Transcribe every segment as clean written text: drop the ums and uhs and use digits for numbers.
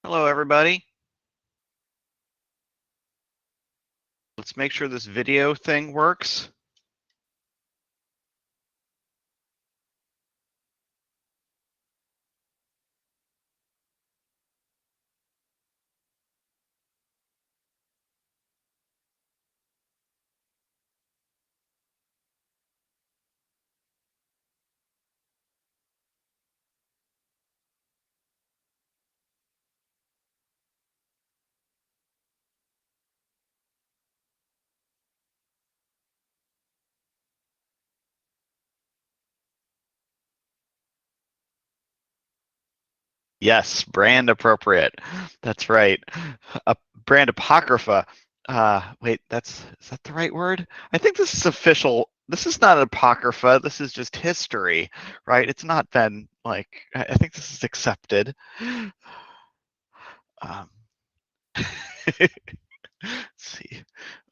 Hello, everybody. Let's make sure this video thing works. Yes, brand appropriate. That's right. A brand apocrypha. Wait, is that the right word? I think this is official. This is not apocrypha. This is just history, right? It's not been like, I think this is accepted. Let's see,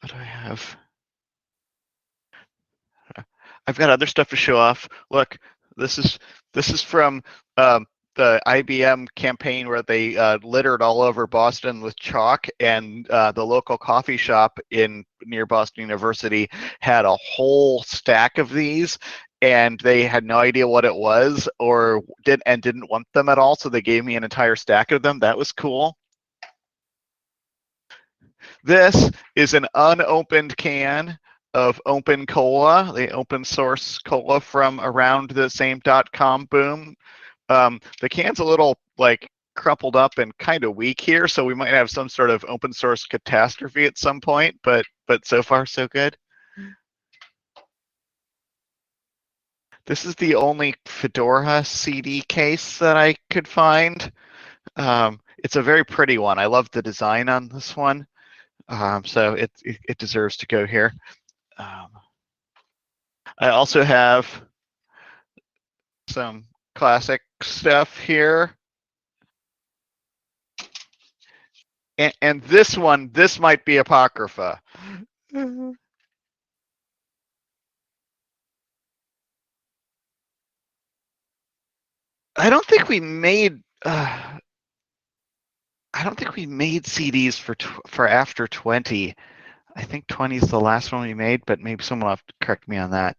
what do I have? I've got other stuff to show off. Look, this is from the IBM campaign where they littered all over Boston with chalk, and the local coffee shop near Boston University had a whole stack of these, and they had no idea what it was or didn't want them at all, so they gave me an entire stack of them. That was cool. This is an unopened can of Open Cola, the open source cola from around the same .com boom. The can's a little like crumpled up and kind of weak here, so we might have some sort of open source catastrophe at some point, but so far so good. This is the only Fedora CD case that I could find. It's a very pretty one. I love the design on this one, so it deserves to go here. I also have some classic stuff here. And this one, this might be apocrypha. I don't think we made CDs for after 20. I think 20 is the last one we made, but maybe someone will have to correct me on that.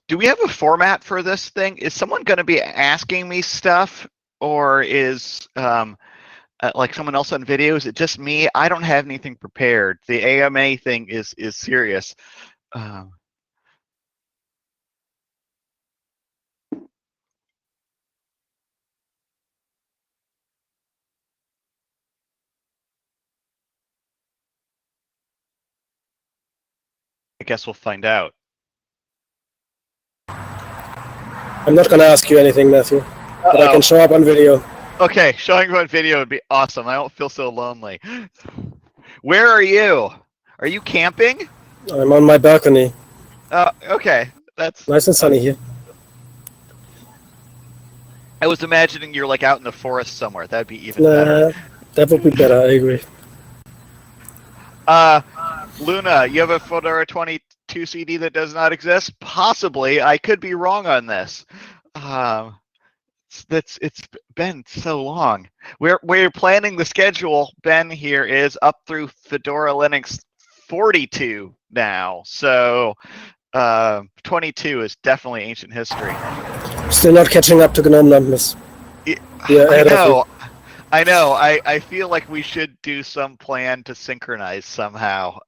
Do we have a format for this thing? Is someone going to be asking me stuff, or is like someone else on video? Is it just me? I don't have anything prepared. The AMA thing is serious. I guess we'll find out. I'm not going to ask you anything, Matthew, but I can show up on video. Okay, showing up on video would be awesome. I don't feel so lonely. Where are you? Are you camping? I'm on my balcony. Okay, that's nice and sunny here. I was imagining you're like out in the forest somewhere. That'd be even better. That would be better. I agree. Luna, you have a Fedora 22 CD that does not exist? Possibly. I could be wrong on this. It's been so long. We're planning the schedule. Ben here is up through Fedora Linux 42 now. So 22 is definitely ancient history. Still not catching up to GNOME numbers. Yeah, I know. I feel like we should do some plan to synchronize somehow.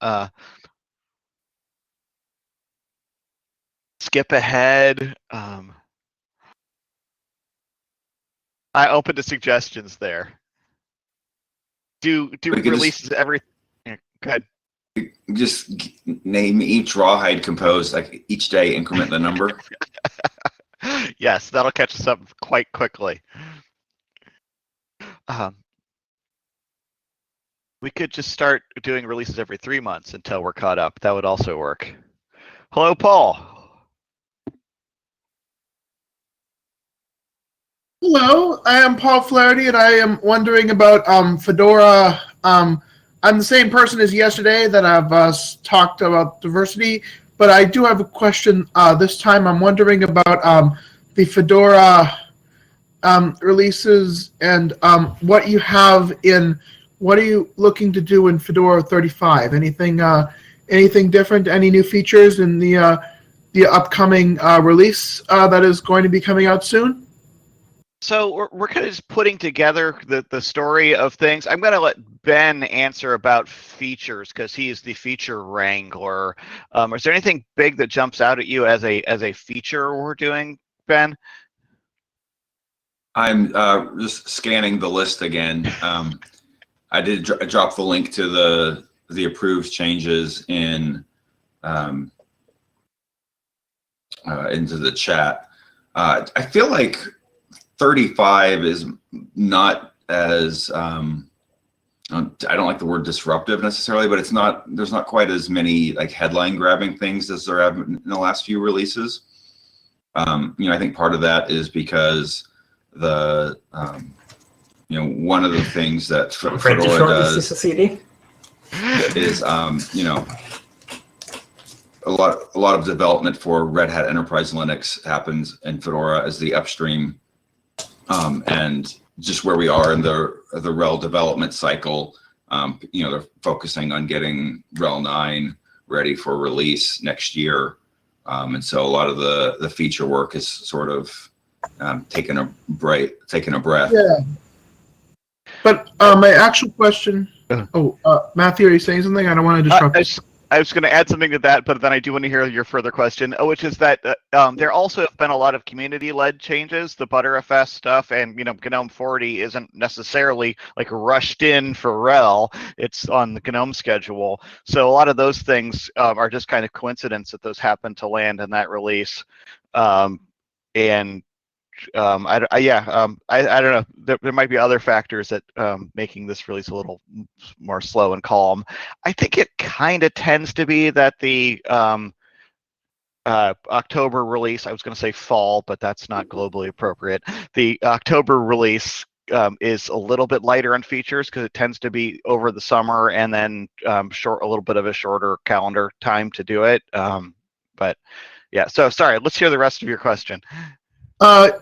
Skip ahead. I open to suggestions there. Do releases every. Yeah, go ahead. Just name each rawhide composed, like each day increment the number. Yes, that'll catch us up quite quickly. We could just start doing releases every 3 months until we're caught up. That would also work. Hello, Paul. Hello, I am Paul Flaherty, and I am wondering about Fedora. I'm the same person as yesterday that I've talked about diversity, but I do have a question this time. I'm wondering about the Fedora releases and what you have in. What are you looking to do in Fedora 35? Anything different? Any new features in the upcoming release that is going to be coming out soon? So we're kind of just putting together the story of things. I'm going to let Ben answer about features because he's the feature wrangler. Is there anything big that jumps out at you as a feature we're doing, Ben? I'm just scanning the list again. I did drop the link to the approved changes in into the chat. I feel like 35 is not as I don't like the word disruptive necessarily, but it's not. There's not quite as many like headline grabbing things as there have in the last few releases. I think part of that is because the one of the things that Fedora does is a lot of development for Red Hat Enterprise Linux happens in Fedora as the upstream, and just where we are in the RHEL development cycle. They're focusing on getting RHEL 9 ready for release next year, and so a lot of the feature work is sort of taking a breath. Yeah. But my actual question. Matthew, are you saying something? I don't want to disrupt. I was going to add something to that, but then I do want to hear your further question, which is that there also have been a lot of community-led changes. The Btrfs stuff and GNOME 40 isn't necessarily like rushed in for RHEL. It's on the GNOME schedule. So a lot of those things are just kind of coincidence that those happen to land in that release. I don't know. There might be other factors that making this release a little more slow and calm. I think it kind of tends to be that the October release, I was going to say fall, but that's not globally appropriate. The October release is a little bit lighter on features because it tends to be over the summer and then a little bit of a shorter calendar time to do it. But yeah, so sorry, let's hear the rest of your question.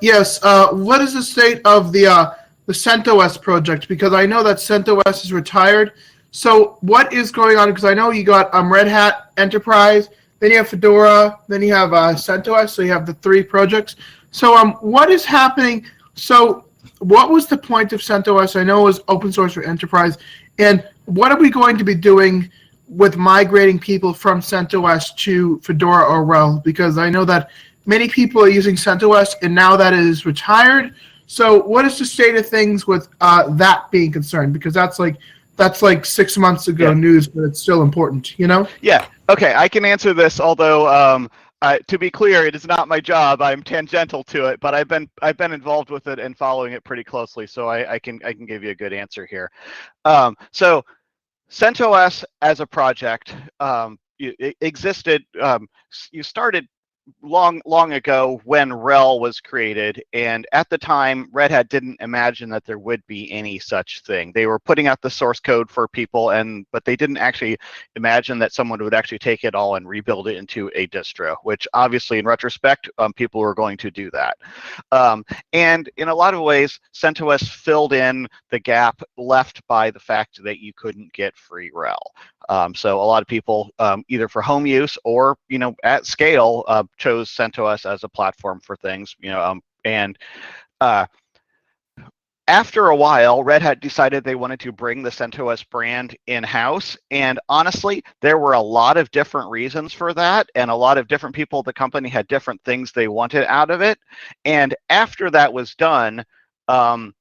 Yes. What is the state of the CentOS project? Because I know that CentOS is retired. So what is going on? Because I know you got Red Hat Enterprise, then you have Fedora, then you have CentOS. So you have the three projects. So what is happening? So what was the point of CentOS? I know it was open source for enterprise. And what are we going to be doing with migrating people from CentOS to Fedora or RHEL? Because I know that many people are using CentOS, and now that it is retired. So what is the state of things with that being concerned? Because that's like 6 months ago news, but it's still important, Yeah. Okay, I can answer this. Although, to be clear, it is not my job. I'm tangential to it, but I've been involved with it and following it pretty closely, so I can give you a good answer here. So, CentOS as a project it existed. You started long ago when RHEL was created, and at the time Red Hat didn't imagine that there would be any such thing. They were putting out the source code for people, but they didn't actually imagine that someone would actually take it all and rebuild it into a distro, which obviously in retrospect people were going to do that. And in a lot of ways CentOS filled in the gap left by the fact that you couldn't get free RHEL. So a lot of people either for home use or at scale chose CentOS as a platform for things, after a while, Red Hat decided they wanted to bring the CentOS brand in-house, and honestly, there were a lot of different reasons for that, and a lot of different people at the company had different things they wanted out of it. And after that was done, a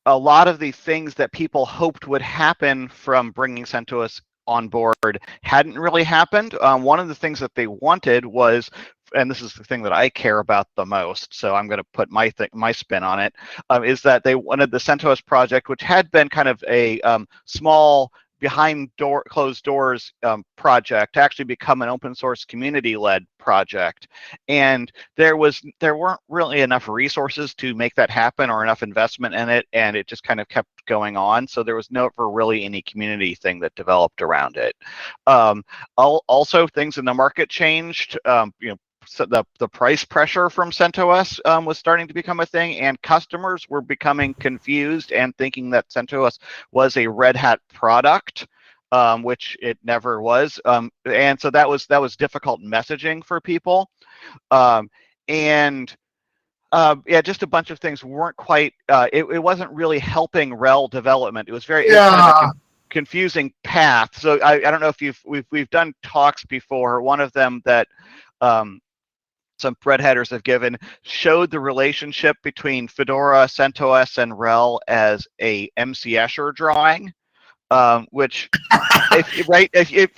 lot of the things that people hoped would happen from bringing CentOS on board hadn't really happened. One of the things that they wanted was, and this is the thing that I care about the most, so I'm going to put my spin on it, is that they wanted the CentOS project, which had been kind of a small closed doors project, to actually become an open source community-led project. And there weren't really enough resources to make that happen or enough investment in it, and it just kind of kept going on. So there was never really any community thing that developed around it. Also, things in the market changed. the price pressure from CentOS was starting to become a thing, and customers were becoming confused and thinking that CentOS was a Red Hat product, which it never was, and so that was difficult messaging for people, and yeah, just a bunch of things weren't quite. It wasn't really helping RHEL development. It was very it was kind of a confusing path. So I don't know if we've done talks before. One of them that some Red Hatters have given showed the relationship between Fedora, CentOS, and RHEL as a MC Escher drawing, which if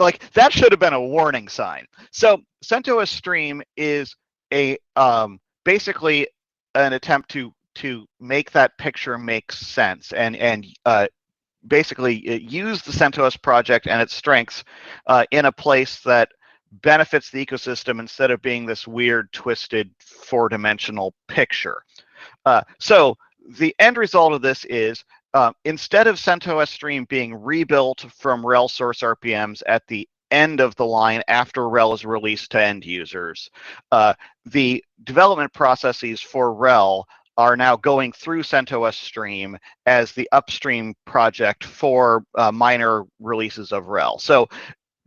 like that should have been a warning sign. So CentOS Stream is a basically an attempt to make that picture make sense and basically use the CentOS project and its strengths in a place that benefits the ecosystem instead of being this weird, twisted, four-dimensional picture. So the end result of this is instead of CentOS Stream being rebuilt from RHEL source RPMs at the end of the line after RHEL is released to end users, the development processes for RHEL are now going through CentOS Stream as the upstream project for minor releases of RHEL. So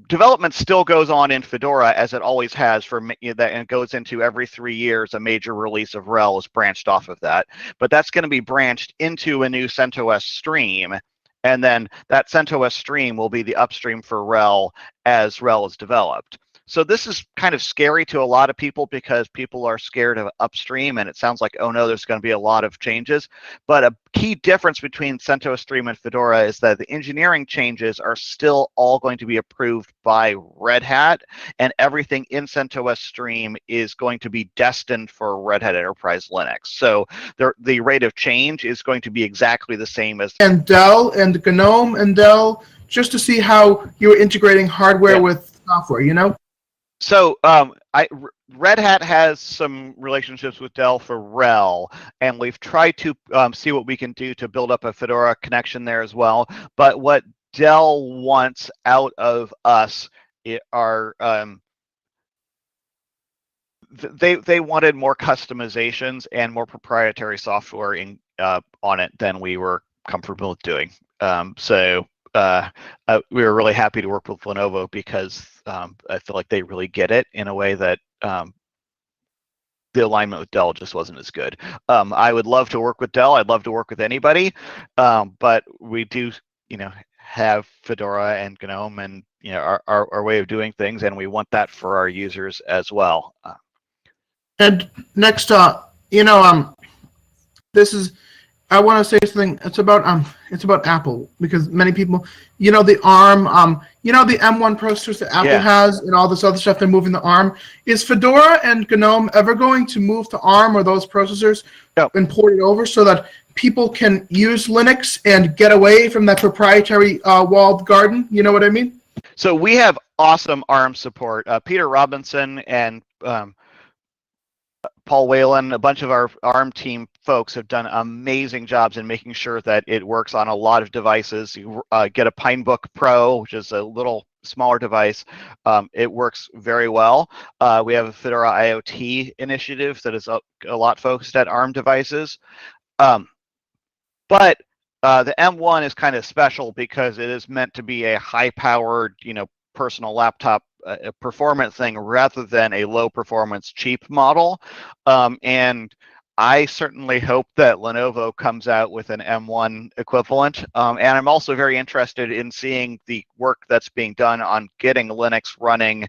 development still goes on in Fedora as it always has for that, and goes into every 3 years a major release of RHEL is branched off of that. But that's going to be branched into a new CentOS Stream, and then that CentOS Stream will be the upstream for RHEL as RHEL is developed. So this is kind of scary to a lot of people because people are scared of upstream, and it sounds like, oh no, there's going to be a lot of changes. But a key difference between CentOS Stream and Fedora is that the engineering changes are still all going to be approved by Red Hat, and everything in CentOS Stream is going to be destined for Red Hat Enterprise Linux. So the rate of change is going to be exactly the same as and Dell and GNOME and Dell, just to see how you're integrating hardware with software, you know? So Red Hat has some relationships with Dell for RHEL, and we've tried to see what we can do to build up a Fedora connection there as well. But what Dell wants out of us are they wanted more customizations and more proprietary software on it than we were comfortable with doing. We were really happy to work with Lenovo because I feel like they really get it in a way that the alignment with Dell just wasn't as good. I would love to work with Dell. I'd love to work with anybody, but we do, have Fedora and GNOME and our way of doing things, and we want that for our users as well. And next, this is. I want to say something. It's about Apple, because many people, the ARM, the M1 processors that Apple has and all this other stuff, they're moving to ARM. Is Fedora and GNOME ever going to move to ARM or those processors and port it over so that people can use Linux and get away from that proprietary walled garden? You know what I mean? So we have awesome ARM support. Peter Robinson and Paul Whalen, a bunch of our ARM team folks have done amazing jobs in making sure that it works on a lot of devices. You get a Pinebook Pro, which is a little smaller device. It works very well. We have a Fedora IoT initiative that is a lot focused at ARM devices. But the M1 is kind of special because it is meant to be a high-powered, personal laptop performance thing rather than a low performance cheap model, and I certainly hope that Lenovo comes out with an M1 equivalent, and I'm also very interested in seeing the work that's being done on getting Linux running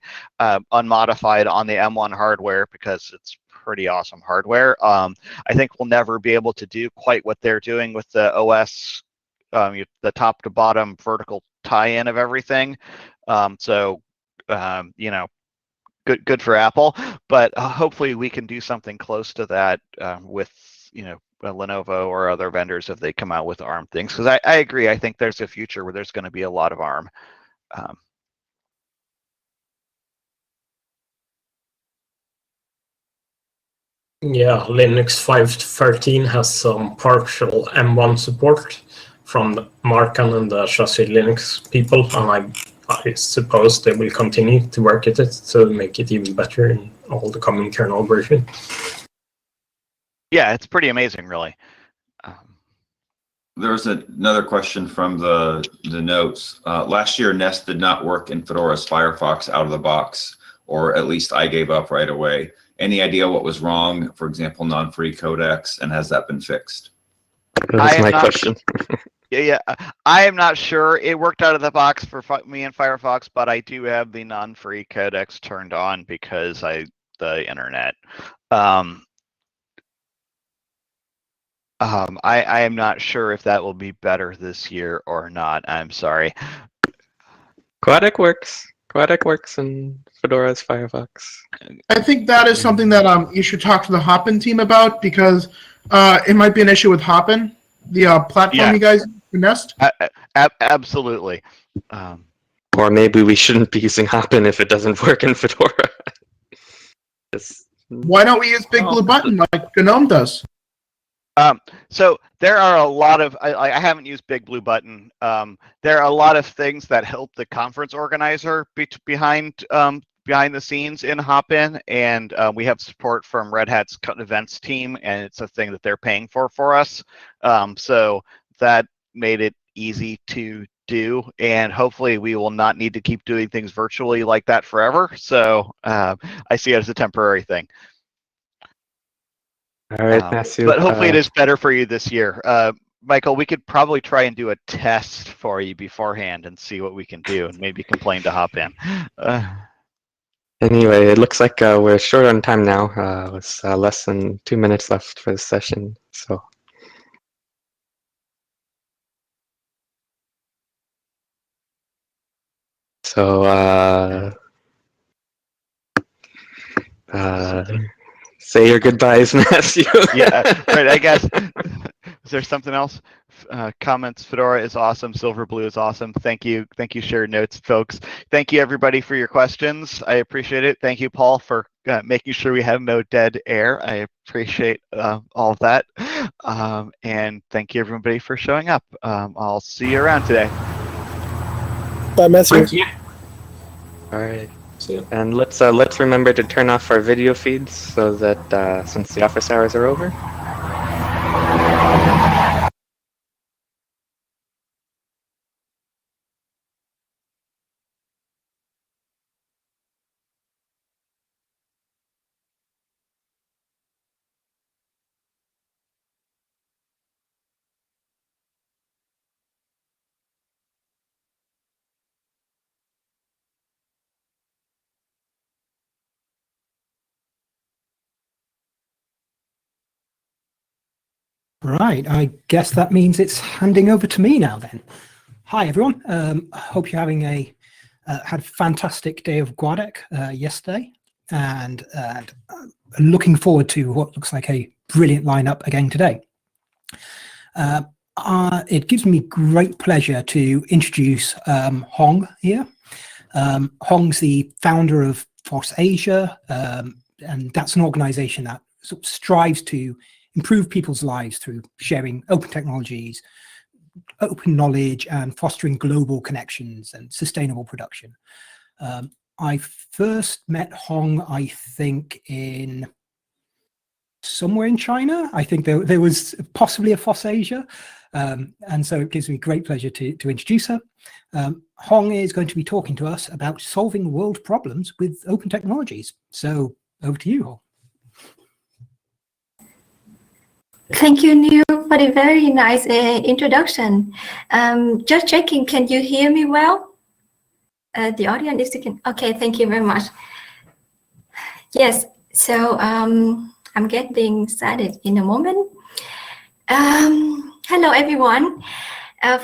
unmodified on the M1 hardware, because it's pretty awesome hardware. I think we'll never be able to do quite what they're doing with the OS, the top to bottom vertical tie-in of everything. Good for Apple, but hopefully we can do something close to that with Lenovo or other vendors if they come out with ARM things. Because I agree, I think there's a future where there's going to be a lot of ARM. Yeah, Linux 5.13 has some partial M1 support from Markan and the Chassis Linux people, and I suppose they will continue to work at it to make it even better all the coming kernel version. Yeah, it's pretty amazing, really. There's another question from the notes. Last year, Nest did not work in Fedora's Firefox out of the box, or at least I gave up right away. Any idea what was wrong? For example, non-free codecs, and has that been fixed? That's my question. Yeah, I am not sure. It worked out of the box for me in Firefox, but I do have the non-free codecs turned on because the internet. I am not sure if that will be better this year or not. I'm sorry. GUADEC works. GUADEC works in Fedora's Firefox. I think that is something that you should talk to the Hopin team about, because it might be an issue with Hopin, the platform you guys use for Nest. Absolutely. Or maybe we shouldn't be using Hopin if it doesn't work in Fedora. Why don't we use Big Blue Button like GNOME does? So there are a lot of, I haven't used Big Blue Button. There are a lot of things that help the conference organizer behind the scenes in Hopin, and we have support from Red Hat's events team, and it's a thing that they're paying for us. So that made it easy to do, and hopefully we will not need to keep doing things virtually like that forever. So I see it as a temporary thing. All right, Matthew. But hopefully it is better for you this year. Michael, we could probably try and do a test for you beforehand and see what we can do, and maybe complain to Hopin. Anyway, it looks like we're short on time now. It's less than 2 minutes left for the session. Say your goodbyes, Matthew. Yeah, right. I guess. Is there something else? Comments. Fedora is awesome. Silverblue is awesome. Thank you. Thank you, shared notes, folks. Thank you, everybody, for your questions. I appreciate it. Thank you, Paul, for making sure we have no dead air. I appreciate all of that. And thank you, everybody, for showing up. I'll see you around today. Bye, Matthew. Thank you. All right. And let's remember to turn off our video feeds so that since the office hours are over. Right, I guess that means it's handing over to me now then. Hi everyone, I hope you're having had a fantastic day of GUADEC yesterday, and looking forward to what looks like a brilliant lineup again today. It gives me great pleasure to introduce Hong here. Hong's the founder of FOSS Asia, and that's an organization that sort of strives to improve people's lives through sharing open technologies, open knowledge, and fostering global connections and sustainable production. I first met Hong, I think, in somewhere in China. I think there was possibly a FOSS Asia. And so it gives me great pleasure to introduce her. Hong is going to be talking to us about solving world problems with open technologies. So over to you, Hong. Thank you, Neil, for the very nice introduction. Just checking, can you hear me well? The audience, if you can. Okay, thank you very much. Yes, so I'm getting started in a moment. Hello, everyone.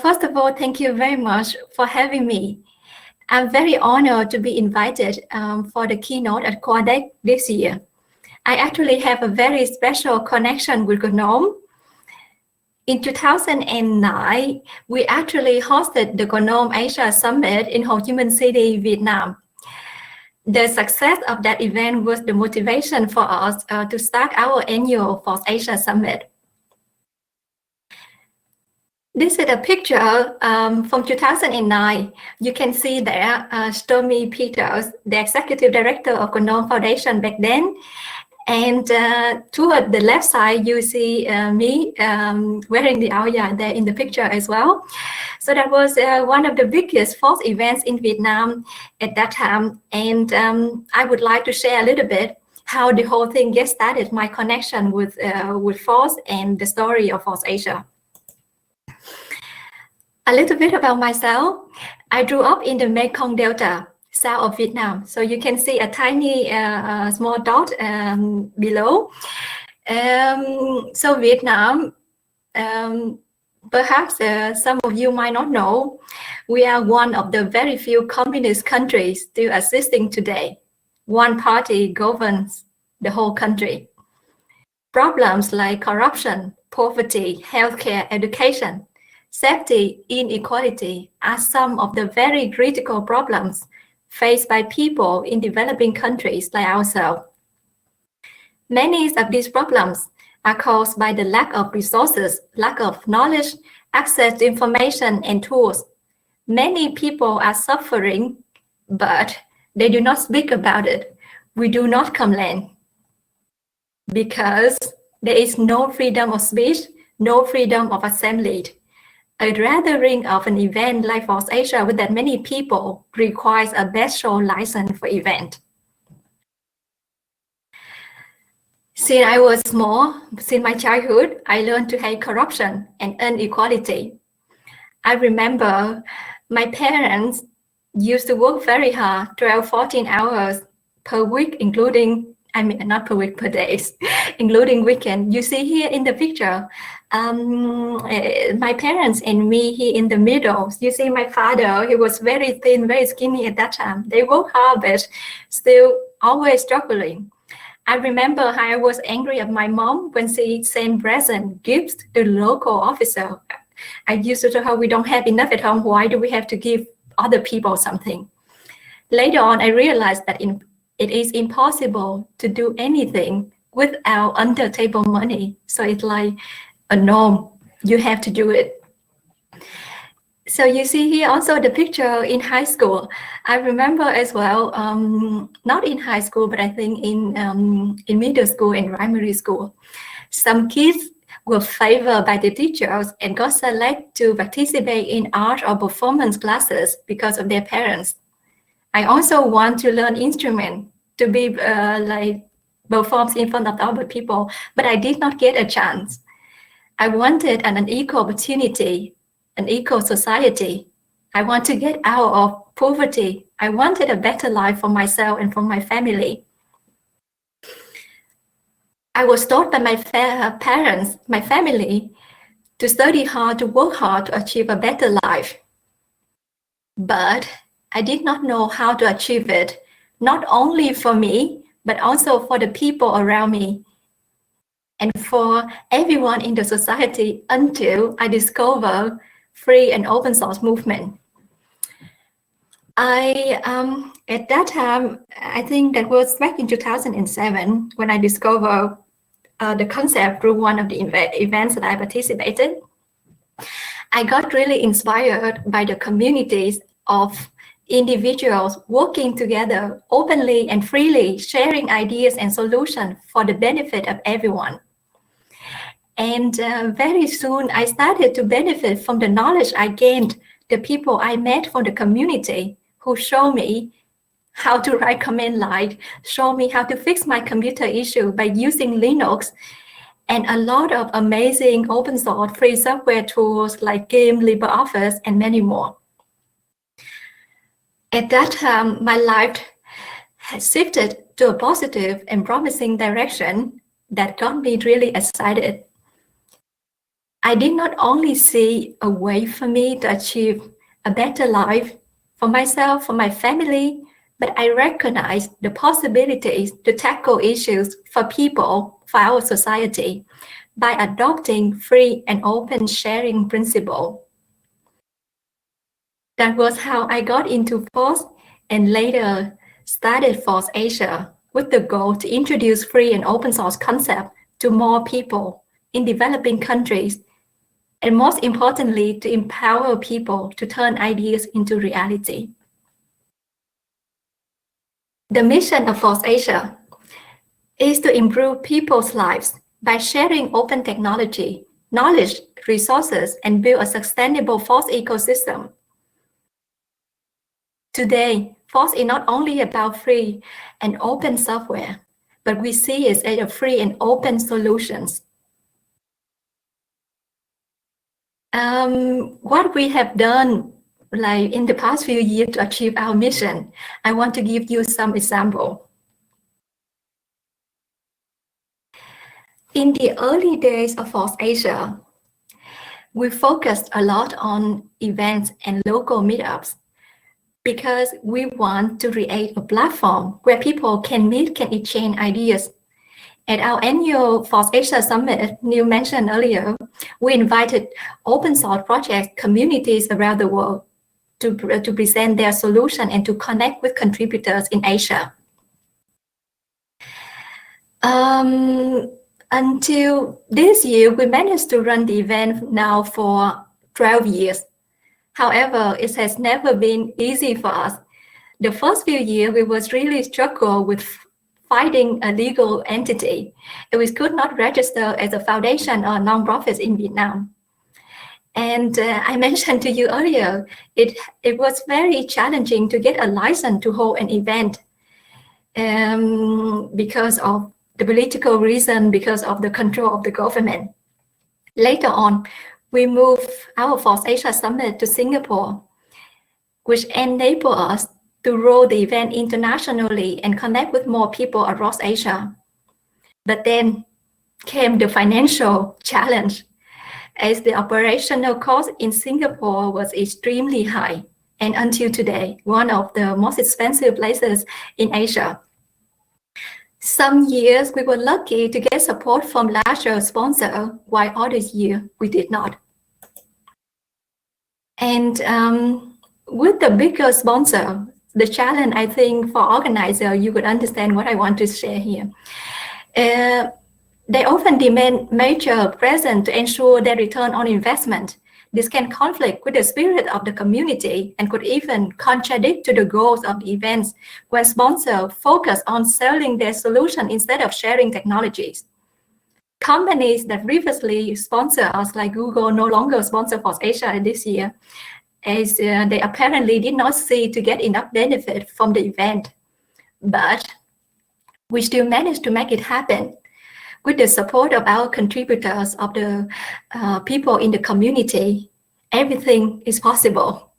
First of all, thank you very much for having me. I'm very honored to be invited for the keynote at GUADEC this year. I actually have a very special connection with GNOME. In 2009, we actually hosted the GNOME Asia Summit in Ho Chi Minh City, Vietnam. The success of that event was the motivation for us to start our annual FOSS Asia Summit. This is a picture from 2009. You can see there Stormy Peters, the executive director of GNOME Foundation back then. And toward the left side, you see me wearing the áo dài there in the picture as well. So that was one of the biggest FOSS events in Vietnam at that time. And I would like to share a little bit how the whole thing gets started, my connection with FOSS and the story of FOSS Asia. A little bit about myself. I grew up in the Mekong Delta, south of Vietnam. So you can see a tiny small dot below. So Vietnam, perhaps some of you might not know, we are one of the very few communist countries still existing today. One party governs the whole country. Problems like corruption, poverty, healthcare, education, safety, inequality are some of the very critical problems faced by people in developing countries like ourselves. Many of these problems are caused by the lack of resources, lack of knowledge, access to information and tools. Many people are suffering, but they do not speak about it. We do not complain because there is no freedom of speech, no freedom of assembly. A gathering of an event like FOSS Asia with that many people requires a special license for event. Since I was small, since my childhood, I learned to hate corruption and inequality. I remember my parents used to work very hard, 12, 14 hours per week, including, not per week, per days, including weekend. You see here in the picture, my parents and me here in the middle. You see my father, he was very thin, very skinny at that time. They worked hard, but still always struggling. I remember how I was angry at my mom when she sent present gifts to the local officer. I used to tell her, we don't have enough at home, why do we have to give other people something? Later on, I realized that it is impossible to do anything without under-table money. So it's like a norm, you have to do it. So you see here also the picture in high school. I remember as well, not in high school, but I think in middle school and primary school, some kids were favored by the teachers and got selected to participate in art or performance classes because of their parents. I also want to learn instrument to be like performed in front of other people, but I did not get a chance. I wanted an equal opportunity, an equal society. I want to get out of poverty. I wanted a better life for myself and for my family. I was taught by my parents, my family, to study hard, to work hard, to achieve a better life. But I did not know how to achieve it, not only for me, but also for the people around me and for everyone in the society until I discovered free and open source movement. At that time, I think that was back in 2007 when I discovered the concept through one of the events that I participated. I got really inspired by the communities of individuals working together openly and freely, sharing ideas and solutions for the benefit of everyone. And very soon I started to benefit from the knowledge I gained, the people I met from the community who showed me how to write command line, show me how to fix my computer issue by using Linux, and a lot of amazing open source free software tools like GIMP, LibreOffice, and many more. At that time, my life has shifted to a positive and promising direction that got me really excited. I did not only see a way for me to achieve a better life for myself, for my family, but I recognized the possibilities to tackle issues for people, for our society, by adopting free and open sharing principle. That was how I got into FOSS and later started FOSS Asia with the goal to introduce free and open source concept to more people in developing countries and most importantly, to empower people to turn ideas into reality. The mission of Force Asia is to improve people's lives by sharing open technology, knowledge, resources, and build a sustainable Force ecosystem. Today, Force is not only about free and open software, but we see it as a free and open solutions. What we have done like in the past few years to achieve our mission, I want to give you some example. In the early days of Force Asia, we focused a lot on events and local meetups because we want to create a platform where people can meet, can exchange ideas. At our annual Force Asia Summit, Neil mentioned earlier, we invited open source project communities around the world to present their solution and to connect with contributors in Asia. Until this year, we managed to run the event now for 12 years. However, it has never been easy for us. The first few years, we was really struggle with finding a legal entity. We could not register as a foundation or non-profit in Vietnam. And I mentioned to you earlier, it was very challenging to get a license to hold an event because of the political reason, because of the control of the government. Later on, we moved our Force Asia Summit to Singapore, which enabled us to roll the event internationally and connect with more people across Asia. But then came the financial challenge, as the operational cost in Singapore was extremely high, and until today, one of the most expensive places in Asia. Some years we were lucky to get support from larger sponsors, while other years we did not. And with the bigger sponsor, the challenge, I think, for organizer, you could understand what I want to share here. They often demand major presence to ensure their return on investment. This can conflict with the spirit of the community and could even contradict to the goals of the events when sponsors focus on selling their solution instead of sharing technologies. Companies that previously sponsor us, like Google, no longer sponsor Force Asia this year, as they apparently did not see to get enough benefit from the event. But we still managed to make it happen. With the support of our contributors, of the people in the community, everything is possible.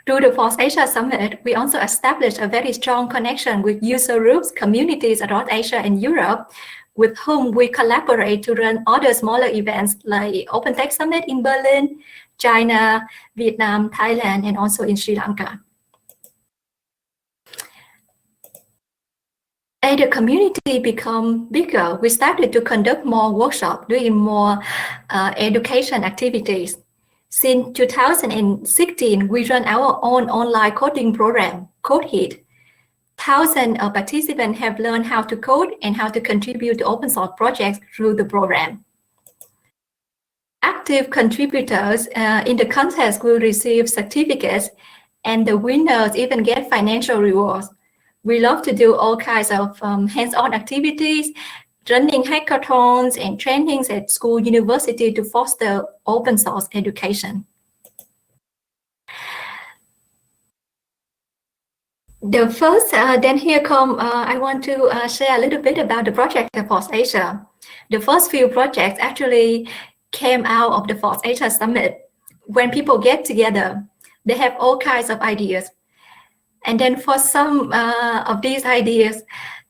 Through the Force Asia Summit, we also established a very strong connection with user groups, communities across Asia and Europe, with whom we collaborate to run other smaller events like Open Tech Summit in Berlin, China, Vietnam, Thailand, and also in Sri Lanka. As the community become bigger, we started to conduct more workshops, doing more education activities. Since 2016, we run our own online coding program, CodeHit. Thousands of participants have learned how to code and how to contribute to open source projects through the program. Active contributors in the contest will receive certificates, and the winners even get financial rewards. We love to do all kinds of hands-on activities, running hackathons and trainings at school, university to foster open source education. The first, then here come, I want to share a little bit about the project at Force Asia. The first few projects actually came out of the Force Asia Summit. When people get together, they have all kinds of ideas. And then for some of these ideas,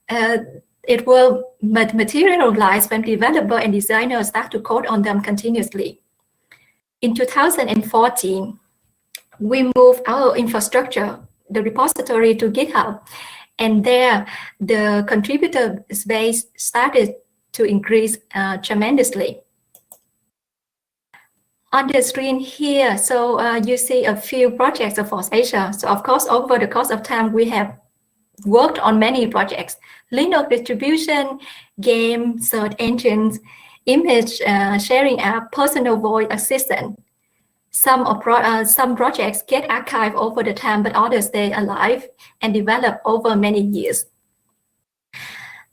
it will materialize when developers and designers start to code on them continuously. In 2014, we moved our infrastructure, the repository, to GitHub, and there the contributor base started to increase tremendously. On the screen here, so you see a few projects of Force Asia. So of course, over the course of time, we have worked on many projects: Linux distribution, game, search engines, image sharing app, personal voice assistant. Some projects get archived over the time, but others stay alive and develop over many years.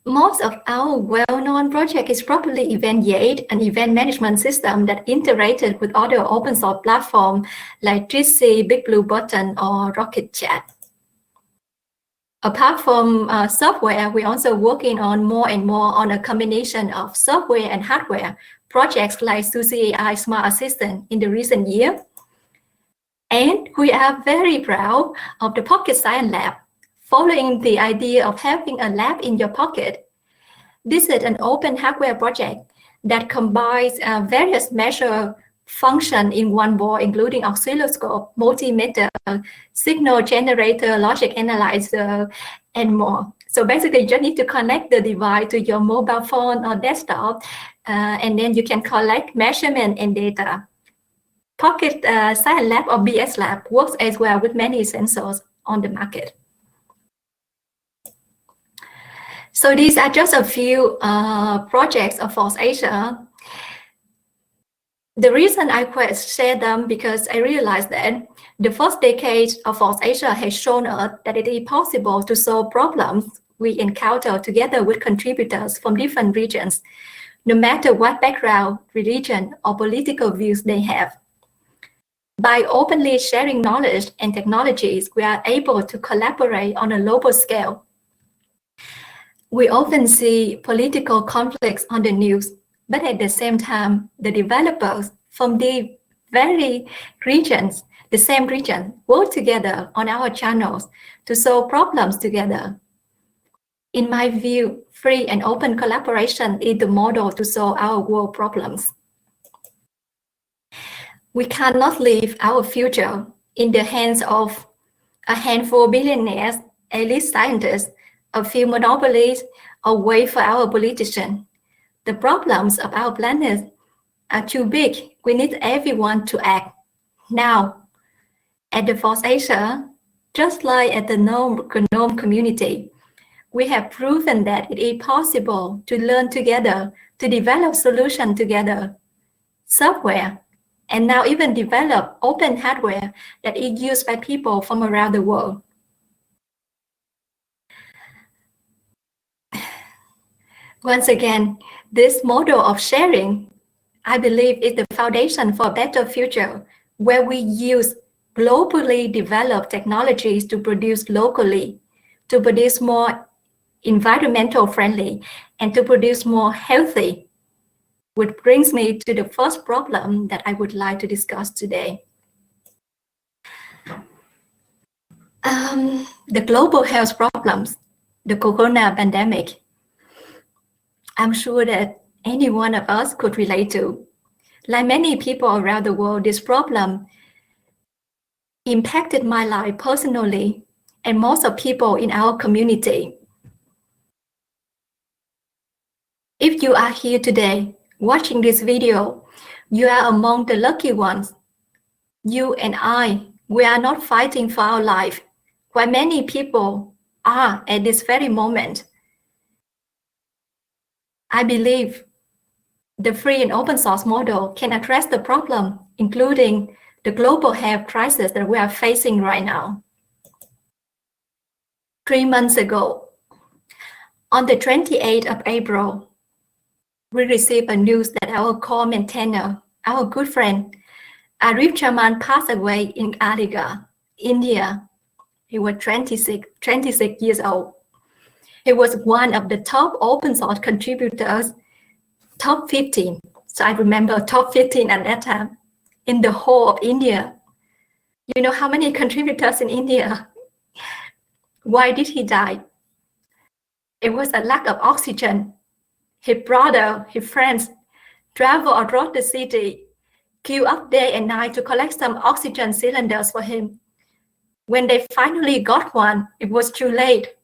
Most of our well-known project is probably Event an event management system that integrated with other open source platforms like Jitsi, Big Blue Button, or Rocket Chat. Apart from software, we're also working on more and more on a combination of software and hardware projects like Suzy AI Smart Assistant in the recent year. And we are very proud of the Pocket Science Lab, following the idea of having a lab in your pocket. This is an open hardware project that combines various measure functions in one board, including oscilloscope, multimeter, signal generator, logic analyzer, and more. So basically, you just need to connect the device to your mobile phone or desktop, and then you can collect measurement and data. Pocket Science Lab or BS Lab works as well with many sensors on the market. So these are just a few projects of Force Asia. The reason I share them because I realized that the first decade of Force Asia has shown us that it is possible to solve problems we encounter together with contributors from different regions, no matter what background, religion, or political views they have. By openly sharing knowledge and technologies, we are able to collaborate on a global scale. We often see political conflicts on the news, but at the same time, the developers from the very regions, the same region, work together on our channels to solve problems together. In my view, free and open collaboration is the model to solve our world problems. We cannot leave our future in the hands of a handful of billionaires, elite scientists, a few monopolies, or wait for our politicians. The problems of our planet are too big. We need everyone to act now. At the Force Asia, just like at the GNOME community, we have proven that it is possible to learn together, to develop solutions together, software, and now even develop open hardware that is used by people from around the world. Once again, this model of sharing, I believe, is the foundation for a better future where we use globally developed technologies to produce locally, to produce more environmental friendly, and to produce more healthy, which brings me to the first problem that I would like to discuss today. The global health problems, the corona pandemic. I'm sure that any one of us could relate to. Like many people around the world, this problem impacted my life personally and most of people in our community. If you are here today watching this video, you are among the lucky ones. You and I, we are not fighting for our life, while many people are at this very moment. I believe the free and open source model can address the problem, including the global health crisis that we are facing right now. 3 months ago, on the 28th of April, we received a news that our core maintainer, our good friend, Arif Chaman, passed away in Aligarh, India. He was 26 years old. He was one of the top open source contributors, top 15. So I remember top 15 at that time in the whole of India. You know how many contributors in India? Why did he die? It was a lack of oxygen. His brother, his friends traveled across the city, queued up day and night to collect some oxygen cylinders for him. When they finally got one, it was too late.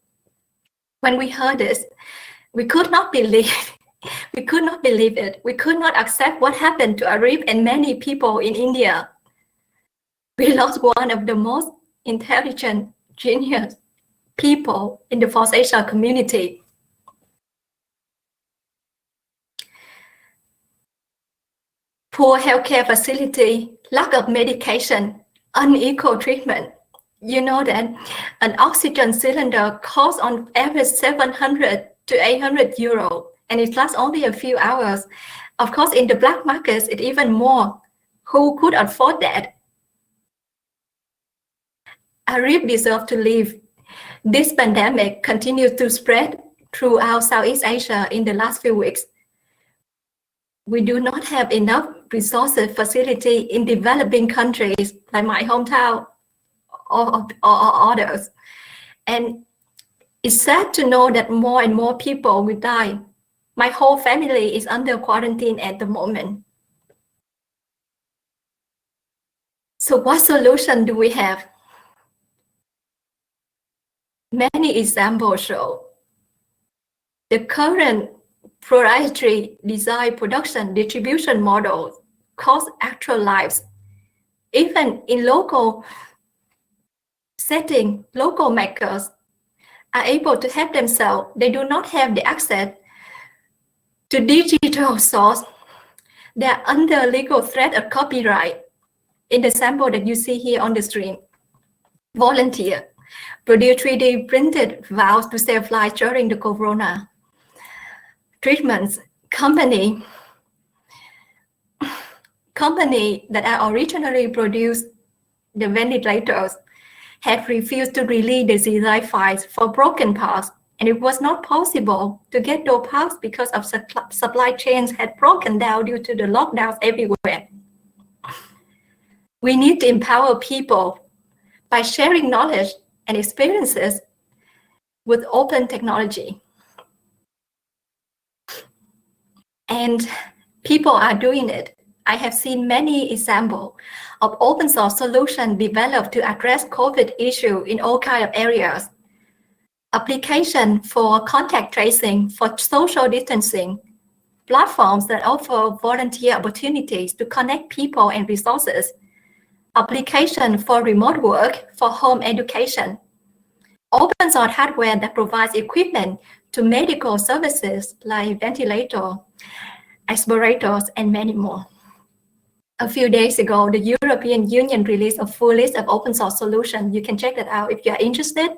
When we heard this, we could not believe we could not believe it. We could not accept what happened to Arif and many people in India. We lost one of the most intelligent, genius people in the Force Asia community. poor healthcare facility, lack of medication, unequal treatment. You know that an oxygen cylinder costs on average 700 to 800 euro, and it lasts only a few hours. Of course, in the black markets, it's even more. Who could afford that? Arif deserves to live. This pandemic continues to spread throughout Southeast Asia in the last few weeks. We do not have enough resources, facility in developing countries like my hometown or others. And it's sad to know that more and more people will die. My whole family is under quarantine at the moment. So what solution do we have? Many examples show the current proprietary design, production, distribution models cost actual lives. Even in local setting, local makers are able to help themselves. They do not have the access to digital source. They are under legal threat of copyright. In the sample that you see here on the screen, volunteer produce 3D printed valves to save lives during the corona treatments. Company that are originally produced the ventilators had refused to release the design files for broken parts, and it was not possible to get those parts because of supply chains had broken down due to the lockdowns everywhere. We need to empower people by sharing knowledge and experiences with open technology. And people are doing it. I have seen many examples of open source solutions developed to address COVID issue in all kinds of areas. Application for contact tracing, for social distancing, platforms that offer volunteer opportunities to connect people and resources, application for remote work, for home education, open source hardware that provides equipment to medical services like ventilators, respirators, and many more. A few days ago, the European Union released a full list of open source solutions. You can check that out if you're interested.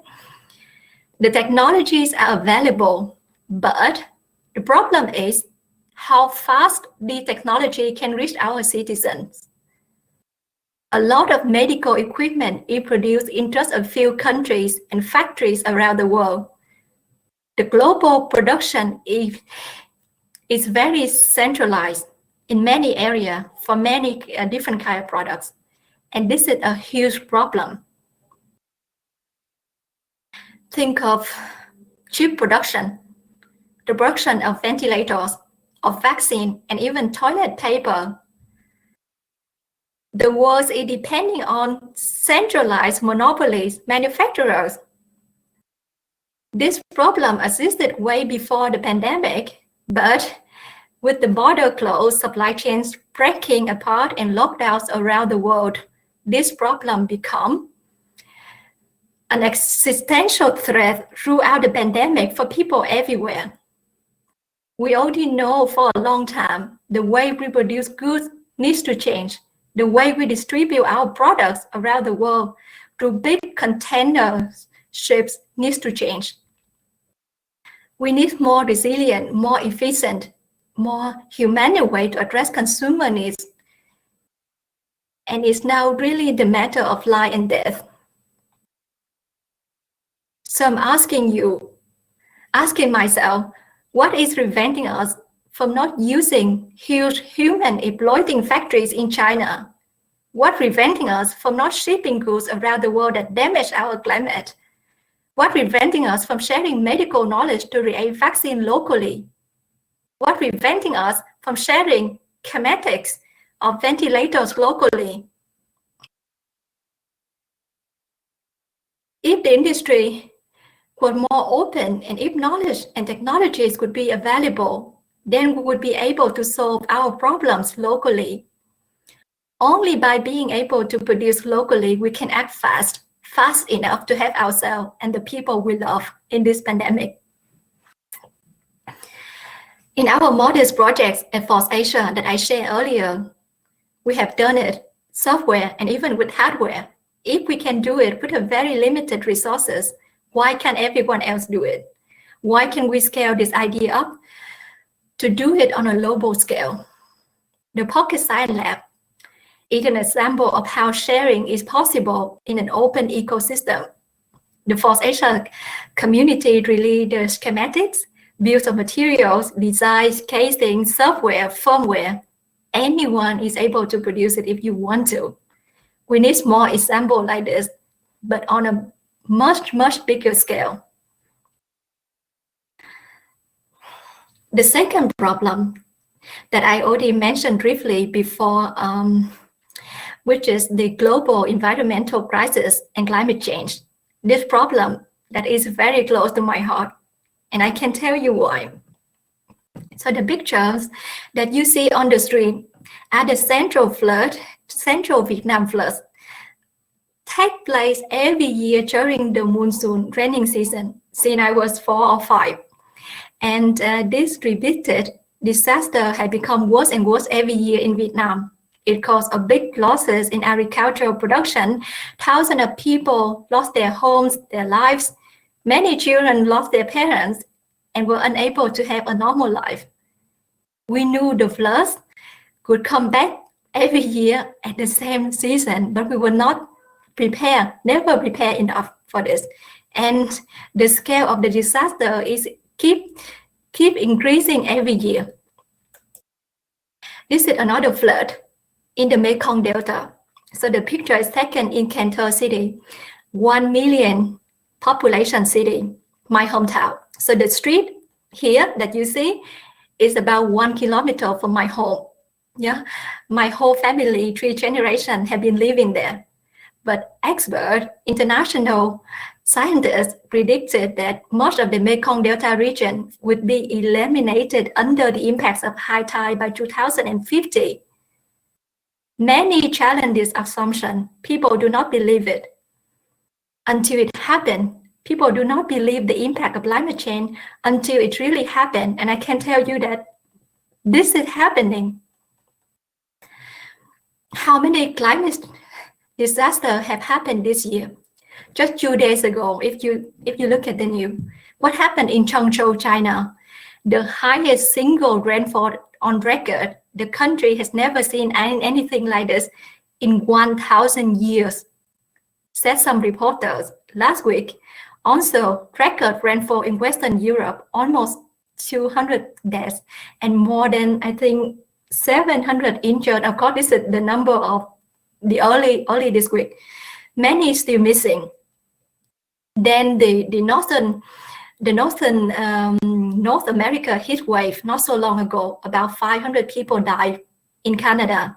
The technologies are available, but the problem is how fast the technology can reach our citizens. A lot of medical equipment is produced in just a few countries and factories around the world. The global production is very centralized in many areas for many different kinds of products. And this is a huge problem. Think of chip production, the production of ventilators, of vaccine, and even toilet paper. The world is depending on centralized monopolies, manufacturers. This problem existed way before the pandemic, but with the border closed, supply chains breaking apart, and lockdowns around the world, this problem become an existential threat throughout the pandemic for people everywhere. We already know for a long time the way we produce goods needs to change. The way we distribute our products around the world through big container ships needs to change. We need more resilient, more efficient, more humane way to address consumer needs. And it's now really the matter of life and death. So I'm asking myself, what is preventing us from not using huge human exploiting factories in China? What preventing us from not shipping goods around the world that damage our climate? What preventing us from sharing medical knowledge to create vaccine locally? What preventing us from sharing schematics of ventilators locally? If the industry were more open and if knowledge and technologies could be available, then we would be able to solve our problems locally. Only by being able to produce locally, we can act fast enough to help ourselves and the people we love in this pandemic. In our modest projects at Force Asia that I shared earlier, We have done it, software and even with hardware. If we can do it with a very limited resources, why can't everyone else do it? Why can we scale this idea up to do it on a global scale? The Pocket Science Lab is an example of how sharing is possible in an open ecosystem. The Force Asia community released the schematics, bills of materials, designs, casing, software, firmware. Anyone is able to produce it if you want to. We need more examples like this, but on a much, much bigger scale. The second problem that I already mentioned briefly before, which is the global environmental crisis and climate change. This problem that is very close to my heart, and I can tell you why. So the pictures that you see on the screen are the central Vietnam floods, take place every year during the monsoon raining season since I was 4 or 5. And this repeated disaster had become worse and worse every year in Vietnam. It caused a big losses in agricultural production. Thousands of people lost their homes, their lives. Many children lost their parents and were unable to have a normal life. We knew the floods could come back every year at the same season, but we were not prepared, never prepared enough for this. And the scale of the disaster is keep increasing every year. This is another flood in the Mekong Delta. So the picture is taken in Can Tho City, 1 million population city, my hometown. So the street here that you see is about 1 kilometer from my home. Yeah, my whole family, 3 generations have been living there. But expert, international scientists predicted that most of the Mekong Delta region would be eliminated under the impacts of high tide by 2050. Many challenge this assumption. People do not believe it. Until it happened, people do not believe the impact of climate change until it really happened. And I can tell you that this is happening. How many climate disasters have happened this year? Just 2 days ago, if you look at the news, what happened in Changzhou, China? The highest single rainfall on record. The country has never seen anything like this in 1,000 years, said some reporters. Last week, also record rainfall in Western Europe, almost 200 deaths and more than, I think, 700 injured. Of course, this is the number of the early this week. Many still missing. Then the North America heat wave not so long ago, about 500 people died in Canada.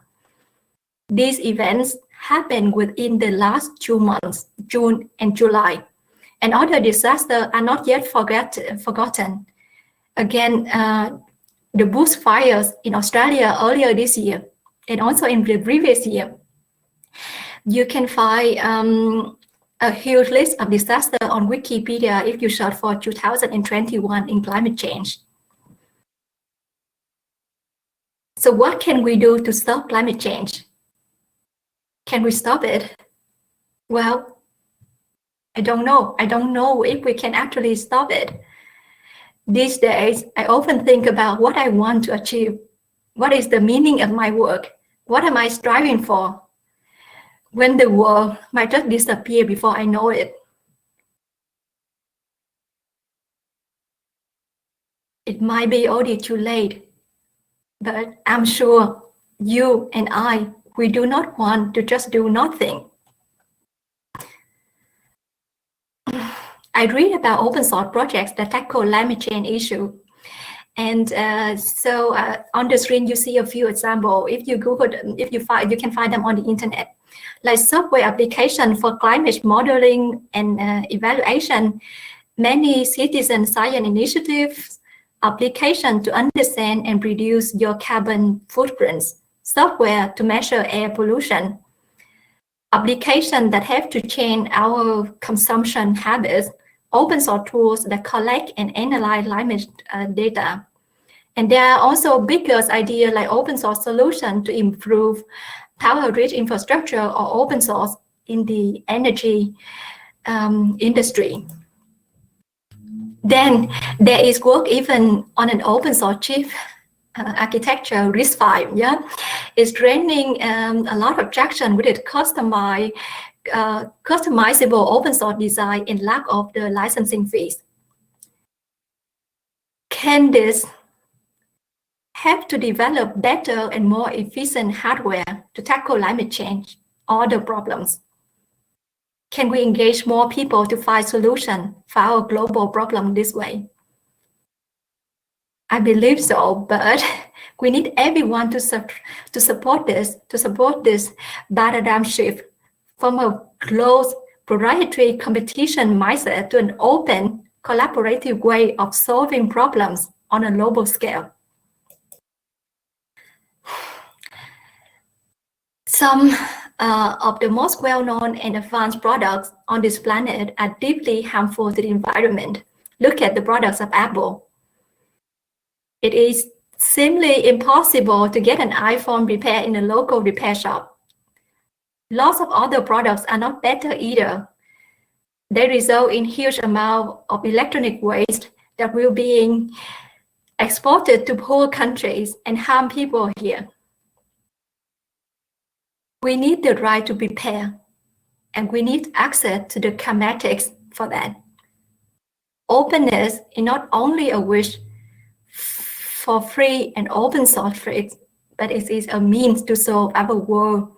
These events happened within the last 2 months, June and July. And other disasters are not yet forgotten. Again, the bushfires in Australia earlier this year, and also in the previous year. You can find a huge list of disasters on Wikipedia if you search for 2021 in climate change. So what can we do to stop climate change? Can we stop it? Well, I don't know. I don't know if we can actually stop it. These days, I often think about what I want to achieve. What is the meaning of my work? What am I striving for? When the world might just disappear before I know it. It might be already too late, but I'm sure you and we do not want to just do nothing. I read about open source projects that tackle climate change issue. And on the screen, you see a few examples. If you Google them, you can find them on the internet. Like software application for climate modeling and evaluation, many citizen science initiatives, application to understand and reduce your carbon footprints, software to measure air pollution, application that have to change our consumption habits, open source tools that collect and analyze climate data, And there are also bigger ideas like open source solution to improve power-rich infrastructure or open source in the energy industry. Then there is work even on an open source chip architecture, RISC-V. Yeah, it's gaining a lot of traction with its customizable open source design and lack of the licensing fees. Can this have to develop better and more efficient hardware to tackle climate change or the problems? Can we engage more people to find solutions for our global problem this way? I believe so, but we need everyone to support this paradigm shift from a closed proprietary competition mindset to an open, collaborative way of solving problems on a global scale. Some of the most well-known and advanced products on this planet are deeply harmful to the environment. Look at the products of Apple. It is simply impossible to get an iPhone repaired in a local repair shop. Lots of other products are not better either. They result in huge amount of electronic waste that will be exported to poor countries and harm people here. We need the right to repair, and we need access to the kinematics for that. Openness is not only a wish for free and open source free, but it is a means to solve our world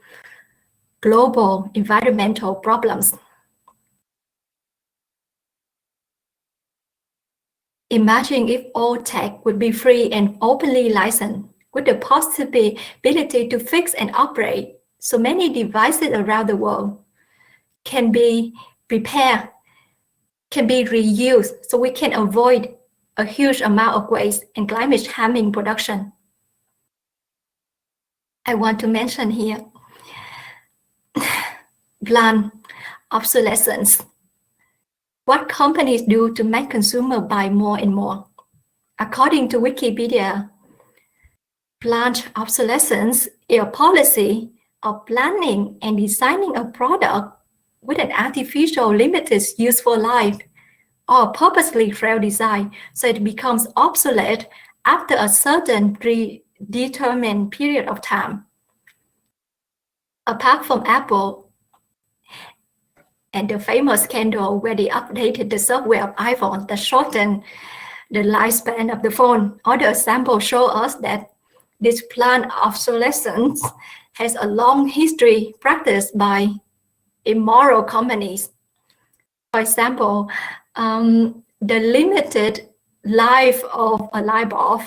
global environmental problems. Imagine if all tech would be free and openly licensed, with the possibility to fix and operate so many devices around the world, can be repaired, can be reused, so we can avoid a huge amount of waste and climate harming production. I want to mention here planned obsolescence. What companies do to make consumers buy more and more? According to Wikipedia, planned obsolescence is a policy of planning and designing a product with an artificial limited useful life or purposely failed design so it becomes obsolete after a certain predetermined period of time. Apart from Apple and the famous scandal where they updated the software of iPhone that shortened the lifespan of the phone, other examples show us that this planned obsolescence has a long history practiced by immoral companies. For example, the limited life of a light bulb,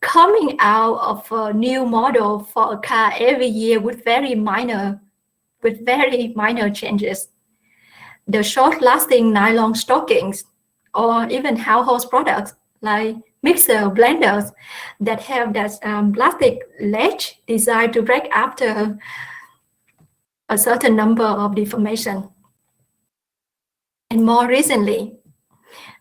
coming out of a new model for a car every year with very minor changes. The short-lasting nylon stockings, or even household products like mixer blenders that have that plastic latch designed to break after a certain number of deformation. And more recently,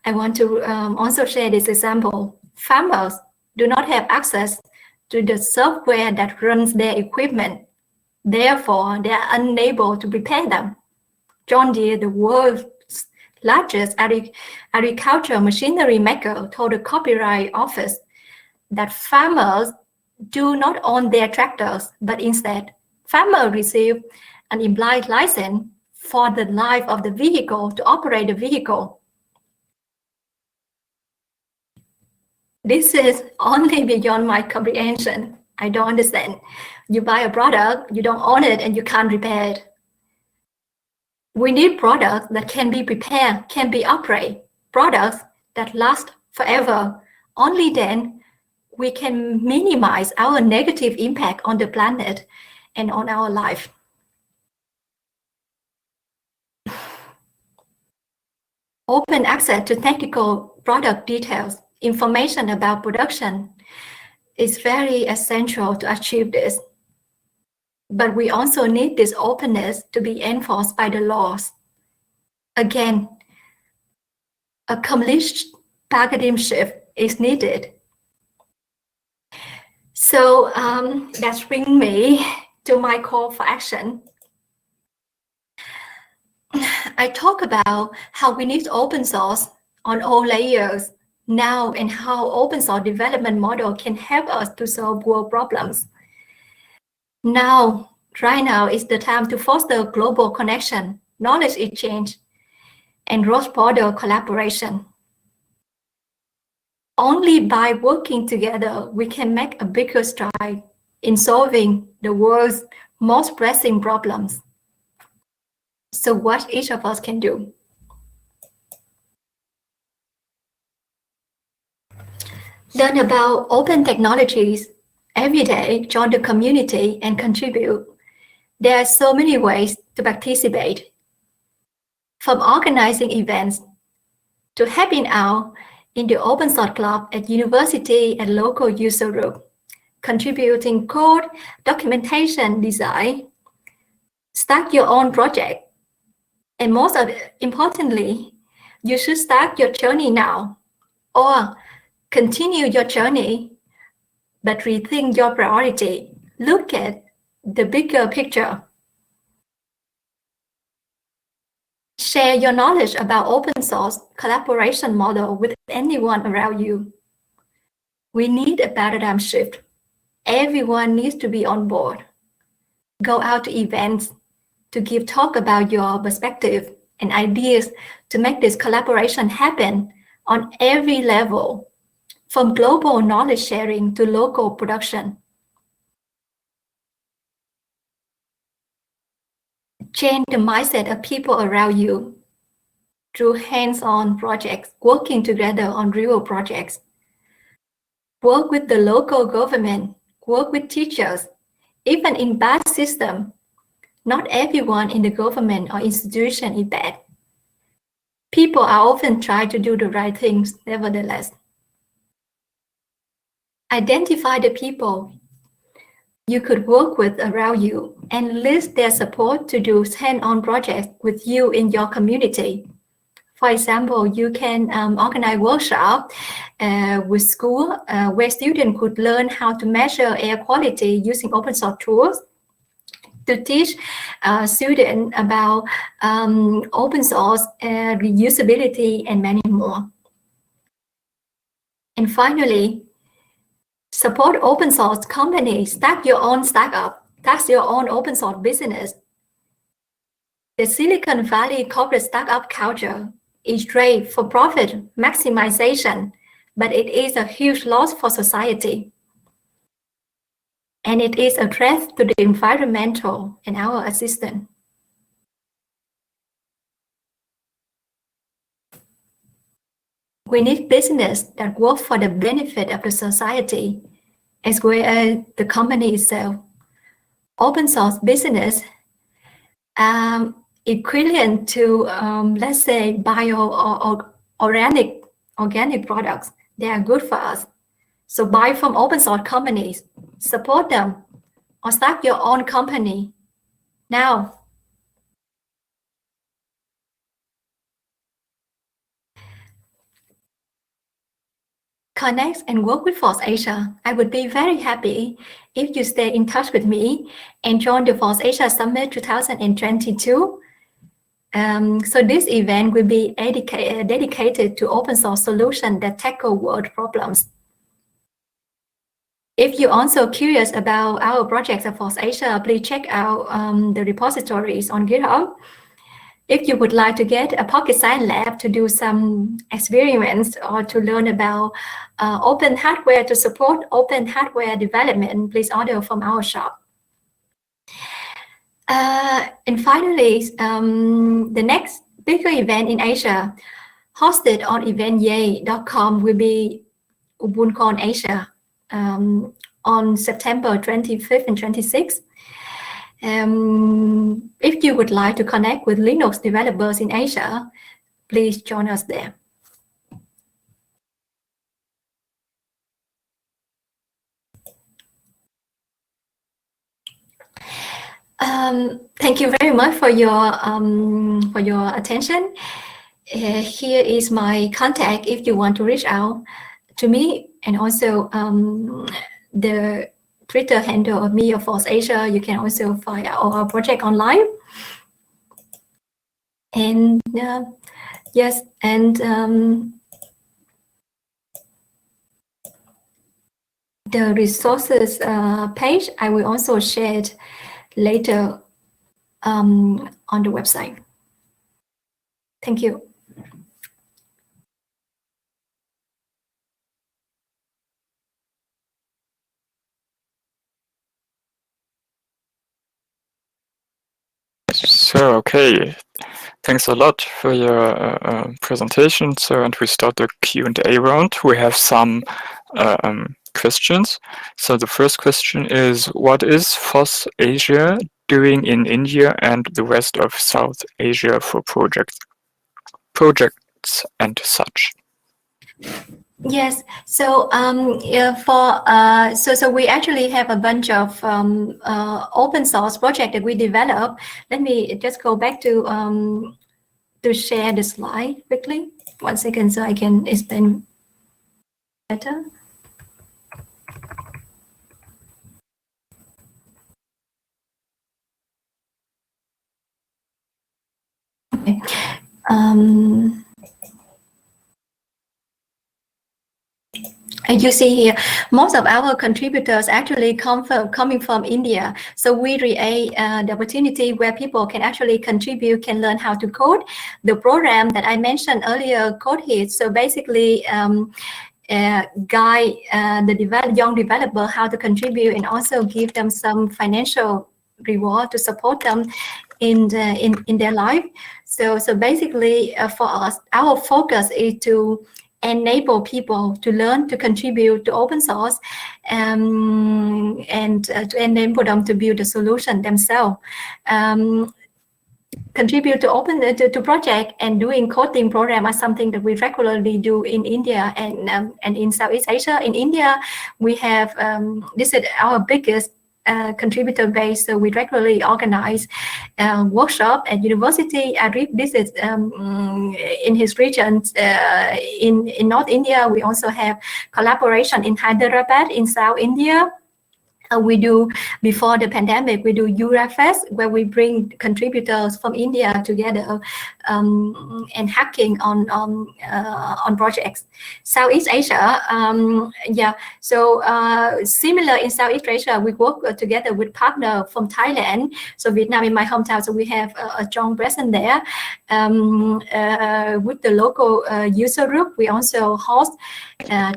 I want to also share this example. Farmers do not have access to the software that runs their equipment. Therefore, they are unable to repair them. John Deere, the world's largest agricultural machinery maker, told the Copyright Office that farmers do not own their tractors, but instead, farmers receive an implied license for the life of the vehicle to operate the vehicle. This is only beyond my comprehension. I don't understand. You buy a product, you don't own it, and you can't repair it. We need products that can be repaired, can be operated, products that last forever. Only then we can minimize our negative impact on the planet and on our life. Open access to technical product details, information about production is very essential to achieve this. But we also need this openness to be enforced by the laws. Again, a complete paradigm shift is needed. So that brings me to my call for action. I talk about how we need open source on all layers now and how open source development model can help us to solve world problems. Now, right now is the time to foster global connection, knowledge exchange, and cross-border collaboration. Only by working together, we can make a bigger stride in solving the world's most pressing problems. So what each of us can do. Learn about open technologies every day, join the community and contribute. There are so many ways to participate. From organizing events to helping out in the open source club at university and local user group, contributing code, documentation, design, start your own project. And most importantly, you should start your journey now or continue your journey, but rethink your priority. Look at the bigger picture. Share your knowledge about open source collaboration model with anyone around you. We need a paradigm shift. Everyone needs to be on board. Go out to events to give talk about your perspective and ideas to make this collaboration happen on every level, from global knowledge sharing to local production. Change the mindset of people around you through hands-on projects, working together on real projects. Work with the local government, work with teachers, even in bad system. Not everyone in the government or institution is bad. People are often trying to do the right things, nevertheless. Identify the people you could work with around you and list their support to do hands-on projects with you in your community. For example, you can organize workshops with school where students could learn how to measure air quality using open source tools, to teach students about open source, reusability, and many more. And finally, support open source companies. Start your own startup. Start your own open source business. The Silicon Valley corporate startup culture is great for profit maximization, but it is a huge loss for society. And it is a threat to the environmental and our existence. We need business that works for the benefit of the society as well as the company itself. Open source business equivalent to, let's say, bio or organic products. They are good for us. So buy from open source companies, support them, or start your own company now. Connect and work with Force Asia. I would be very happy if you stay in touch with me and join the Force Asia Summit 2022. So this event will be dedicated to open source solutions that tackle world problems. If you're also curious about our projects at Force Asia, please check out the repositories on GitHub. If you would like to get a Pocket Science Lab to do some experiments or to learn about open hardware to support open hardware development, please order from our shop. And finally, the next bigger event in Asia, hosted on eventyay.com, will be UbunCon Asia on September 25th and 26th. If you would like to connect with Linux developers in Asia, please join us there. Thank you very much for your attention. Here is my contact if you want to reach out to me, and also the Twitter handle of me or Force Asia. You can also find our project online. And yes, and the resources page, I will also share it later on the website. Thank you. So, okay, thanks a lot for your presentation. So, and we start the Q&A round. We have some questions. So the first question is, what is FOSS Asia doing in India and the rest of South Asia for projects and such? Yes, so so we actually have a bunch of open source project that we develop. Let me just go back to share the slide quickly. 1 second, so I can explain better. Okay. And you see here, most of our contributors actually coming from India. So we create the opportunity where people can actually contribute, can learn how to code. The program that I mentioned earlier, Code Hit. So basically, guide the young developer how to contribute and also give them some financial reward to support them in their life. So basically, for us, our focus is to enable people to learn to contribute to open source and to enable them to build a solution themselves. Contribute to project and doing coding program are something that we regularly do in India and in Southeast Asia. In India, we have this is our biggest contributor base, so we regularly organize workshop at university. Arif, this is in his region. In North India, we also have collaboration in Hyderabad in South India. We do, before the pandemic, we do Yura Fest, where we bring contributors from India together and hacking on projects. Southeast Asia, yeah. So similar in Southeast Asia, we work together with partner from Thailand. So Vietnam in my hometown, so we have a strong presence there. With the local user group, we also host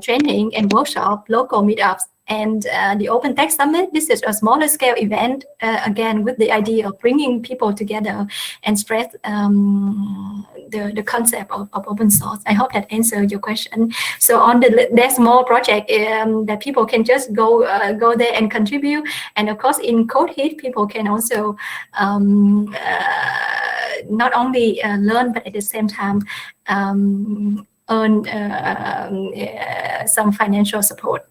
training and workshop, local meetups. And the Open Tech Summit, this is a smaller scale event, again, with the idea of bringing people together and spread the concept of open source. I hope that answered your question. So on there's more project that people can just go there and contribute. And of course, in Code Hit, people can also not only learn, but at the same time earn some financial support.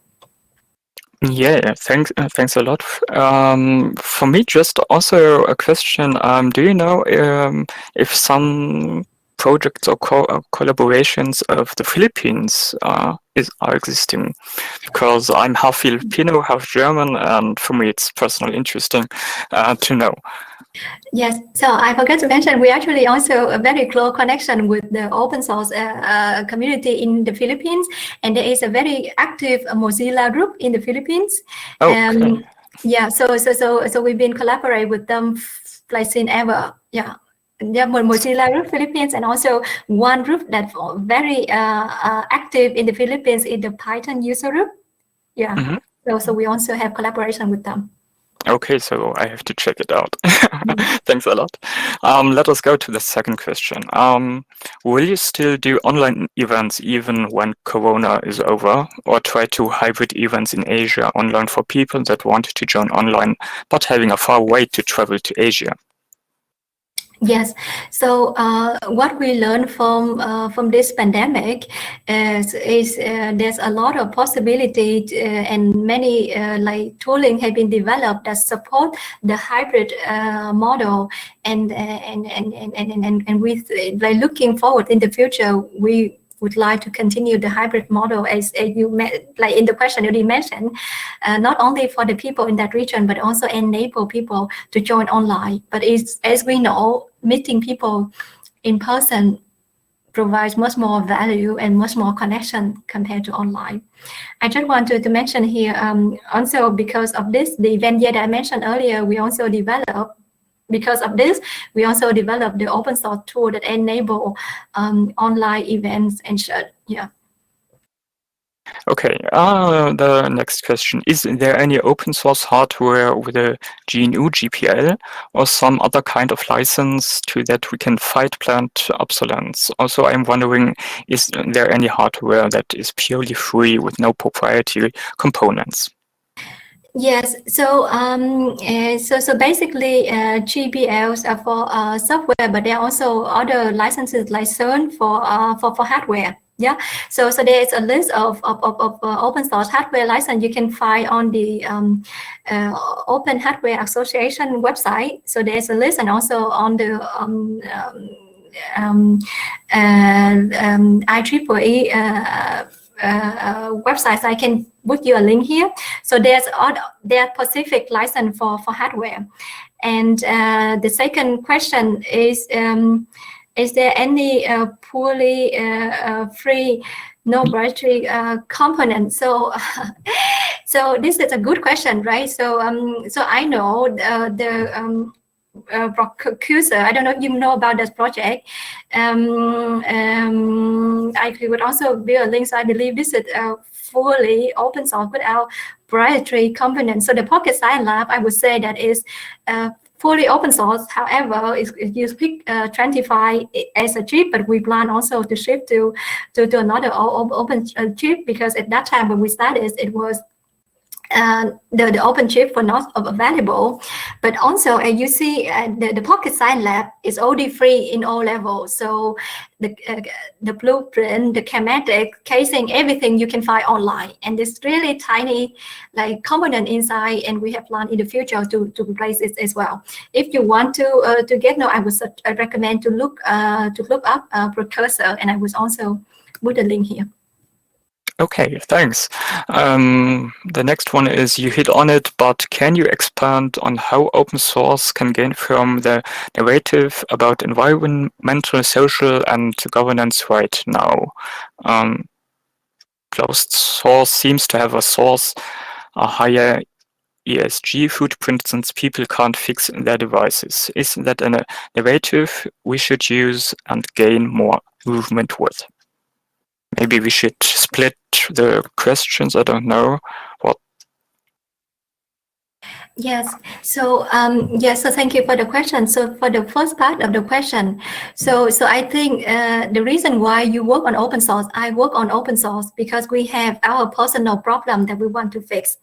Yeah, thanks a lot. For me, just also a question. Do you know if some projects or collaborations of the Philippines are existing? Because I'm half Filipino, half German, and for me, it's personally interesting to know. Yes, so I forgot to mention, we actually also a very close connection with the open source community in the Philippines, and there is a very active Mozilla group in the Philippines. Okay. Yeah, so we've been collaborate with them like since ever. Yeah. Yeah, Mozilla group Philippines, and also one group that's very active in the Philippines is the Python user group. Yeah. Mm-hmm. So we also have collaboration with them. Okay, so I have to check it out. Thanks a lot. Let us go to the second question. Will you still do online events even when Corona is over, or try to hybrid events in Asia online for people that want to join online but having a far way to travel to Asia? Yes. So what we learned from this pandemic is there's a lot of possibility and many like tooling have been developed that support the hybrid model, and with like looking forward in the future, we would like to continue the hybrid model, as like in the question you mentioned, not only for the people in that region, but also enable people to join online. But as we know, meeting people in person provides much more value and much more connection compared to online. I just wanted to mention here, also because of this, the event that I mentioned earlier, we also developed, because of this, we also developed the open source tool that enable online events and such. Yeah. Okay, the next question. Is there any open source hardware with a GNU GPL or some other kind of license to that we can fight plant obsolescence? Also, I'm wondering, is there any hardware that is purely free with no proprietary components? Yes, so so basically GPLs are for software, but there are also other licenses like CERN for hardware. Yeah, so there is a list of open source hardware license you can find on the Open Hardware Association website. So there's a list, and also on the IEEE websites. I can put you a link here. So there are specific license for hardware. And the second question is there any purely free, no proprietary component? So, so this is a good question, right? So, so I know the Cursor. I don't know if you know about this project. I would also be a link. So I believe this is fully open source without proprietary components. So the Pocket Science Lab, I would say that is fully open source. However, you pick 25 as a chip, but we plan also to shift to another open chip, because at that time when we started, it was the open chip were not available. But also, as you see, the Pocket Science Lab is only free in all levels. So the blueprint, the schematic, casing, everything you can find online. And it's really tiny like component inside, and we have planned in the future to replace it as well. If you want to get know, I would recommend to look up Precursor, and I would also put a link here. Okay, thanks. The next one is, you hit on it, but can you expand on how open source can gain from the narrative about environmental, social, and governance right now? Closed source seems to have a higher ESG footprint since people can't fix their devices. Is that a narrative we should use and gain more movement with? Maybe we should split the questions. I don't know what. Yes. So yes. So thank you for the question. So for the first part of the question, so I think the reason why you work on open source, I work on open source because we have our personal problem that we want to fix.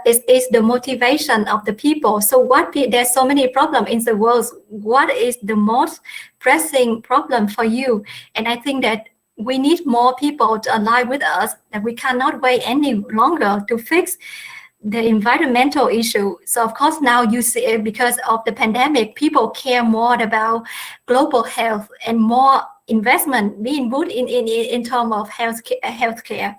Is the motivation of the people. So there's so many problems in the world. What is the most pressing problem for you? And I think that we need more people to align with us, that we cannot wait any longer to fix the environmental issue. So of course now you see, because of the pandemic, people care more about global health and more investment being put in terms of healthcare.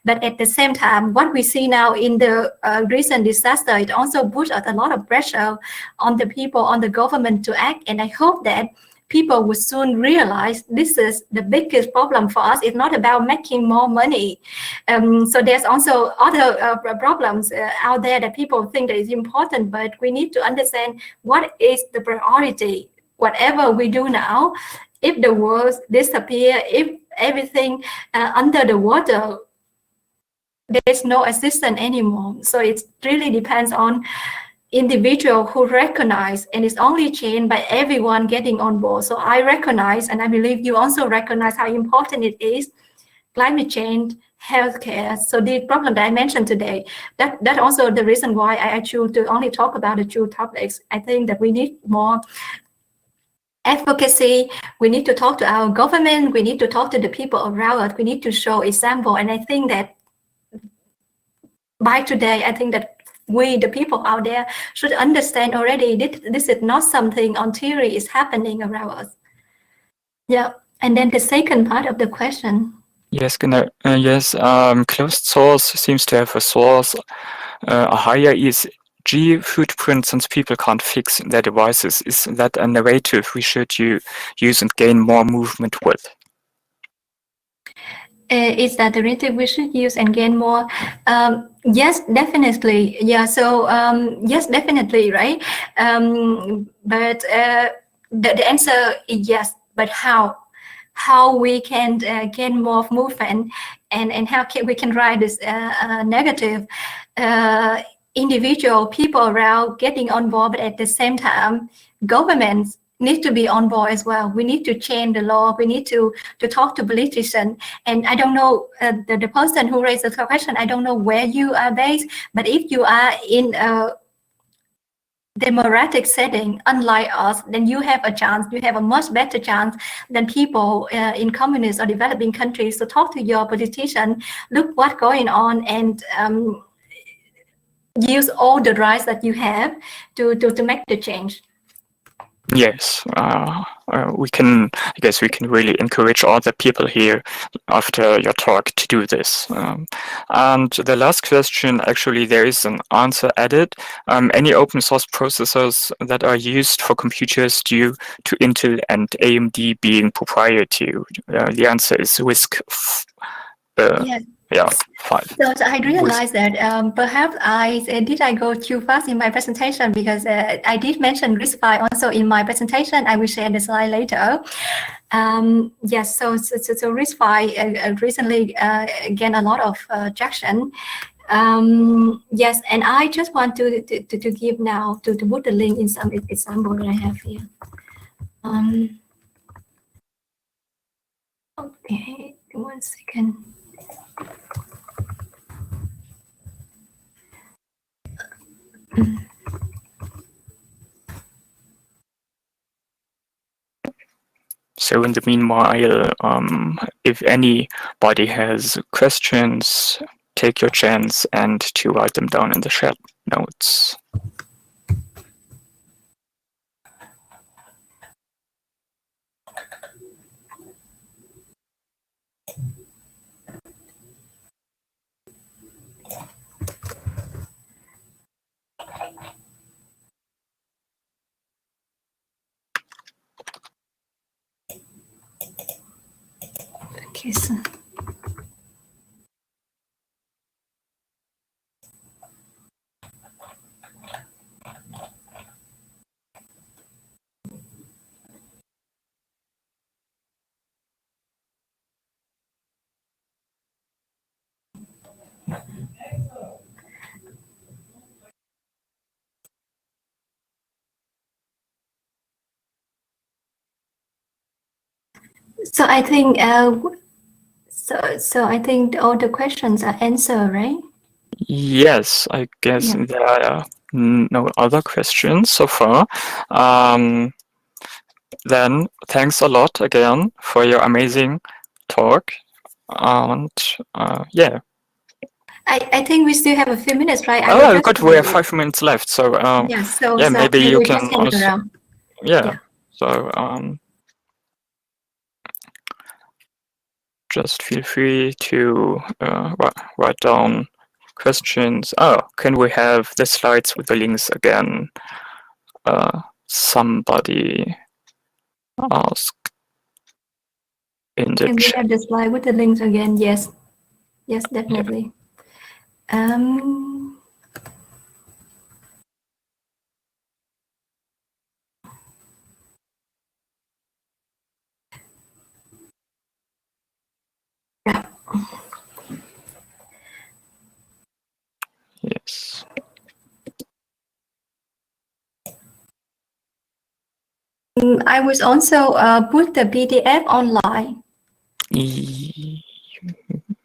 But at the same time, what we see now in the recent disaster, it also puts a lot of pressure on the people, on the government to act. And I hope that people will soon realize this is the biggest problem for us. It's not about making more money. So there's also other problems out there that people think that is important, but we need to understand what is the priority. Whatever we do now, if the world disappear, if everything under the water, there's no assistance anymore. So it really depends on individual who recognize, and it's only changed by everyone getting on board. So I recognize, and I believe you also recognize how important it is, climate change, healthcare. So the problem that I mentioned today, that also the reason why I choose to only talk about the two topics. I think that we need more advocacy. We need to talk to our government. We need to talk to the people around us. We need to show example. And I think that by today, I think that we, the people out there, should understand already this is not something on theory is happening around us. Yeah. And then the second part of the question. Yes, yes. Closed source seems to have a higher ESG footprint since people can't fix their devices. Is that a narrative we should use and gain more movement with? Is that the narrative we should use and gain more? Yes, definitely. Yeah. So yes, definitely, right? But the answer is yes. But how? How we can gain more movement, and how we can write this negative individual people around getting on board, but at the same time, governments need to be on board as well. We need to change the law. We need to talk to politicians. And I don't know, the person who raised the question, I don't know where you are based, but if you are in a democratic setting, unlike us, then you have a chance. You have a much better chance than people in communist or developing countries. So talk to your politician, look what's going on, and use all the rights that you have to make the change. Yes, we can. I guess we can really encourage all the people here after your talk to do this. And the last question, actually, there is an answer added. Any open source processors that are used for computers due to Intel and AMD being proprietary? The answer is RISC. Yes. Yeah, 5. So I realized that perhaps I go too fast in my presentation, because I did mention RISC-V also in my presentation. I will share the slide later. Yes, so RISC-V recently gained a lot of traction. Yes, and I just want to give now to put the link in some example that I have here. Okay, 1 second. So in the meanwhile, if anybody has questions, take your chance and to write them down in the chat notes. Okay, so I think so I think all the questions are answered, right? Yes, I guess there are no other questions so far. Then thanks a lot again for your amazing talk. And yeah. I think we still have a few minutes, right? Oh, good. We have 5 minutes left. So yeah, so yeah, maybe you can also, around. Yeah. So just feel free to write down questions. Oh, can we have the slides with the links again? Somebody asked in the Can we chat. have the slide with the links again? Yes. Yes, definitely. Yeah. Yes. I was also put the PDF online.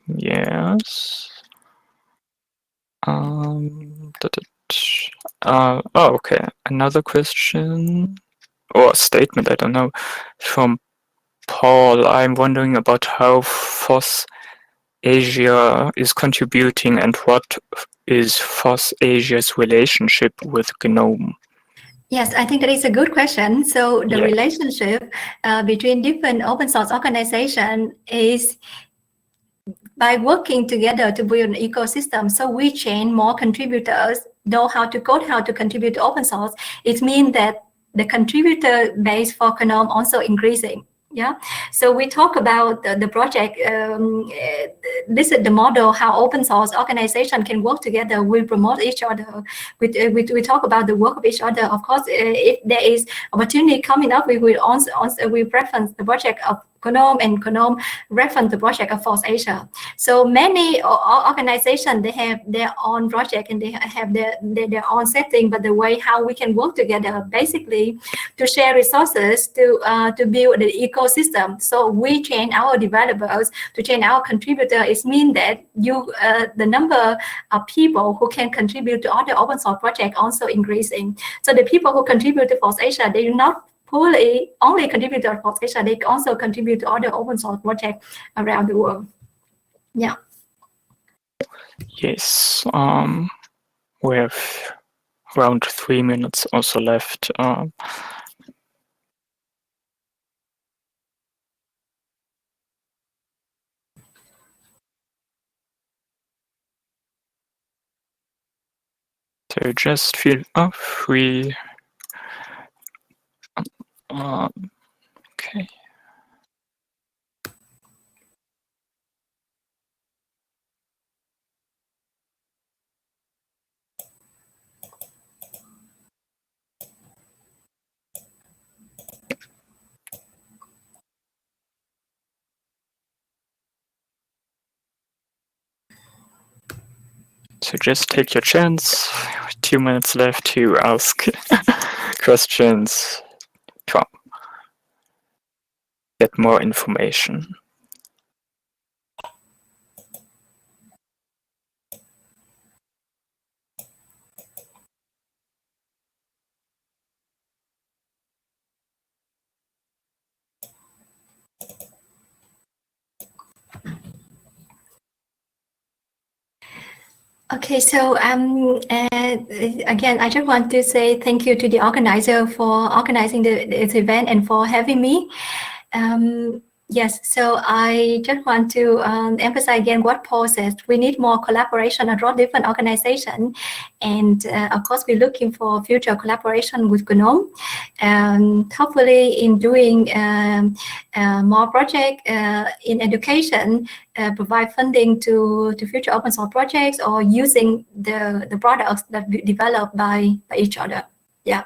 Yes. Oh, okay. Another question or statement, I don't know, from Paul. I'm wondering about how FOSS Asia is contributing and what is FOSS Asia's relationship with GNOME. Yes, I think that is a good question. So the Yeah. relationship between different open source organizations is by working together to build an ecosystem. So we train more contributors know how to code, how to contribute to open source. It means that the contributor base for GNOME also increasing. Yeah, so we talk about the project. This is the model how open source organization can work together. We promote each other. We talk about the work of each other. Of course, if there is opportunity coming up, we will also we preference the project of GNOME, and GNOME reference the project of Force Asia. So many organizations, they have their own project and they have their own setting, but the way how we can work together, basically to share resources to build the ecosystem. So we train our developers to train our contributors. It means that the number of people who can contribute to other open source projects also increasing. So the people who contribute to Force Asia, they do not only contribute to Force Asia, they also contribute to other open source projects around the world. Yeah. Yes. We have around 3 minutes also left. So just feel free. Okay. So just take your chance. 2 minutes left to ask questions, to get more information. Okay, so again, I just want to say thank you to the organizer for organizing this event and for having me. Yes, so I just want to emphasize again what Paul says. We need more collaboration across different organizations. And of course, we're looking for future collaboration with GNOME. Hopefully in doing more projects in education, provide funding to future open source projects or using the products that we developed by each other. Yeah.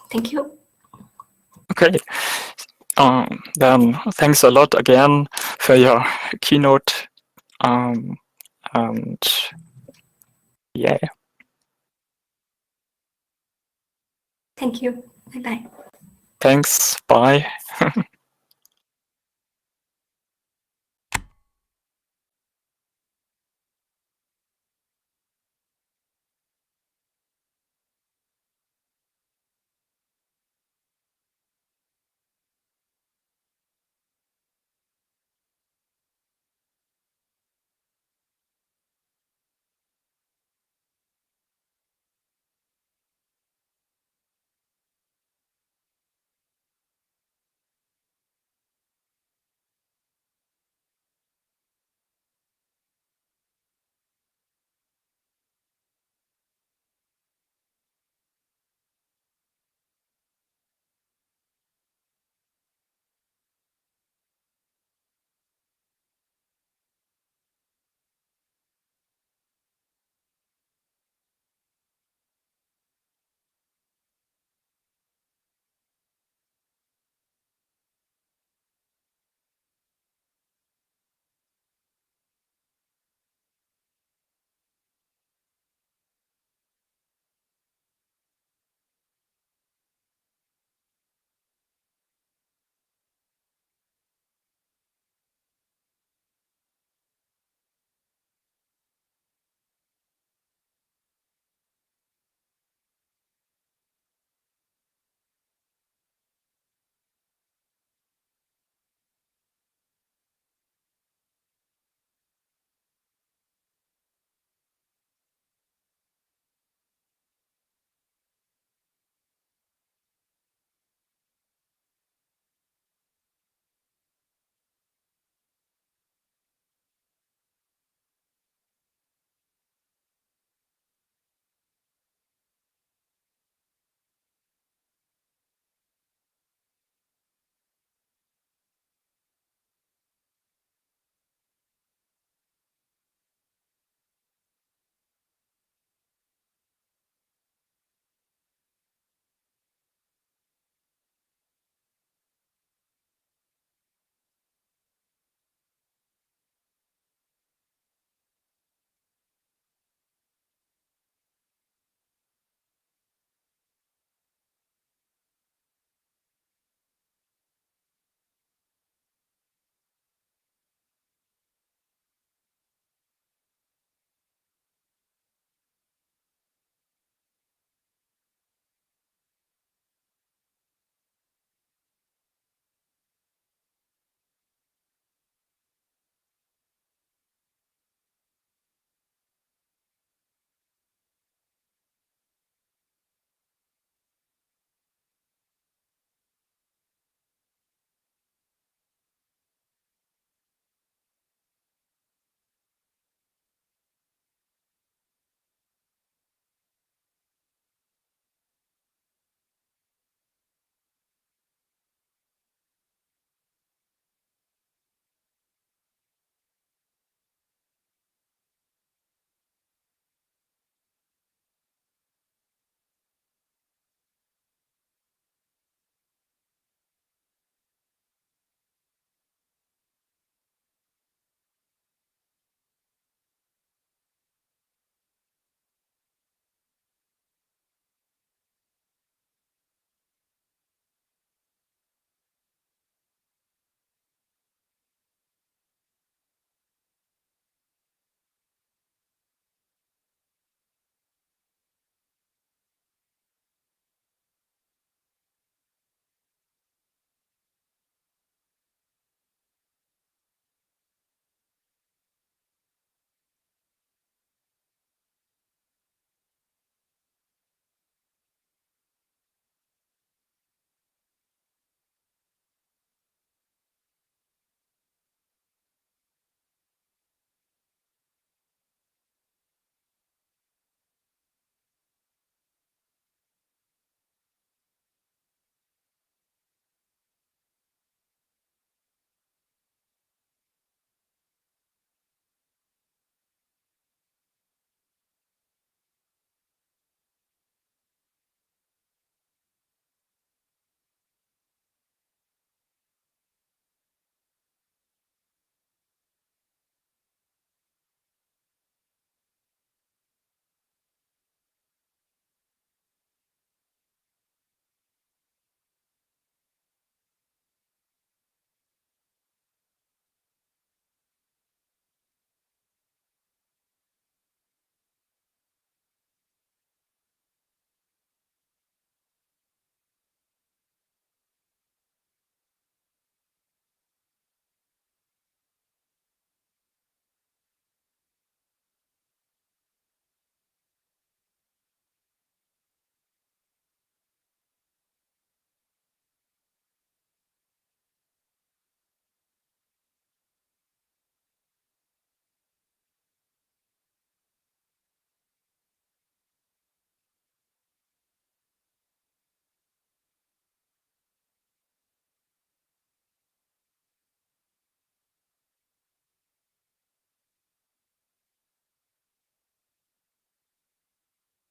Thank you. Okay. Then thanks a lot again for your keynote. And yeah. Thank you. Bye-bye. Thanks. Bye.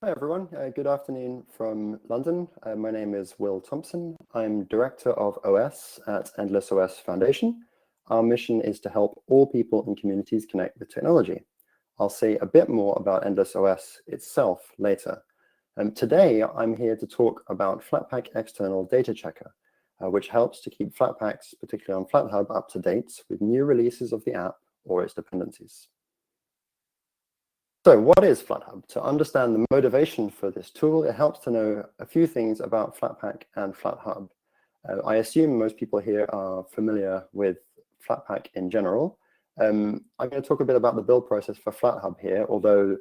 Hi everyone, good afternoon from London. My name is Will Thompson. I'm Director of OS at Endless OS Foundation. Our mission is to help all people and communities connect with technology. I'll say a bit more about Endless OS itself later. Today, I'm here to talk about Flatpak External Data Checker, which helps to keep Flatpaks, particularly on FlatHub, up to date with new releases of the app or its dependencies. So what is FlatHub? To understand the motivation for this tool, it helps to know a few things about Flatpak and FlatHub. I assume most people here are familiar with Flatpak in general. I'm going to talk a bit about the build process for FlatHub here, although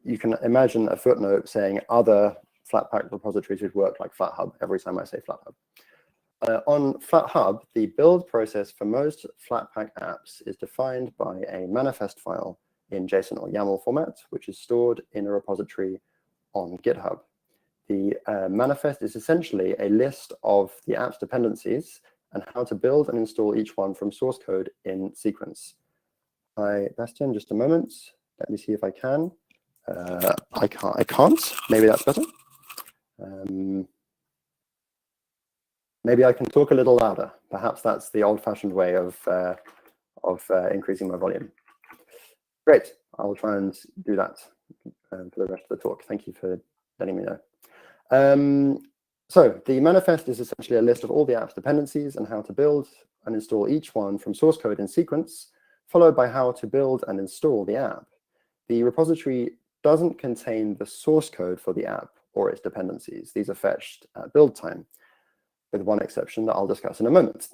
you can imagine a footnote saying other Flatpak repositories would work like FlatHub every time I say FlatHub. On FlatHub, the build process for most Flatpak apps is defined by a manifest file in JSON or YAML format, which is stored in a repository on GitHub. The manifest is essentially a list of the app's dependencies and how to build and install each one from source code in sequence. Hi, Bastian, just a moment. Let me see if I can. I can't. Maybe that's better. Maybe I can talk a little louder. Perhaps that's the old-fashioned way of increasing my volume. Great, I'll try and do that for the rest of the talk. Thank you for letting me know. So the manifest is essentially a list of all the app's dependencies and how to build and install each one from source code in sequence, followed by how to build and install the app. The repository doesn't contain the source code for the app or its dependencies. These are fetched at build time, with one exception that I'll discuss in a moment.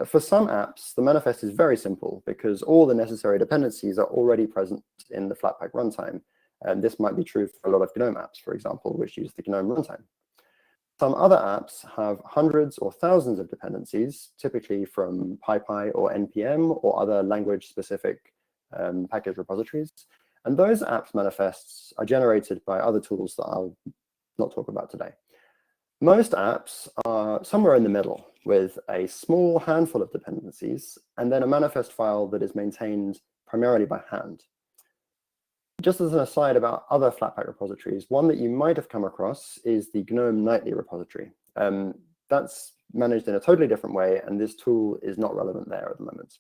For some apps, the manifest is very simple because all the necessary dependencies are already present in the Flatpak runtime. And this might be true for a lot of GNOME apps, for example, which use the GNOME runtime. Some other apps have hundreds or thousands of dependencies, typically from PyPy or NPM or other language-specific package repositories. And those apps manifests are generated by other tools that I'll not talk about today. Most apps are somewhere in the middle, with a small handful of dependencies, and then a manifest file that is maintained primarily by hand. Just as an aside about other Flatpak repositories, one that you might have come across is the GNOME Nightly repository. That's managed in a totally different way, and this tool is not relevant there at the moment.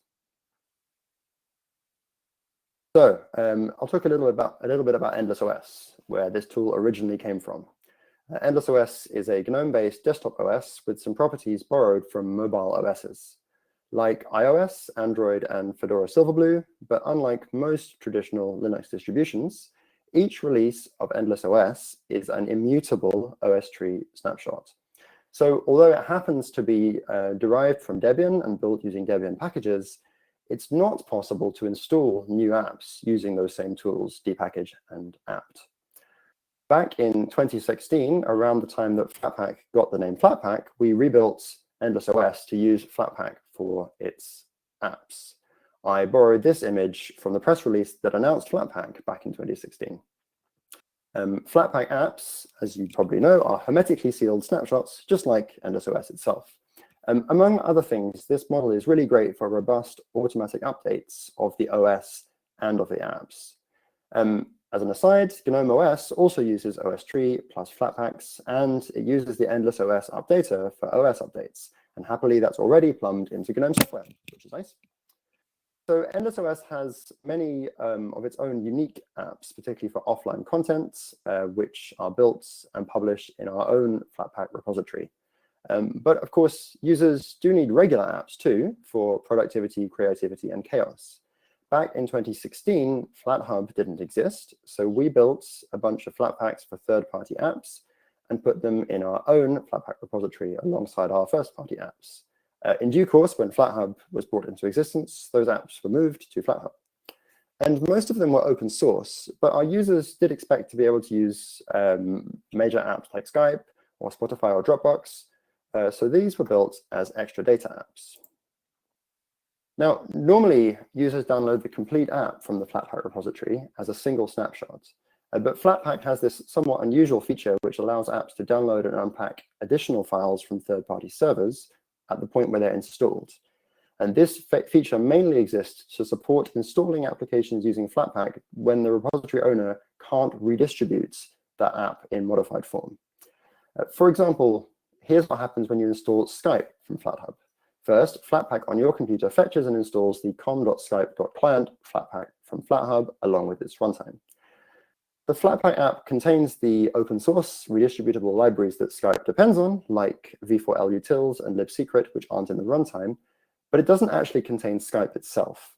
So I'll talk a little bit about Endless OS, where this tool originally came from. Endless OS is a GNOME-based desktop OS with some properties borrowed from mobile OSs. Like iOS, Android, and Fedora Silverblue, but unlike most traditional Linux distributions, each release of Endless OS is an immutable OS tree snapshot. So although it happens to be derived from Debian and built using Debian packages, it's not possible to install new apps using those same tools, dpackage and apt. Back in 2016, around the time that Flatpak got the name Flatpak, we rebuilt Endless OS to use Flatpak for its apps. I borrowed this image from the press release that announced Flatpak back in 2016. Flatpak apps, as you probably know, are hermetically sealed snapshots, just like Endless OS itself. Among other things, this model is really great for robust automatic updates of the OS and of the apps. As an aside, GNOME OS also uses OS tree plus Flatpaks, and it uses the Endless OS updater for OS updates. And happily, that's already plumbed into GNOME software, which is nice. So Endless OS has many of its own unique apps, particularly for offline content, which are built and published in our own Flatpak repository. But of course, users do need regular apps too for productivity, creativity, and chaos. Back in 2016, FlatHub didn't exist, so we built a bunch of Flatpaks for third-party apps and put them in our own Flatpak repository alongside our first-party apps. In due course, when FlatHub was brought into existence, those apps were moved to FlatHub. And most of them were open source, but our users did expect to be able to use major apps like Skype or Spotify or Dropbox, so these were built as extra data apps. Now, normally, users download the complete app from the Flatpak repository as a single snapshot. But Flatpak has this somewhat unusual feature which allows apps to download and unpack additional files from third-party servers at the point where they're installed. And this feature mainly exists to support installing applications using Flatpak when the repository owner can't redistribute that app in modified form. For example, here's what happens when you install Skype from FlatHub. First, Flatpak on your computer fetches and installs the com.skype.client Flatpak from FlatHub along with its runtime. The Flatpak app contains the open source redistributable libraries that Skype depends on, like v4lutils and libsecret, which aren't in the runtime, but it doesn't actually contain Skype itself.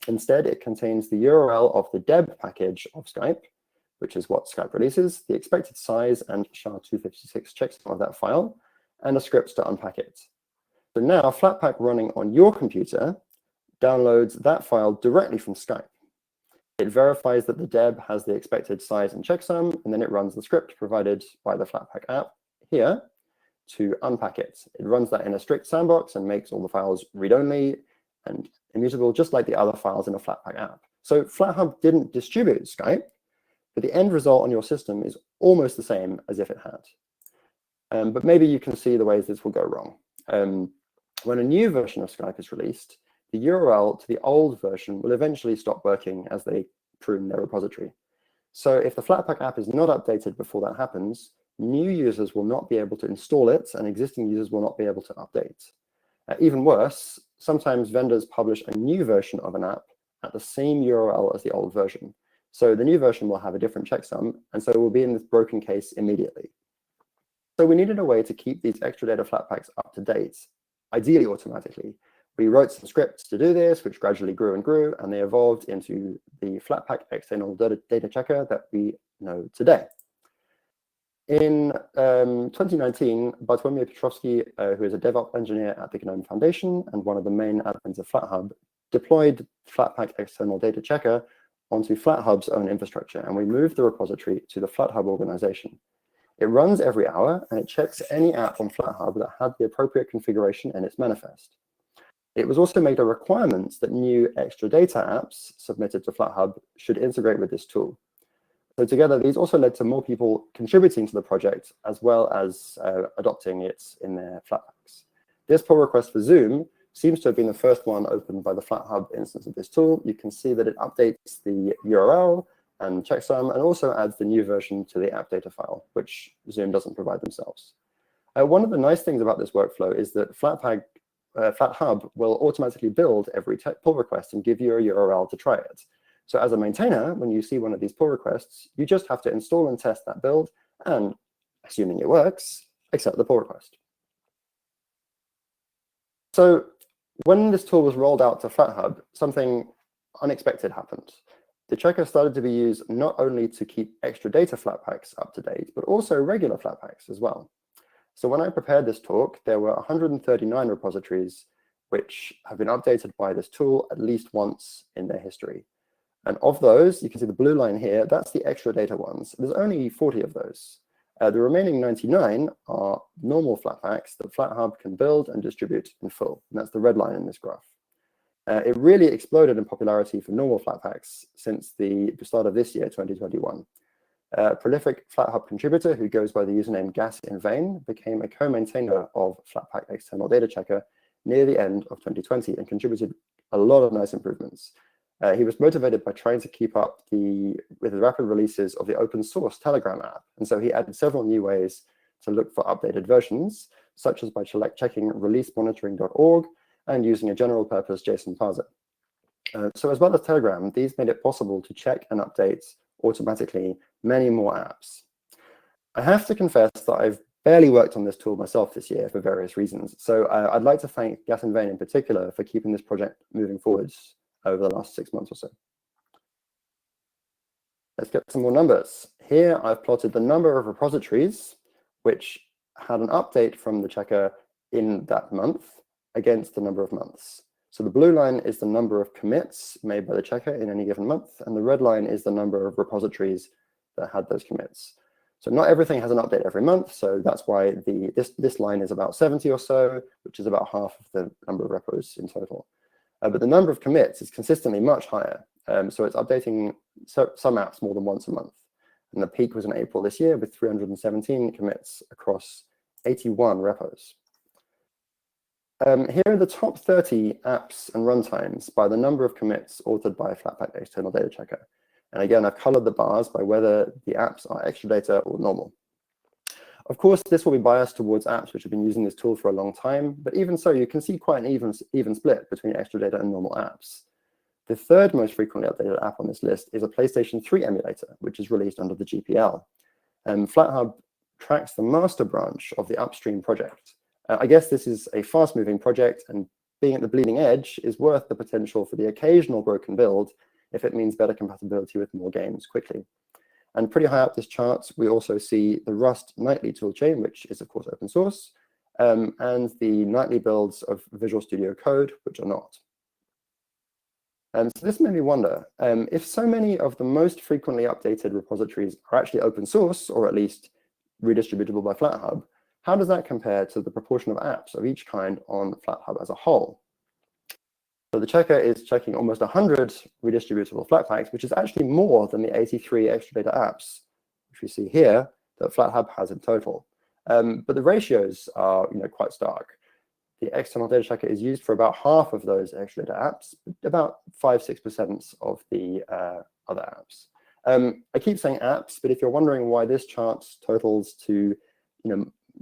Instead, it contains the URL of the deb package of Skype, which is what Skype releases, the expected size and SHA-256 checksum of that file, and a script to unpack it. So now Flatpak running on your computer downloads that file directly from Skype. It verifies that the deb has the expected size and checksum, and then it runs the script provided by the Flatpak app here to unpack it. It runs that in a strict sandbox and makes all the files read-only and immutable, just like the other files in a Flatpak app. So FlatHub didn't distribute Skype, but the end result on your system is almost the same as if it had. But maybe you can see the ways this will go wrong. When a new version of Skype is released, the URL to the old version will eventually stop working as they prune their repository. So if the Flatpak app is not updated before that happens, new users will not be able to install it, and existing users will not be able to update. Even worse, sometimes vendors publish a new version of an app at the same URL as the old version. So the new version will have a different checksum, and so we'll be in this broken case immediately. So we needed a way to keep these extra data Flatpaks up to date, ideally automatically. We wrote some scripts to do this, which gradually grew and grew, and they evolved into the Flatpak external data checker that we know today. In 2019, Bartłomiej Piotrowski, who is a DevOps engineer at the GNOME Foundation and one of the main admins of FlatHub, deployed Flatpak external data checker onto FlatHub's own infrastructure, and we moved the repository to the FlatHub organization. It runs every hour, and it checks any app on FlatHub that had the appropriate configuration in its manifest. It was also made a requirement that new extra data apps submitted to FlatHub should integrate with this tool. So together, these also led to more people contributing to the project, as well as adopting it in their Flatpaks. This pull request for Zoom seems to have been the first one opened by the FlatHub instance of this tool. You can see that it updates the URL and checksum, and also adds the new version to the app data file, which Zoom doesn't provide themselves. One of the nice things about this workflow is that FlatHub will automatically build every pull request and give you a URL to try it. So as a maintainer, when you see one of these pull requests, you just have to install and test that build, and assuming it works, accept the pull request. So when this tool was rolled out to FlatHub, something unexpected happened. The checker started to be used not only to keep extra data Flatpaks up to date, but also regular Flatpaks as well. So when I prepared this talk, there were 139 repositories which have been updated by this tool at least once in their history. And of those, you can see the blue line here, that's the extra data ones. There's only 40 of those. The remaining 99 are normal Flatpaks that FlatHub can build and distribute in full. And that's the red line in this graph. It really exploded in popularity for normal Flatpaks since the start of this year, 2021. A prolific FlatHub contributor who goes by the username GASInVain became a co-maintainer of Flatpak external data checker near the end of 2020 and contributed a lot of nice improvements. He was motivated by trying to keep up with the rapid releases of the open source Telegram app. And so he added several new ways to look for updated versions, such as by checking releasemonitoring.org and using a general purpose JSON parser. So as well as Telegram, these made it possible to check and update automatically many more apps. I have to confess that I've barely worked on this tool myself this year for various reasons. So I'd like to thank GASInVain in particular for keeping this project moving forwards over the last 6 months or so. Let's get some more numbers. Here I've plotted the number of repositories which had an update from the checker in that month against the number of months. So the blue line is the number of commits made by the checker in any given month, and the red line is the number of repositories that had those commits. So not everything has an update every month, so that's why this line is about 70 or so, which is about half of the number of repos in total. But the number of commits is consistently much higher. So it's updating some apps more than once a month. And the peak was in April this year with 317 commits across 81 repos. Here are the top 30 apps and runtimes by the number of commits authored by Flatpak External Data Checker. And again, I've colored the bars by whether the apps are extra data or normal. Of course, this will be biased towards apps which have been using this tool for a long time, but even so, you can see quite an even split between extra data and normal apps. The third most frequently updated app on this list is a PlayStation 3 emulator, which is released under the GPL. FlatHub tracks the master branch of the upstream project. I guess this is a fast-moving project, and being at the bleeding edge is worth the potential for the occasional broken build if it means better compatibility with more games quickly. And pretty high up this chart, we also see the Rust nightly toolchain, which is of course open source, and the nightly builds of Visual Studio Code, which are not. So this made me wonder, if so many of the most frequently updated repositories are actually open source, or at least redistributable by FlatHub, how does that compare to the proportion of apps of each kind on FlatHub as a whole? So the checker is checking almost 100 redistributable Flatpaks, which is actually more than the 83 extra data apps, which we see here, that FlatHub has in total. But the ratios are quite stark. The external data checker is used for about half of those extra data apps, about 5–6% of the other apps. I keep saying apps, but if you're wondering why this chart totals to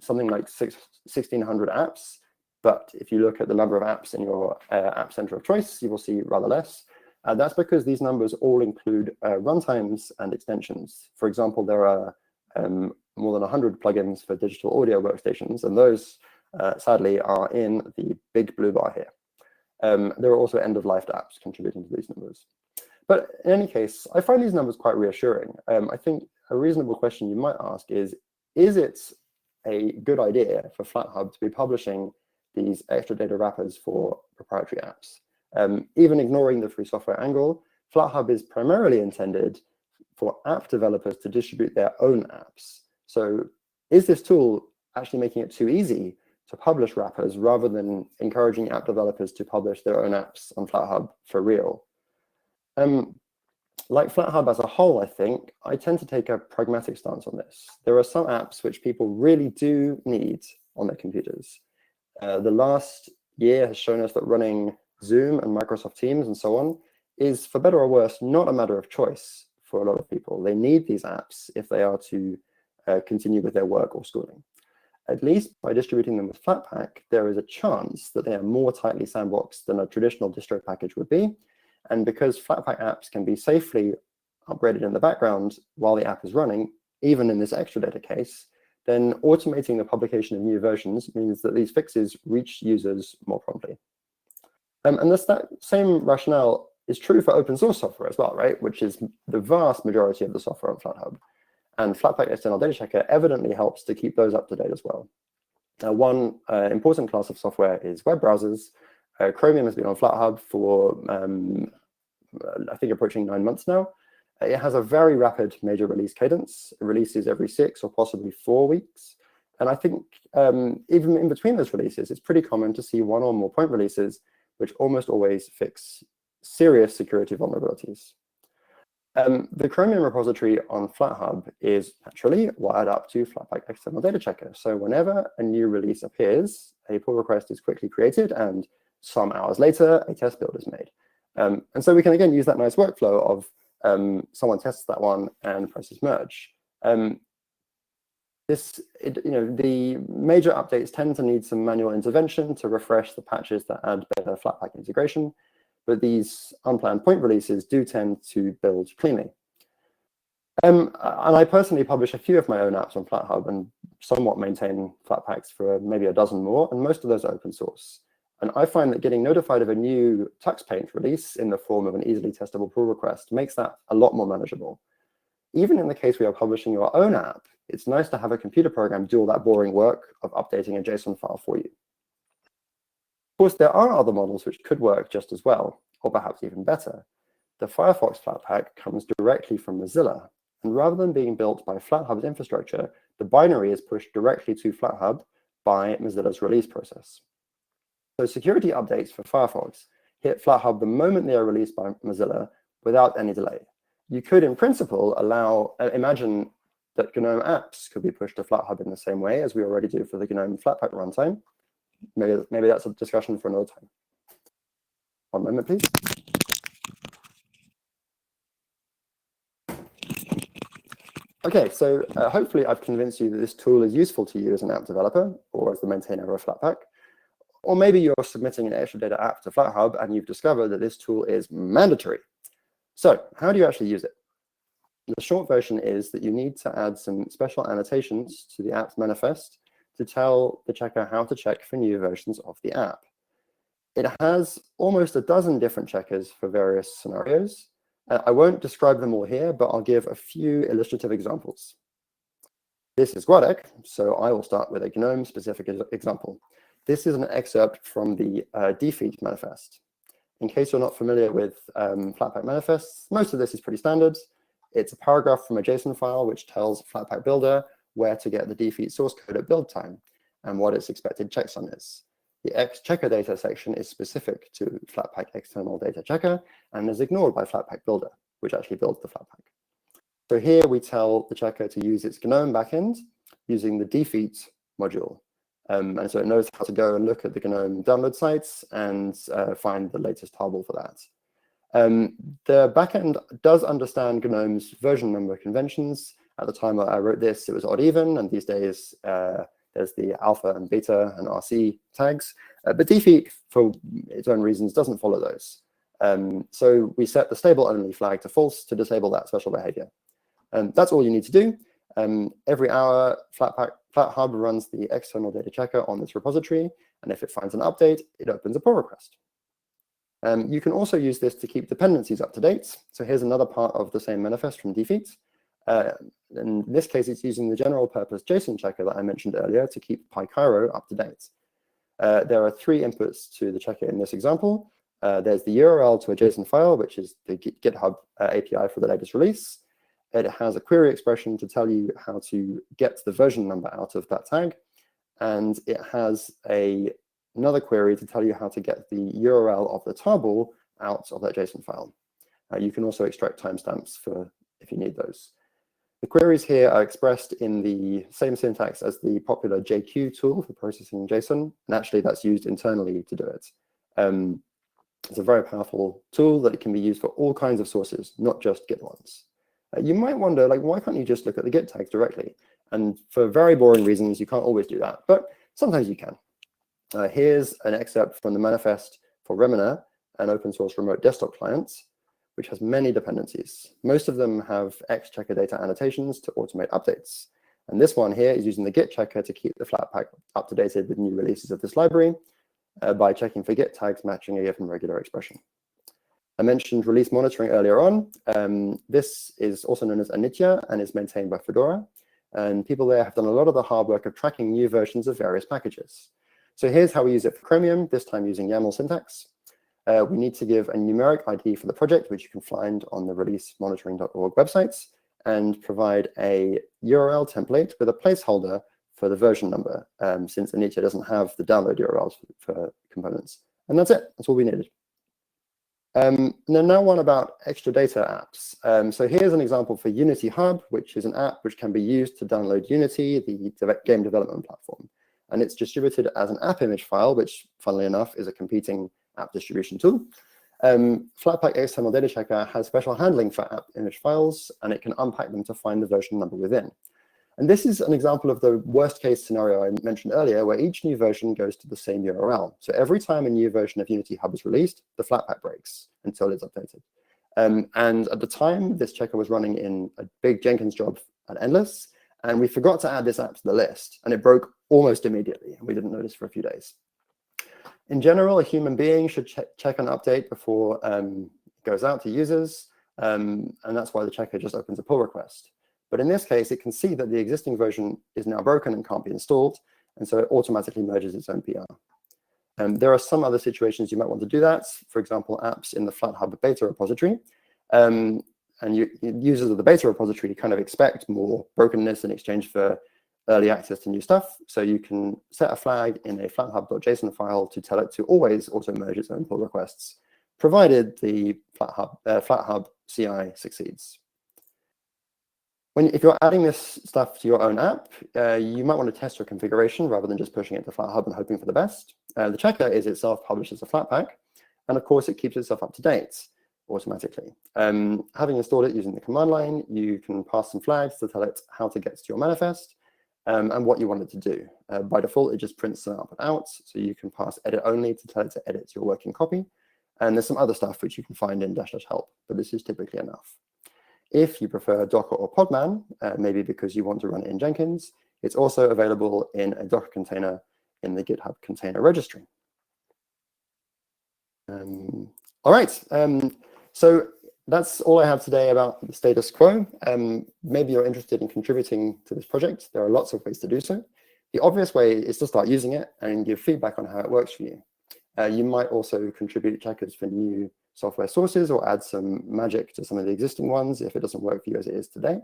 something like 1,600 apps, but if you look at the number of apps in your app center of choice, you will see rather less. That's because these numbers all include runtimes and extensions. For example, there are more than 100 plugins for digital audio workstations, and those sadly are in the big blue bar here. There are also end-of-life apps contributing to these numbers. But in any case, I find these numbers quite reassuring. I think a reasonable question you might ask is it a good idea for FlatHub to be publishing these extra data wrappers for proprietary apps? Even ignoring the free software angle, FlatHub is primarily intended for app developers to distribute their own apps. So is this tool actually making it too easy to publish wrappers rather than encouraging app developers to publish their own apps on FlatHub for real? Like FlatHub as a whole, I tend to take a pragmatic stance on this. There are some apps which people really do need on their computers. The last year has shown us that running Zoom and Microsoft Teams and so on is, for better or worse, not a matter of choice for a lot of people. They need these apps if they are to continue with their work or schooling. At least by distributing them with Flatpak, there is a chance that they are more tightly sandboxed than a traditional distro package would be. And because Flatpak apps can be safely upgraded in the background while the app is running, even in this extra data case, then automating the publication of new versions means that these fixes reach users more promptly. And that same rationale is true for open source software as well, right? Which is the vast majority of the software on FlatHub. And Flatpak External Data Checker evidently helps to keep those up to date as well. One important class of software is web browsers. Chromium has been on FlatHub for, I think, approaching 9 months now. It has a very rapid major release cadence. It releases every 6 or possibly 4 weeks. And I think even in between those releases, it's pretty common to see 1 or more point releases, which almost always fix serious security vulnerabilities. The Chromium repository on FlatHub is naturally wired up to Flatpak External Data Checker. So whenever a new release appears, a pull request is quickly created, and some hours later, a test build is made. And so we can again use that nice workflow of someone tests that one and presses merge. The major updates tend to need some manual intervention to refresh the patches that add better Flatpak integration, but these unplanned point releases do tend to build cleanly. And I personally publish a few of my own apps on FlatHub and somewhat maintain Flatpaks for maybe a dozen more, and most of those are open source. And I find that getting notified of a new TuxPaint release in the form of an easily testable pull request makes that a lot more manageable. Even in the case we are publishing your own app, it's nice to have a computer program do all that boring work of updating a JSON file for you. Of course, there are other models which could work just as well, or perhaps even better. The Firefox Flatpak comes directly from Mozilla, and rather than being built by FlatHub's infrastructure, the binary is pushed directly to FlatHub by Mozilla's release process. So security updates for Firefox hit FlatHub the moment they are released by Mozilla without any delay. You could, in principle, imagine that GNOME apps could be pushed to FlatHub in the same way as we already do for the GNOME Flatpak runtime. Maybe that's a discussion for another time. One moment, please. Okay, so hopefully I've convinced you that this tool is useful to you as an app developer or as the maintainer of Flatpak. Or maybe you're submitting an extra data app to FlatHub and you've discovered that this tool is mandatory. So how do you actually use it? The short version is that you need to add some special annotations to the app's manifest to tell the checker how to check for new versions of the app. It has almost a dozen different checkers for various scenarios. I won't describe them all here, but I'll give a few illustrative examples. This is GUADEC, so I will start with a GNOME-specific example. This is an excerpt from the defeat manifest. In case you're not familiar with Flatpak manifests, most of this is pretty standard. It's a paragraph from a JSON file which tells Flatpak Builder where to get the defeat source code at build time and what its expected checksum is. The X-checker data section is specific to Flatpak external data checker and is ignored by Flatpak Builder, which actually builds the Flatpak. So here we tell the checker to use its GNOME backend using the defeat module. And so it knows how to go and look at the GNOME download sites and find the latest tarball for that. The backend does understand GNOME's version number conventions. At the time I wrote this, it was odd even, and these days there's the alpha and beta and RC tags. But defeat, for its own reasons, doesn't follow those. So we set the stable only flag to false to disable that special behavior. That's all you need to do. Every hour, FlatHub runs the external data checker on this repository, and if it finds an update, it opens a pull request. You can also use this to keep dependencies up to date. So here's another part of the same manifest from defeat. In this case, it's using the general purpose JSON checker that I mentioned earlier to keep PyCairo up to date. There are 3 inputs to the checker in this example. There's the URL to a JSON file, which is the GitHub API for the latest release. It has a query expression to tell you how to get the version number out of that tag. And it has another query to tell you how to get the URL of the tarball out of that JSON file. You can also extract timestamps if you need those. The queries here are expressed in the same syntax as the popular JQ tool for processing JSON, and actually that's used internally to do it. It's a very powerful tool that can be used for all kinds of sources, not just Git ones. You might wonder, like, why can't you just look at the Git tags directly? And for very boring reasons, you can't always do that, but sometimes you can. Here's an excerpt from the manifest for Remina, an open source remote desktop client, which has many dependencies. Most of them have X-checker data annotations to automate updates. And this one here is using the Git checker to keep the Flatpak up to date with new releases of this library by checking for Git tags matching a given regular expression. I mentioned release monitoring earlier on. This is also known as Anitya and is maintained by Fedora. And people there have done a lot of the hard work of tracking new versions of various packages. So here's how we use it for Chromium, this time using YAML syntax. We need to give a numeric ID for the project, which you can find on the releasemonitoring.org websites, and provide a URL template with a placeholder for the version number, since Anitya doesn't have the download URLs for components. And that's it. That's all we needed. And then now one about extra data apps. So here's an example for Unity Hub, which is an app which can be used to download Unity, the game development platform. And it's distributed as an app image file, which, funnily enough, is a competing app distribution tool. Flatpak external data checker has special handling for app image files, and it can unpack them to find the version number within. And this is an example of the worst case scenario I mentioned earlier, where each new version goes to the same URL. So every time a new version of Unity Hub is released, the Flatpak breaks until it's updated. And at the time, this checker was running in a big Jenkins job at Endless, and we forgot to add this app to the list, and it broke almost immediately. We didn't notice for a few days. In general, a human being should check an update before it goes out to users, and that's why the checker just opens a pull request. But in this case, it can see that the existing version is now broken and can't be installed, and so it automatically merges its own PR. There are some other situations you might want to do that, for example, apps in the FlatHub beta repository. And users of the beta repository kind of expect more brokenness in exchange for early access to new stuff. So you can set a flag in a flathub.json file to tell it to always auto-merge its own pull requests, provided the FlatHub CI succeeds. If you're adding this stuff to your own app, you might want to test your configuration rather than just pushing it to FlatHub and hoping for the best. The checker is itself published as a Flatpak, and of course it keeps itself up to date. automatically. Having installed it using the command line, you can pass some flags to tell it how to get to your manifest and what you want it to do. By default, it just prints them up and out, so you can pass edit only to tell it to edit your working copy. And there's some other stuff which you can find in --help, but this is typically enough. If you prefer Docker or Podman, maybe because you want to run it in Jenkins, it's also available in a Docker container in the GitHub container registry. All right, so that's all I have today about the status quo. Maybe you're interested in contributing to this project. There are lots of ways to do so. The obvious way is to start using it and give feedback on how it works for you. You might also contribute checkers for new software sources or add some magic to some of the existing ones if it doesn't work for you as it is today.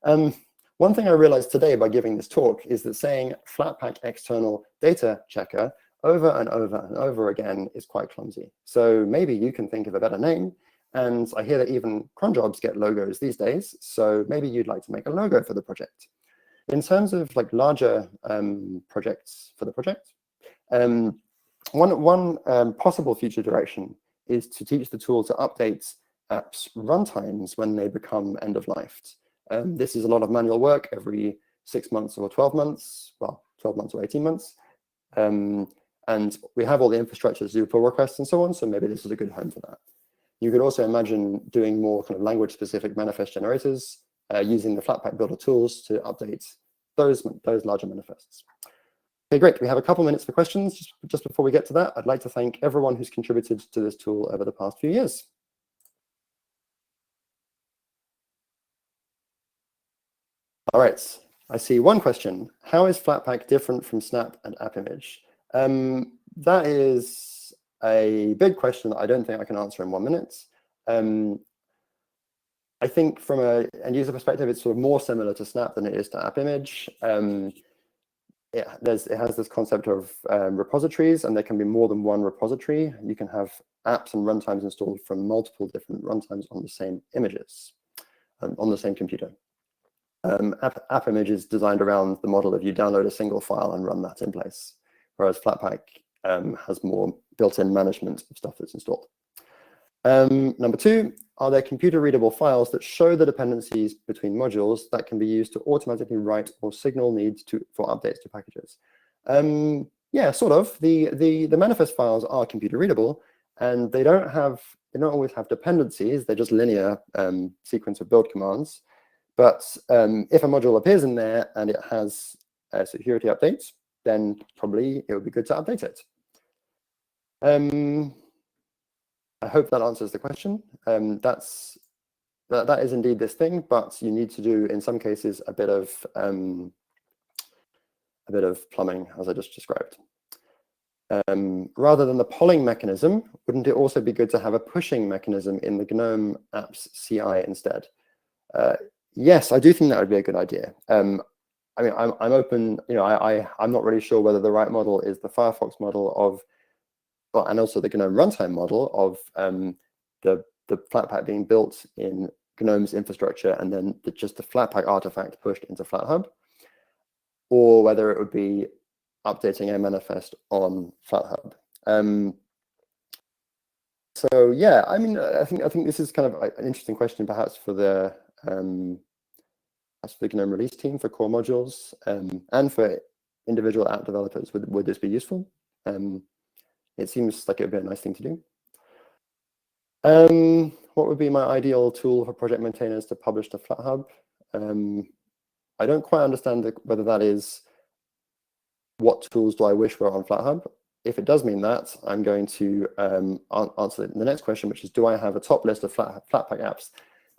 One thing I realized today by giving this talk is that saying Flatpak external data checker over and over and over again is quite clumsy. So maybe you can think of a better name. And I hear that even cron jobs get logos these days. So maybe you'd like to make a logo for the project. In terms of like larger projects for the project, one possible future direction is to teach the tool to update apps runtimes when they become end of life. This is a lot of manual work every 6 months or 12 months, well, 12 months or 18 months. And we have all the infrastructure to do pull requests and so on, so maybe this is a good home for that. You could also imagine doing more kind of language-specific manifest generators using the Flatpak builder tools to update those larger manifests. Okay, great. We have a couple minutes for questions. Just before we get to that, I'd like to thank everyone who's contributed to this tool over the past few years. All right, I see one question. How is Flatpak different from Snap and AppImage? That is a big question that I don't think I can answer in 1 minute. I think from an end user perspective, it's sort of more similar to Snap than it is to AppImage. It has this concept of repositories, and there can be more than one repository. You can have apps and runtimes installed from multiple different runtimes on the same images, on the same computer. AppImage is designed around the model of you download a single file and run that in place, whereas Flatpak has more built-in management of stuff that's installed. Number two, are there computer-readable files that show the dependencies between modules that can be used to automatically write or signal needs for updates to packages? Yeah, sort of. The manifest files are computer-readable, and they don't always have dependencies. They're just linear sequence of build commands. But if a module appears in there and it has security updates, then probably it would be good to update it. I hope that answers the question. That is indeed this thing, but you need to do, in some cases, a bit of plumbing, as I just described. Rather than the polling mechanism, wouldn't it also be good to have a pushing mechanism in the GNOME apps CI instead? Yes, I do think that would be a good idea. I mean, I'm open. You know, I'm not really sure whether the right model is the Firefox model of, well, and also the GNOME runtime model of the Flatpak being built in GNOME's infrastructure and then just the Flatpak artifact pushed into FlatHub, or whether it would be updating a manifest on FlatHub. So yeah, I mean, I think this is kind of an interesting question, perhaps for the GNOME release team for core modules and for individual app developers. Would this be useful? It seems like it would be a nice thing to do. What would be my ideal tool for project maintainers to publish to FlatHub? I don't quite understand whether that is what tools do I wish were on FlatHub. If it does mean that, I'm going to answer the next question, which is, do I have a top list of Flatpak apps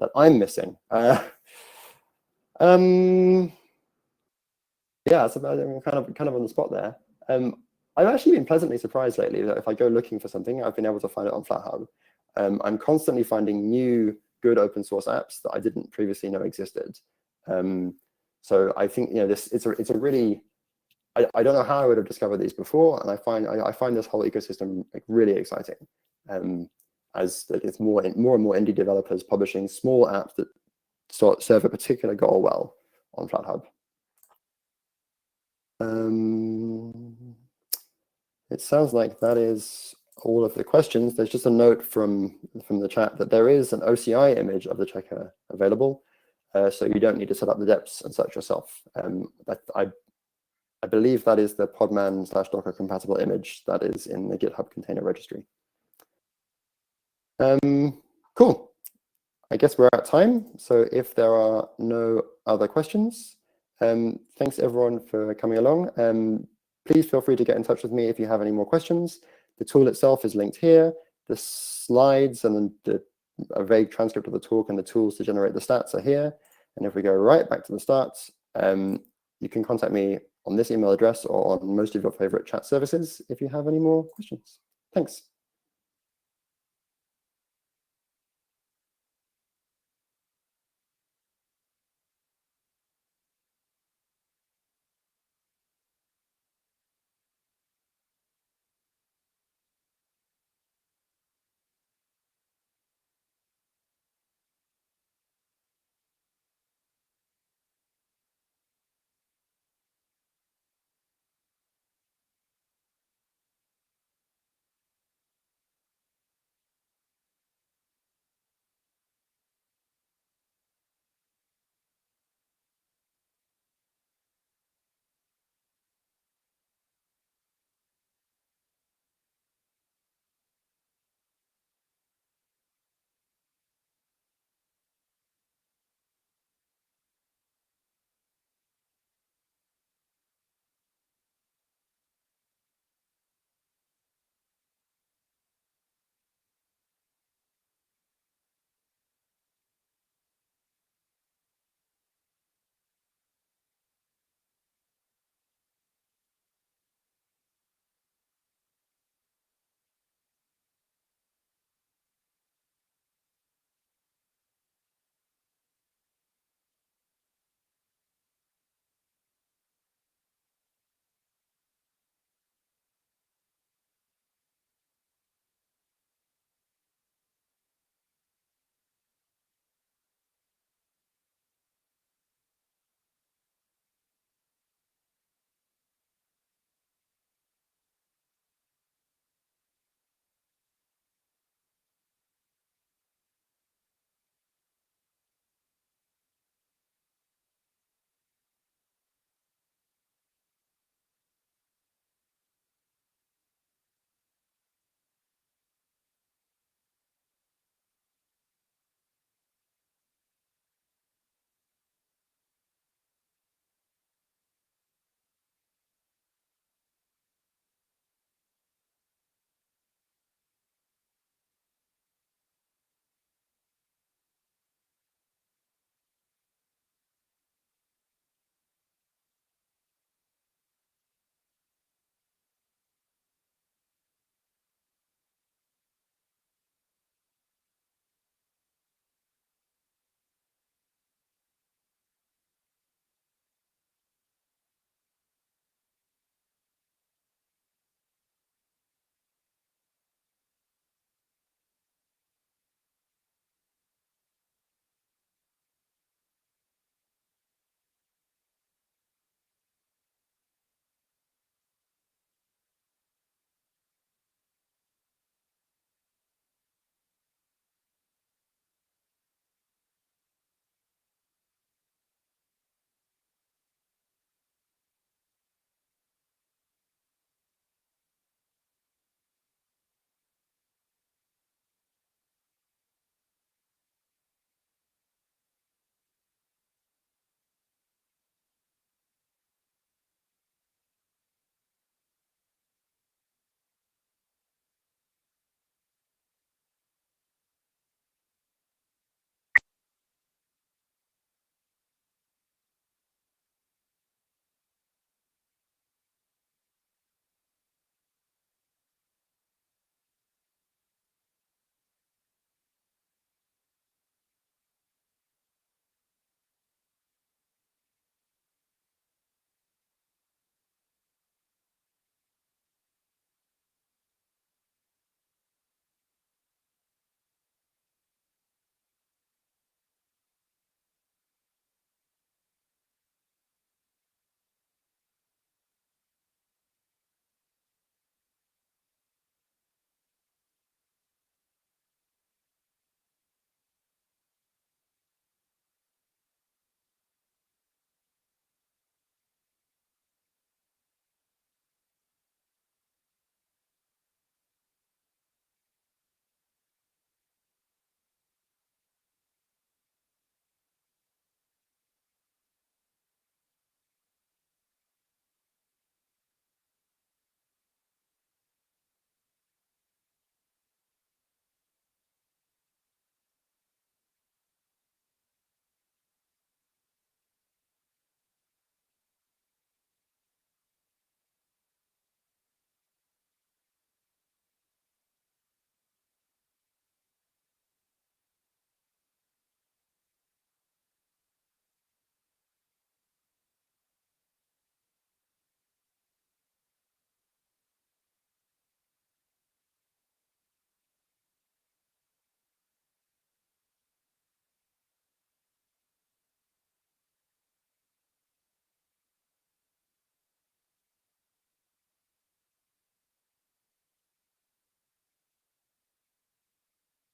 that I'm missing? Yeah, it's about kind of on the spot there. I've actually been pleasantly surprised lately that if I go looking for something, I've been able to find it on FlatHub. I'm constantly finding new good open source apps that I didn't previously know existed. So I think, you know, it's a really, I don't know how I would have discovered these before, and I find this whole ecosystem like really exciting. As it's more and more indie developers publishing small apps that serve a particular goal well on FlatHub. It sounds like that is all of the questions, there's just a note from the chat that there is an OCI image of the checker available, so you don't need to set up the deps and such yourself. I believe that is the podman/docker compatible image that is in the GitHub container registry. Cool. I guess we're out of time. So if there are no other questions, thanks everyone for coming along. Please feel free to get in touch with me if you have any more questions. The tool itself is linked here. The slides and a vague transcript of the talk and the tools to generate the stats are here. And if we go right back to the start, you can contact me on this email address or on most of your favorite chat services if you have any more questions. Thanks.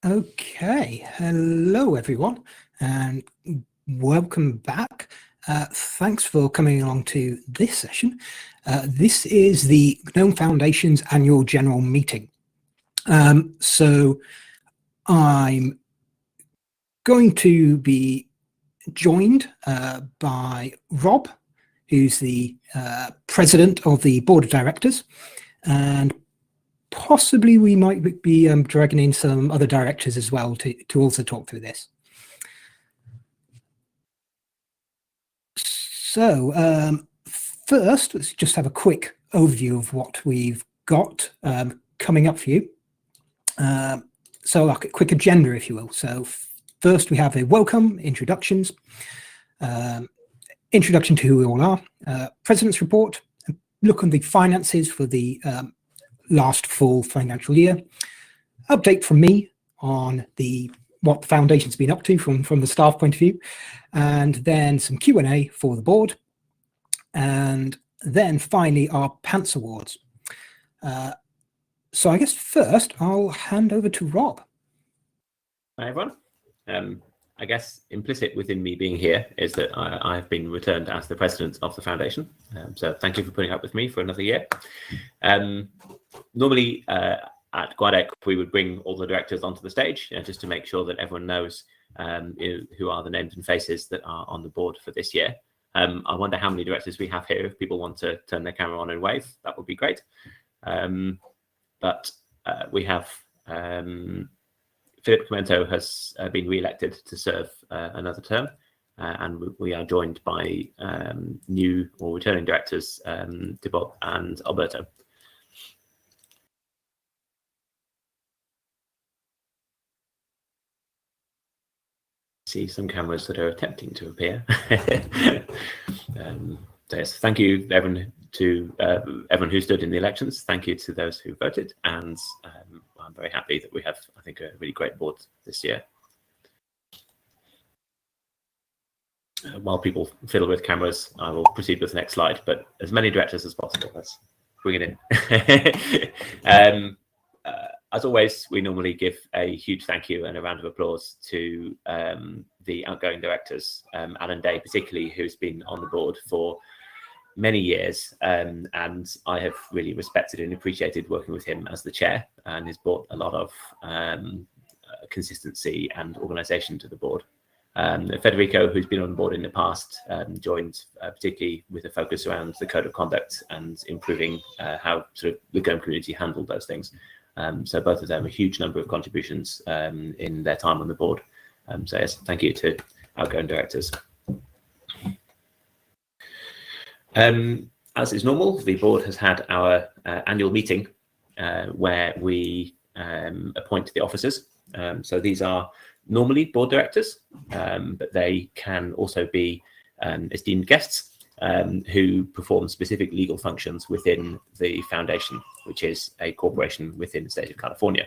Okay, hello everyone, and welcome back. Thanks for coming along to this session. This is the GNOME Foundation's annual general meeting. So I'm going to be joined by Rob, who's the president of the board of directors, and possibly we might be dragging in some other directors as well to also talk through this. So first, let's just have a quick overview of what we've got coming up for you. So like a quick agenda, if you will. So first we have a welcome, introductions, introduction to who we all are, President's Report, look on the finances for the last full financial year, update from me on what the foundation's been up to from the staff point of view, and then some Q&A for the board, and then finally our Pants Awards. So I guess first I'll hand over to Rob. Hi everyone. I guess implicit within me being here is that I've been returned as the president of the foundation. So thank you for putting up with me for another year. Normally at GUADEC, we would bring all the directors onto the stage just to make sure that everyone knows who are the names and faces that are on the board for this year. I wonder how many directors we have here. If people want to turn their camera on and wave, that would be great. But we have Philip Clemento has been re-elected to serve another term, and we are joined by new or returning directors, Thibault and Alberto. See some cameras that are attempting to appear. So yes, thank you everyone who stood in the elections. Thank you to those who voted, and I'm very happy that we have, I think, a really great board this year. While people fiddle with cameras, I will proceed with the next slide, but as many directors as possible. Let's bring it in. As always, we normally give a huge thank you and a round of applause to the outgoing directors, Alan Day particularly, who's been on the board for many years, and I have really respected and appreciated working with him as the chair, and has brought a lot of consistency and organisation to the board. Federico, who's been on board in the past, joined particularly with a focus around the code of conduct and improving how sort of the GNOME community handled those things. So both of them a huge number of contributions in their time on the board. So yes, thank you to outgoing directors. As is normal, the board has had our annual meeting where we appoint the officers. So these are normally board directors, but they can also be esteemed guests who perform specific legal functions within the foundation, which is a corporation within the state of California.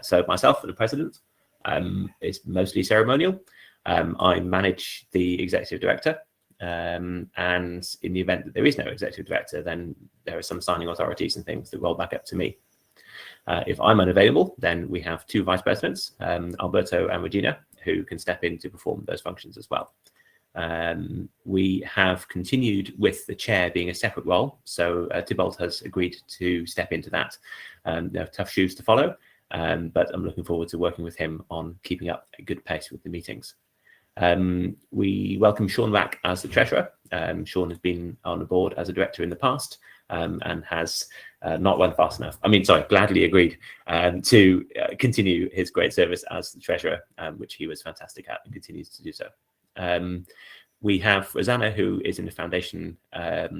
So myself, the president, is mostly ceremonial. I manage the executive director, and in the event that there is no executive director, then there are some signing authorities and things that roll back up to me. If I'm unavailable, then we have two vice presidents, Alberto and Regina, who can step in to perform those functions as well. We have continued with the chair being a separate role, so Thibault has agreed to step into that. There are tough shoes to follow, but I'm looking forward to working with him on keeping up a good pace with the meetings. We welcome Sean back as the treasurer. Sean has been on the board as a director in the past, and has not run fast enough. Gladly agreed to continue his great service as the treasurer, which he was fantastic at and continues to do so. We have Rosanna, who is in the foundation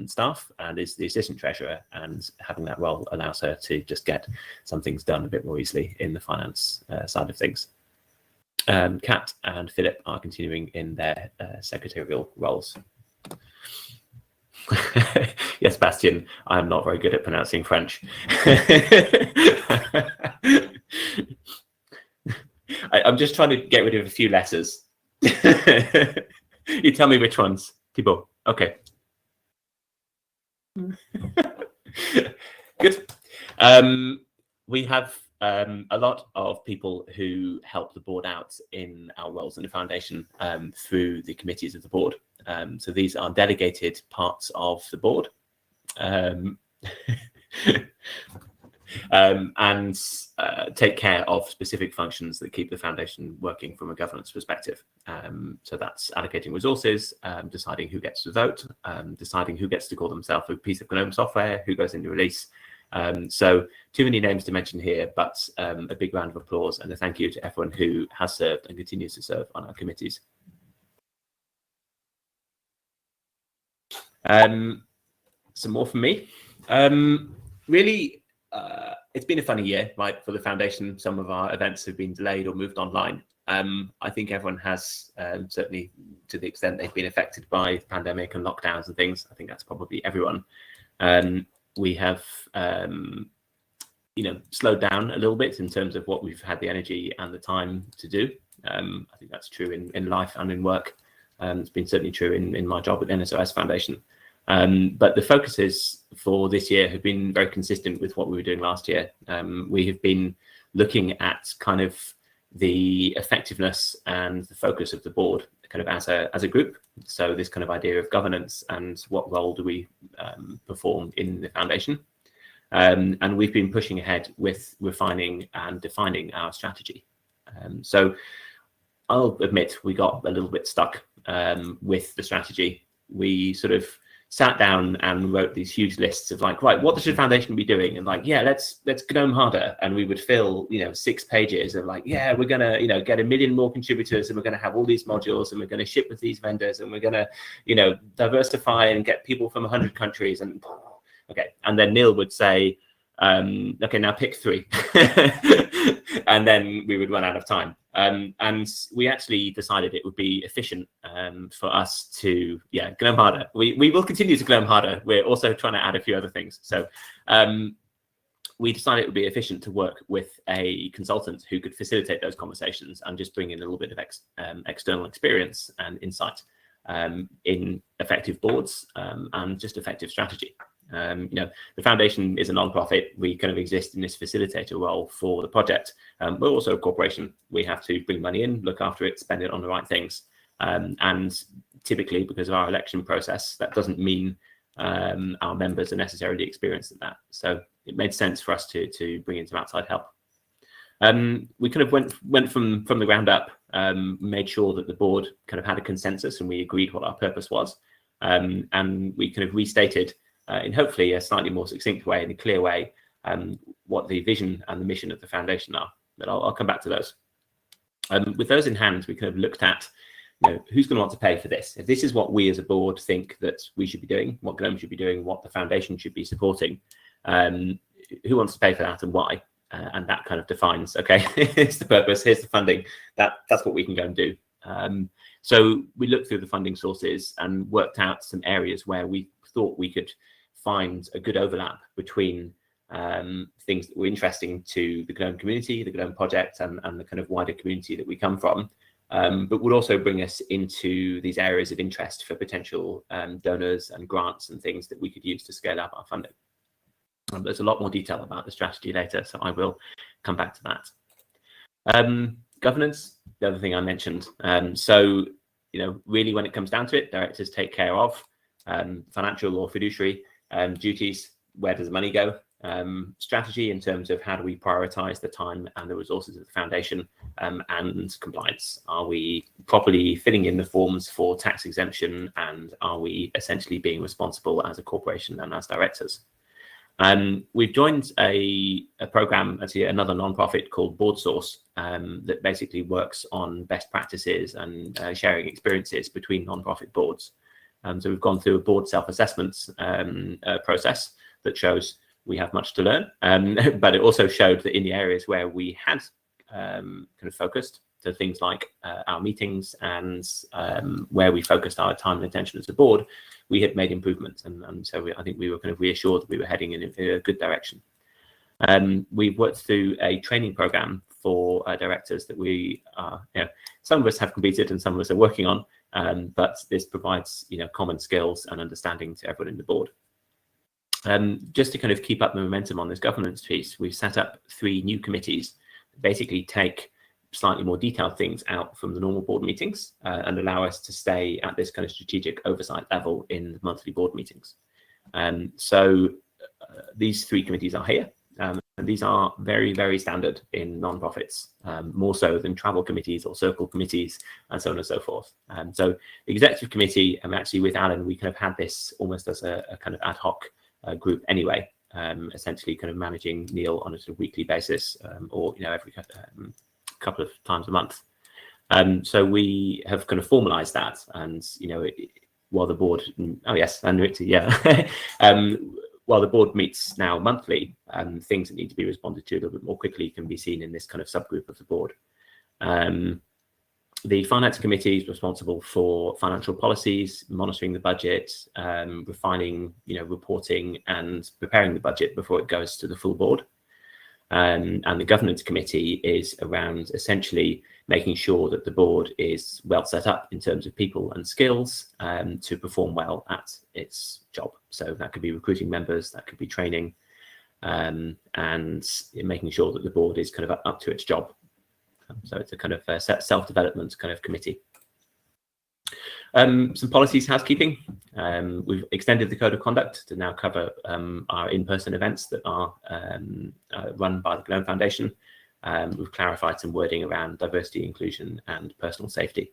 staff and is the assistant treasurer, and having that role allows her to just get some things done a bit more easily in the finance side of things. Kat and Philip are continuing in their secretarial roles. Yes, Bastien, I'm not very good at pronouncing French. I'm just trying to get rid of a few letters. You tell me which ones, Thibault. Okay. Good. We have a lot of people who help the board out in our roles in the foundation through the committees of the board. So these are delegated parts of the board. And take care of specific functions that keep the foundation working from a governance perspective. So that's allocating resources, deciding who gets to vote, deciding who gets to call themselves a piece of GNOME software, who goes into release. So too many names to mention here, but a big round of applause and a thank you to everyone who has served and continues to serve on our committees. Some more from me. Really, it's been a funny year, right, for the foundation. Some of our events have been delayed or moved online. I think everyone has, certainly to the extent they've been affected by the pandemic and lockdowns and things. I think that's probably everyone. We have, slowed down a little bit in terms of what we've had the energy and the time to do. I think that's true in life and in work. It's been certainly true in my job at NSOS Foundation. But the focuses for this year have been very consistent with what we were doing last year. We have been looking at kind of the effectiveness and the focus of the board kind of as a group. So this kind of idea of governance and what role do we perform in the foundation. And we've been pushing ahead with refining and defining our strategy. So I'll admit we got a little bit stuck with the strategy. We sort of sat down and wrote these huge lists of like, right, what should foundation be doing? And like, yeah, let's GNOME harder. And we would fill, 6 pages of like, yeah, we're going to, get 1 million more contributors and we're going to have all these modules and we're going to ship with these vendors and we're going to, diversify and get people from 100 countries. And okay. And then Neil would say, okay, now pick 3. And then we would run out of time. And we actually decided it would be efficient for us to, GNOME harder. We will continue to GNOME harder. We're also trying to add a few other things. So we decided it would be efficient to work with a consultant who could facilitate those conversations and just bring in a little bit of external experience and insight in effective boards and just effective strategy. The foundation is a non-profit. We kind of exist in this facilitator role for the project. We're also a corporation. We have to bring money in, look after it, spend it on the right things. And typically, because of our election process, that doesn't mean our members are necessarily experienced at that. So it made sense for us to bring in some outside help. We kind of went from the ground up, made sure that the board kind of had a consensus and we agreed what our purpose was. And we kind of restated in hopefully a slightly more succinct way and a clear way, what the vision and the mission of the foundation are. But I'll come back to those. With those in hand, we kind of looked at, who's going to want to pay for this? If this is what we as a board think that we should be doing, what GNOME should be doing, what the foundation should be supporting, who wants to pay for that and why? And that kind of defines, okay, here's the purpose, here's the funding, that's what we can go and do. So we looked through the funding sources and worked out some areas where we thought we could find a good overlap between things that were interesting to the GNOME community, the GNOME project, and the kind of wider community that we come from, but would also bring us into these areas of interest for potential donors and grants and things that we could use to scale up our funding. There's a lot more detail about the strategy later, so I will come back to that. Governance, the other thing I mentioned. So, really when it comes down to it, directors take care of financial or fiduciary duties. Where does the money go? Strategy in terms of how do we prioritize the time and the resources of the foundation, and compliance. Are we properly filling in the forms for tax exemption, and are we essentially being responsible as a corporation and as directors? We've joined a program, actually another non-profit called Board Source, that basically works on best practices and sharing experiences between non-profit boards. So we've gone through a board self-assessments process that shows we have much to learn, but it also showed that in the areas where we had kind of focused, so things like our meetings and where we focused our time and attention as a board, we had made improvements. And so I think we were kind of reassured that we were heading in a good direction. We've worked through a training program for directors that we are, some of us have completed and some of us are working on, but this provides, common skills and understanding to everyone in the board. Just to kind of keep up the momentum on this governance piece, we've set up 3 new committees that basically take slightly more detailed things out from the normal board meetings and allow us to stay at this kind of strategic oversight level in the monthly board meetings. These 3 committees are here, and these are very, very standard in non-profits, more so than travel committees or circle committees and so on and so forth. So the executive committee, actually with Alan, we kind of had this almost as a kind of ad hoc group anyway, essentially kind of managing Neil on a sort of weekly basis or every couple of times a month. So we have kind of formalized that, and while the board, while the board meets now monthly, things that need to be responded to a little bit more quickly can be seen in this kind of subgroup of the board. The finance committee is responsible for financial policies, monitoring the budget, refining, reporting and preparing the budget before it goes to the full board. And the governance committee is around essentially making sure that the board is well set up in terms of people and skills to perform well at its job. So that could be recruiting members, that could be training, and making sure that the board is kind of up to its job. So it's a kind of self-development kind of committee. Some policies housekeeping. We've extended the code of conduct to now cover our in-person events that are run by the GNOME Foundation. We've clarified some wording around diversity, inclusion, and personal safety.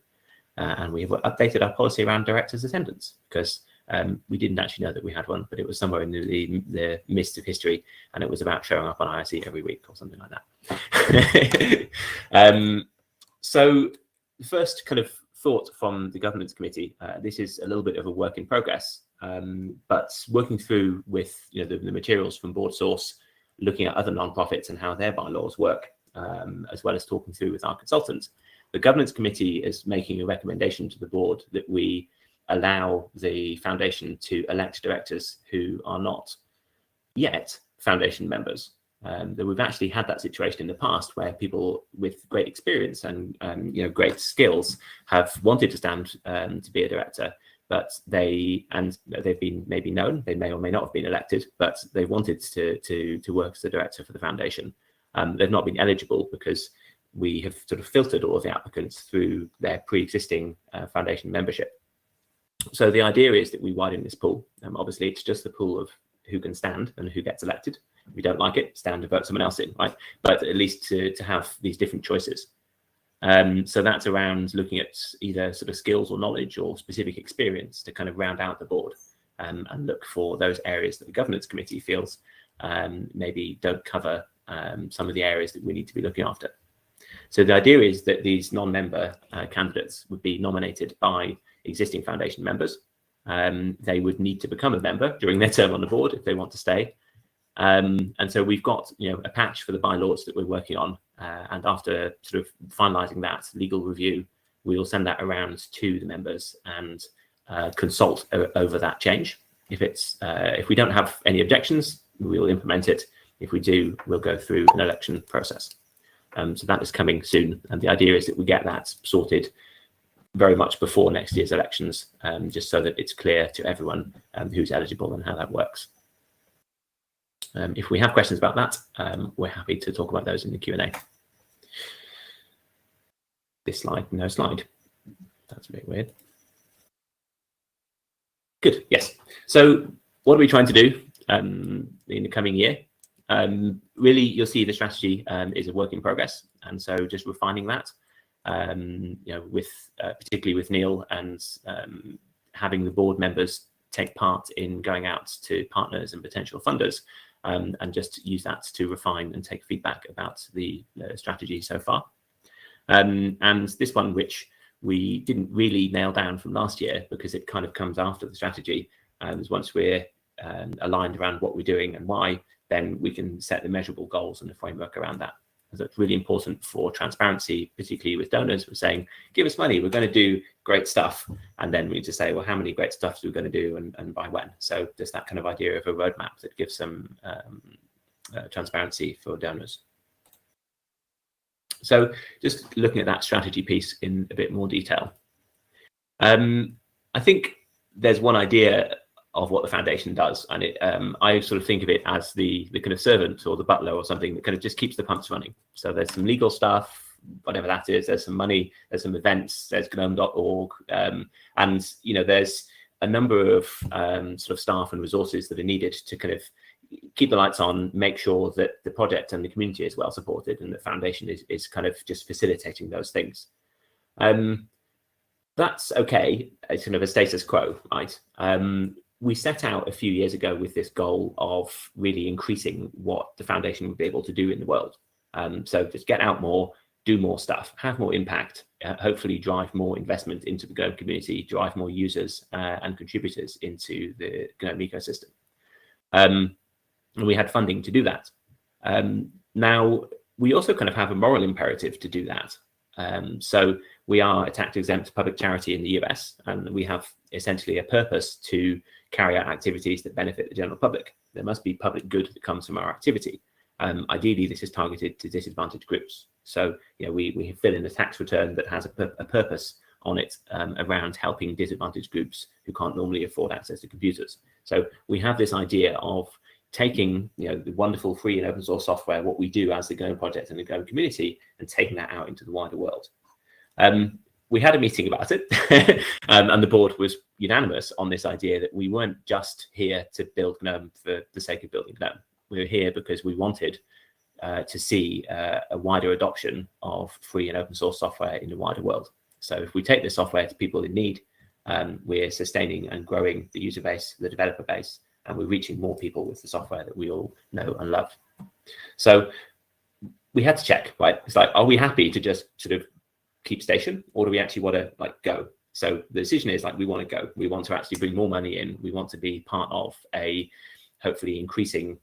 And we have updated our policy around directors' attendance, because we didn't actually know that we had one, but it was somewhere in the mist of history, and it was about showing up on IRC every week or something like that. So the first kind of thought from the governance committee, this is a little bit of a work in progress, but working through with the materials from Board Source, looking at other non-profits and how their bylaws work, as well as talking through with our consultants, the governance committee is making a recommendation to the board that we allow the foundation to elect directors who are not yet foundation members. That we've actually had that situation in the past where people with great experience and great skills have wanted to stand to be a director, but they've been maybe known, they may or may not have been elected, but they wanted to work as a director for the foundation. They've not been eligible because we have sort of filtered all of the applicants through their pre-existing foundation membership. So the idea is that we widen this pool. Obviously, it's just the pool of who can stand and who gets elected. If we don't like it, stand and vote someone else in, right? But at least to have these different choices. So that's around looking at either sort of skills or knowledge or specific experience to kind of round out the board and look for those areas that the governance committee feels maybe don't cover some of the areas that we need to be looking after. So the idea is that these non-member candidates would be nominated by existing foundation members. They would need to become a member during their term on the board if they want to stay. And so we've got a patch for the bylaws that we're working on, and after sort of finalising that legal review, we will send that around to the members and consult over that change. If we don't have any objections, we will implement it. If we do, we'll go through an election process. So that is coming soon, and the idea is that we get that sorted very much before next year's elections, just so that it's clear to everyone who's eligible and how that works. If we have questions about that, we're happy to talk about those in the Q&A. This slide, no slide. That's a bit weird. Good, yes. So what are we trying to do in the coming year? Really, you'll see the strategy is a work in progress, and so just refining that, particularly with Neil and having the board members take part in going out to partners and potential funders, and just use that to refine and take feedback about the strategy so far. And this one, which we didn't really nail down from last year because it kind of comes after the strategy, is once we're aligned around what we're doing and why, then we can set the measurable goals and the framework around that. So it's really important for transparency, particularly with donors. We're saying, give us money, we're going to do great stuff. And then we need to say, well, how many great stuff are we going to do and by when? So there's that kind of idea of a roadmap that gives some transparency for donors. So just looking at that strategy piece in a bit more detail. I think there's one idea of what the foundation does. And I sort of think of it as the kind of servant or the butler or something that kind of just keeps the pumps running. So there's some legal stuff, whatever that is, there's some money, there's some events, there's GNOME.org, and there's a number of sort of staff and resources that are needed to kind of keep the lights on, make sure that the project and the community is well supported, and the foundation is kind of just facilitating those things. That's okay. It's kind of a status quo, right? We set out a few years ago with this goal of really increasing what the foundation would be able to do in the world. So just get out more, do more stuff, have more impact, hopefully drive more investment into the GNOME community, drive more users and contributors into the GNOME ecosystem. And we had funding to do that. Now, we also kind of have a moral imperative to do that. So we are a tax-exempt public charity in the US, and we have essentially a purpose to carry out activities that benefit the general public. There must be public good that comes from our activity. Ideally, this is targeted to disadvantaged groups. So we fill in a tax return that has a purpose on it around helping disadvantaged groups who can't normally afford access to computers. So we have this idea of taking the wonderful free and open source software, what we do as the GNOME project and the GNOME community, and taking that out into the wider world. We had a meeting about it, and the board was unanimous on this idea that we weren't just here to build GNOME for the sake of building GNOME. We were here because we wanted to see a wider adoption of free and open source software in the wider world. So if we take this software to people in need, we're sustaining and growing the user base, the developer base, and we're reaching more people with the software that we all know and love. So we had to check, right? It's like, are we happy to just sort of keep station, or do we actually want to go? So the decision is we want to go. We want to actually bring more money in. We want to be part of a hopefully increasing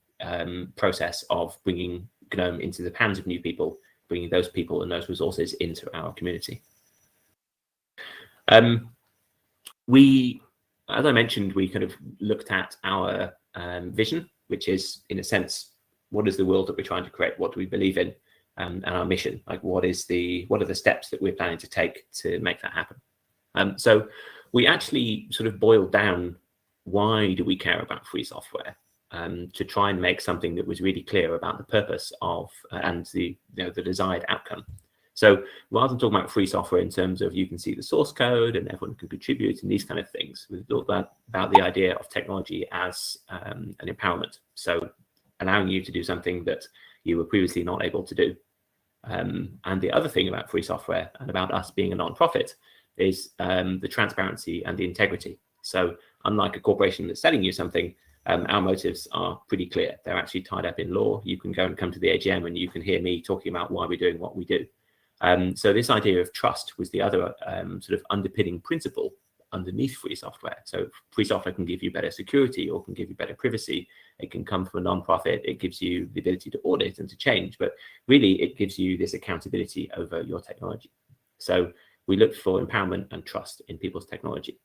process of bringing GNOME into the hands of new people, bringing those people and those resources into our community. As I mentioned, we kind of looked at our vision, which is, in a sense, what is the world that we're trying to create? What do we believe in? And our mission, what are the steps that we're planning to take to make that happen? So we actually sort of boiled down, why do we care about free software? To try and make something that was really clear about the purpose of and the desired outcome. So rather than talking about free software in terms of you can see the source code and everyone can contribute and these kind of things, we thought about the idea of technology as an empowerment. So allowing you to do something that you were previously not able to do. And the other thing about free software and about us being a non-profit is the transparency and the integrity. So unlike a corporation that's selling you something, our motives are pretty clear. They're actually tied up in law. You can go and come to the AGM and you can hear me talking about why we're doing what we do. So this idea of trust was the other sort of underpinning principle underneath free software. So free software can give you better security or can give you better privacy. It can come from a non-profit. It gives you the ability to audit and to change, but really it gives you this accountability over your technology. So we looked for empowerment and trust in people's technology.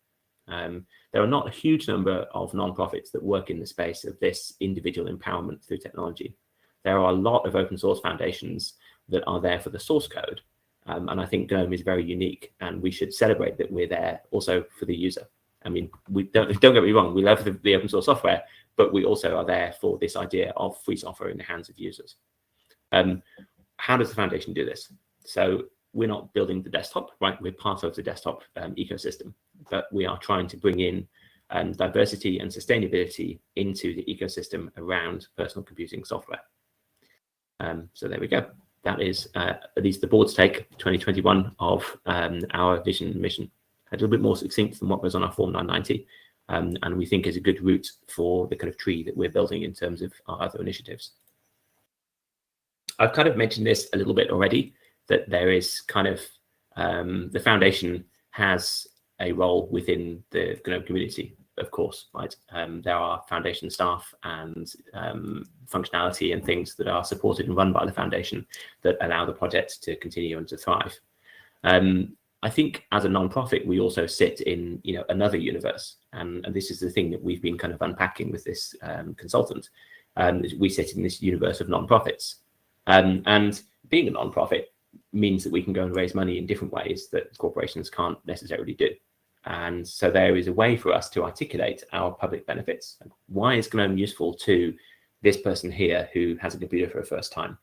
There are not a huge number of non-profits that work in the space of this individual empowerment through technology. There are a lot of open source foundations that are there for the source code. And I think GNOME is very unique, and we should celebrate that we're there also for the user. I mean, don't get me wrong, we love the open source software, but we also are there for this idea of free software in the hands of users. How does the foundation do this? So we're not building the desktop, right? We're part of the desktop ecosystem, but we are trying to bring in diversity and sustainability into the ecosystem around personal computing software. So there we go. That is at least the board's take 2021 of our vision and mission. A little bit more succinct than what was on our Form 990, and we think is a good route for the kind of tree that we're building in terms of our other initiatives. I've kind of mentioned this a little bit already, that there is kind of the foundation has a role within the GNOME community, of course, right? There are foundation staff and functionality and things that are supported and run by the foundation that allow the project to continue and to thrive. I think as a non-profit, we also sit in another universe, and this is the thing that we've been kind of unpacking with this consultant. We sit in this universe of non-profits, and being a non-profit means that we can go and raise money in different ways that corporations can't necessarily do. And so there is a way for us to articulate our public benefits. Why is GNOME useful to this person here who has a computer for the first time?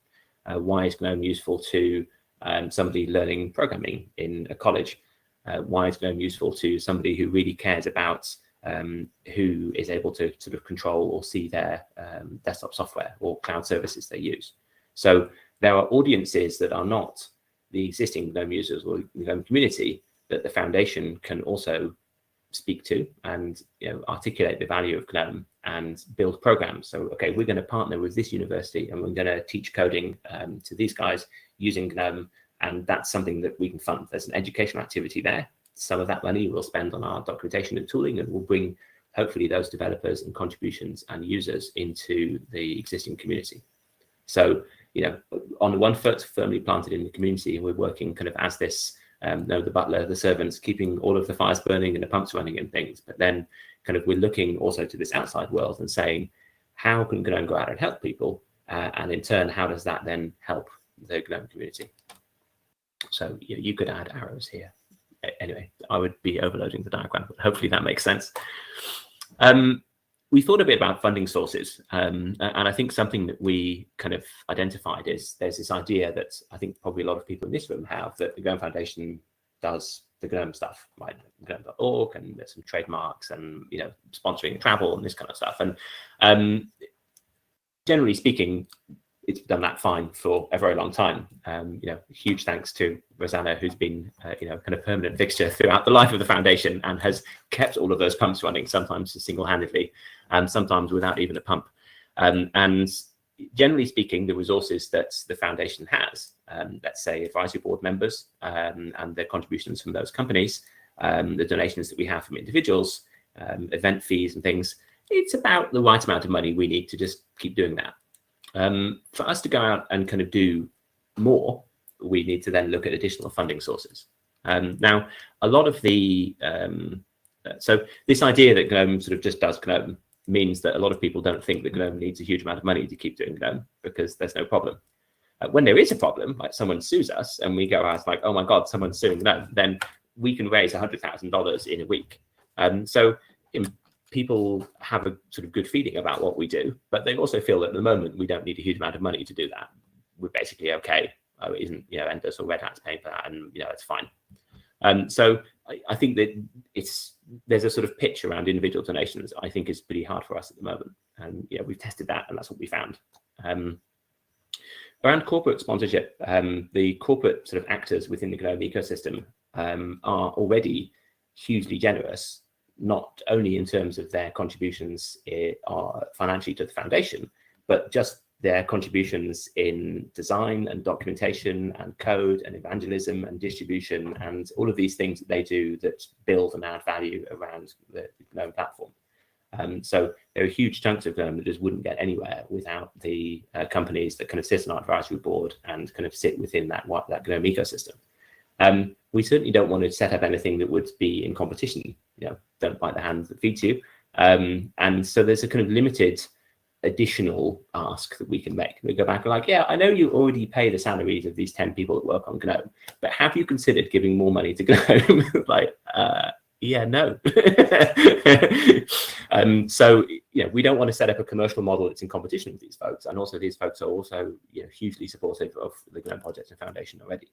Why is GNOME useful to somebody learning programming in a college? Why is GNOME useful to somebody who really cares about who is able to sort of control or see their desktop software or cloud services they use? So there are audiences that are not the existing GNOME users or the GNOME community that the foundation can also speak to and articulate the value of GNOME and build programs. So, okay, we're going to partner with this university and we're going to teach coding to these guys using GNOME, and that's something that we can fund. There's an educational activity there. Some of that money we'll spend on our documentation and tooling, and we'll bring hopefully those developers and contributions and users into the existing community. So, on one foot, firmly planted in the community, we're working kind of as this the butler, the servants, keeping all of the fires burning and the pumps running and things. But then kind of we're looking also to this outside world and saying, how can GNOME go out and help people? And in turn, how does that then help the GNOME community? So you could add arrows here. Anyway, I would be overloading the diagram, but hopefully that makes sense. We thought a bit about funding sources, and I think something that we kind of identified is there's this idea that I think probably a lot of people in this room have, that the GNOME Foundation does the GNOME stuff, right? GNOME.org, and there's some trademarks and sponsoring travel and this kind of stuff. And generally speaking, it's done that fine for a very long time. Huge thanks to Rosanna, who's been kind of permanent fixture throughout the life of the foundation and has kept all of those pumps running, sometimes single-handedly and sometimes without even a pump. And generally speaking, the resources that the foundation has, let's say advisory board members and their contributions from those companies, the donations that we have from individuals, event fees and things, it's about the right amount of money we need to just keep doing that. For us to go out and kind of do more, we need to then look at additional funding sources. Now, a lot of the, so this idea that GNOME sort of just does GNOME means that a lot of people don't think that GNOME needs a huge amount of money to keep doing GNOME because there's no problem. When there is a problem, like someone sues us and we go out like, oh my God, someone's suing GNOME, then we can raise $100,000 in a week. So people have a sort of good feeling about what we do, but they also feel that at the moment we don't need a huge amount of money to do that. We're basically okay. It isn't, Endless or Red Hat's paying for that, and it's fine. So I think that there's a sort of pitch around individual donations I think is pretty hard for us at the moment, and we've tested that and that's what we found. Around corporate sponsorship, the corporate sort of actors within the GNOME ecosystem are already hugely generous, not only in terms of their contributions financially to the foundation, but just their contributions in design and documentation and code and evangelism and distribution and all of these things that they do that build and add value around the GNOME platform. So there are huge chunks of GNOME that just wouldn't get anywhere without the companies that kind of sit on our advisory board and kind of sit within that GNOME ecosystem. We certainly don't want to set up anything that would be in competition. Don't bite the hand that feeds you. And so there's a kind of limited additional ask that we can make. We go back and like, yeah, I know you already pay the salaries of these 10 people that work on GNOME, but have you considered giving more money to GNOME? Like, yeah, no. So we don't want to set up a commercial model that's in competition with these folks. And also these folks are also hugely supportive of the GNOME project and foundation already.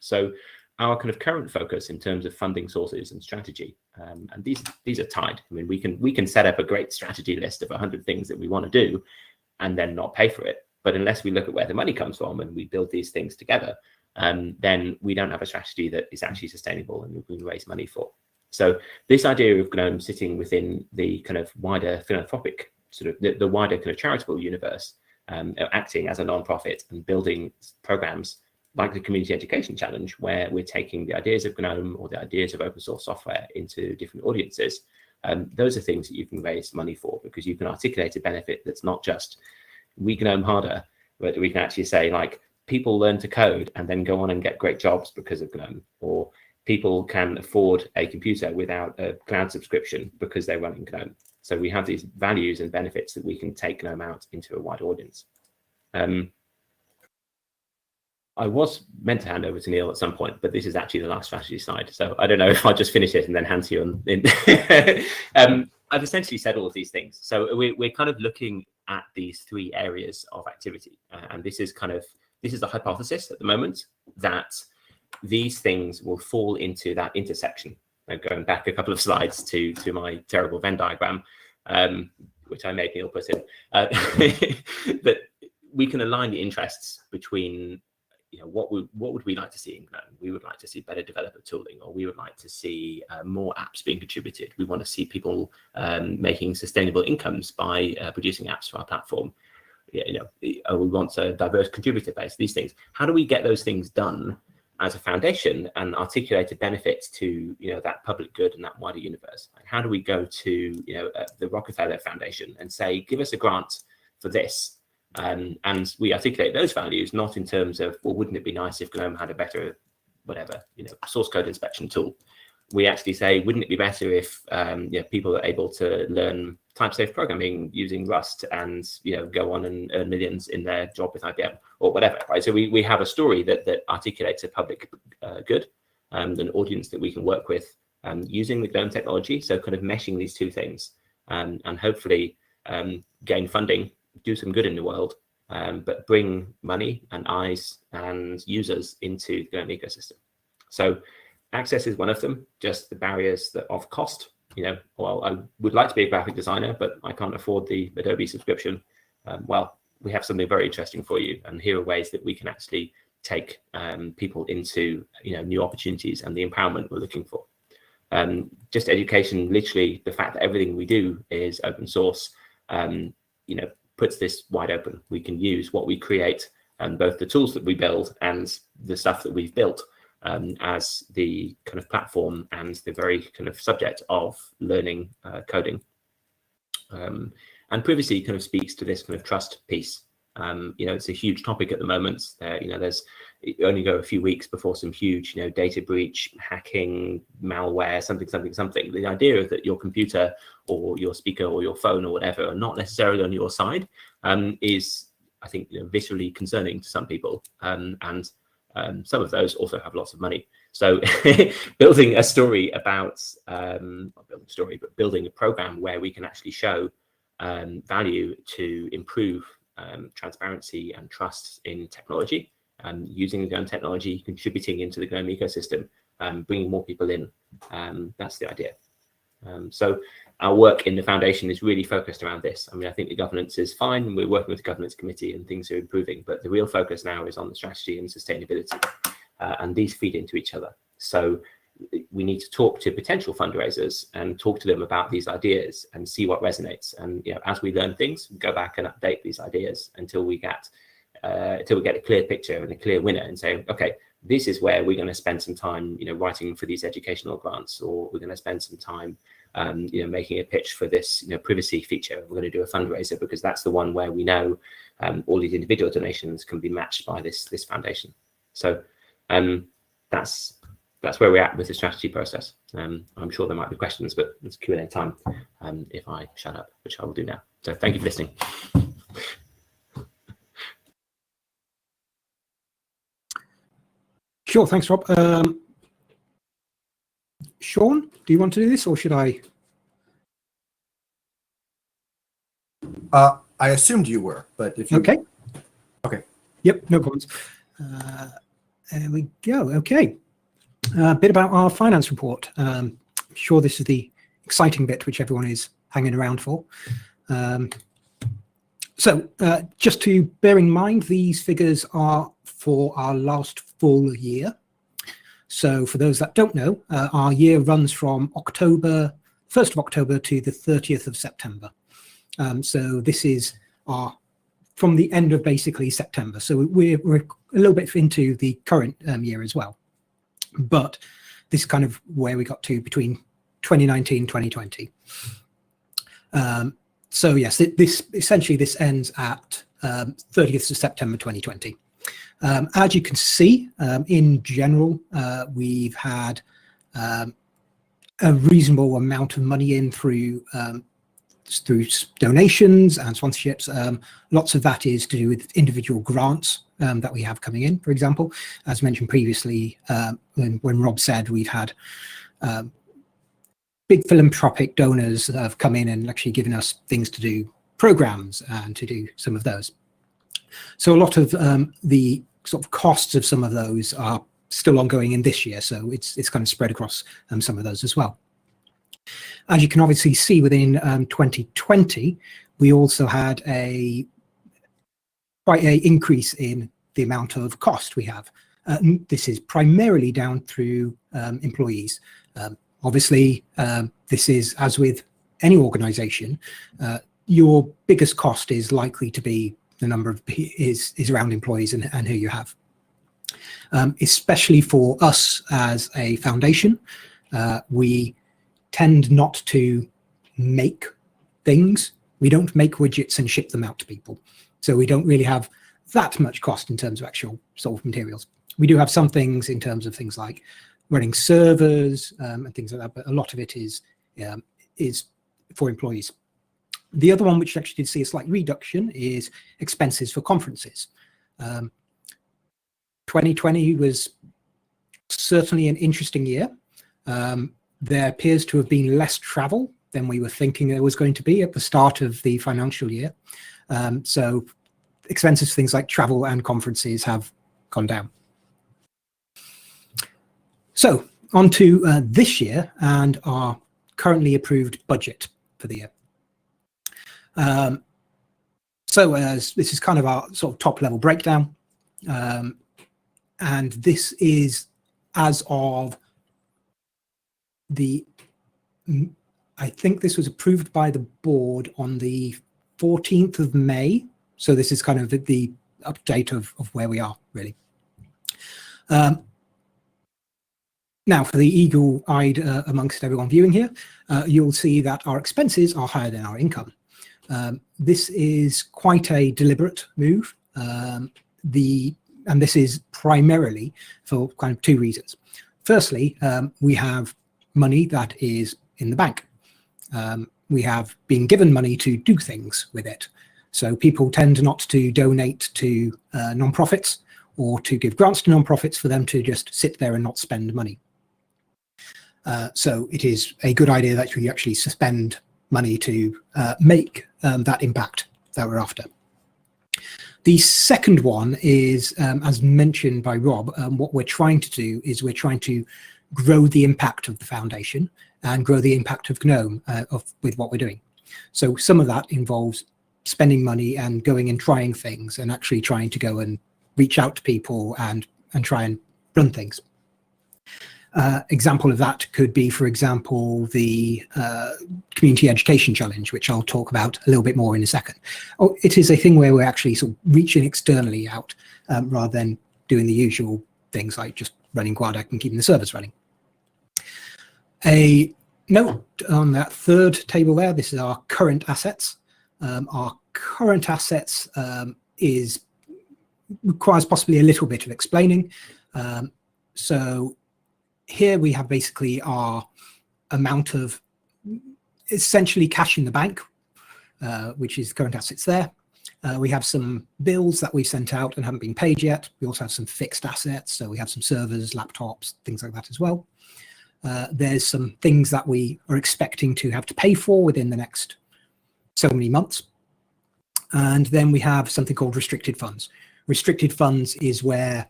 So our kind of current focus in terms of funding sources and strategy, and these are tied. I mean, we can set up a great strategy list of 100 things that we want to do and then not pay for it. But unless we look at where the money comes from and we build these things together, then we don't have a strategy that is actually sustainable and we can raise money for. So this idea of GNOME sitting within the kind of wider philanthropic, sort of the wider kind of charitable universe, acting as a non-profit and building programs like the Community Education Challenge, where we're taking the ideas of GNOME or the ideas of open source software into different audiences. Those are things that you can raise money for because you can articulate a benefit that's not just we GNOME harder, but we can actually say like people learn to code and then go on and get great jobs because of GNOME, or people can afford a computer without a cloud subscription because they're running GNOME. So we have these values and benefits that we can take GNOME out into a wider audience. I was meant to hand over to Neil at some point, but this is actually the last strategy slide. So I don't know if I'll just finish it and then hand to you. I've essentially said all of these things. So we're kind of looking at these three areas of activity. And this is the hypothesis at the moment, that these things will fall into that intersection. Now, going back a couple of slides to my terrible Venn diagram, which I made Neil put in, that we can align the interests between, what would we like to see in GNOME? We would like to see better developer tooling, or we would like to see more apps being contributed. We want to see people making sustainable incomes by producing apps for our platform. We want a diverse contributor base, these things. How do we get those things done as a foundation and articulate a benefit to that public good and that wider universe? Like, how do we go to the Rockefeller Foundation and say, give us a grant for this? And we articulate those values not in terms of, well, wouldn't it be nice if GNOME had a better, whatever, source code inspection tool? We actually say, wouldn't it be better if people are able to learn type-safe programming using Rust and go on and earn millions in their job with IBM or whatever, right? So we have a story that articulates a public good, an audience that we can work with using the GNOME technology. So kind of meshing these two things and hopefully gain funding, do some good in the world, but bring money and eyes and users into the GNOME ecosystem. So access is one of them, just the barriers of cost. Well, I would like to be a graphic designer, but I can't afford the Adobe subscription. Well, we have something very interesting for you, and here are ways that we can actually take people into new opportunities and the empowerment we're looking for. Just education, literally the fact that everything we do is open source, puts this wide open. We can use what we create, and both the tools that we build and the stuff that we've built as the kind of platform and the very kind of subject of learning coding. And privacy kind of speaks to this kind of trust piece. It's a huge topic at the moment. There's only go a few weeks before some huge, data breach, hacking, malware, something. The idea that your computer or your speaker or your phone or whatever are not necessarily on your side is, I think, viscerally concerning to some people. And some of those also have lots of money. So building a story about, not building a story, but building a program where we can actually show value to improve transparency and trust in technology, using the GNOME technology, contributing into the GNOME ecosystem, bringing more people in. That's the idea. So our work in the foundation is really focused around this. I mean, I think the governance is fine, and we're working with the governance committee and things are improving, but the real focus now is on the strategy and sustainability, and these feed into each other. So we need to talk to potential fundraisers and talk to them about these ideas and see what resonates. And as we learn things, go back and update these ideas until we get a clear picture and a clear winner, and say, okay, this is where we're going to spend some time, writing for these educational grants, or we're going to spend some time, making a pitch for this, privacy feature. We're going to do a fundraiser because that's the one where we know all these individual donations can be matched by this foundation. So that's where we're at with the strategy process. I'm sure there might be questions, but it's Q&A time if I shut up, which I will do now. So thank you for listening. Sure, thanks, Rob. Sean, do you want to do this, or should I? I assumed you were, but if you... Okay. Okay. Yep, no problems. There we go. Okay. A bit about our finance report. I'm sure this is the exciting bit which everyone is hanging around for. So just to bear in mind, these figures are for our last full year. So for those that don't know, our year runs from 1st of October to the 30th of September. So this is from the end of basically September. So we're a little bit into the current year as well. But this is kind of where we got to between 2019 and 2020. So yes, this ends at 30th of September 2020. As you can see, in general, we've had a reasonable amount of money in through through donations and sponsorships. Lots of that is to do with individual grants that we have coming in. For example, as mentioned previously, when Rob said we've had big philanthropic donors that have come in and actually given us things to do, programs, and to do some of those. So a lot of the sort of costs of some of those are still ongoing in this year, so it's kind of spread across some of those as well. As you can obviously see, within 2020, we also had quite an increase in the amount of cost we have. This is primarily down through employees. Obviously, this is, as with any organization, your biggest cost is likely to be the number of is around employees and who you have. Especially for us as a foundation, we tend not to make things. We don't make widgets and ship them out to people. So we don't really have that much cost in terms of actual sort of materials. We do have some things in terms of things like running servers and things like that, but a lot of it is for employees. The other one, which actually did see a slight reduction, is expenses for conferences. 2020 was certainly an interesting year. There appears to have been less travel than we were thinking there was going to be at the start of the financial year. So expenses for things like travel and conferences have gone down. So on to this year and our currently approved budget for the year. So this is kind of our sort of top level breakdown. And this is as of I think this was approved by the board on the 14th of May. So this is kind of the update of where we are, really. Now, for the eagle-eyed amongst everyone viewing here, you'll see that our expenses are higher than our income. This is quite a deliberate move. And this is primarily for kind of two reasons. Firstly, we have money that is in the bank. We have been given money to do things with it. So people tend not to donate to non-profits or to give grants to non-profits for them to just sit there and not spend money. So it is a good idea that we actually spend money to make that impact that we're after. The second one is, as mentioned by Rob, what we're trying to do is we're trying to grow the impact of the foundation and grow the impact of GNOME with what we're doing. So some of that involves spending money and going and trying things and actually trying to go and reach out to people and try and run things. Example of that could be, for example, the Community Education Challenge, which I'll talk about a little bit more in a second. Oh, it is a thing where we're actually sort of reaching externally out rather than doing the usual things like just running GUADEC and keeping the servers running. A note on that third table there, this is our current assets. Our current assets requires possibly a little bit of explaining. So here we have basically our amount of essentially cash in the bank, which is current assets there. We have some bills that we've sent out and haven't been paid yet. We also have some fixed assets. So we have some servers, laptops, things like that as well. There's some things that we are expecting to have to pay for within the next so many months. And then we have something called restricted funds. Restricted funds is where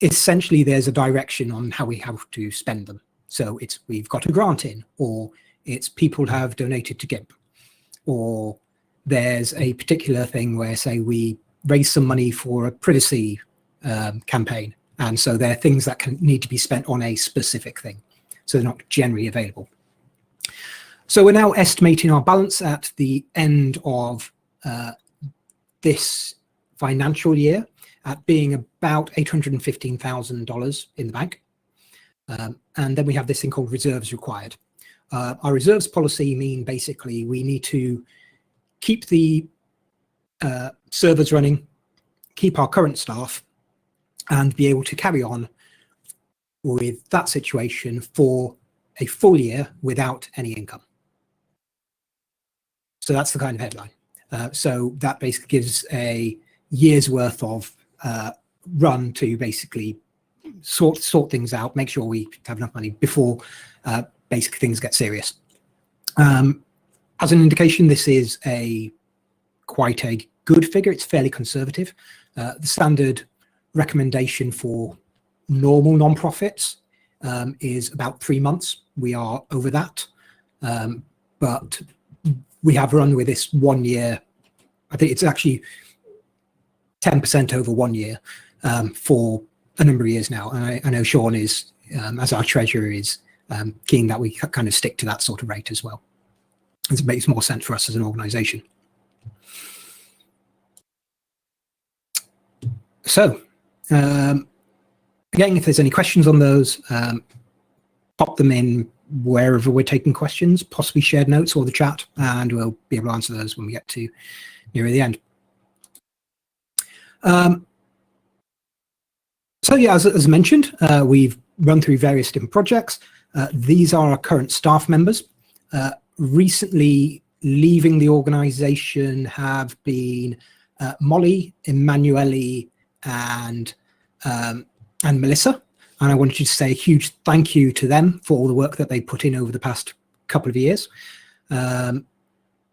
essentially there's a direction on how we have to spend them. So it's we've got a grant in, or it's people have donated to GIMP, or there's a particular thing where, say, we raise some money for a privacy campaign, and so there are things that need to be spent on a specific thing, so they're not generally available. So we're now estimating our balance at the end of this financial year at being about $815,000 in the bank. And then we have this thing called reserves required. Our reserves policy mean basically we need to keep the servers running, keep our current staff, and be able to carry on with that situation for a full year without any income. So that's the kind of headline. So that basically gives a year's worth of run to basically sort things out, make sure we have enough money before basically things get serious. As an indication, this is quite a good figure. It's fairly conservative. The standard recommendation for normal nonprofits is about 3 months. We are over that, but we have run with this 1 year. I think it's actually 10% over 1 year for a number of years now. And I know Sean is, as our treasurer, is keen that we kind of stick to that sort of rate as well. It makes more sense for us as an organization. So, again, if there's any questions on those, pop them in wherever we're taking questions, possibly shared notes or the chat, and we'll be able to answer those when we get to near the end. So yeah, as mentioned, we've run through various different projects. These are our current staff members. Recently leaving the organization have been Molly, Emanuele, and Melissa. And I wanted to say a huge thank you to them for all the work that they put in over the past couple of years.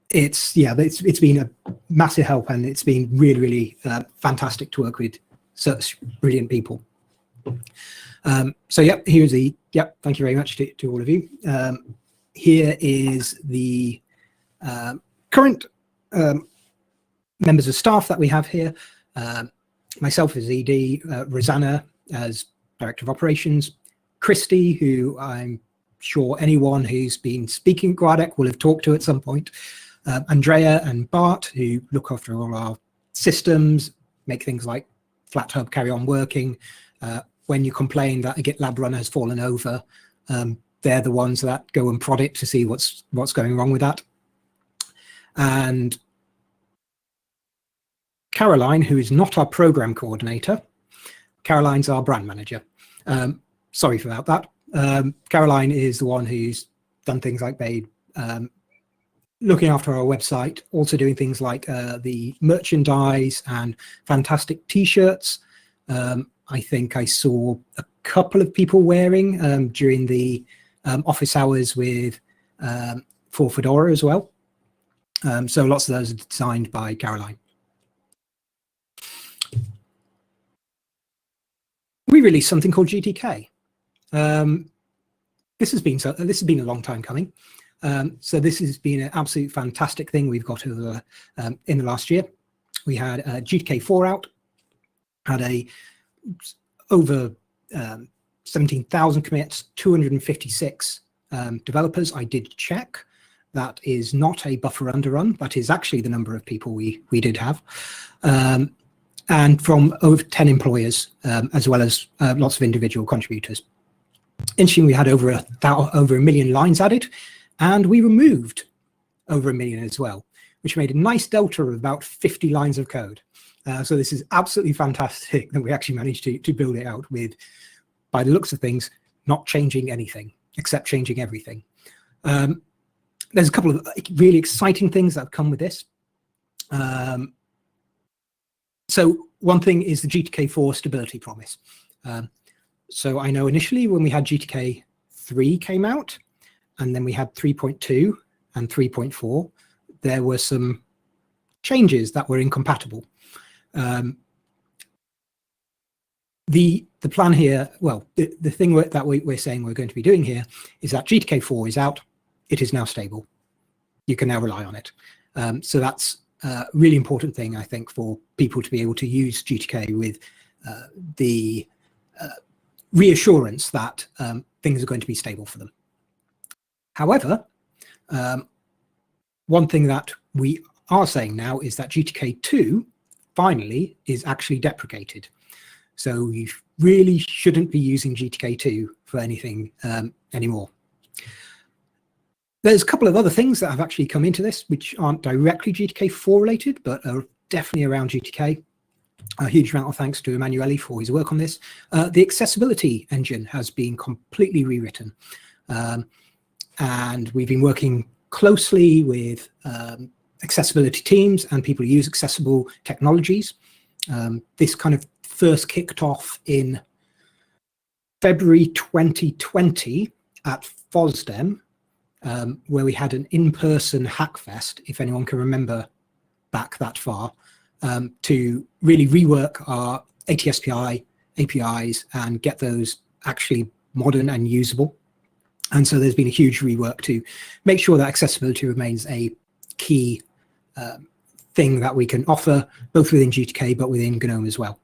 It's been a massive help, and it's been really, really fantastic to work with such brilliant people. So yep, here's the, yep, thank you very much to all of you. Here is the current members of staff that we have here. Myself as ED, Rosanna as Director of Operations, Christy, who I'm sure anyone who's been speaking at GUADEC will have talked to at some point, Andrea and Bart, who look after all our systems, make things like FlatHub carry on working. When you complain that a GitLab runner has fallen over, they're the ones that go and prod it to see what's going wrong with that. And Caroline, who is not our program coordinator, Caroline's our brand manager. Sorry about that. Caroline is the one who's done things like looking after our website, also doing things like the merchandise and fantastic t-shirts. I think I saw a couple of people wearing during the office hours for Fedora as well. So lots of those are designed by Caroline. We released something called GTK. This has been a long time coming. So this has been an absolute fantastic thing we've got over in the last year. We had GTK4 out, had over 17,000 commits, 256 developers. I did check. That is not a buffer underrun. That is actually the number of people we did have. And from over 10 employers, as well as lots of individual contributors. Interesting, we had over a million lines added, and we removed over 1 million as well, which made a nice delta of about 50 lines of code. So this is absolutely fantastic that we actually managed to build it out with, by the looks of things, not changing anything, except changing everything. There's a couple of really exciting things that have come with this. So one thing is the GTK4 stability promise. So I know initially when we had GTK 3 came out, and then we had 3.2 and 3.4, there were some changes that were incompatible. The plan here, well, the thing that we're saying we're going to be doing here is that GTK4 is out. It is now stable. You can now rely on it. So that's a really important thing, I think, for people to be able to use GTK with the reassurance that things are going to be stable for them. However, one thing that we are saying now is that GTK2 finally is actually deprecated. So you really shouldn't be using GTK2 for anything anymore. There's a couple of other things that have actually come into this, which aren't directly GTK4 related, but are definitely around GTK. A huge amount of thanks to Emanuele for his work on this. The accessibility engine has been completely rewritten. And we've been working closely with accessibility teams and people who use accessible technologies. This kind of first kicked off in February 2020 at FOSDEM, where we had an in-person Hackfest, if anyone can remember back that far, to really rework our ATSPI APIs and get those actually modern and usable. And so there's been a huge rework to make sure that accessibility remains a key thing that we can offer, both within GTK, but within GNOME as well.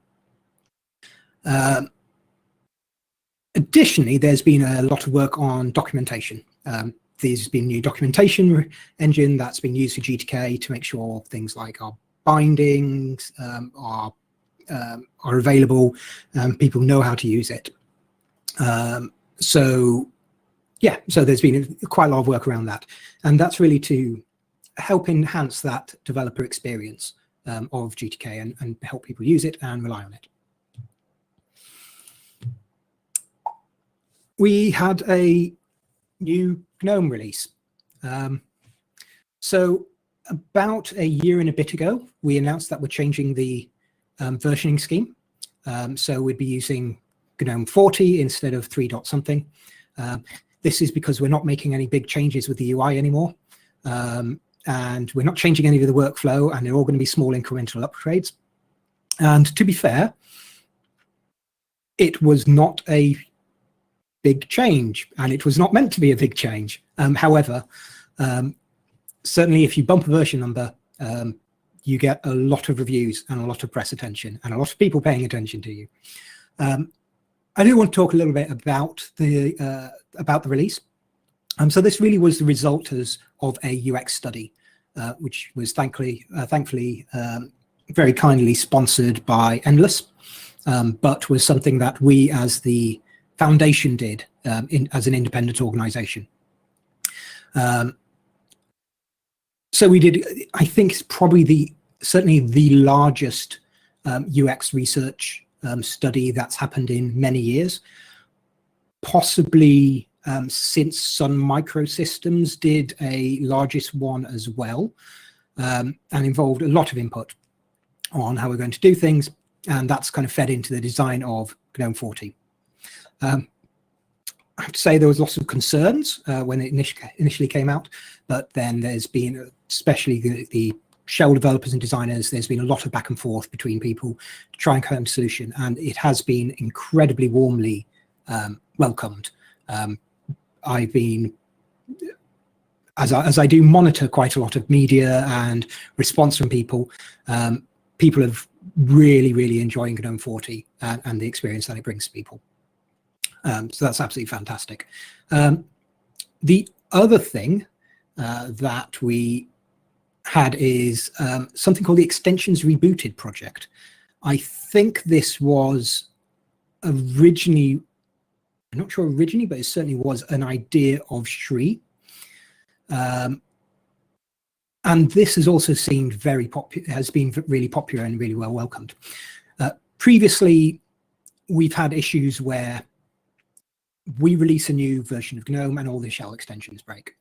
Additionally, there's been a lot of work on documentation. There's been a new documentation engine that's been used for GTK to make sure things like our bindings are available, people know how to use it. So there's been quite a lot of work around that. And that's really to help enhance that developer experience of GTK and help people use it and rely on it. We had a new GNOME release. So about a year and a bit ago, we announced that we're changing the versioning scheme. So we'd be using GNOME 40 instead of 3 dot something. This is because we're not making any big changes with the UI anymore. And we're not changing any of the workflow, and they're all going to be small incremental upgrades. And to be fair, it was not a big change, and it was not meant to be a big change. However, certainly if you bump a version number, you get a lot of reviews and a lot of press attention and a lot of people paying attention to you. I do want to talk a little bit about the release. So this really was the result of a UX study, which was thankfully very kindly sponsored by Endless, but was something that we as the foundation did as an independent organization. So we did, I think it's probably certainly the largest UX research study that's happened in many years, possibly since Sun Microsystems did a largest one as well, and involved a lot of input on how we're going to do things, and that's kind of fed into the design of GNOME 40. I have to say there was lots of concerns when it initially came out, but then there's been, especially the shell developers and designers, there's been a lot of back and forth between people to try and come to a solution, and it has been incredibly warmly welcomed. I've been, as I do monitor quite a lot of media and response from people, people have really enjoying GNOME 40 and the experience that it brings to people. So that's absolutely fantastic. The other thing that we had is something called the Extensions Rebooted project. I think this was originally, I'm not sure originally, but it certainly was an idea of Shri. And this has also seemed very popular, has been really popular and really well welcomed. Previously, we've had issues where we release a new version of GNOME and all the shell extensions break,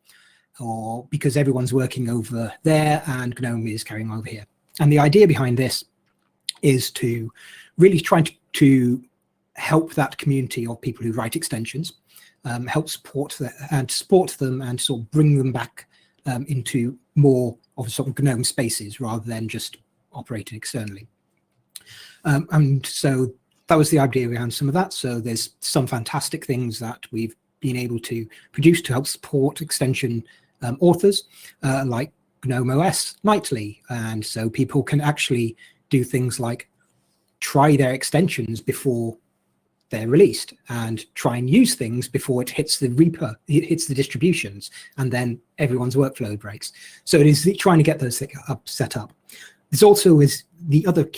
or because everyone's working over there and GNOME is carrying over here. And the idea behind this is to really try to help that community of people who write extensions, help support them and sort of bring them back into more of sort of GNOME spaces rather than just operating externally. And so that was the idea behind some of that. So there's some fantastic things that we've been able to produce to help support extension authors, like GNOME OS nightly. And so people can actually do things like try their extensions before they're released and try and use things before it hits the repo, it hits the distributions, and then everyone's workflow breaks. So it is trying to get those set up. There's also the other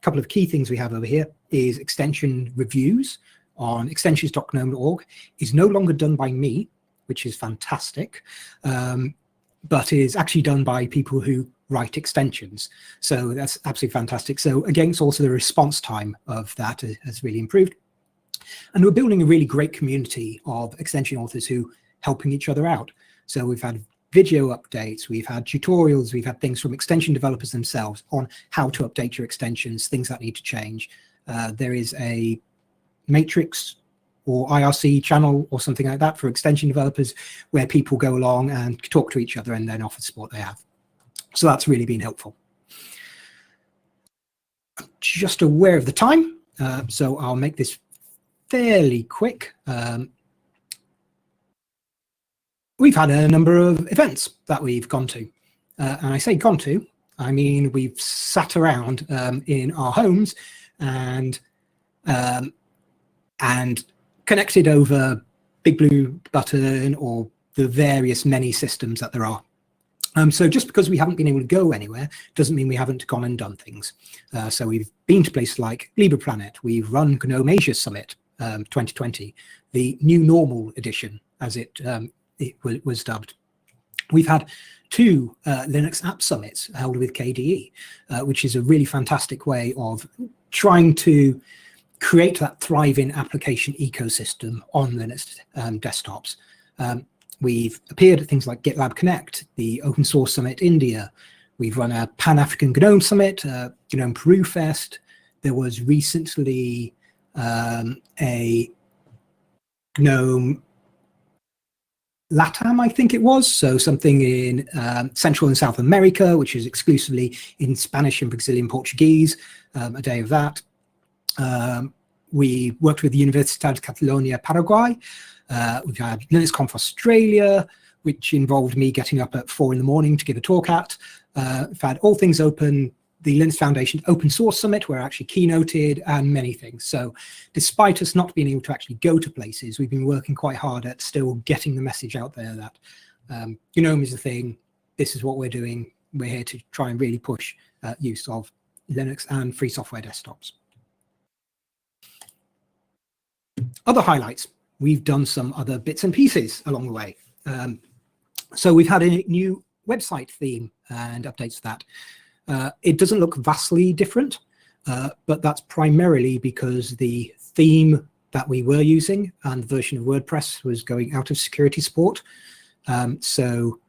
couple of key things we have over here is extension reviews on extensions.gnome.org is no longer done by me, which is fantastic, but is actually done by people who write extensions. So that's absolutely fantastic. So again, it's also the response time of that has really improved. And we're building a really great community of extension authors who helping each other out. So we've had video updates, we've had tutorials, we've had things from extension developers themselves on how to update your extensions, things that need to change. There is a matrix or IRC channel or something like that for extension developers where people go along and talk to each other and then offer support they have. So that's really been helpful. I'm just aware of the time, so I'll make this fairly quick. We've had a number of events that we've gone to. And I say gone to, I mean we've sat around in our homes and connected over Big Blue Button or the various many systems that there are. So just because we haven't been able to go anywhere doesn't mean we haven't gone and done things. So we've been to places like LibrePlanet, we've run GNOME Asia Summit 2020, the new normal edition as it was dubbed. We've had 2 Linux App Summits held with KDE, which is a really fantastic way of trying to create that thriving application ecosystem on Linux desktops. We've appeared at things like GitLab Connect, the Open Source Summit India. We've run a Pan-African GNOME Summit, GNOME Peru Fest. There was recently a GNOME LATAM, I think it was, so something in Central and South America, which is exclusively in Spanish and Brazilian Portuguese, a day of that. We worked with the Universidad de Catalunya, Paraguay. We've had LinuxConf Australia, which involved me getting up at 4 in the morning to give a talk at. We've had All Things Open, the Linux Foundation Open Source Summit, where I actually keynoted, and many things. So despite us not being able to actually go to places, we've been working quite hard at still getting the message out there that GNOME is the thing, this is what we're doing, we're here to try and really push use of Linux and free software desktops. Other highlights. We've done some other bits and pieces along the way. So we've had a new website theme and updates to that. It doesn't look vastly different, but that's primarily because the theme that we were using and the version of WordPress was going out of security support. So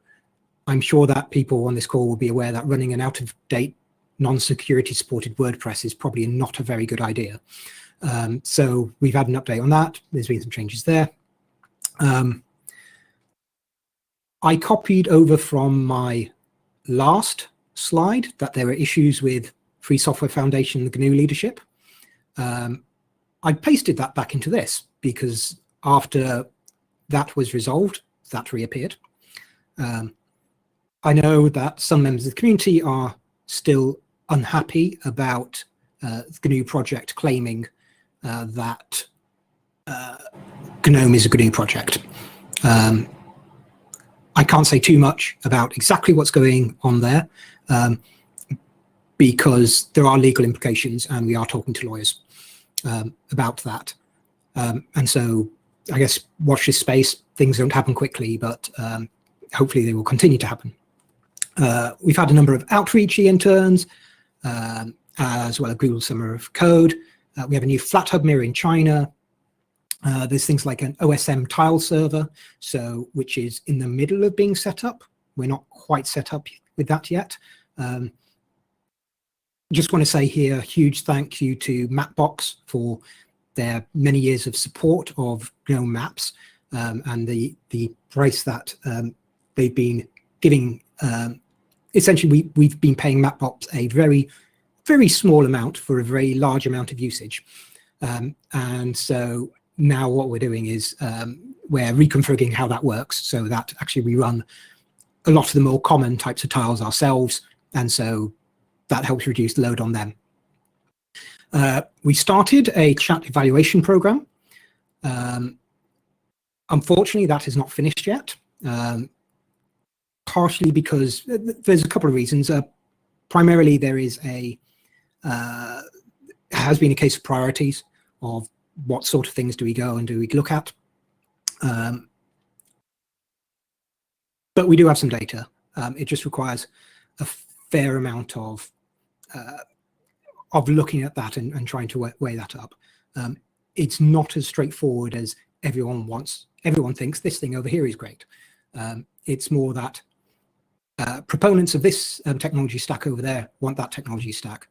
I'm sure that people on this call will be aware that running an out-of-date, non-security supported WordPress is probably not a very good idea. So we've had an update on that. There's been some changes there. I copied over from my last slide that there are issues with Free Software Foundation and the GNU leadership. I pasted that back into this because after that was resolved, that reappeared. I know that some members of the community are still unhappy about the GNU project claiming that GNOME is a GNU project. I can't say too much about exactly what's going on there because there are legal implications and we are talking to lawyers about that. And so I guess watch this space. Things don't happen quickly, but hopefully they will continue to happen. We've had a number of outreachy interns as well as Google Summer of Code. We have a new FlatHub mirror in China. There's things like an OSM tile server, which is in the middle of being set up. We're not quite set up with that yet. Just want to say here a huge thank you to Mapbox for their many years of support of GNOME maps and the price that they've been giving. Essentially, we've been paying Mapbox a very, very small amount for a very large amount of usage. And so now what we're doing is we're reconfiguring how that works so that actually we run a lot of the more common types of tiles ourselves. And so that helps reduce the load on them. We started a chat evaluation program. Unfortunately, that is not finished yet, partially because there's a couple of reasons. Primarily, there is has been a case of priorities of what sort of things do we go and do we look at. But we do have some data. It just requires a fair amount of looking at that and trying to weigh that up. It's not as straightforward as everyone wants. Everyone thinks this thing over here is great. It's more that proponents of this technology stack over there want that technology stack.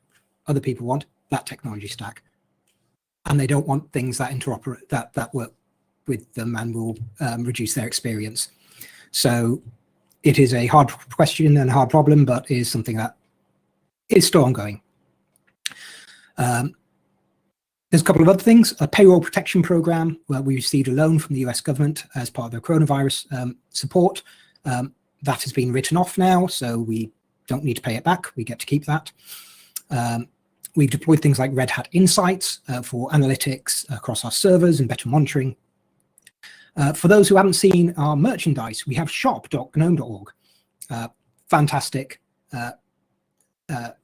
Other people want that technology stack. And they don't want things that interoperate, that work with them and will reduce their experience. So it is a hard question and a hard problem, but is something that is still ongoing. There's a couple of other things. A payroll protection program where we received a loan from the US government as part of the coronavirus support. That has been written off now, so we don't need to pay it back. We get to keep that. We've deployed things like Red Hat Insights for analytics across our servers and better monitoring. For those who haven't seen our merchandise, we have shop.gnome.org. Fantastic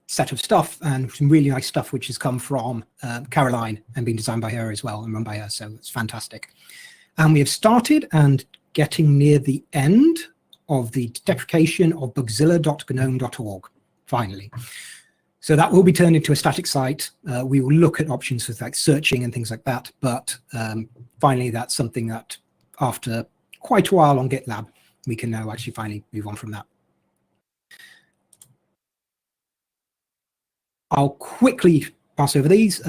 set of stuff, and some really nice stuff which has come from Caroline and been designed by her as well and run by her, so it's fantastic. And we have started and getting near the end of the deprecation of bugzilla.gnome.org, finally. So that will be turned into a static site. We will look at options for like searching and things like that, but finally that's something that after quite a while on GitLab, we can now actually finally move on from that. I'll quickly pass over these.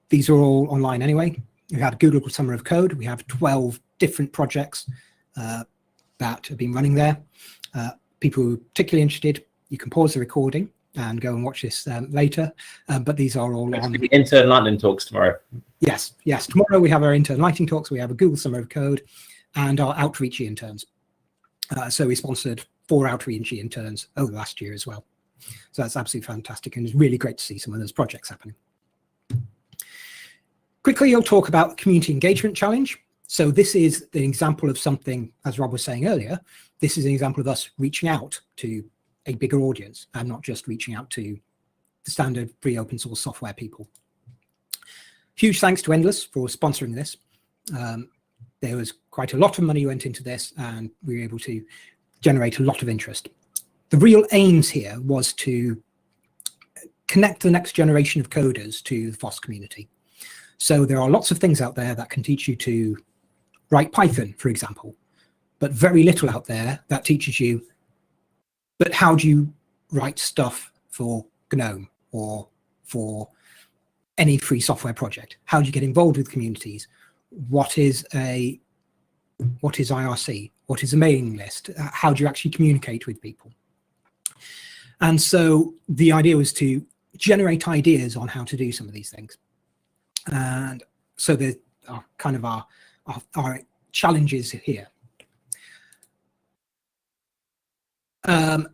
These are all online anyway. We had a Google Summer of Code. We have 12 different projects that have been running there. People who are particularly interested, you can pause the recording and go and watch this later. But these are all on the intern lightning talks tomorrow. Yes, yes. Tomorrow we have our intern lightning talks. We have a Google Summer of Code and our outreach interns. So we sponsored 4 outreach interns over last year as well. So that's absolutely fantastic, and it's really great to see some of those projects happening. Quickly, I'll talk about the Community Engagement Challenge. So this is the example of something, as Rob was saying earlier, this is an example of us reaching out to a bigger audience and not just reaching out to the standard free open source software people. Huge thanks to Endless for sponsoring this. There was quite a lot of money went into this, and we were able to generate a lot of interest. The real aims here was to connect the next generation of coders to the FOSS community. So there are lots of things out there that can teach you to write Python, for example, but very little out there that teaches you, but how do you write stuff for GNOME or for any free software project? How do you get involved with communities? What is IRC? What is a mailing list? How do you actually communicate with people? And so the idea was to generate ideas on how to do some of these things. And so there are kind of our challenges here. Kind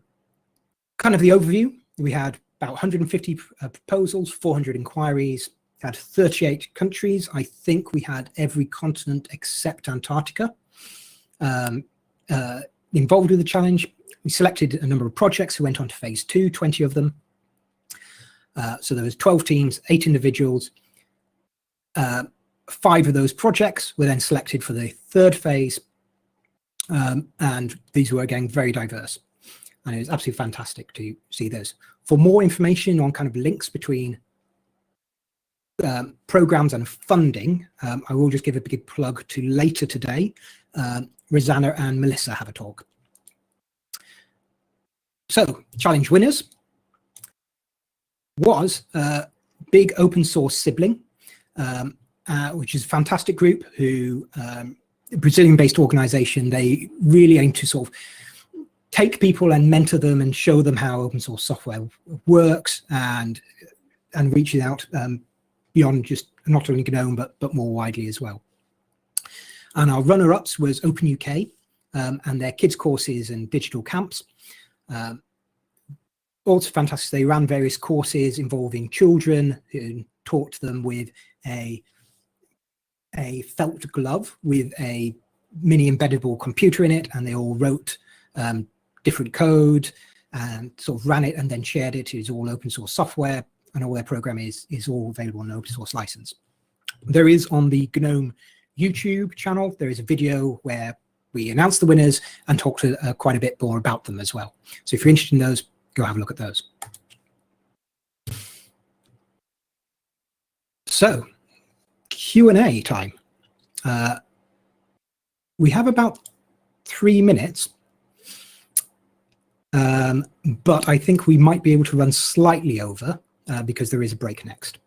of the overview, we had about 150 proposals, 400 inquiries, had 38 countries. I think we had every continent except Antarctica involved with the challenge. We selected a number of projects who went on to phase 2, 20 of them. So there was 12 teams, 8 individuals. 5 of those projects were then selected for the 3rd phase. And these were, again, very diverse. And it was absolutely fantastic to see those. For more information on kind of links between programs and funding, I will just give a big plug to later today. Rosanna and Melissa have a talk. So, challenge winners was Big Open Source Sibling, which is a fantastic group who, a Brazilian-based organization. They really aim to sort of take people and mentor them and show them how open source software works and reach it out beyond just not only GNOME, but more widely as well. And our runner-ups was Open UK and their kids courses and digital camps. Also fantastic, they ran various courses involving children and taught them with a felt glove with a mini embeddable computer in it, and they all wrote different code and sort of ran it and then shared it. It's all open source software, and all their program is all available on an open source license. There is on the GNOME YouTube channel, there is a video where we announce the winners and talk to quite a bit more about them as well. So if you're interested in those, go have a look at those. So Q&A time. We have about 3 minutes. But I think we might be able to run slightly over because there is a break next.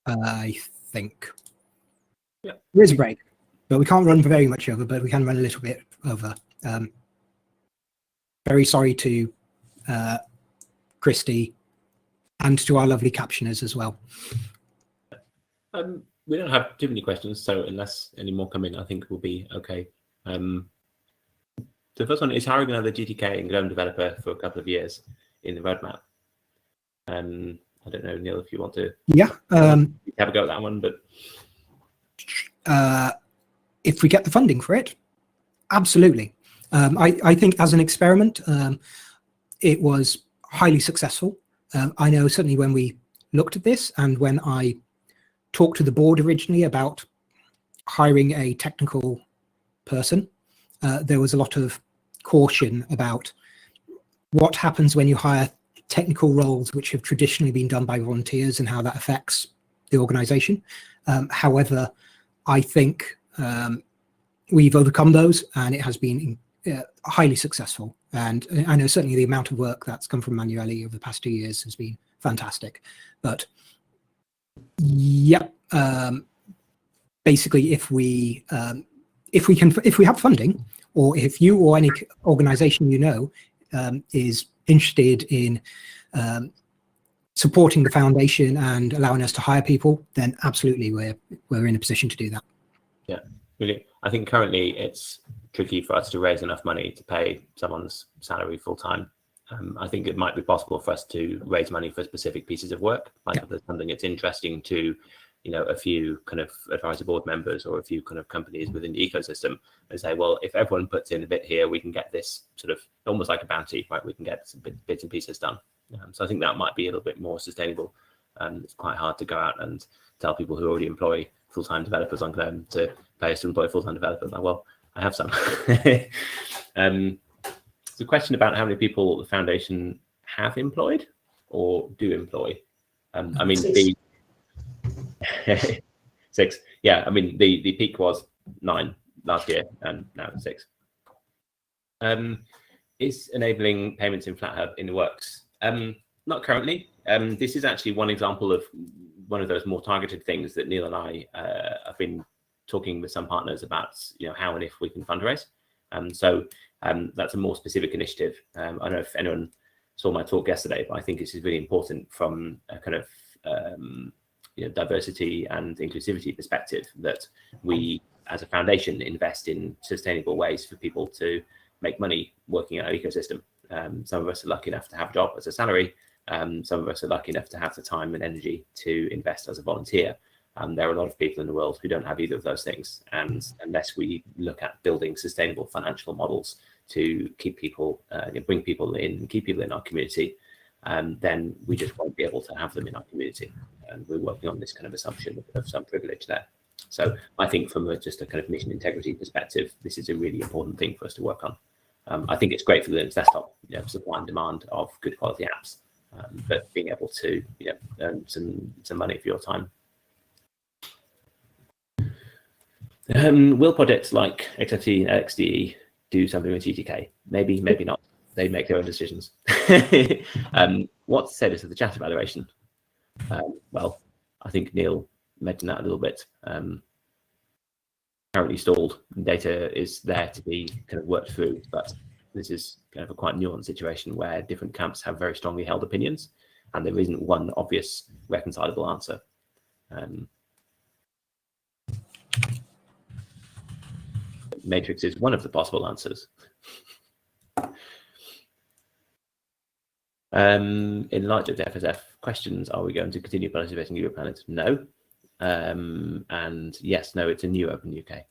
I think. Yeah. There is a break, but we can't run very much over, but we can run a little bit over. Very sorry to Christy and to our lovely captioners as well. We don't have too many questions, so unless any more come in, I think we'll be okay. The first one is hiring another GTK and GNOME developer for a couple of years in the roadmap. I don't know, Neil, if you want to Yeah, have a go at that one, but if we get the funding for it, absolutely. I think as an experiment, it was highly successful. I know certainly when we looked at this and when I talked to the board originally about hiring a technical person, there was a lot of caution about what happens when you hire technical roles which have traditionally been done by volunteers and how that affects the organization. However, I think we've overcome those and it has been highly successful. And I know certainly the amount of work that's come from Manueli over the past 2 years has been fantastic. But yeah, basically, if we have funding, or if you or any organization you know is interested in supporting the foundation and allowing us to hire people, then absolutely we're in a position to do that. yeah, really. I think currently it's tricky for us to raise enough money to pay someone's salary full time. I think it might be possible for us to raise money for specific pieces of work, like if there's something that's interesting to, you know, a few kind of advisory board members or a few kind of companies within the ecosystem, and say, well, if everyone puts in a bit here, we can get this sort of almost like a bounty, right? We can get some bits and pieces done. So I think that might be a little bit more sustainable. It's quite hard to go out and tell people who already employ full-time developers on GNOME to pay us to employ full-time developers. Like, well, I have some. The question about how many people the foundation have employed or do employ. I mean, the 6. Yeah, I mean, the peak was 9 last year, and now it's 6. Is enabling payments in FlatHub in the works? Not currently. This is actually one example of one of those more targeted things that Neil and I have been talking with some partners about, you know, how and if we can fundraise. So that's a more specific initiative. I don't know if anyone saw my talk yesterday, but I think this is really important from a kind of you know, diversity and inclusivity perspective, that we as a foundation invest in sustainable ways for people to make money working in our ecosystem. Some of us are lucky enough to have a job as a salary. Some of us are lucky enough to have the time and energy to invest as a volunteer. There are a lot of people in the world who don't have either of those things. And unless we look at building sustainable financial models to keep people, bring people in, keep people in our community, then we just won't be able to have them in our community. And we're working on this kind of assumption of some privilege there. So I think from just a kind of mission integrity perspective, this is a really important thing for us to work on. I think it's great for the Linux desktop, you know, supply and demand of good quality apps, but being able to, you know, earn some money for your time. Will projects like XFCE and LXDE do something with GTK? Maybe, maybe not. They make their own decisions. What's the status of the chat evaluation? Well, I think Neil mentioned that a little bit. Currently stalled. Data is there to be kind of worked through, but this is kind of a quite nuanced situation where different camps have very strongly held opinions, and there isn't one obvious reconcilable answer. Matrix is one of the possible answers. In light of the FSF questions, are we going to continue participating in Europlanet? No. And yes, no, it's a new Open UK.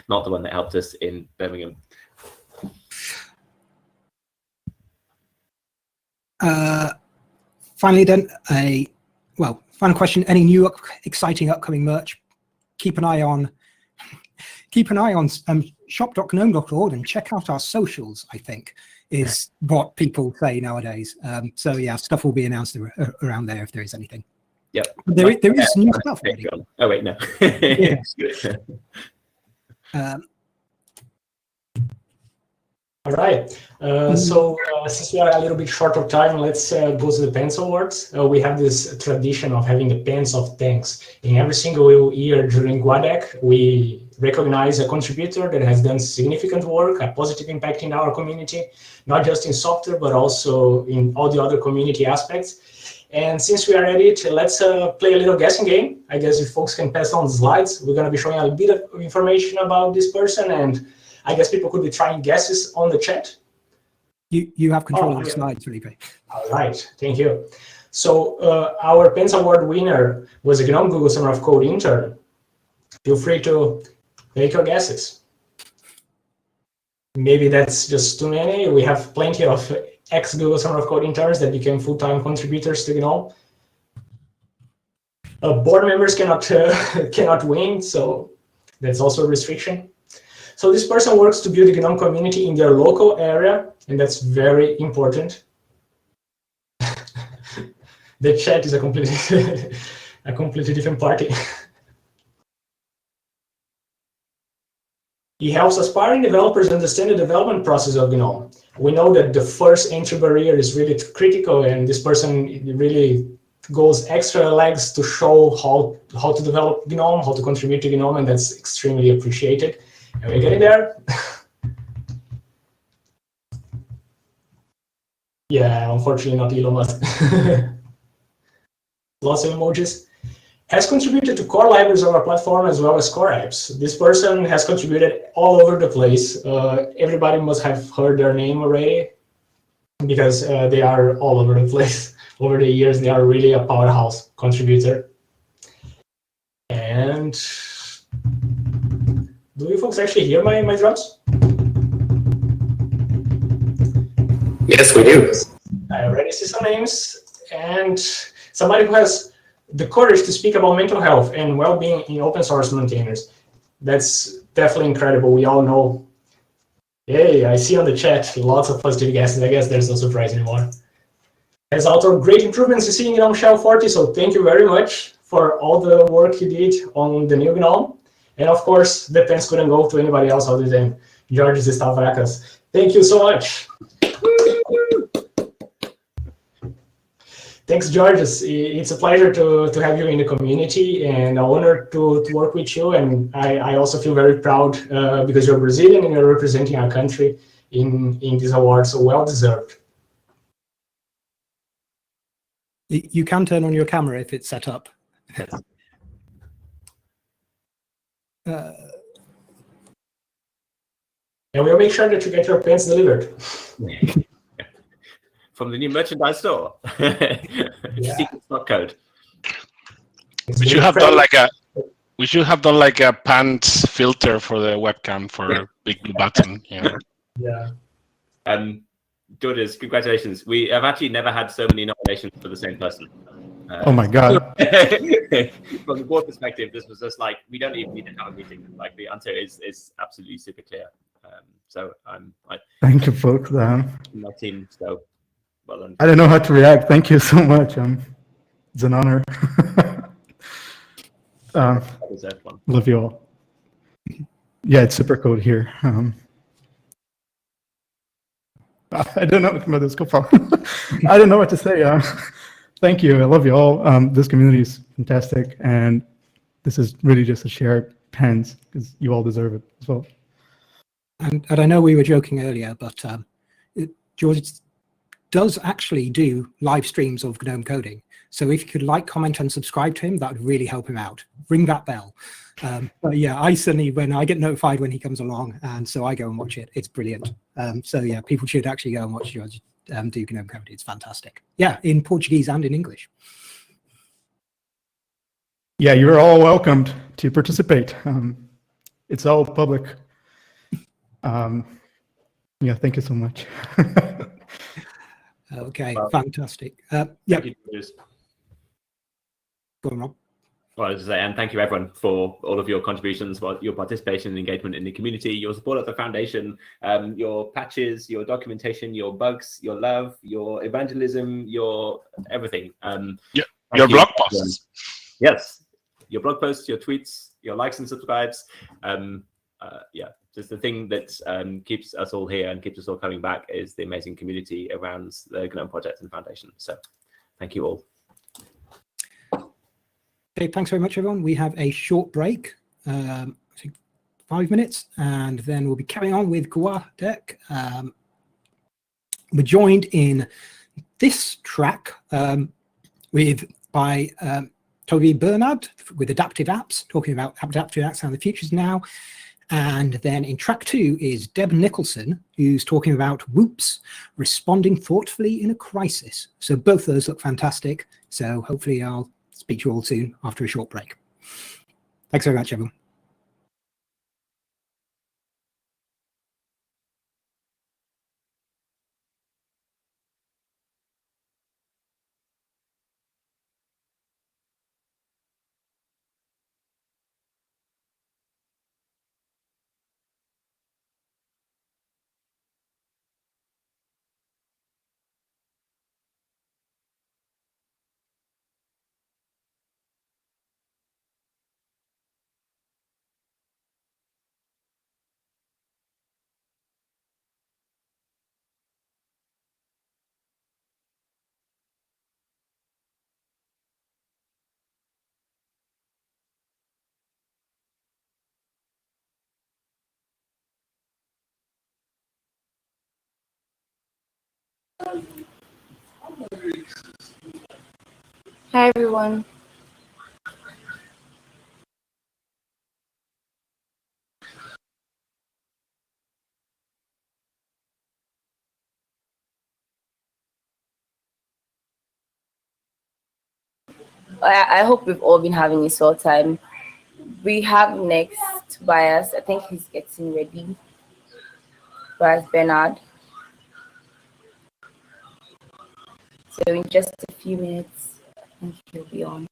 Not the one that helped us in Birmingham. Finally then, final question, any new exciting upcoming merch? Keep an eye on shop.gnome.org and check out our socials, I think, is what people say nowadays. So yeah, stuff will be announced around there if there is anything. Yep. There is new stuff. Oh wait, no. Yeah. All right. So since we are a little bit short of time, let's go to the pencil awards. We have this tradition of having the pens of thanks. In every single year during GUADEC, we recognize a contributor that has done significant work, a positive impact in our community, not just in software, but also in all the other community aspects. And since we are at it, let's play a little guessing game. I guess if folks can pass on the slides, we're going to be showing a bit of information about this person, and I guess people could be trying guesses on the chat. You have control of the slides, Felipe. All right, thank you. So our PENS Award winner was a GNOME Google Summer of Code intern. Feel free to make your guesses. Maybe that's just too many. We have plenty of ex-Google Summer of Code interns that became full-time contributors to GNOME. Board members cannot cannot win, so that's also a restriction. So this person works to build the GNOME community in their local area, and that's very important. The chat is a completely different party. He helps aspiring developers understand the development process of GNOME. We know that the first entry barrier is really critical, and this person really goes extra legs to show how to develop GNOME, how to contribute to GNOME, and that's extremely appreciated. And we're getting there. Yeah, unfortunately not Elon Musk. Lots of emojis. Has contributed to core libraries of our platform as well as core apps. This person has contributed all over the place. Everybody must have heard their name already because they are all over the place. Over the years, they are really a powerhouse contributor. And do you folks actually hear my drums? Yes, we do. I already see some names. And somebody who has the courage to speak about mental health and well-being in open source containers. That's definitely incredible. We all know. Hey, I see on the chat lots of positive guesses. I guess there's no surprise anymore. Has authored great improvements you see in GNOME Shell 40, so thank you very much for all the work you did on the new GNOME. And of course, the thanks couldn't go to anybody else other than Georges Stavrakis. Thank you so much. Thanks, Georges. It's a pleasure to have you in the community and an honor to work with you. And I also feel very proud because you're Brazilian and you're representing our country in this award, so well deserved. You can turn on your camera if it's set up. And we'll make sure that you get your pens delivered. From the new merchandise store. Secret stock code. We should have done like a pants filter for the webcam for Big Blue Button. Yeah. Yeah. Georges, congratulations. We have actually never had so many nominations for the same person. Oh my God. From the board perspective, this was just like, we don't even need to have a meeting. Like the answer is absolutely super clear. So thank you, folks. My team, so well done. I don't know how to react. Thank you so much. It's an honor. Love you all. Yeah, it's super cold here. I don't know I don't know what to say. Thank you. I love you all. This community is fantastic, and this is really just a shared pens because you all deserve it as well. And I know we were joking earlier, but George does actually do live streams of GNOME coding. So if you could like, comment, and subscribe to him, that would really help him out. Ring that bell. But yeah, I certainly, when I get notified when he comes along, and so I go and watch it. It's brilliant. So yeah, people should actually go and watch George do GNOME coding. It's fantastic. Yeah, in Portuguese and in English. Yeah, you're all welcomed to participate. It's all public. Yeah, thank you so much. Okay, fantastic. Yeah. Go on, Rob. Well, I was just saying, and thank you everyone for all of your contributions, for your participation and engagement in the community, your support of the foundation, your patches, your documentation, your bugs, your love, your evangelism, your everything. Your blog posts. Yes, your blog posts, your tweets, your likes and subscribes. yeah, just the thing that keeps us all here and keeps us all coming back is the amazing community around the GNOME project and foundation. So thank you all. Okay, thanks very much, everyone. We have a short break, I think 5 minutes, and then we'll be carrying on with GUADEC. We're joined in this track by Toby Bernard with Adaptive Apps, talking about adaptive apps and the futures now. And then in track 2 is Deb Nicholson, who's talking about Whoops, responding thoughtfully in a crisis. So both of those look fantastic. So hopefully I'll speak to you all soon after a short break. Thanks very much, everyone. Hi, everyone. I hope we've all been having a swell time. We have next Tobias. I think he's getting ready. Tobias Bernard. So in just a few minutes, I think he'll be on.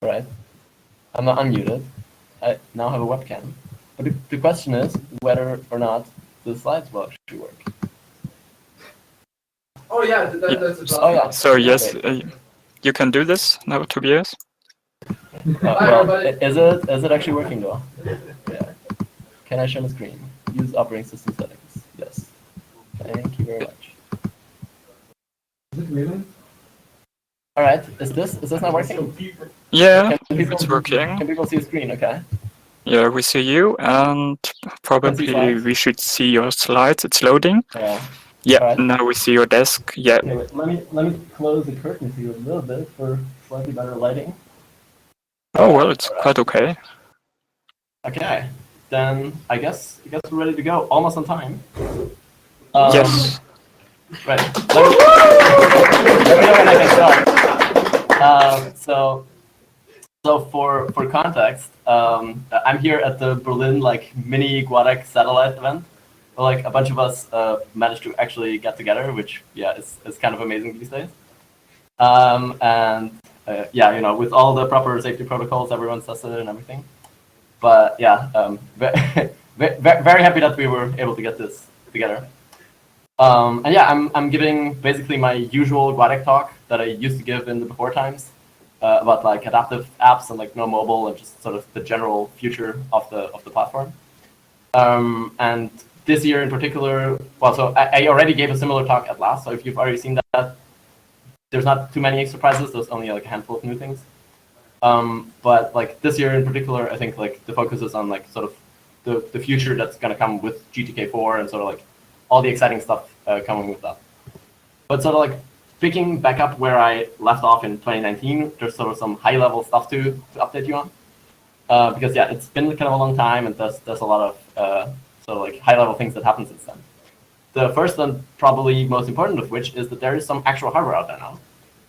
Right. I'm not unmuted. I now have a webcam. But the question is whether or not the slides will actually work. Oh yeah, that's Oh yeah. So yes, you can do this now, Tobias. Well, is it actually working though? Yeah. Can I share the screen? Use operating system settings. Yes. Thank you very much. Is it really? All right. Is this not working? Yeah, Can people, it's working. Can people see the screen? Okay. Yeah, we see you, and probably we should see your slides. It's loading. Yeah. Yeah, All right. now we see your desk. Yeah. Okay, wait, let me close the curtains here a little bit for slightly better lighting. Oh well, it's quite okay. Okay, then I guess we're ready to go. Almost on time. Yes. Right. Let me know when I can start. So for context, I'm here at the Berlin mini GUADEC satellite event. Where, a bunch of us managed to actually get together, which is kind of amazing these days. Yeah, with all the proper safety protocols, everyone's tested and everything. But yeah, very happy that we were able to get this together. And yeah, I'm giving basically my usual GUADEC talk that I used to give in the before times about like adaptive apps and like GNOME Mobile and just sort of the general future of the platform. And this year in particular, well, so I already gave a similar talk at last. So if you've already seen that, there's not too many surprises. There's only like a handful of new things. But like this year in particular, I think like the focus is on like sort of the future that's going to come with GTK4 and sort of like all the exciting stuff coming with that. But sort of like picking back up where I left off in 2019, there's sort of some high level stuff to update you on. Because yeah, it's been kind of a long time and there's a lot of sort of like high level things that happened since then. The first and probably most important of which is that there is some actual hardware out there now.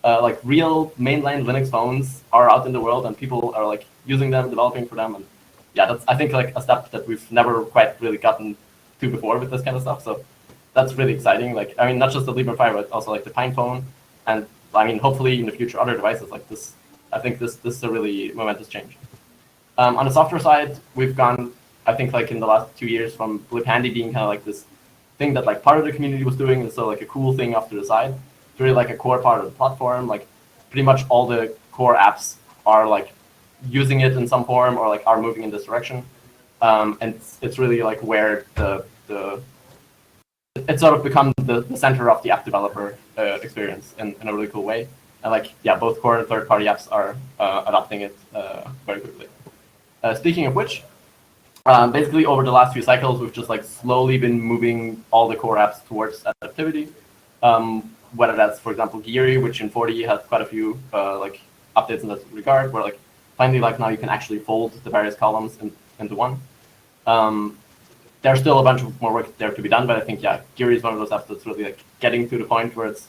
Like real mainline Linux phones are out in the world and people are like using them, developing for them. And yeah, that's I think like a step that we've never quite really gotten to before with this kind of stuff. So that's really exciting. Like, I mean, not just the Librem 5, but also like the Pine phone. And I mean, hopefully in the future, other devices like this. I think this is a really momentous change. On the software side, we've gone, I think like in the last 2 years from libhandy being kind of like this thing that like part of the community was doing, and so like a cool thing off to the side, to really like a core part of the platform. Like pretty much all the core apps are like using it in some form or like are moving in this direction. And it's really like where it's sort of become the center of the app developer experience in a really cool way. And like, yeah, both core and third-party apps are adopting it very quickly. Speaking of which, basically over the last few cycles, we've just like slowly been moving all the core apps towards adaptivity. Whether that's, for example, Geary, which in 40 has quite a few like updates in that regard, where like finally like now you can actually fold the various columns into one. There's still a bunch of more work there to be done, but I think yeah, Geary is one of those apps that's really like getting to the point where it's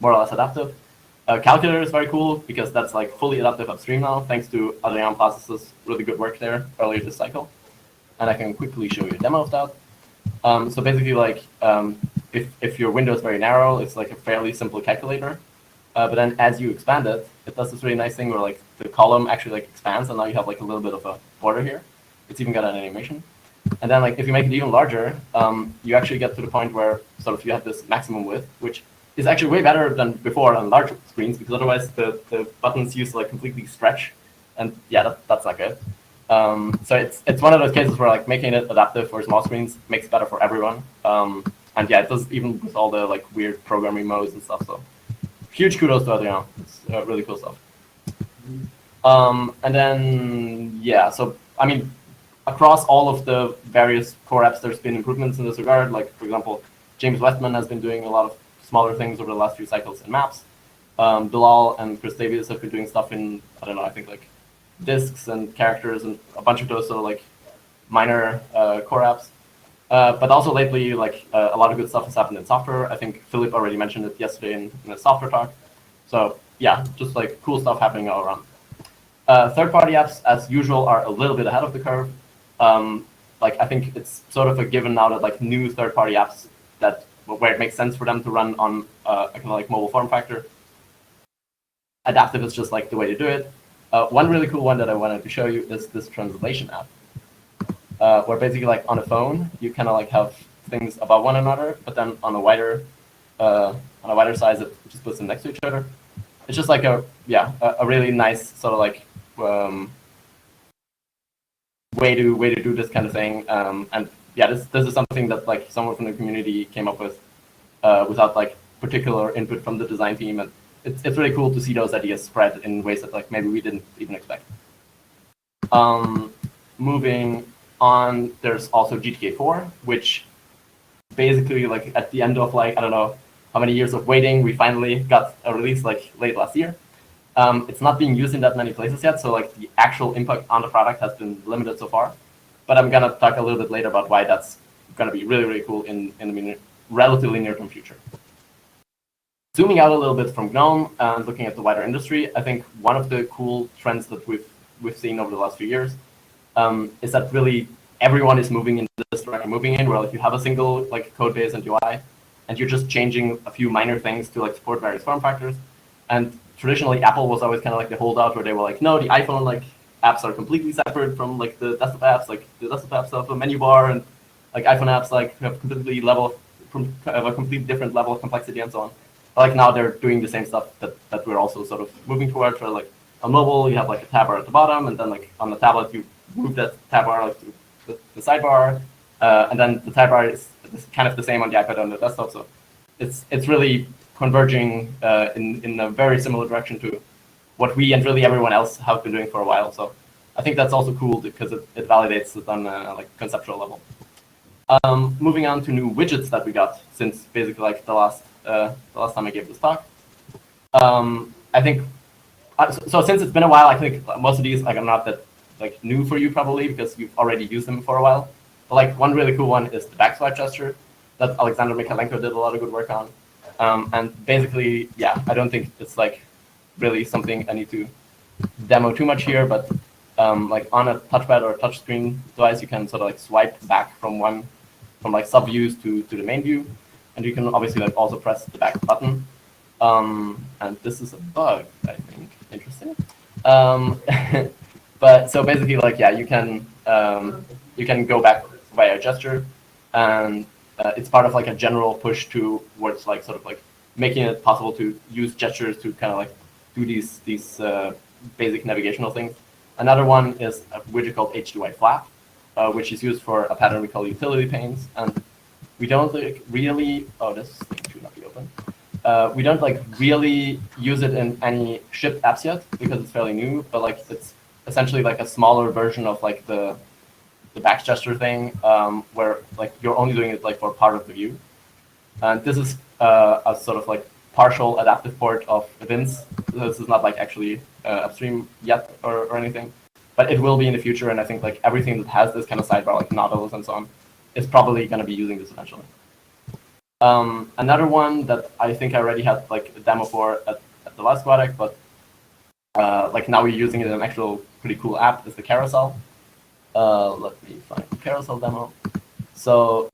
more or less adaptive. Calculator is very cool because that's like fully adaptive upstream now, thanks to Adrian Paz's really good work there earlier this cycle. And I can quickly show you a demo of that. So basically, like if your window is very narrow, it's like a fairly simple calculator. But then as you expand it, it does this really nice thing where like the column actually like expands, and now you have like a little bit of a border here. It's even got an animation. And then like if you make it even larger, you actually get to the point where sort of you have this maximum width, which is actually way better than before on large screens, because otherwise the buttons used to like completely stretch, and yeah, that's not good. So it's one of those cases where like making it adaptive for small screens makes it better for everyone. And yeah, it does even with all the like weird programming modes and stuff. So huge kudos to Adrian. It's really cool stuff. And then yeah, so I mean, across all of the various core apps, there's been improvements in this regard. Like for example, James Westman has been doing a lot of smaller things over the last few cycles in maps. Bilal and Chris Davies have been doing stuff in, I don't know, I think like disks and characters and a bunch of those sort of like minor core apps. But also lately, like a lot of good stuff has happened in software. I think Philip already mentioned it yesterday in a software talk. So yeah, just like cool stuff happening all around. Third-party apps, as usual, are a little bit ahead of the curve. Like I think it's sort of a given now that like new third-party apps that where it makes sense for them to run on a kind of like mobile form factor, adaptive is just like the way to do it. One really cool one that I wanted to show you is this translation app, where basically like on a phone you kind of like have things above one another, but then on a wider size it just puts them next to each other. It's just like a really nice sort of like way to do this kind of thing. And yeah, this is something that like someone from the community came up with without like particular input from the design team, and it's really cool to see those ideas spread in ways that like maybe we didn't even expect. Moving on, there's also GTK4, which basically like at the end of like I don't know how many years of waiting, we finally got a release like late last year. It's not being used in that many places yet, so like the actual impact on the product has been limited so far. But I'm gonna talk a little bit later about why that's gonna be really, really cool in the relatively near-term future. Zooming out a little bit from GNOME and looking at the wider industry, I think one of the cool trends that we've seen over the last few years is that really everyone is moving in this direction, where like you have a single like code base and UI, and you're just changing a few minor things to like support various form factors. And traditionally, Apple was always kind of like the holdout where they were like, no, the iPhone like apps are completely separate from like the desktop apps. Like the desktop apps have a menu bar, and like iPhone apps like have completely of a completely different level of complexity and so on. But like now they're doing the same stuff that we're also sort of moving towards. Where like on mobile, you have like a tab bar at the bottom, and then like on the tablet, you move that tab bar like to the sidebar, and then the tab bar is kind of the same on the iPad and on the desktop. So it's really converging in a very similar direction to what we and really everyone else have been doing for a while. So I think that's also cool because it validates it on a like conceptual level. Moving on to new widgets that we got since basically like the last time I gave this talk. I think so since it's been a while, I think most of these like are not that like new for you probably because you've already used them for a while. But like one really cool one is the backswipe gesture that Alexander Michalenko did a lot of good work on. And basically, yeah, I don't think it's like really something I need to demo too much here, but like on a touchpad or a touchscreen device, you can sort of like swipe back from like sub views to the main view, and you can obviously like also press the back button. And this is a bug, I think. Interesting. But so basically, like yeah, you can go back via gesture, and it's part of like a general push towards like sort of like making it possible to use gestures to kind of like do these basic navigational things. Another one is a widget called H2I Flap, which is used for a pattern we call utility panes, and we don't like really. Oh, this thing should not be open. We don't like really use it in any shipped apps yet because it's fairly new, but like it's essentially like a smaller version of like the back gesture thing, where like you're only doing it like for part of the view. And this is a sort of like partial adaptive port of events. This is not like actually upstream yet or anything, but it will be in the future. And I think like everything that has this kind of sidebar, like Nautilus and so on, is probably going to be using this eventually. Another one that I think I already had like a demo for at the last GUADEC, but like now we're using it in an actual pretty cool app is the carousel. Let me find the carousel demo. So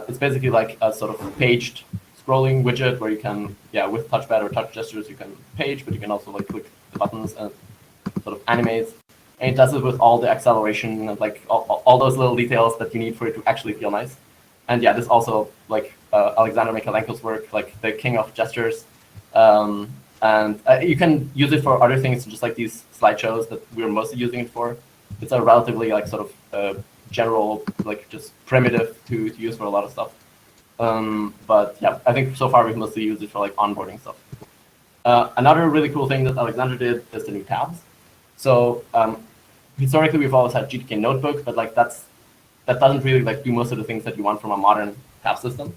it's basically like a sort of paged scrolling widget where you can, yeah, with touchpad or touch gestures, you can page, but you can also like click the buttons and sort of animate. And it does it with all the acceleration and like all those little details that you need for it to actually feel nice. And yeah, this also like Alexander Michalenko's work, like the king of gestures. And you can use it for other things, just like these slideshows that we're mostly using it for. It's a relatively like sort of general, like just primitive to use for a lot of stuff. But yeah, I think so far we've mostly used it for like onboarding stuff. Another really cool thing that Alexander did is the new tabs. So historically we've always had GTK Notebook, but like that doesn't really like do most of the things that you want from a modern tab system.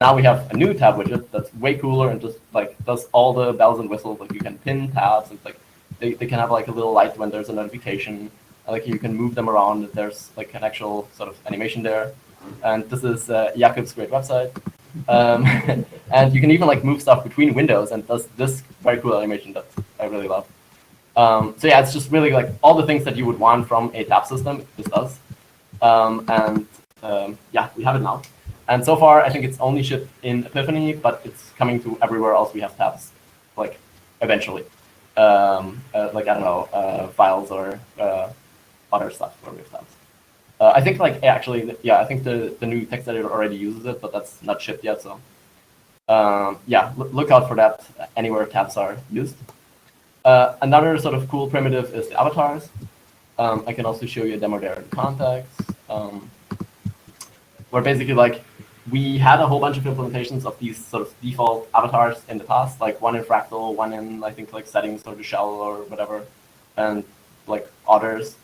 Now we have a new tab widget that's way cooler and just like does all the bells and whistles. Like you can pin tabs and like they can have like a little light when there's a notification. Like you can move them around if there's like an actual sort of animation there. And this is Jakob's great website. And you can even like move stuff between windows and does this very cool animation that I really love. So yeah, it's just really like all the things that you would want from a tab system, this does. Yeah, we have it now. And so far, I think it's only shipped in Epiphany, but it's coming to everywhere else we have tabs, like eventually. Like, I don't know, files or other stuff where we have tabs. I think like, actually, yeah, I think the new text editor already uses it, but that's not shipped yet. So yeah, look out for that anywhere tabs are used. Another sort of cool primitive is the avatars. I can also show you a demo there in context, where basically like we had a whole bunch of implementations of these sort of default avatars in the past, like one in Fractal, one in I think like settings or the shell or whatever, and like others.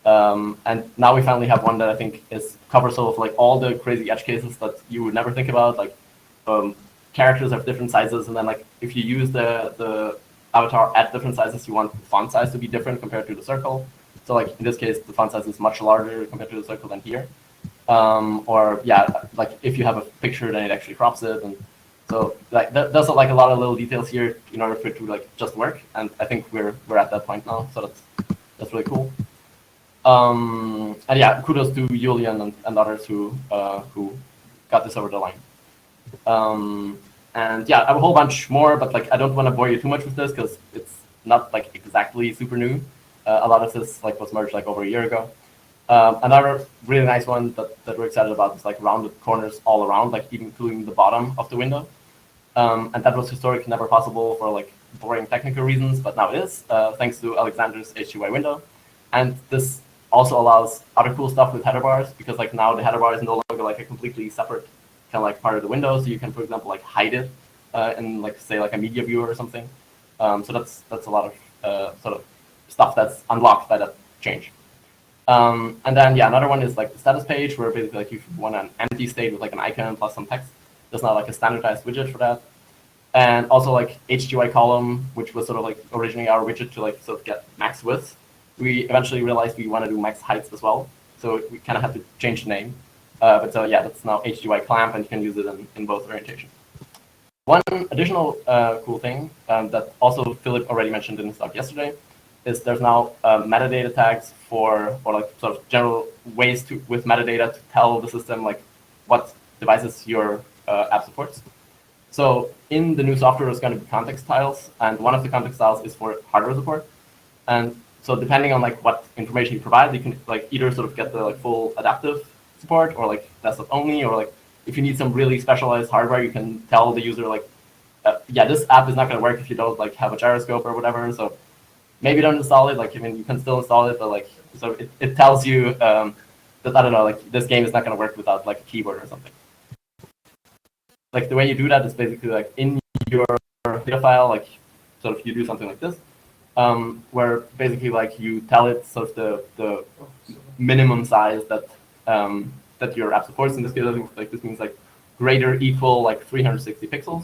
And now we finally have one that I think covers sort of like all the crazy edge cases that you would never think about, like characters of different sizes, and then like if you use the avatar at different sizes, you want the font size to be different compared to the circle. So like in this case, the font size is much larger compared to the circle than here. Or yeah, like if you have a picture, then it actually crops it, and so like there's like a lot of little details here in order for it to like just work. And I think we're at that point now, so that's really cool. And yeah, kudos to Julian and others who got this over the line. And yeah, I have a whole bunch more, but like I don't want to bore you too much with this because it's not like exactly super new. A lot of this like was merged like over a year ago. Another really nice one that we're excited about is like rounded corners all around, like even including the bottom of the window. And that was historically never possible for like boring technical reasons, but now it is, thanks to Alexander's HUI window. And this also allows other cool stuff with header bars, because like now the header bar is no longer like a completely separate kind of like part of the window. So you can, for example, like hide it in like say like a media viewer or something. So that's a lot of sort of stuff that's unlocked by that change. And then yeah, another one is like the status page, where basically like you want an empty state with like an icon plus some text. There's not like a standardized widget for that. And also like HGY column, which was sort of like originally our widget to like sort of get max width. We eventually realized we want to do max heights as well. So we kind of had to change the name. But so yeah, that's now HGY clamp, and you can use it in both orientations. One additional cool thing that also Philip already mentioned in his talk yesterday is there's now metadata tags or like sort of general ways to with metadata to tell the system like what devices your app supports. So in the new software, there's going to be context tiles, and one of the context tiles is for hardware support. And so depending on like what information you provide, you can like either sort of get the like full adaptive support, or like desktop only, or like if you need some really specialized hardware, you can tell the user like, yeah, this app is not going to work if you don't like have a gyroscope or whatever. So maybe don't install it. Like, I mean, you can still install it, but like, so it tells you that, I don't know, like this game is not going to work without like a keyboard or something. Like the way you do that is basically like in your data file, like sort of you do something like this, where basically like you tell it sort of the minimum size that that your app supports. In this case, I think like this means like greater equal like 360 pixels,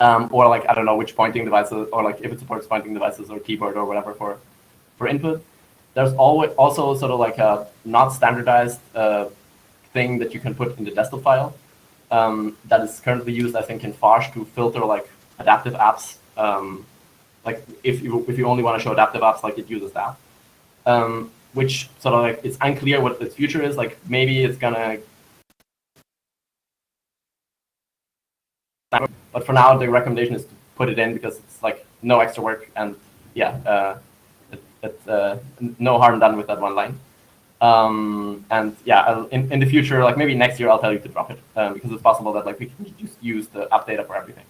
or like I don't know which pointing devices, or like if it supports pointing devices or keyboard or whatever for input. There's always also sort of like a not standardized thing that you can put in the desktop file. That is currently used, I think, in Fosh to filter like adaptive apps. Like if you only want to show adaptive apps, like it uses that. Which sort of like it's unclear what its future is. Like maybe it's gonna, but for now the recommendation is to put it in because it's like no extra work, and yeah, it's no harm done with that one line. And yeah, in the future, like maybe next year, I'll tell you to drop it because it's possible that like we can just use the app data for everything.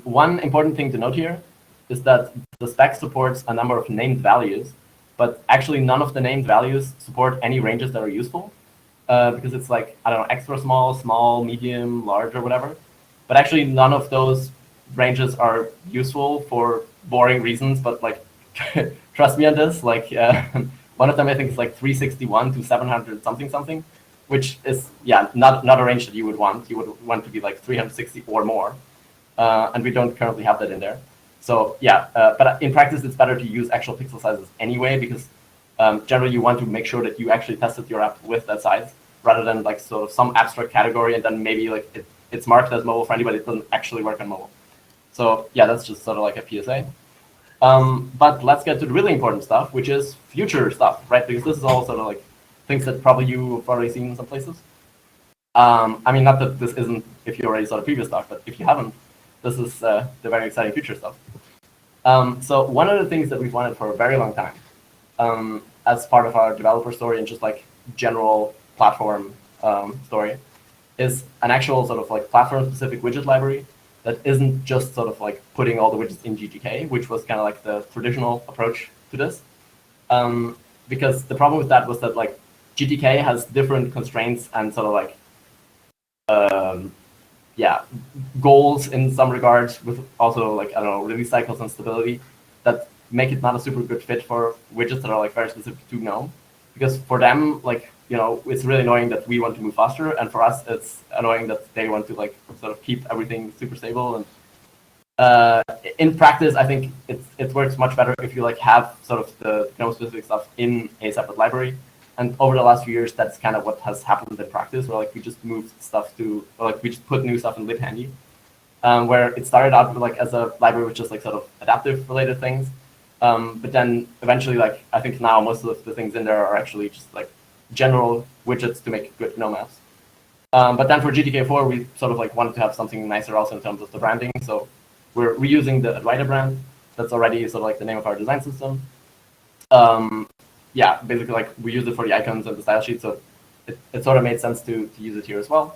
One important thing to note here is that the spec supports a number of named values, but actually none of the named values support any ranges that are useful because it's like, I don't know, extra small, small, medium, large, or whatever. But actually none of those ranges are useful for boring reasons, but like, trust me on this, like, one of them, I think, is like 361 to 700 something, which is, yeah, not a range that you would want. You would want to be like 360 or more. And we don't currently have that in there. So yeah, but in practice, it's better to use actual pixel sizes anyway, because generally you want to make sure that you actually tested your app with that size, rather than like sort of some abstract category and then maybe like it's marked as mobile friendly, but it doesn't actually work on mobile. So yeah, that's just sort of like a PSA. But let's get to the really important stuff, which is future stuff, right? Because this is all sort of like things that probably you've already seen in some places. I mean, not that this isn't if you already saw the previous stuff, but if you haven't, this is the very exciting future stuff. So one of the things that we've wanted for a very long time, as part of our developer story and just like general platform story, is an actual sort of like platform-specific widget library that isn't just sort of like putting all the widgets in GTK, which was kind of like the traditional approach to this. Because the problem with that was that like GTK has different constraints and sort of like, yeah, goals in some regards, with also like, I don't know, release cycles and stability that make it not a super good fit for widgets that are like very specific to GNOME. Because for them, like, you know, it's really annoying that we want to move faster, and for us, it's annoying that they want to like sort of keep everything super stable. And in practice, I think it works much better if you like have sort of the GNOME specific stuff in a separate library. And over the last few years, that's kind of what has happened in practice, where like we just moved stuff to, or like we just put new stuff in LibHandy, where it started out like as a library with just like sort of adaptive related things. But then eventually, like I think now most of the things in there are actually just like general widgets to make good GNOME apps. But then for GTK4, we sort of like wanted to have something nicer also in terms of the branding. So we're reusing the Adwaita brand. That's already sort of like the name of our design system. yeah, basically like we use it for the icons and the style sheet, so it sort of made sense to use it here as well.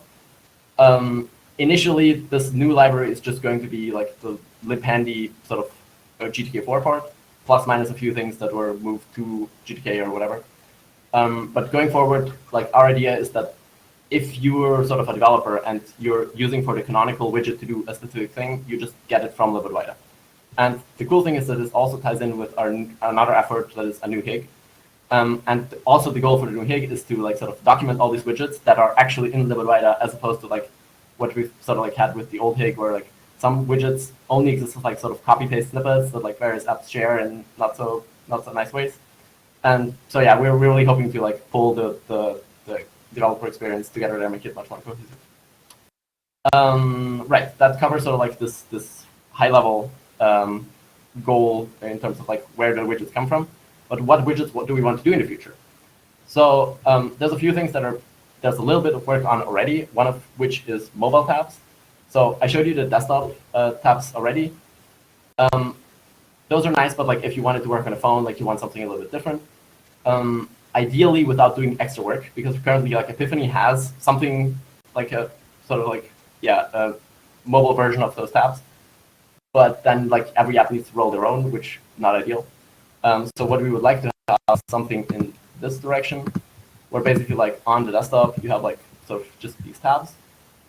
Initially, this new library is just going to be like the lib-handy sort of GTK4 part, plus minus a few things that were moved to GTK or whatever. But going forward, like our idea is that if you're sort of a developer and you're using for the canonical widget to do a specific thing, you just get it from libadwaita. And the cool thing is that this also ties in with another effort that is a new HIG. And also the goal for the new HIG is to like sort of document all these widgets that are actually in libadwaita, as opposed to like what we've sort of like had with the old HIG, where like some widgets only exist as like sort of copy-paste snippets that like various apps share in not so nice ways. And so yeah, we're really hoping to like pull the developer experience together there and make it much more cohesive. Right, that covers sort of like this high level goal in terms of like where the widgets come from. But what widgets, what do we want to do in the future? So there's a few things there's a little bit of work on already, one of which is mobile tabs. So I showed you the desktop tabs already. Those are nice, but like if you wanted to work on a phone, like you want something a little bit different. Ideally without doing extra work, because currently like Epiphany has something like a sort of like, yeah, a mobile version of those tabs. But then like every app needs to roll their own, which not ideal. So what we would like to have something in this direction, where basically like on the desktop, you have like sort of just these tabs.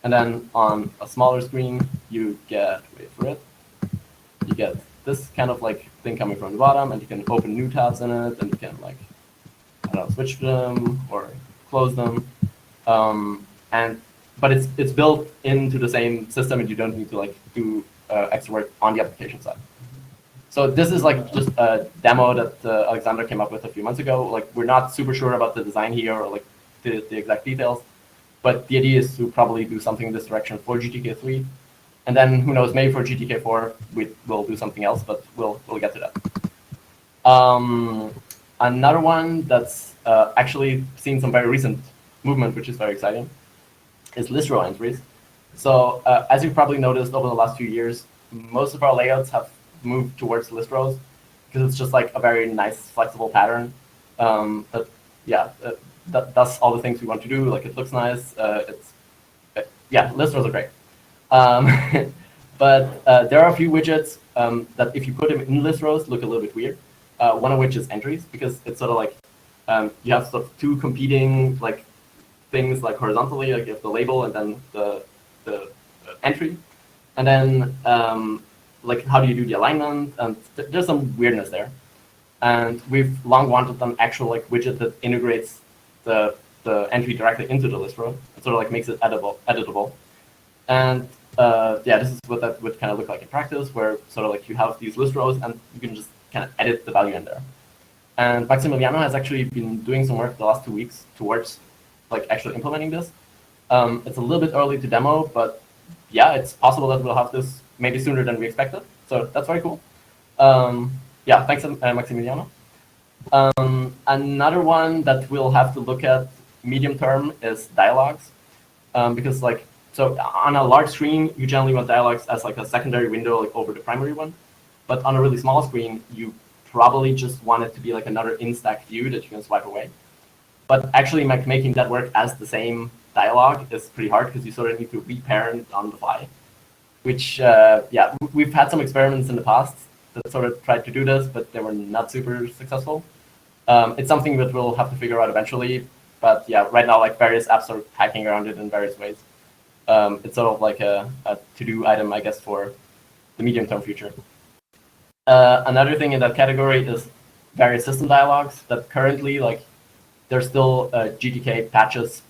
And then on a smaller screen, you get, wait for it, you get this kind of like thing coming from the bottom, and you can open new tabs in it, and you can like, I don't know, switch them or close them. But it's built into the same system, and you don't need to like do extra work on the application side. So this is like just a demo that Alexander came up with a few months ago. Like we're not super sure about the design here or like the exact details, but the idea is to probably do something in this direction for GTK3, and then who knows, maybe for GTK4 we'll do something else, but we'll get to that. Another one that's actually seen some very recent movement, which is very exciting, is list row entries. So as you've probably noticed over the last few years, most of our layouts have moved towards list rows because it's just like a very nice flexible pattern. But yeah, that does all the things we want to do. Like it looks nice. Yeah, list rows are great. But there are a few widgets that if you put them in list rows look a little bit weird. One of which is entries, because it's sort of like you have sort of two competing like things like horizontally, like you have the label and then the entry, and then like how do you do the alignment, and there's some weirdness there. And we've long wanted an actual like widget that integrates the entry directly into the list row. It sort of like makes it editable. And yeah, this is what that would kind of look like in practice, where sort of like you have these list rows and you can just kind of edit the value in there. And Maximiliano has actually been doing some work the last 2 weeks towards like actually implementing this. It's a little bit early to demo, but yeah, it's possible that we'll have this maybe sooner than we expected. So that's very cool. Yeah, thanks, Maximiliano. Another one that we'll have to look at medium term is dialogues, because like, so on a large screen, you generally want dialogues as like a secondary window like over the primary one. But on a really small screen, you probably just want it to be like another in-stack view that you can swipe away. But actually making that work as the same dialogue is pretty hard, because you sort of need to reparent on the fly. Which, yeah, we've had some experiments in the past that sort of tried to do this, but they were not super successful. It's something that we'll have to figure out eventually. But yeah, right now, like various apps are hacking around it in various ways. It's sort of like a to-do item, I guess, for the medium-term future. Another thing in that category is various system dialogues that currently, like, there's still GTK patches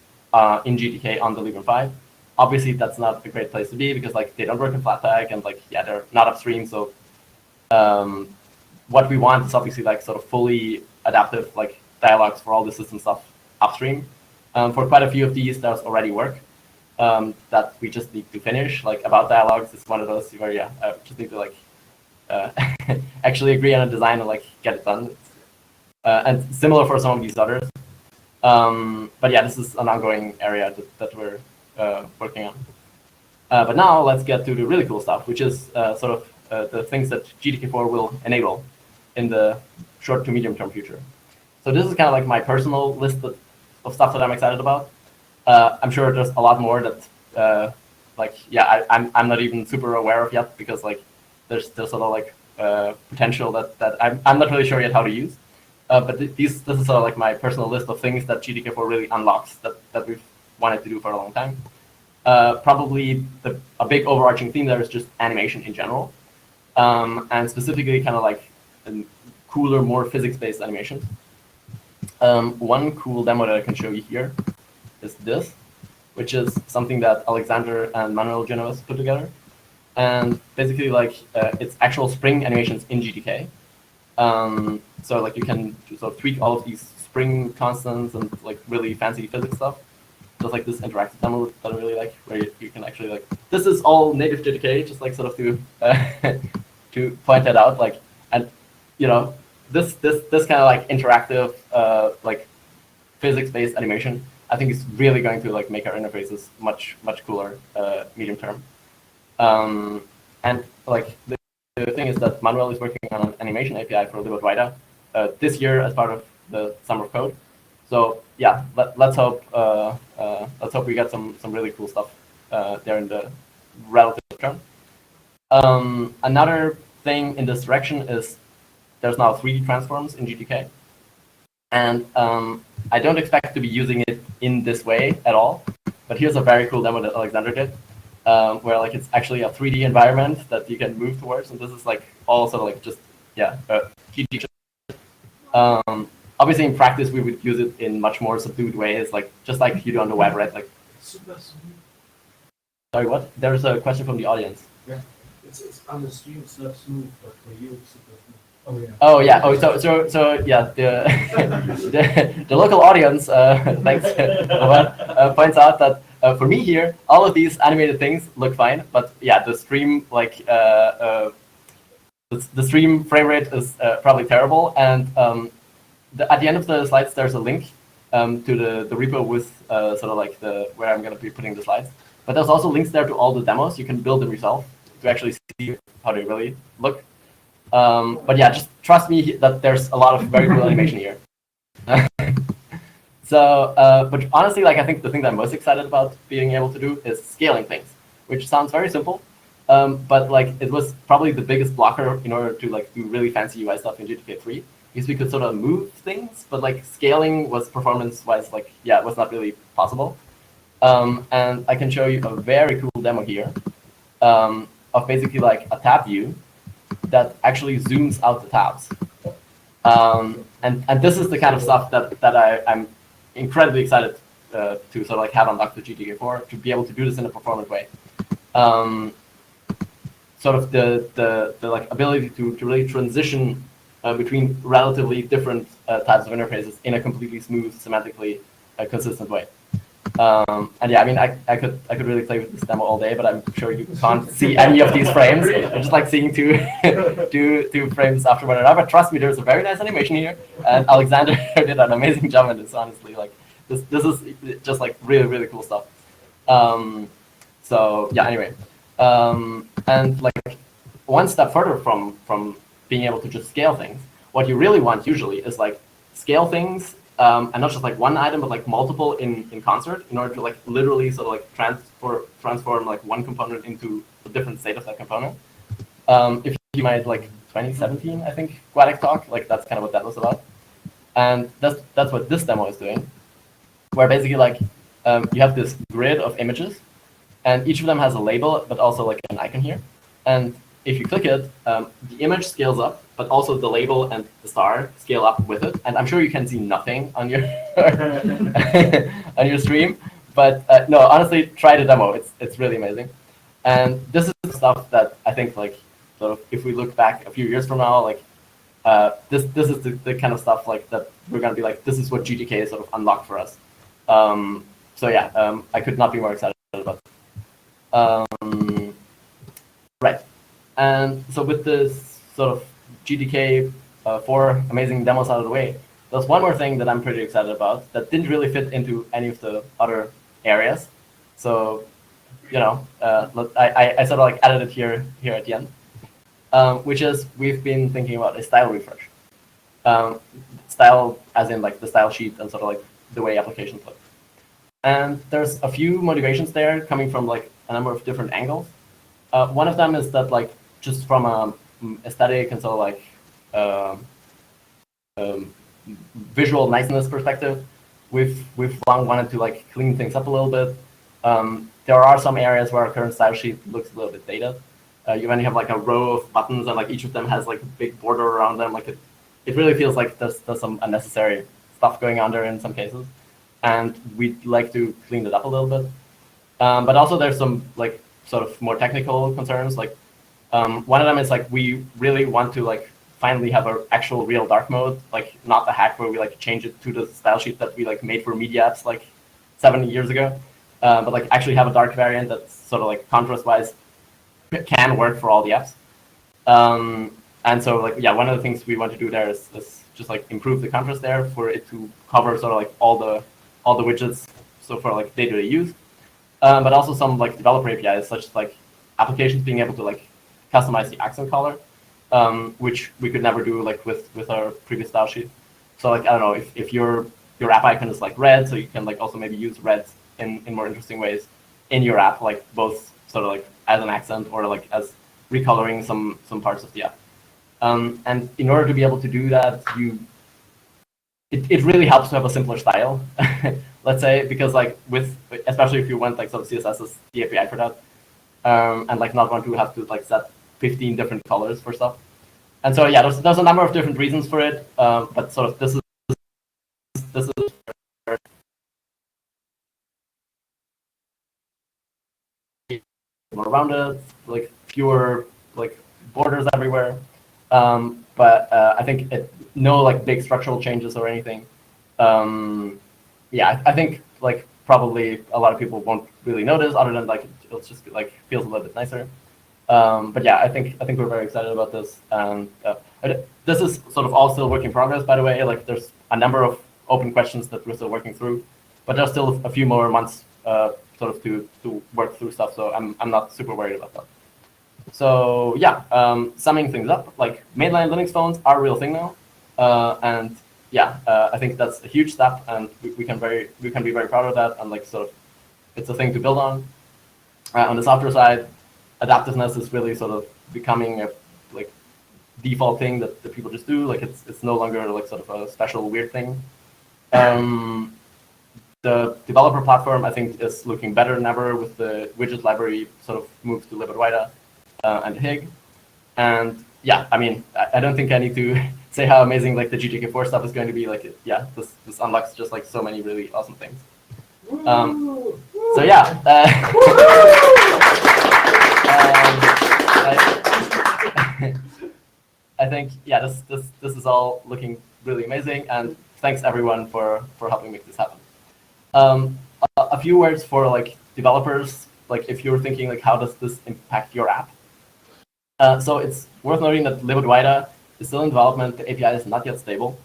in GTK on the Librem 5. Obviously, that's not a great place to be, because like they don't work in Flatpak, and like, yeah, they're not upstream. So what we want is obviously like sort of fully adaptive like dialogues for all the system stuff upstream. For quite a few of these, there's already work that we just need to finish. Like about dialogues is one of those where, yeah, just need to like actually agree on a design and like get it done. And similar for some of these others. But yeah, this is an ongoing area that we're working on. But now let's get to the really cool stuff, which is sort of the things that GTK4 will enable in the short to medium term future. So So this is kind of like my personal list of stuff that I'm excited about. I'm sure there's a lot more that, I'm not even super aware of yet, because like there's sort of like potential that I'm not really sure yet how to use. But this is sort of like my personal list of things that GTK4 really unlocks that we've wanted to do for a long time. Probably a big overarching theme there is just animation in general, and specifically kind of like cooler, more physics-based animation. One cool demo that I can show you here is this, which is something that Alexander and Manuel Genovese put together. And basically, like, it's actual spring animations in GTK. So like you can sort of tweak all of these spring constants and like really fancy physics stuff. Just like this interactive demo that I really like, where you can actually like, this is all native GTK, just like sort of to to point that out, like, and you know, this kind of like interactive like physics-based animation, I think is really going to like make our interfaces much cooler medium term. And like the thing is that Manuel is working on an animation API for Libot Writer this year as part of the Summer of Code. So yeah, let's hope we get some really cool stuff there in the relative term. Another thing in this direction is there's now 3D transforms in GTK, and I don't expect to be using it in this way at all. But here's a very cool demo that Alexander did, where like it's actually a 3D environment that you can move towards, and this is like all sort of like just GTK. Obviously, in practice, we would use it in much more subdued ways, like just like you do on the web, right? Like, sorry, what? There's a question from the audience. Yeah, it's on the stream. It's not smooth, but for you, it's super smooth. Oh yeah. Oh yeah. Oh, so yeah. The local audience, thanks, points out that for me here, all of these animated things look fine, but yeah, the stream like the stream frame rate is probably terrible, and at the end of the slides, there's a link to the repo with sort of like where I'm going to be putting the slides. But there's also links there to all the demos. You can build them yourself to actually see how they really look. But yeah, just trust me that there's a lot of very cool animation here. So, but honestly, like I think the thing that I'm most excited about being able to do is scaling things, which sounds very simple. But like it was probably the biggest blocker in order to like do really fancy UI stuff in GTK3. Because we could sort of move things, but like scaling was performance-wise, like, yeah, it was not really possible. And I can show you a very cool demo here of basically like a tab view that actually zooms out the tabs. And this is the kind of stuff that I'm incredibly excited to sort of like have unlocked with GTK4 to be able to do this in a performant way. Sort of the like ability to really transition between relatively different types of interfaces in a completely smooth, semantically consistent way. And yeah, I mean, I could really play with this demo all day, but I'm sure you can't see any of these frames. I'm just like seeing two frames after one another. But trust me, there's a very nice animation here, and Alexander did an amazing job in this. Honestly, like this is just like really cool stuff. So yeah, anyway, and like one step further from being able to just scale things, what you really want usually is like scale things, and not just like one item, but like multiple in concert in order to like literally sort of like transform like one component into a different state of that component. If you might like 2017, I think, GUADEC talk, like that's kind of what that was about. And that's what this demo is doing, where basically like you have this grid of images, and each of them has a label, but also like an icon here. And if you click it, the image scales up, but also the label and the star scale up with it. And I'm sure you can see nothing on your on your stream, but no, honestly, try the demo. It's really amazing. And this is stuff that I think like sort of if we look back a few years from now, like this is the kind of stuff like that we're gonna be like, this is what GTK is sort of unlocked for us. So yeah, I could not be more excited about it. Right. And so with this sort of GTK 4 amazing demos out of the way, there's one more thing that I'm pretty excited about that didn't really fit into any of the other areas. So, you know, I sort of like added it here at the end, which is we've been thinking about a style refresh. style as in like the style sheet and sort of like the way applications look. And there's a few motivations there coming from like a number of different angles. One of them is that like just from a aesthetic and sort of like visual niceness perspective, we've long wanted to like clean things up a little bit. There are some areas where our current style sheet looks a little bit dated. You only have like a row of buttons and like each of them has like a big border around them. Like it really feels like there's some unnecessary stuff going on there in some cases, and we'd like to clean it up a little bit. But also there's some like sort of more technical concerns. Like one of them is like we really want to like finally have an actual real dark mode, like not a hack where we like change it to the style sheet that we like made for media apps like 7 years ago, but like actually have a dark variant that's sort of like contrast wise can work for all the apps. And so like, yeah, one of the things we want to do there is just like improve the contrast there for it to cover sort of like all the widgets, so for like day-to-day use, but also some like developer APIs such as like applications being able to like customize the accent color, which we could never do like with our previous style sheet. So like, I don't know, if your app icon is like red, so you can like also maybe use red in more interesting ways in your app, like both sort of like as an accent or like as recoloring some parts of the app. And in order to be able to do that, it really helps to have a simpler style, let's say, because like especially if you want like sort of CSS as the API for that, and like not want to have to like set 15 different colors for stuff. And so yeah, there's a number of different reasons for it, but sort of this is more rounded, like fewer like borders everywhere. But I think no like big structural changes or anything. Yeah, I think like probably a lot of people won't really notice, other than like it's just like feels a little bit nicer. But yeah, I think we're very excited about this. This is sort of all still work in progress, by the way. Like there's a number of open questions that we're still working through, but there's still a few more months sort of to work through stuff. So I'm not super worried about that. So yeah, summing things up, like mainline Linux phones are a real thing now, and yeah, I think that's a huge step, and we can be very proud of that, and like sort of it's a thing to build on. On the software side, adaptiveness is really sort of becoming a like default thing that people just do. Like it's no longer like sort of a special weird thing. The developer platform, I think, is looking better than ever with the widget library sort of moved to libadwaita and HIG. And yeah, I mean, I don't think I need to say how amazing like the GTK4 stuff is going to be. Like, yeah, this unlocks just like so many really awesome things. So yeah, I think yeah, this is all looking really amazing, and thanks everyone for helping make this happen. A few words for like developers, like if you're thinking like how does this impact your app? So it's worth noting that libadwaita is still in development. The API is not yet stable,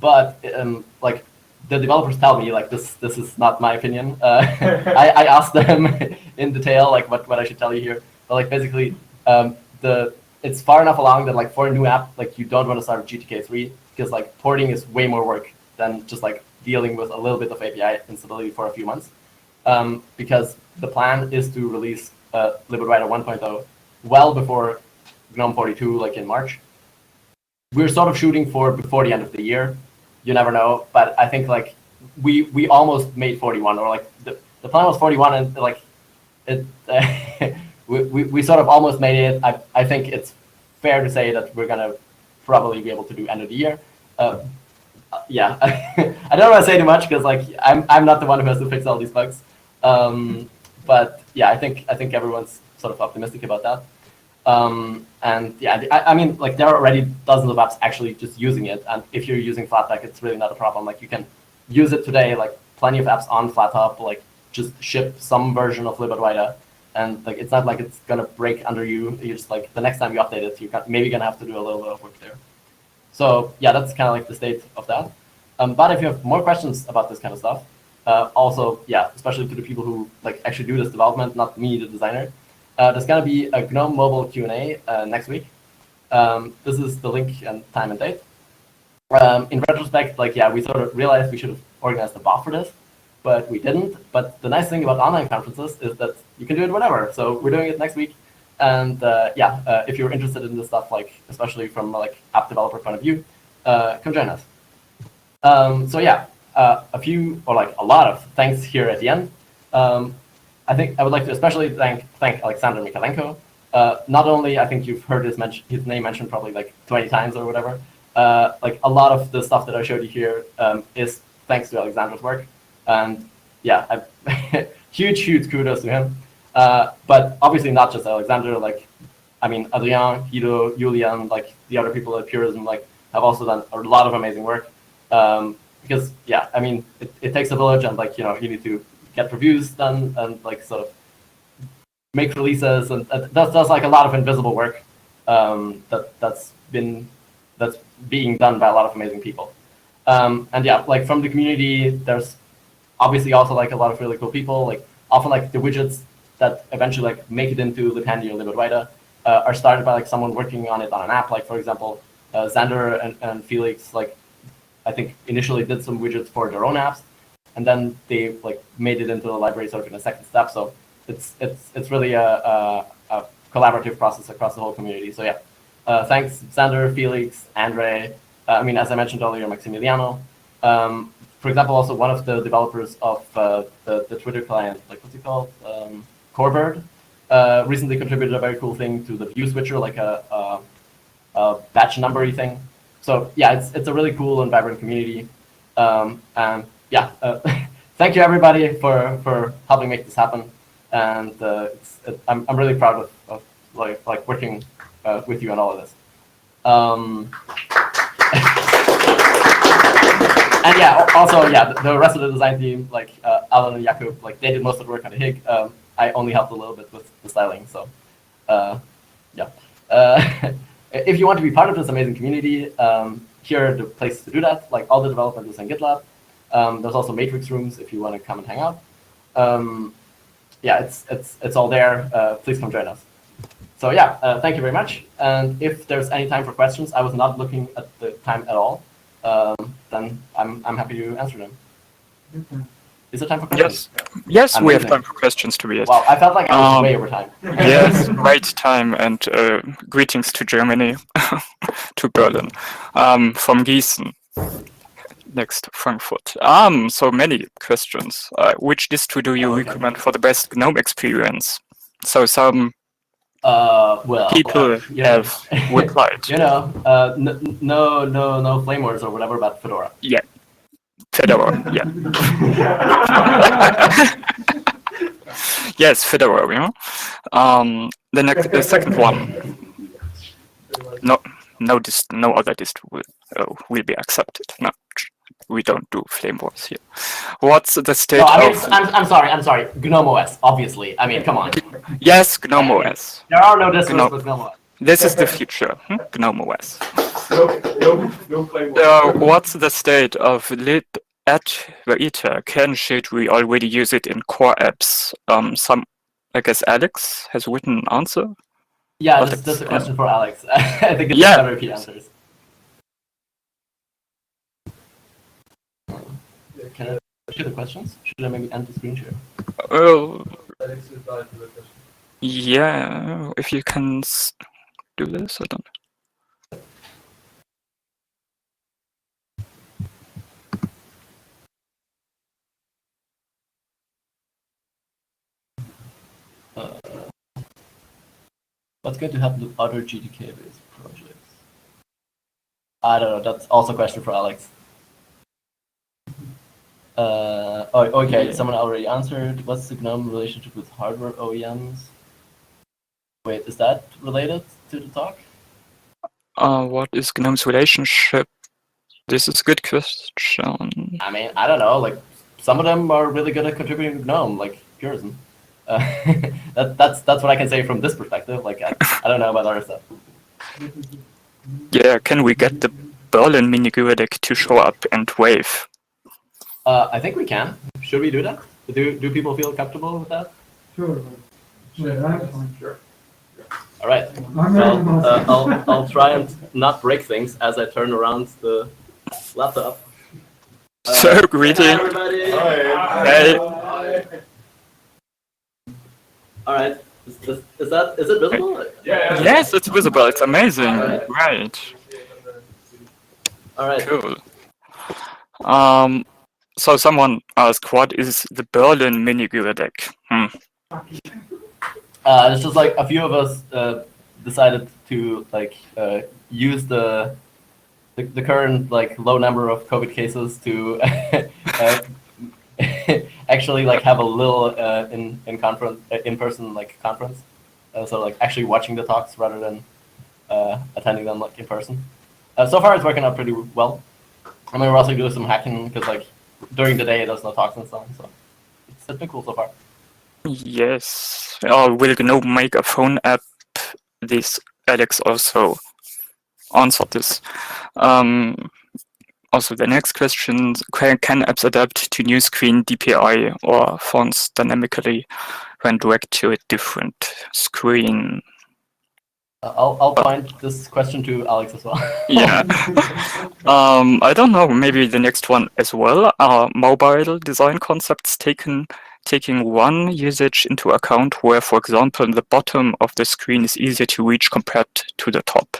but like the developers tell me like this is not my opinion. I asked them in detail like what I should tell you here. But like basically it's far enough along that like for a new app like you don't want to start with GTK3 because like porting is way more work than just like dealing with a little bit of API instability for a few months. Because the plan is to release libadwaita 1.0 well before GNOME 42 like in March. We're sort of shooting for before the end of the year. You never know, but I think like we almost made 41, or like the plan was 41, and like it we sort of almost made it. I think it's fair to say that we're gonna probably be able to do end of the year. Yeah, I don't want to say too much because like I'm not the one who has to fix all these bugs. But yeah, I think everyone's sort of optimistic about that. And yeah, I mean, like there are already dozens of apps actually just using it, and if you're using Flatpak, it's really not a problem. Like you can use it today. Like plenty of apps on FlatHub like just ship some version of libadwaita, and like it's not like it's gonna break under you. You just like the next time you update it, you're maybe gonna have to do a little bit of work there. So yeah, that's kind of like the state of that. But if you have more questions about this kind of stuff, also yeah, especially to the people who like actually do this development, not me, the designer. There's going to be a GNOME mobile Q&A next week. This is the link and time and date. In retrospect, like, yeah, we sort of realized we should have organized a bot for this, but we didn't. But the nice thing about online conferences is that you can do it whenever. So we're doing it next week. And if you're interested in this stuff, like especially from like app developer point of view, come join us. So yeah, a few or like a lot of thanks here at the end. I think I would like to especially thank Alexander Mikalenko. Not only I think you've heard his name mentioned probably like 20 times or whatever. Like a lot of the stuff that I showed you here is thanks to Alexander's work, and yeah, huge kudos to him. But obviously not just Alexander. Like, I mean, Adrien, Guido, Julian, like the other people at Purism, like have also done a lot of amazing work. Because yeah, I mean, it takes a village, and like you need to get reviews done and like sort of make releases, and that's like a lot of invisible work that's being done by a lot of amazing people. And yeah, like from the community, there's obviously also like a lot of really cool people. Like often like the widgets that eventually like make it into Lipandy or libadwaita are started by like someone working on it on an app. Like for example, Xander and Felix, like I think initially did some widgets for their own apps, and then they like made it into the library sort of in a second step. So it's really a collaborative process across the whole community. So yeah, thanks Xander, Felix, Andre. I mean, as I mentioned earlier, Maximiliano. For example, also one of the developers of the Twitter client, like what's it called, Corebird, recently contributed a very cool thing to the view switcher, like a batch numbery thing. So yeah, it's a really cool and vibrant community. And yeah, thank you everybody for helping make this happen. And I'm really proud of like working with you on all of this. And yeah, also yeah, the rest of the design team, like Alan and Jakub, like they did most of the work on the HIG. I only helped a little bit with the styling. So yeah, if you want to be part of this amazing community, here are the places to do that. Like all the development is in GitLab. There's also matrix rooms if you want to come and hang out. Yeah, it's all there. Please come join us. So yeah, thank you very much. And if there's any time for questions, I was not looking at the time at all. Then I'm happy to answer them. Is there time for questions? Yes, we have time for questions, Tobias. Wow, I felt like I was way over time. Yes, great time, and greetings to Germany, to Berlin, from Gießen, next Frankfurt. So many questions. Which distro do you recommend for the best GNOME experience? So some well, people have replied. You know, no flame wars or whatever about Fedora. Yeah, Fedora. Yeah. Yes, Fedora. You know. The second one. No other distro will be accepted. No, we don't do flame wars here. What's the state of? I'm sorry. GNOME OS, obviously. I mean, come on. Yes, GNOME OS. There are no distros with GNOME OS. This is the future. GNOME OS. No flame wars. What's the state of libadwaita? Should we already use it in core apps? I guess Alex has written an answer. Yeah, this is a question for Alex. I think it's better if he answers. Can I see the questions? Should I maybe end the screen share? Oh, yeah, if you can do this, I don't. What's going to happen to other GTK-based projects? I don't know. That's also a question for Alex. Okay. Yeah. Someone already answered. What's the GNOME relationship with hardware OEMs? Wait, is that related to the talk? What is GNOME's relationship? This is a good question. I mean, I don't know. Like, some of them are really good at contributing to GNOME, like Purism. That's what I can say from this perspective. Like, I don't know about other stuff. Yeah, can we get the Berlin mini GUADEC to show up and wave? I think we can. Should we do that? Do people feel comfortable with that? Sure. Sure. All right. Well, I'll try and not break things as I turn around the Laptop. So greedy. Hi, everybody. Hey. All right. Is it visible? Yeah. Yes, it's visible. It's amazing. Right. All right. Cool. So someone asked, what is the Berlin mini GUADEC? It's just like a few of us decided to like use the current like low number of COVID cases to actually like have a little in person like conference. So like actually watching the talks rather than attending them like in person. So far it's working out pretty well. I mean, we're also doing some hacking because like during the day there's no talks and so on. So it's been cool so far. Yes. Will GNOME make a phone app? This Alex also answered this. Also, the next question, can apps adapt to new screen DPI or fonts dynamically when dragged to a different screen? I'll point this question to Alex as well. Yeah. I don't know, maybe the next one as well. Are mobile design concepts taking one usage into account where, for example, the bottom of the screen is easier to reach compared to the top?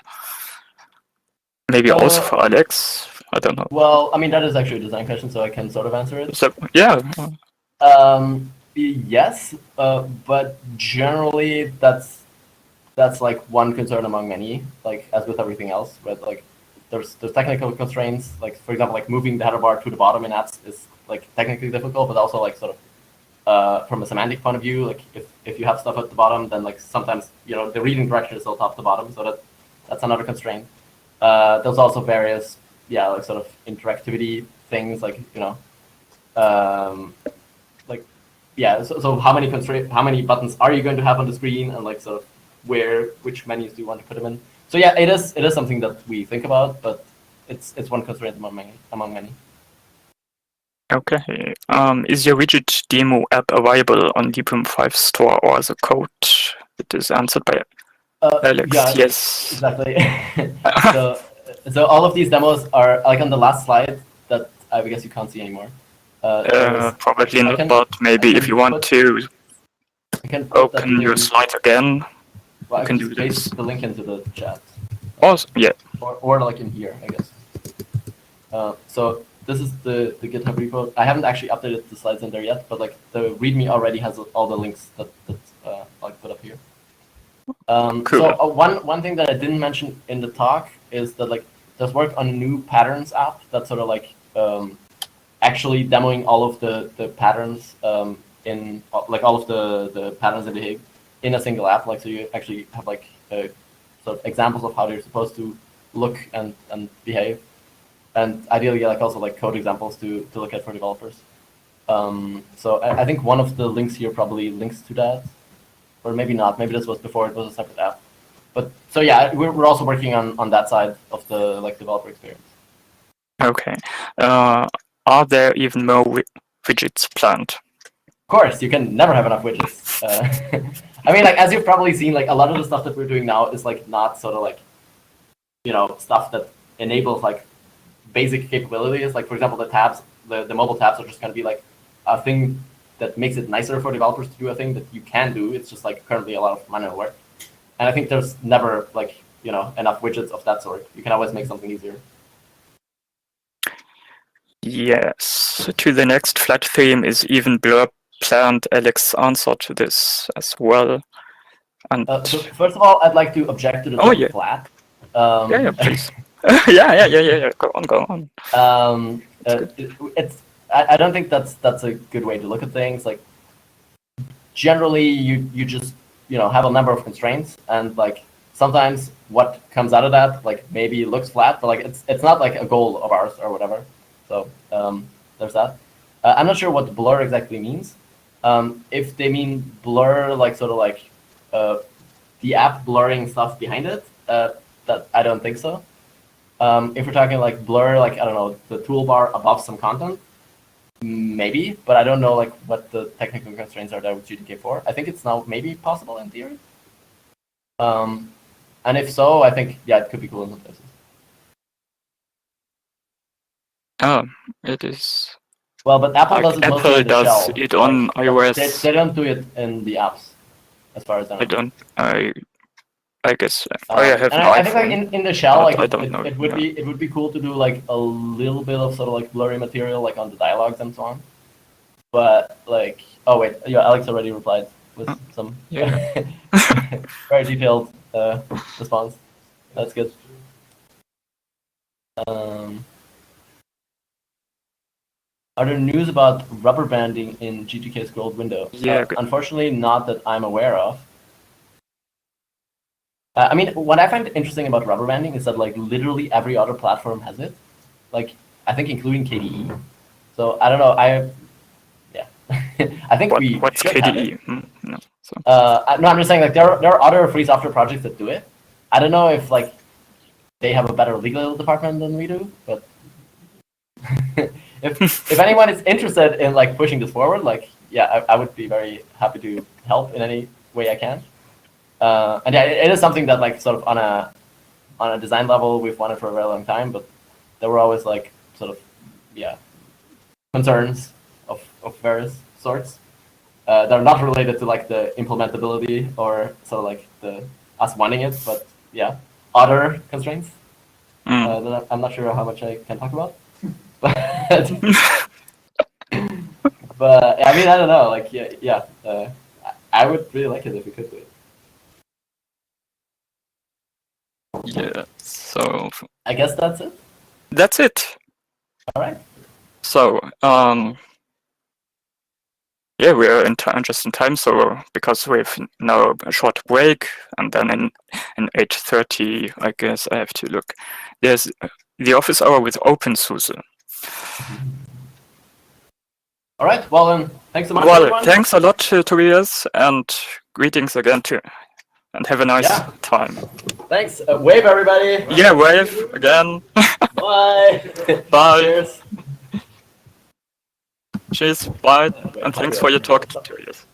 Maybe also for Alex? I don't know. Well, I mean, that is actually a design question, so I can sort of answer it. So, yeah. Yes, but generally that's like one concern among many, like as with everything else, but like there's technical constraints, like for example, like moving the header bar to the bottom in apps is like technically difficult, but also like sort of from a semantic point of view, like if you have stuff at the bottom, then like sometimes, you know, the reading direction is still top to bottom, so that's another constraint. There's also various, like sort of interactivity things, like, you know, so how many buttons are you going to have on the screen, and like sort of which menus do you want to put them in? So yeah, it is something that we think about, but it's one constraint among many. Okay. Is your widget demo app available on Librem 5 store or as a code? It is answered by Alex. Yeah, yes. Exactly. so all of these demos are like on the last slide that I guess you can't see anymore. Probably not, but maybe if you want to open your slides again, well, you can do this. Paste the link into the chat. Also, yeah. Or like in here, I guess. So this is the GitHub repo. I haven't actually updated the slides in there yet, but like the README already has all the links that like put up here. Cool. So one thing that I didn't mention in the talk is that like there's work on a new patterns app that's sort of like actually demoing all of the patterns in like all of the patterns that behave in a single app. Like so you actually have like sort of examples of how they're supposed to look and behave, and ideally like also like code examples to look at for developers. So I think one of the links here probably links to that. Or maybe not. Maybe this was before it was a separate app. But so yeah, we're also working on that side of the like developer experience. Okay. Are there even more widgets planned? Of course, you can never have enough widgets. I mean, like as you've probably seen, like a lot of the stuff that we're doing now is like not sort of like, you know, stuff that enables like basic capabilities. Like for example, the tabs, the mobile tabs are just going to be like a thing that makes it nicer for developers to do a thing that you can do. It's just like currently a lot of manual work. And I think there's never like, you know, enough widgets of that sort. You can always make something easier. Yes. To the next flat theme is even blur planned. Alex answered to this as well. And so first of all, I'd like to object to the term flat. Yeah, please. yeah. Go on. I don't think that's a good way to look at things. Like generally you just, you know, have a number of constraints, and like sometimes what comes out of that like maybe looks flat, but like it's not like a goal of ours or whatever. So there's that. I'm not sure what blur exactly means. If they mean blur like sort of like the app blurring stuff behind it, that I don't think so. If we're talking like blur, like I don't know, the toolbar above some content, maybe, but I don't know like what the technical constraints are there with GTK4. I think it's now maybe possible in theory. And if so, I think yeah, it could be cool in some places. Oh, it is. Well, but Apple like does it mostly Apple in the does shell. it on Like, iOS. They don't do it in the apps, as far as I know. I don't. I guess I have and an I think like iPhone. in the shell, like I don't know. it would be cool to do like a little bit of sort of like blurry material like on the dialogues and so on. But like, oh wait, yeah, Alex already replied with some very detailed response. That's good. Are there news about rubber banding in GTK scrolled window? Yeah. Unfortunately, not that I'm aware of. I mean, what I find interesting about rubber banding is that like literally every other platform has it. Like I think including KDE. So I don't know. I think What's should have it. KDE? No. So. No, I'm just saying like there are other free software projects that do it. I don't know if like they have a better legal department than we do, but if anyone is interested in like pushing this forward, like yeah, I would be very happy to help in any way I can. And yeah, it is something that like sort of on a design level we've wanted for a very long time, but there were always like sort of concerns of various sorts that are not related to like the implementability or sort of like the us wanting it, but yeah, other constraints that I'm not sure how much I can talk about. But I mean I don't know, like I would really like it if we could do it. Yeah. So. I guess that's it. That's it. All right. So yeah, we are just in time. So because we have now a short break, and then in 8:30, I guess I have to look. There's the office hour with OpenSUSE. All right. Well then, thanks so much. Well, everyone. thanks a lot, Tobias, and greetings again too, and have a nice time. Thanks. Wave everybody. Yeah, wave again. Bye. Bye. Cheers. Cheers. Bye. And thanks for your talk, Tobias.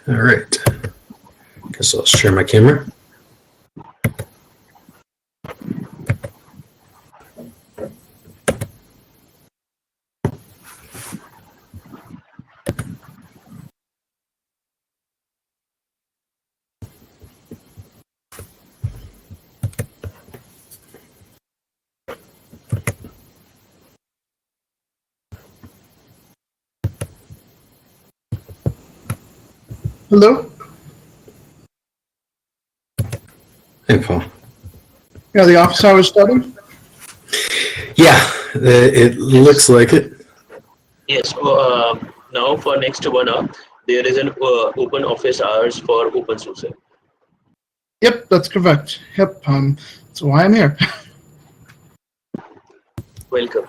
All right. Guess I'll share my camera. Hello? Hey, Paul. Yeah, the office hours starting? Yeah, it looks like it. Yes. Now for next 1 hour, there is an open office hours for OpenSUSE. Yep, that's correct. Yep, that's why I'm here. Welcome.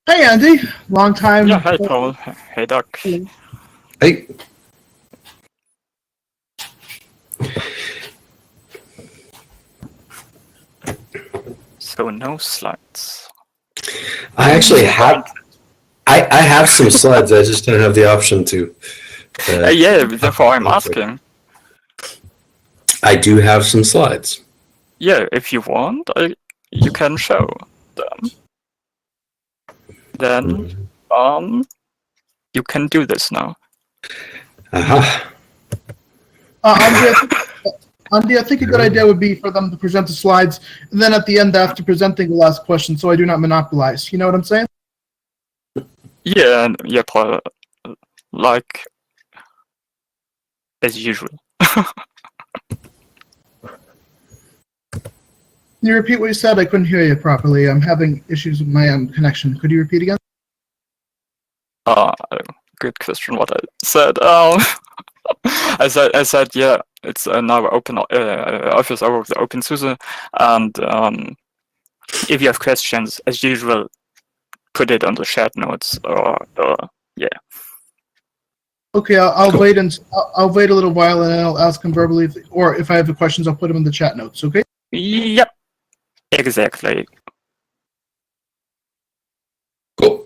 Hey, Andy. Long time. Yeah, hi, Paul. Hey, Doc. Hey. So no slides. I actually have. I have some slides. I just don't have the option to. Yeah, therefore I'm asking. I do have some slides. Yeah, if you want, you can show them. Then, you can do this now. Andy, I think a good idea would be for them to present the slides, and then at the end, after presenting, we'll ask questions, so I do not monopolize. You know what I'm saying? Yeah, yeah, Paul, like as usual. Can you repeat what you said? I couldn't hear you properly. I'm having issues with my connection. Could you repeat again? Good question. What I said. I said, yeah, it's now open office hour of the OpenSUSE, and if you have questions, as usual, put it on the chat notes or yeah. Okay, I'll wait and I'll wait a little while, and then I'll ask them verbally, or if I have questions, I'll put them in the chat notes. Okay? Yep. Exactly. Cool.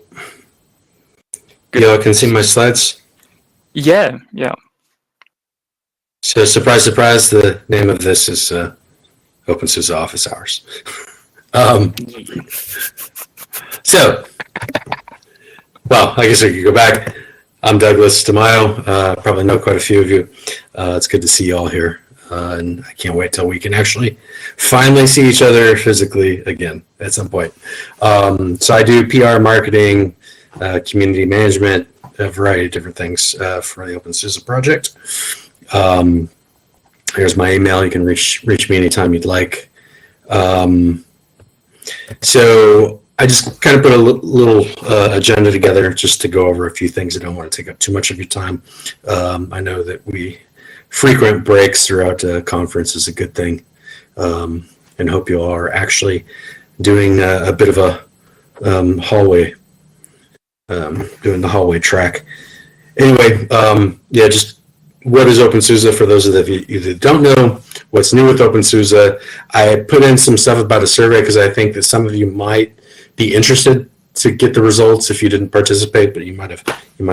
Y'all can see my slides? Yeah, yeah. So, surprise, surprise, the name of this is OpenSUSE Office Hours. So, well, I guess I could go back. I'm Douglas DeMaio. Probably know quite a few of you. It's good to see you all here. And I can't wait till we can actually finally see each other physically again at some point. So I do PR, marketing, community management, a variety of different things for the OpenSUSE project. Here's my email. You can reach me anytime you'd like. So I just kind of put a little agenda together just to go over a few things. I don't want to take up too much of your time. I know that frequent breaks throughout the conference is a good thing, and hope you all are actually doing a bit of a hallway, doing the hallway track. Anyway, yeah, just what is OpenSUSE for those of you that don't know? What's new with OpenSUSE? I put in some stuff about a survey because I think that some of you might be interested to get the results if you didn't participate, but you might have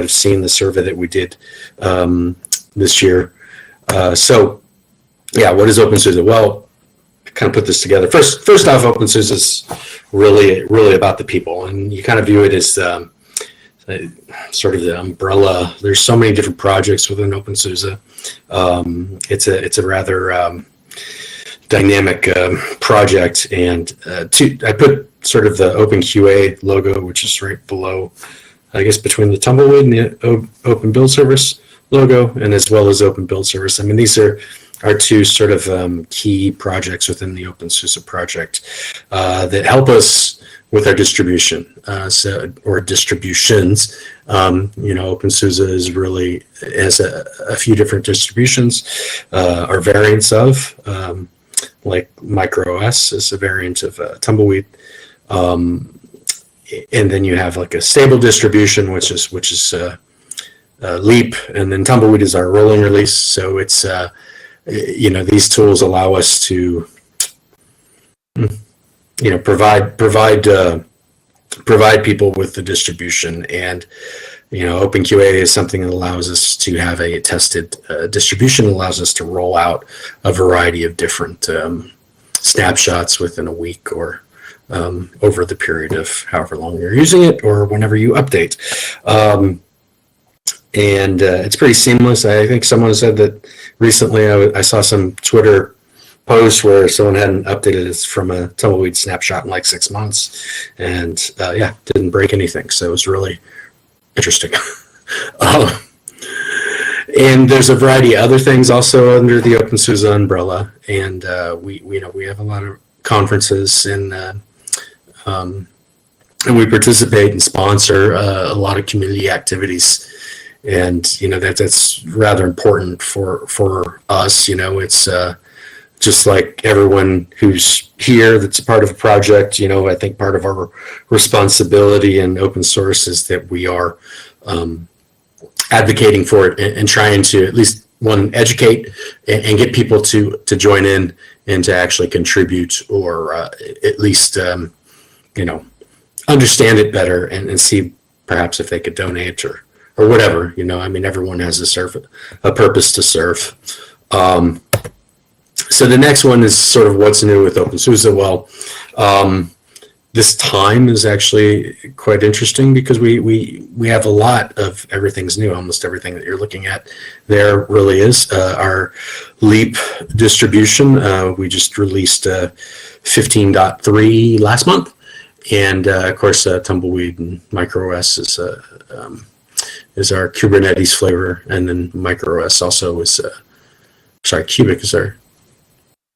seen the survey that we did this year. So, yeah, what is OpenSUSE? Well, I kind of put this together. First off, OpenSUSE is really about the people, and you kind of view it as sort of the umbrella. There's so many different projects within OpenSUSE. It's a rather dynamic project, and I put sort of the OpenQA logo, which is right below, I guess, between the Tumbleweed and the Open Build Service logo, and as well as Open Build Service. I mean, these are our two sort of key projects within the OpenSUSE project that help us with our distribution, or distributions. OpenSUSE is really has a few different distributions or variants of, like MicroOS is a variant of Tumbleweed, and then you have like a stable distribution, which is Leap, and then Tumbleweed is our rolling release. So it's these tools allow us to provide provide people with the distribution. And OpenQA is something that allows us to have a tested distribution, allows us to roll out a variety of different snapshots within a week or over the period of however long you're using it or whenever you update. And it's pretty seamless. I think someone said that recently I saw some Twitter post where someone hadn't updated it from a Tumbleweed snapshot in like 6 months, and didn't break anything. So it was really interesting. And there's a variety of other things also under the OpenSUSE umbrella, and we have a lot of conferences and we participate and sponsor a lot of community activities, and that's rather important for us. It's just like everyone who's here that's a part of a project. I think part of our responsibility in open source is that we are advocating for it and trying to at least educate and get people to join in and to actually contribute, or at least understand it better and see perhaps if they could donate or whatever. Everyone has a purpose to serve. So the next one is sort of what's new with OpenSUSE. Well, this time is actually quite interesting because we have a lot of everything's new. Almost everything that you're looking at there really is. Our Leap distribution, we just released 15.3 last month. And of course, Tumbleweed and MicroOS is our Kubernetes flavor. And then MicroOS also is, Cubic is our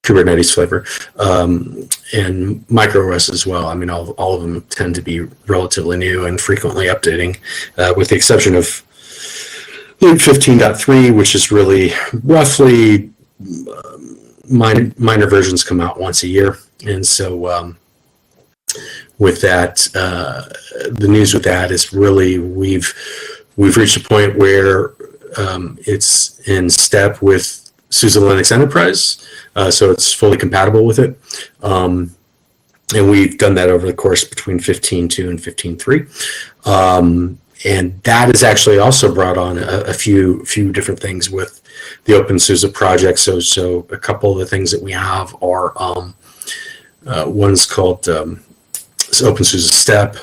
Kubernetes flavor, and MicroOS as well. All of them tend to be relatively new and frequently updating, with the exception of Leap 15.3, which is really roughly minor versions come out once a year. And so with that, the news with that is really we've reached a point where it's in step with SUSE Linux Enterprise. So it's fully compatible with it. And we've done that over the course between 15.2 and 15.3. And that has actually also brought on a few different things with the OpenSUSE project. So a couple of the things that we have are one's called OpenSUSE Step,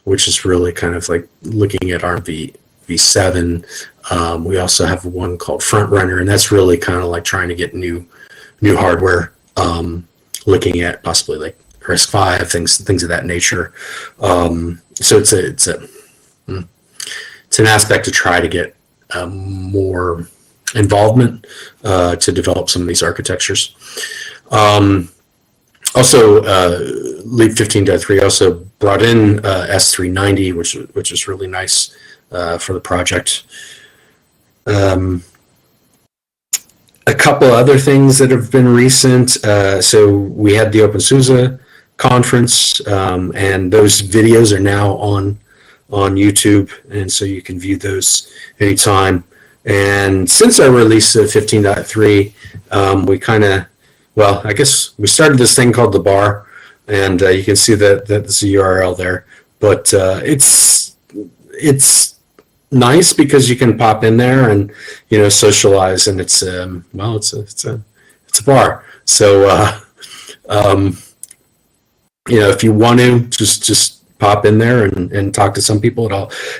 which is really kind of like looking at our v7. We also have one called Frontrunner, and that's really kind of like trying to get new hardware, looking at possibly like RISC-V, things of that nature. So it's an aspect to try to get more involvement to develop some of these architectures. Also, Leap 15.3 also brought in S390, which is really nice for the project. A couple other things that have been recent. So we had the OpenSUSE conference, and those videos are now on YouTube, and so you can view those anytime. And since our release of 15.3, we kind of, I guess we started this thing called the bar, and you can see that that's a URL there. But it's nice because you can pop in there and socialize, and it's a bar. So if you want to just pop in there and talk to some people,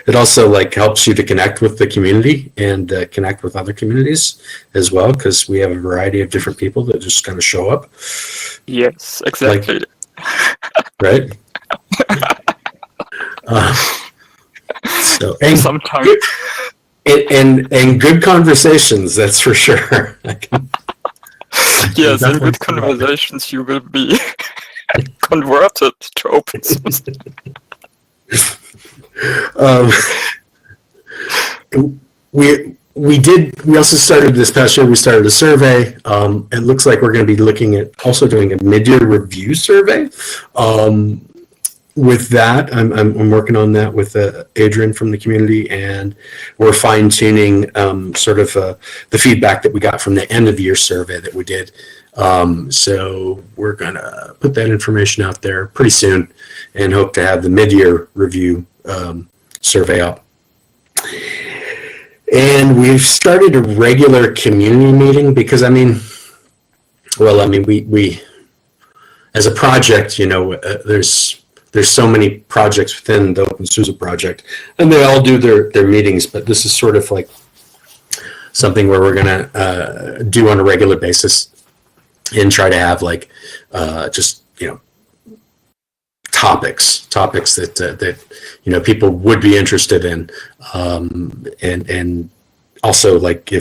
it also like helps you to connect with the community and connect with other communities as well, because we have a variety of different people that just kind of show up. Yes, exactly. Right. So sometimes and good conversations, that's for sure. Yes, in good conversations you will be converted to open source. We also started this past year, we started a survey. It looks like we're going to be looking at also doing a mid-year review survey. with that, I'm working on that with Adrian from the community, and we're fine tuning sort of the feedback that we got from the end of year survey that we did. So we're gonna put that information out there pretty soon, and hope to have the mid-year review survey up. And we've started a regular community meeting because we as a project, there's so many projects within the OpenSUSE project, and they all do their meetings, but this is sort of like something where we're gonna do on a regular basis and try to have like just topics that people would be interested in, and also like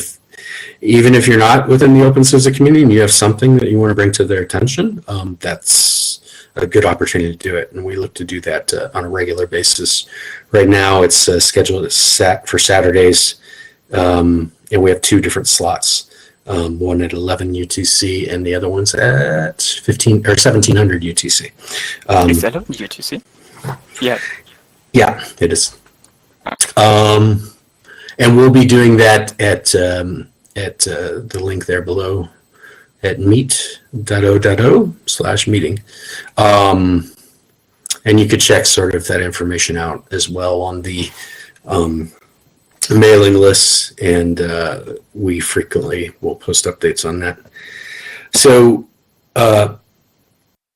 even if you're not within the OpenSUSE community and you have something that you want to bring to their attention, that's a good opportunity to do it, and we look to do that on a regular basis. Right now, it's scheduled for Saturdays, and we have 2 different slots. One at 11 UTC, and the other one's at 1700 UTC. Is that on UTC? Yeah. Yeah, it is. And we'll be doing that at the link there below at meet.o.o/meeting. And you could check sort of that information out as well on the mailing lists, and we frequently will post updates on that. So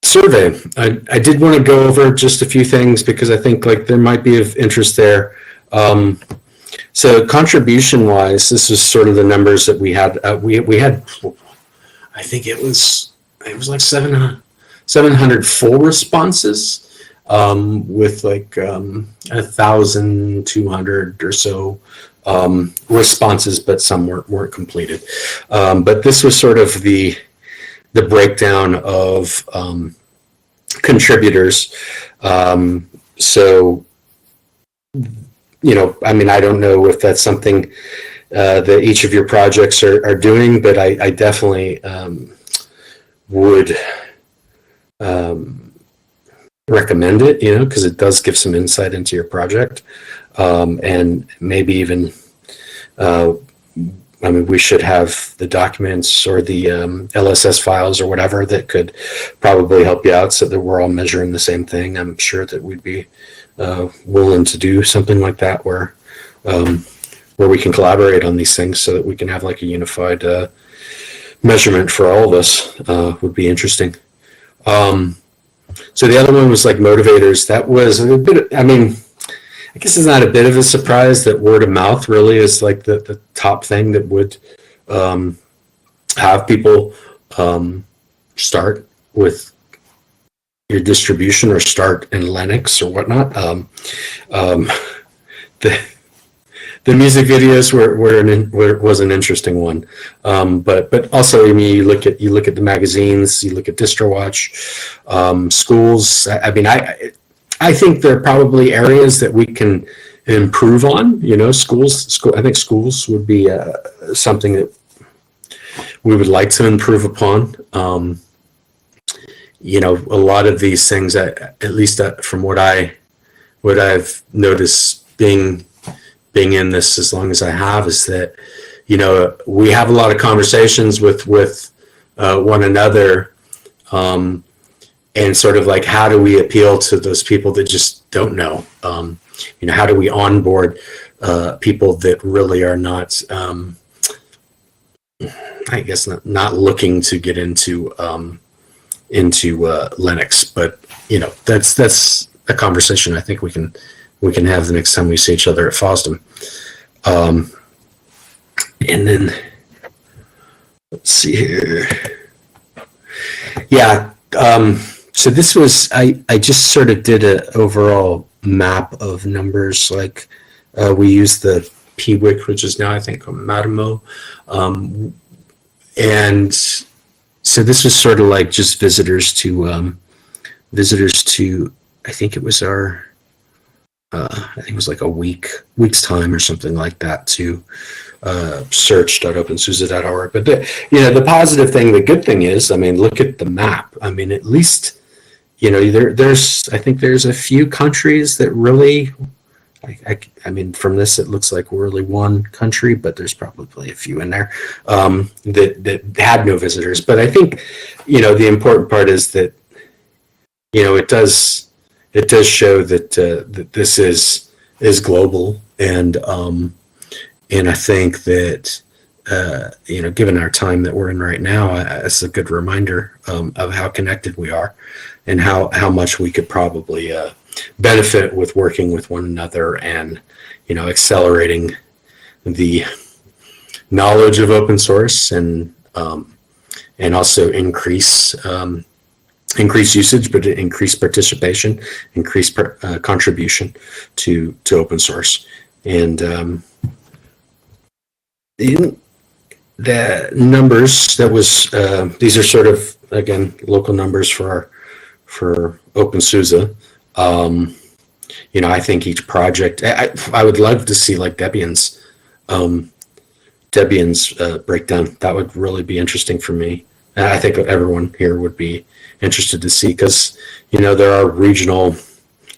survey, I did want to go over just a few things because I think like there might be of interest there. So contribution wise, this is sort of the numbers that we had. We had, I think it was like 700 full responses, with like 1,200 or so responses, but some weren't completed. But this was sort of the breakdown of contributors. So, I don't know if that's something that each of your projects are doing, but I definitely would recommend it, because it does give some insight into your project, and maybe even, we should have the documents or the LSS files or whatever that could probably help you out so that we're all measuring the same thing. I'm sure that we'd be willing to do something like that where we can collaborate on these things so that we can have like a unified measurement for all of us. Would be interesting. So the other one was like motivators. That was a bit, I guess it's not a bit of a surprise that word of mouth really is like the top thing that would have people start with your distribution or start in Linux or whatnot. The music videos was an interesting one, but also you look at the magazines, you look at DistroWatch, schools. I think there are probably areas that we can improve on. Schools. I think schools would be something that we would like to improve upon. A lot of these things, at least from what I've noticed being in this as long as I have, is that we have a lot of conversations with one another, and sort of like how do we appeal to those people that just don't know? How do we onboard people that really are not, I guess not looking to get into Linux, but that's a conversation I think we can have the next time we see each other at FOSDEM. And then let's see here. Yeah. So this was, I just sort of did an overall map of numbers. Like we used the PWIC, which is now I think Matamo. And so this was sort of like just visitors to, I think it was our, I think it was like a week's time or something like that to search.opensuse.org. But the positive thing, the good thing is, look at the map. At least, I think there's a few countries that really, I mean, from this it looks like we're really one country, but there's probably a few in there that had no visitors. But I think, the important part is that, it does show that that this is global, and I think that given our time that we're in right now, it's a good reminder of how connected we are, and how much we could probably benefit with working with one another, and accelerating the knowledge of open source, and also increase usage, but increase participation, increase contribution to open source. And in the numbers, that was these are sort of, again, local numbers for OpenSUSE. I think each project, I would love to see like Debian's breakdown. That would really be interesting for me. And I think everyone here would be interested to see, because there are regional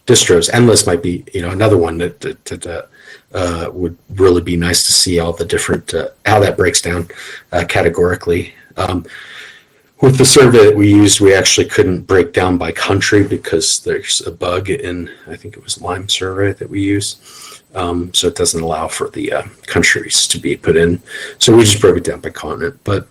distros. Endless might be another one that would really be nice to see all the different how that breaks down categorically. With the survey that we used, we actually couldn't break down by country because there's a bug in, I think it was Lime survey that we used. So it doesn't allow for the countries to be put in. So we just broke it down by continent. But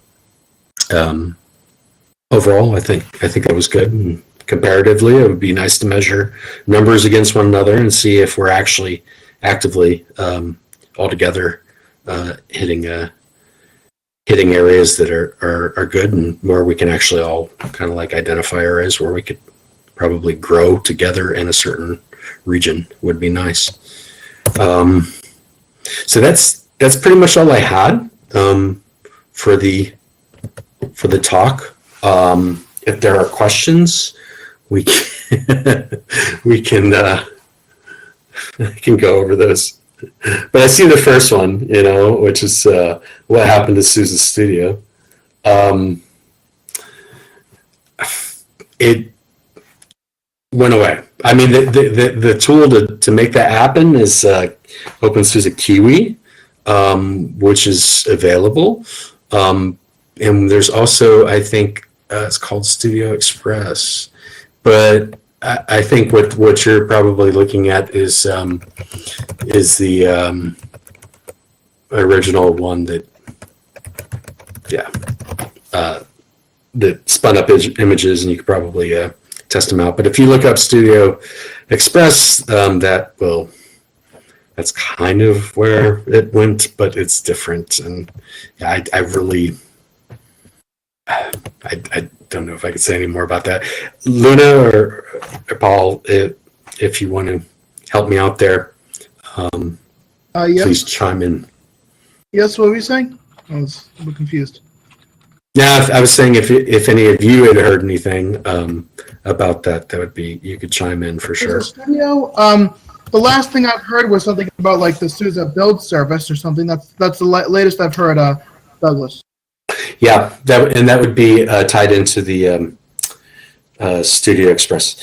overall, I think that was good. And comparatively, it would be nice to measure numbers against one another and see if we're actually actively all together hitting areas that are good, and where we can actually all kind of like identify areas where we could probably grow together in a certain region would be nice. So that's pretty much all I had for the talk. If there are questions, we can I can go over those. But I see the first one, which is what happened to SUSE Studio. It went away. I mean, the tool to make that happen is OpenSUSE Kiwi, which is available. And there's also, I think, it's called Studio Express. But I think what you're probably looking at is the original one that spun up images, and you could probably test them out. But if you look up Studio Express, that's kind of where it went, but it's different. And I don't know if I could say any more about that. Luna or Paul, if you want to help me out there, yes. Please chime in. Yes, what were you saying? I was a bit confused. Yeah, I was saying if any of you had heard anything about that, that would be, you could chime in for sure. Studio, the last thing I've heard was something about like the SUSE build service or something. That's the latest I've heard, Douglas. Yeah, that would be tied into the Studio Express.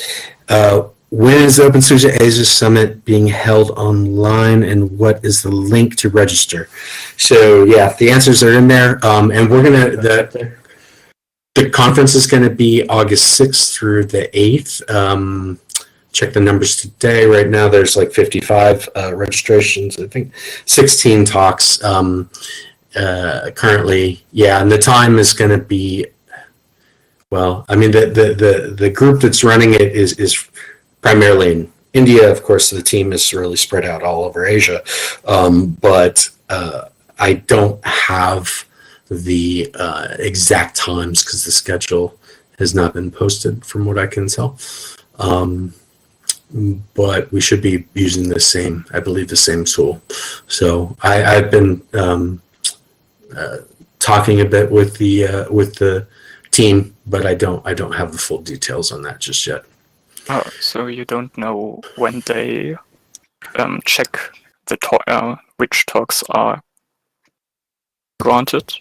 When is the OpenSUSE Asia Summit being held online, and what is the link to register? So yeah, the answers are in there, and we're gonna the conference is going to be August 6th through the 8th. Check the numbers today. Right now, there's like 55 registrations. I think 16 talks. Currently, yeah, and the time is going to be, well, I mean, the group that's running it is primarily in India. Of course, the team is really spread out all over Asia, but I don't have the exact times because the schedule has not been posted from what I can tell. But we should be using the same, I believe, the same tool. So I've been talking a bit with the team, but I don't have the full details on that just yet. Oh, so you don't know when they check the which talks are granted?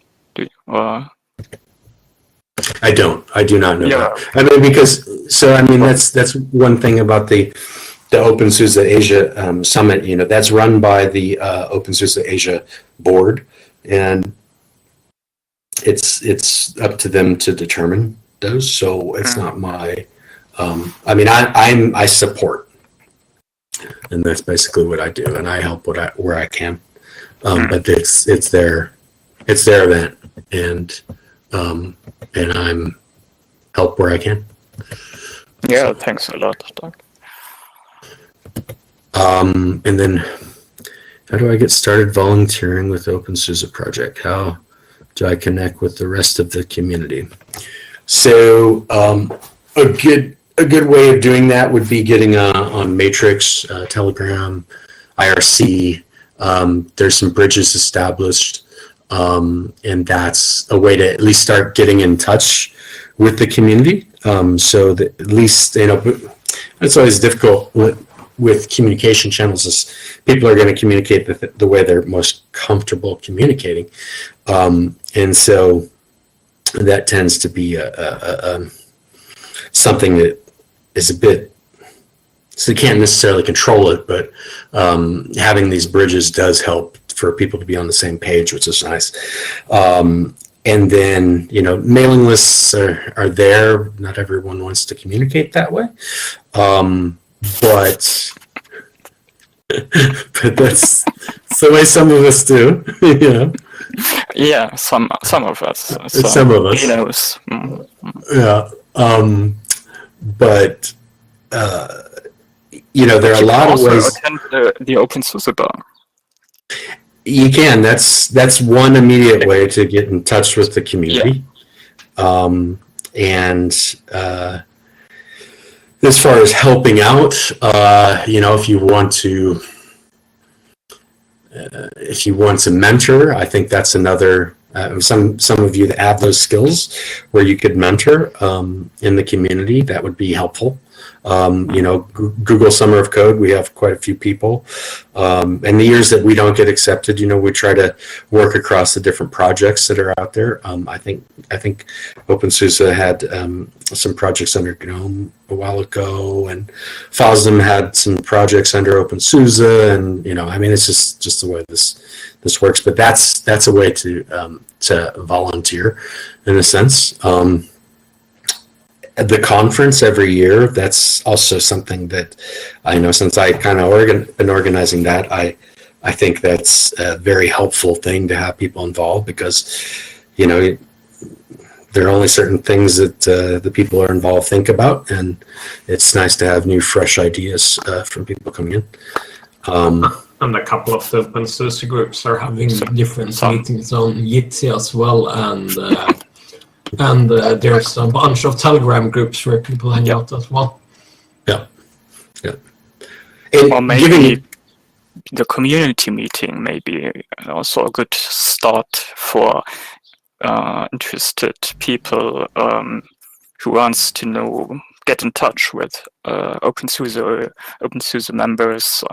I don't. I do not know Yeah. that. I mean, because that's one thing about the OpenSUSE Asia Summit. That's run by the OpenSUSE Asia board, and it's up to them to determine those. So it's not my. I support, and that's basically what I do, and I help where I can. But it's their event, and I'm help where I can. Yeah, thanks a lot, Doug. And then how do I get started volunteering with OpenSUSE project? How do I connect with the rest of the community? So a good way of doing that would be getting on Matrix, Telegram, IRC. There's some bridges established, and that's a way to at least start getting in touch with the community. So that at least, it's always difficult with communication channels is people are going to communicate the way they're most comfortable communicating. And so that tends to be something that is a bit, so you can't necessarily control it, but having these bridges does help for people to be on the same page, which is nice. And then, mailing lists are there. Not everyone wants to communicate that way. But that's the way some of us do, Yeah, some of us. Some of us. He knows. Yeah. But there are a lot of ways. Attend the OpenSUSE bar. You can. That's one immediate way to get in touch with the community. Yeah. As far as helping out, if you want to mentor, I think that's another. Some of you that have those skills where you could mentor in the community, that would be helpful. Google Summer of Code, we have quite a few people. And the years that we don't get accepted, we try to work across the different projects that are out there. I think OpenSUSE had some projects under GNOME a while ago, and FOSDEM had some projects under OpenSUSE, and it's just the way this works. But that's a way to volunteer in a sense. The conference every year, that's also something that I know, since I kind of been organizing that, I think that's a very helpful thing to have people involved, because there are only certain things that the people are involved think about, and it's nice to have new, fresh ideas from people coming in. And a couple of the OpenSUSE groups are having different meetings on Jitsi as well, and there's a bunch of Telegram groups where people hang out as well. Yeah. Or maybe the community meeting may be also a good start for interested people who wants to get in touch with OpenSUSE members.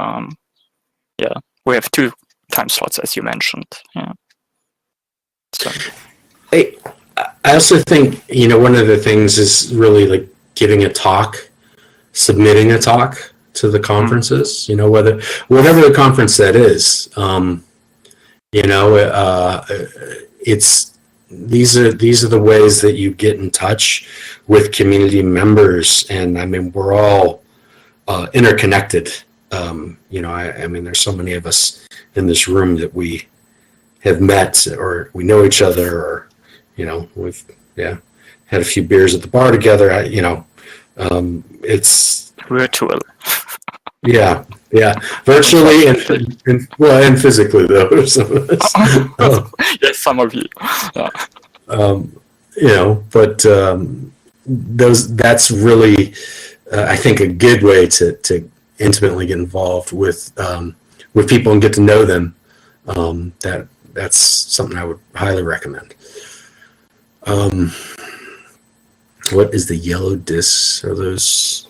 We have 2 time slots, as you mentioned. Yeah. So. I also think, one of the things is really like giving a talk, submitting a talk to the conferences, whatever the conference that is, these are the ways that you get in touch with community members. And we're all interconnected. There's so many of us in this room that we have met, or we know each other, or we've had a few beers at the bar together. It's virtual. Yeah, virtually and physically though. Some of us. Yes, some of you. But that's really, I think, a good way to intimately get involved with people and get to know them. That's something I would highly recommend. What is the yellow discs? Are those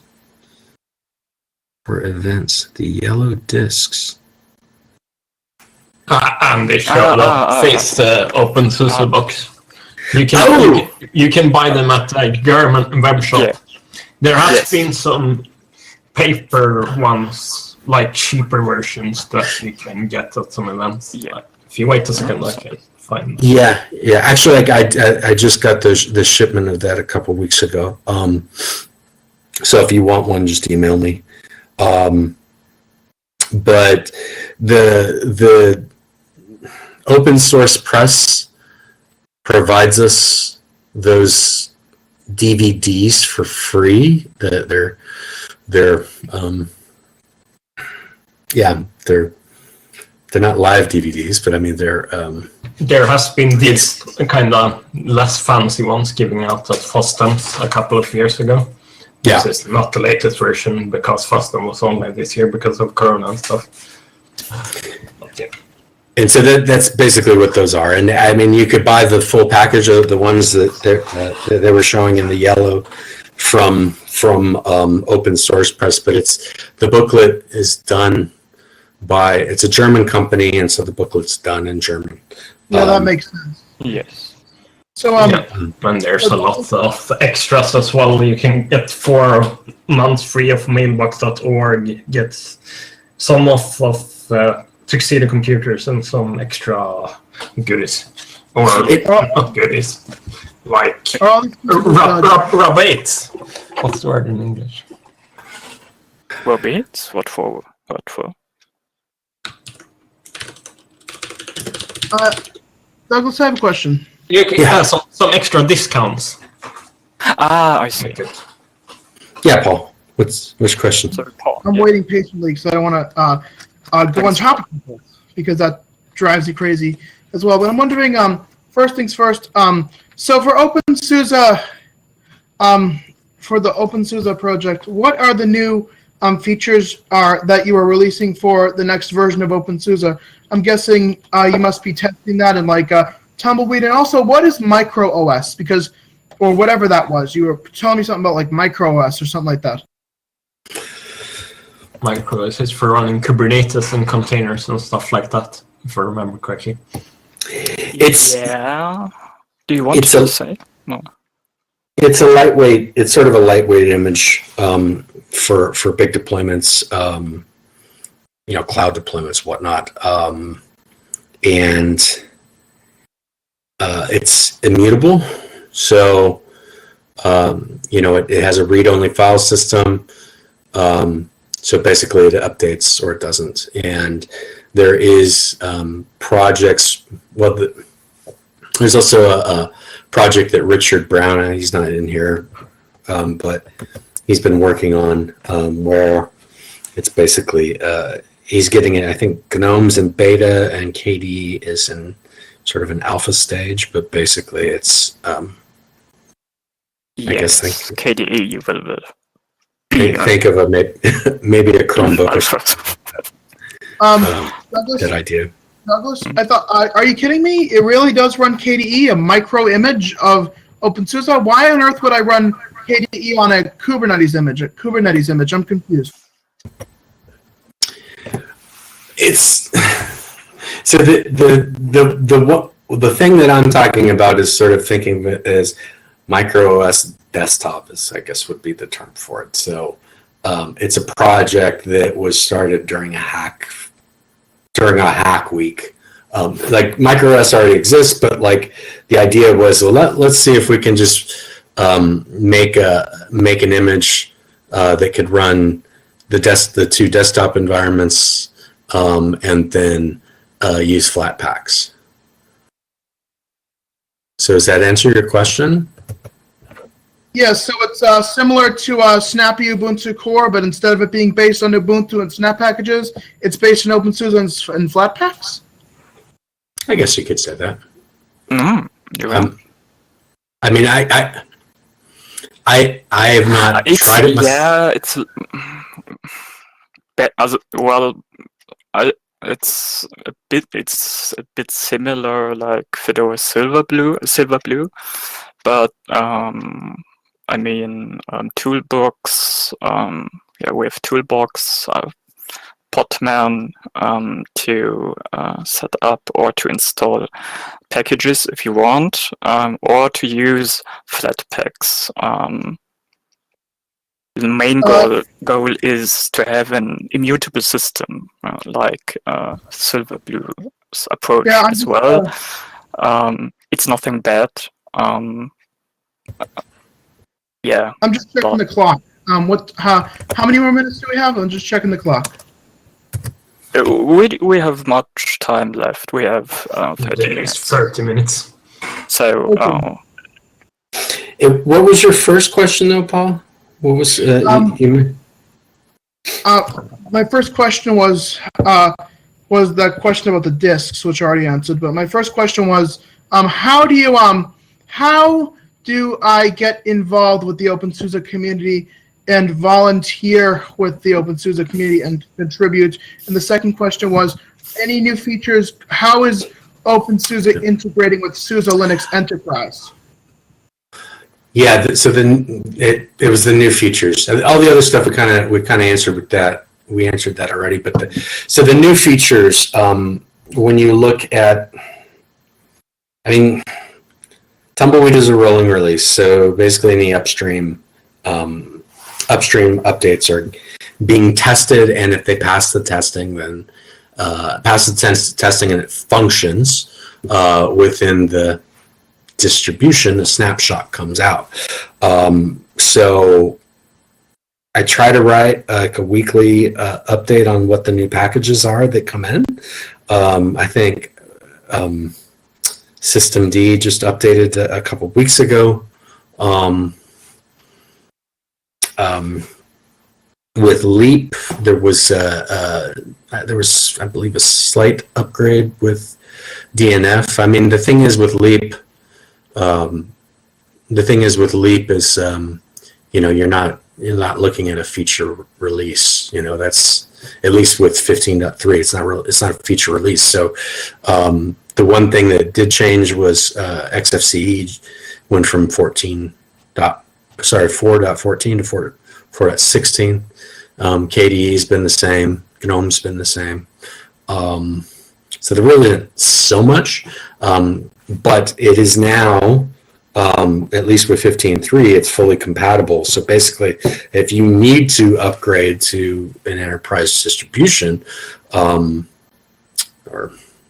for events? The yellow discs. And they show the face OpenSUSE box. You can buy them at a German web shop. Yeah. There has been some paper ones, like cheaper versions that you can get at some events. Yeah. If you wait a second, I can find. Yeah. Actually, I just got the shipment of that a couple weeks ago. So if you want one, just email me. But the open source press provides us those DVDs for free. They're not live DVDs, but I mean they're. There has been these kind of less fancy ones giving out at FOSDEMs a couple of years ago. Yeah. This is not the latest version because FOSDEM was only this year because of Corona and stuff. Okay. And so that's basically what those are. And I mean, you could buy the full package of the ones that they were showing in the yellow from Open Source Press, but the booklet is done by, it's a German company, and so the booklet's done in German. Yeah, that makes sense. Yes. So and there's a lot of extras as well. You can get 4 months free of mailbox.org, get some of Tuxedo computers and some extra goodies. Or not goodies. Like rabates. What's the word in English? Rabates? What for? Douglas, I have a question. You can have some extra discounts. I see. Yeah, Paul. Which question? Sorry, Paul. I'm waiting patiently because I don't want to go on top of people because that drives you crazy as well. But I'm wondering, first things first. So for OpenSUSE, for the OpenSUSE project, what are the new features that you are releasing for the next version of OpenSUSE? I'm guessing you must be testing that in like Tumbleweed, and also what is micro OS? Because, or whatever that was, you were telling me something about like micro OS or something like that. Micro OS is for running Kubernetes and containers and stuff like that, if I remember correctly. Yeah. Do you want to say? No. It's a lightweight. It's sort of a lightweight image for big deployments, cloud deployments, whatnot, and it's immutable. So it has a read-only file system. So basically, it updates or it doesn't. And there is projects. Well, there's also a project that Richard Brown, he's not in here, but he's been working on where it's basically he's getting it. I think GNOME's in beta and KDE is in sort of an alpha stage, but basically it's I guess KDE you will think of a maybe a Chromebook or something. Douglas, good idea. Douglas, I thought, are you kidding me? It really does run KDE, a micro image of OpenSUSE. Why on earth would I run KDE on a Kubernetes image? I'm confused. It's so the thing that I'm talking about is sort of thinking of it as micro OS desktop, I guess would be the term for it. So it's a project that was started during a hack week. Like microOS already exists, but like the idea was, well, let's see if we can just make an image that could run the two desktop environments and then use Flatpaks. So does that answer your question? Yes, so it's similar to Snappy Ubuntu Core, but instead of it being based on Ubuntu and Snap packages, it's based on OpenSUSE and Flatpaks? I guess you could say that. You're right. I mean, I have not tried it myself. Yeah, it's it's a bit similar like Fedora Silverblue, but I mean Toolbox. We have Toolbox. Podman to set up or to install packages if you want, or to use Flatpaks. The main goal is to have an immutable system, like Silverblue's approach as well. It's nothing bad. Yeah. I'm just checking the clock. How many more minutes do we have? I'm just checking the clock. We have much time left. We have 30 minutes. 30 minutes. So, what was your first question, though, Paul? What was my first question was that question about the disks, which I already answered. But my first question was, how do I get involved with the OpenSUSE community and volunteer with the OpenSUSE community and contribute? And the second question was, any new features? How is OpenSUSE integrating with SUSE Linux Enterprise? Yeah, so then it was the new features. All the other stuff we kind of answered with that. We answered that already. But so the new features, when you look at, I mean, Tumbleweed is a rolling release. So basically, any upstream updates are being tested, and if they pass the testing, then testing and it functions within the distribution, the snapshot comes out. So I try to write like a weekly update on what the new packages are that come in. I think Systemd just updated a couple weeks ago. With Leap, there was I believe a slight upgrade with DNF. I mean, the thing is with Leap is you're not looking at a feature release. That's at least with 15.3. It's not a feature release. So the one thing that did change was XFCE went from 4.14 to 4.16. KDE's been the same. GNOME's been the same. So there really isn't so much, but it is now, at least with 15.3, it's fully compatible. So basically, if you need to upgrade to an enterprise distribution, or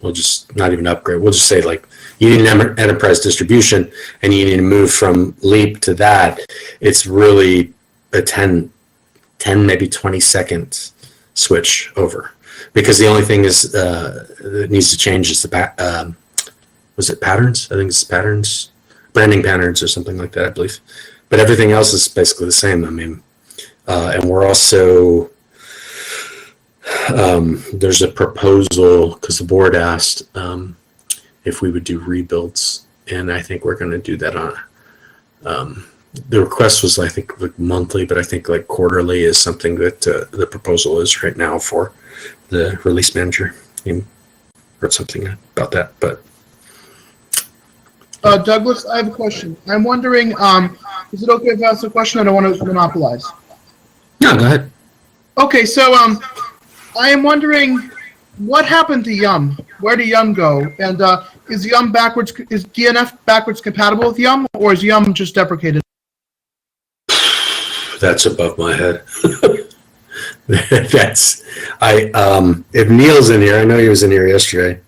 we'll just not even upgrade, we'll just say like you need an enterprise distribution and you need to move from Leap to that, it's really a 10 maybe 20-second switch over, because the only thing is that needs to change is the was it patterns? I think it's patterns, branding patterns or something like that, I believe. But everything else is basically the same. I mean, and we're also there's a proposal because the board asked if we would do rebuilds, and I think we're going to do that on. The request was, I think, like monthly, but I think like quarterly is something that the proposal is right now for the release manager. I wrote something about that, but. Douglas, I have a question. I'm wondering, is it okay if I ask a question? I don't want to monopolize. No, go ahead. Okay, so I am wondering what happened to Yum? Where did Yum go? And is Yum backwards? Is DNF backwards compatible with Yum, or is Yum just deprecated? That's above my head. If Neil's in here, I know he was in here yesterday.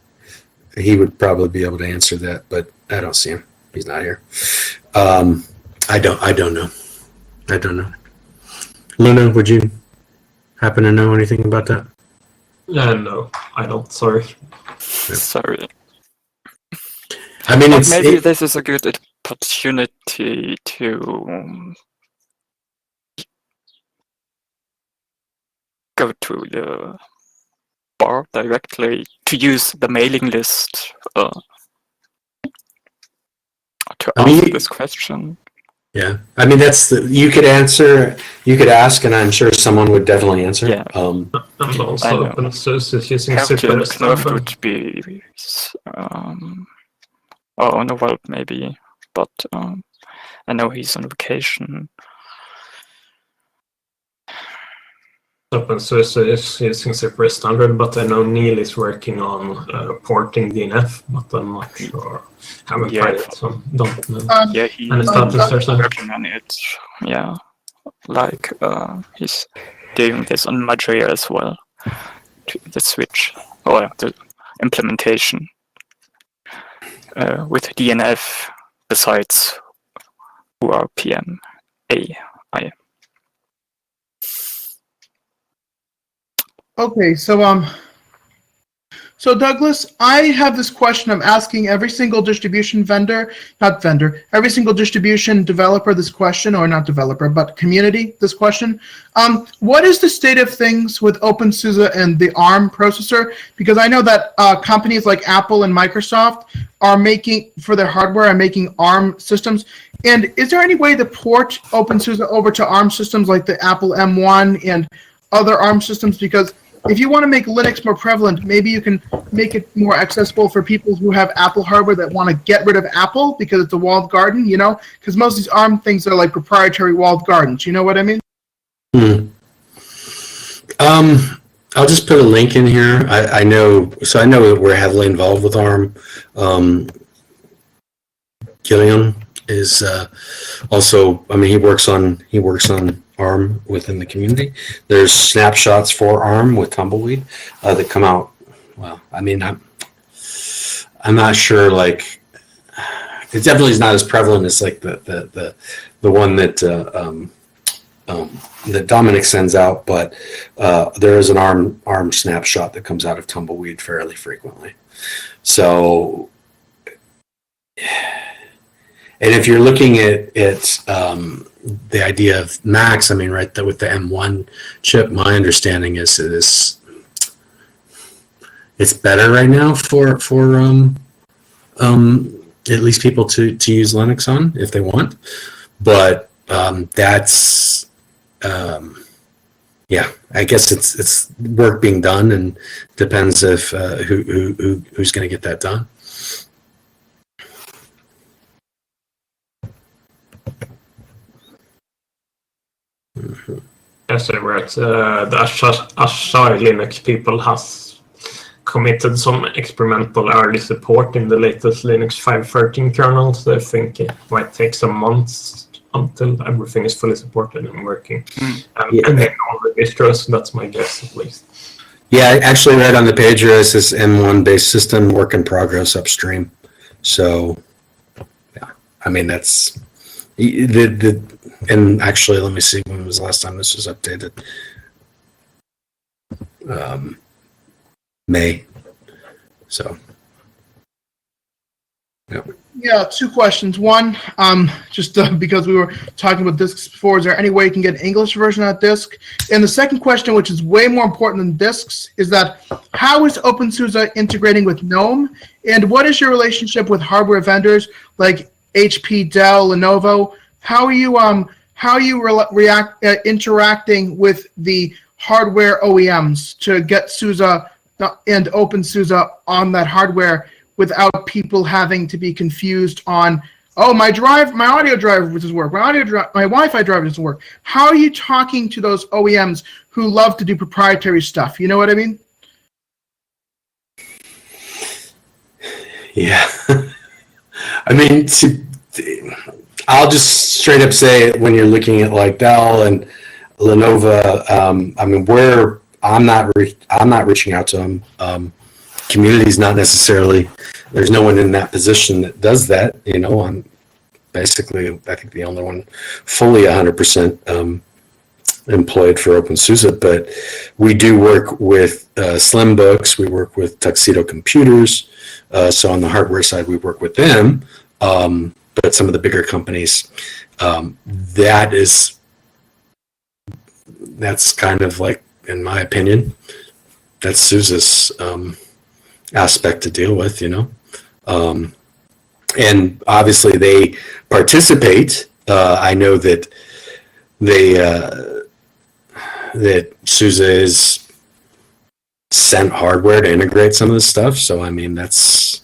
He would probably be able to answer that, but I don't see him. He's not here. I don't know. Luna, would you happen to know anything about that? No, I don't. Sorry. Sorry. I mean, maybe this is a good opportunity to go to the bar directly to use the mailing list to answer this question. Yeah, I mean you could ask, and I'm sure someone would definitely answer. Yeah. And also OpenSUSE using Knopf would be oh no, well maybe, but I know he's on vacation. OpenSUSE is using separate standard, but I know Neil is working on porting DNF, but I'm not sure. Haven't tried it, so don't know. Yeah, he's Any status there, sir? working on it. Yeah, like he's doing this on Mageia as well. The switch or the implementation with DNF besides URPM AI. Okay, so Douglas, I have this question I'm asking every single distribution every single distribution developer this question, or not developer, but community this question. What is the state of things with OpenSUSE and the ARM processor? Because I know that companies like Apple and Microsoft are making, for their hardware, are making ARM systems. And is there any way to port OpenSUSE over to ARM systems like the Apple M1 and other ARM systems? Because if you want to make Linux more prevalent, maybe you can make it more accessible for people who have Apple hardware that want to get rid of Apple because it's a walled garden, you know? Because most of these ARM things are like proprietary walled gardens. You know what I mean? I'll just put a link in here. I know that we're heavily involved with ARM. Gilliam is also, I mean, he works on ARM within the community. There's snapshots for ARM with Tumbleweed that come out. Well, I mean, I'm not sure. Like, it definitely is not as prevalent as like the one that that Dominic sends out, but there is an ARM snapshot that comes out of Tumbleweed fairly frequently. So, and if you're looking at the idea of Macs, I mean, right, with the M1 chip, my understanding is it's better right now for at least people to use Linux on if they want, but that's yeah, I guess it's work being done, and depends if who's going to get that done. Yes, I read the Ashai Linux people has committed some experimental early support in the latest Linux 5.13 kernel, so I think it might take some months until everything is fully supported and working. And all the distros, that's my guess at least. Yeah, actually right on the page here it says M1 based system work in progress upstream. So yeah, I mean that's and actually let me see, when was the last time this was updated? May. So yeah. Yeah, two questions. One, just because we were talking about discs before, is there any way you can get an English version of that disk? And the second question, which is way more important than discs, is that how is OpenSUSE integrating with GNOME? And what is your relationship with hardware vendors like HP, Dell, Lenovo? How are you interacting with the hardware OEMs to get SUSE and OpenSUSE on that hardware without people having to be confused on, oh, my audio driver doesn't work, my Wi-Fi driver doesn't work. How are you talking to those OEMs who love to do proprietary stuff? You know what I mean? Yeah. I mean, I'll just straight up say when you're looking at like Dell and Lenovo, I mean, I'm not reaching out to them. Community's not necessarily, there's no one in that position that does that. You know, I'm basically, I think, the only one fully 100% employed for OpenSUSE, but we do work with Slimbooks, we work with Tuxedo Computers, so on the hardware side we work with them, but some of the bigger companies, that's kind of like, in my opinion, that's SUSE's aspect to deal with, you know. And obviously they participate. I know that that SUSE is sent hardware to integrate some of this stuff. So I mean, that's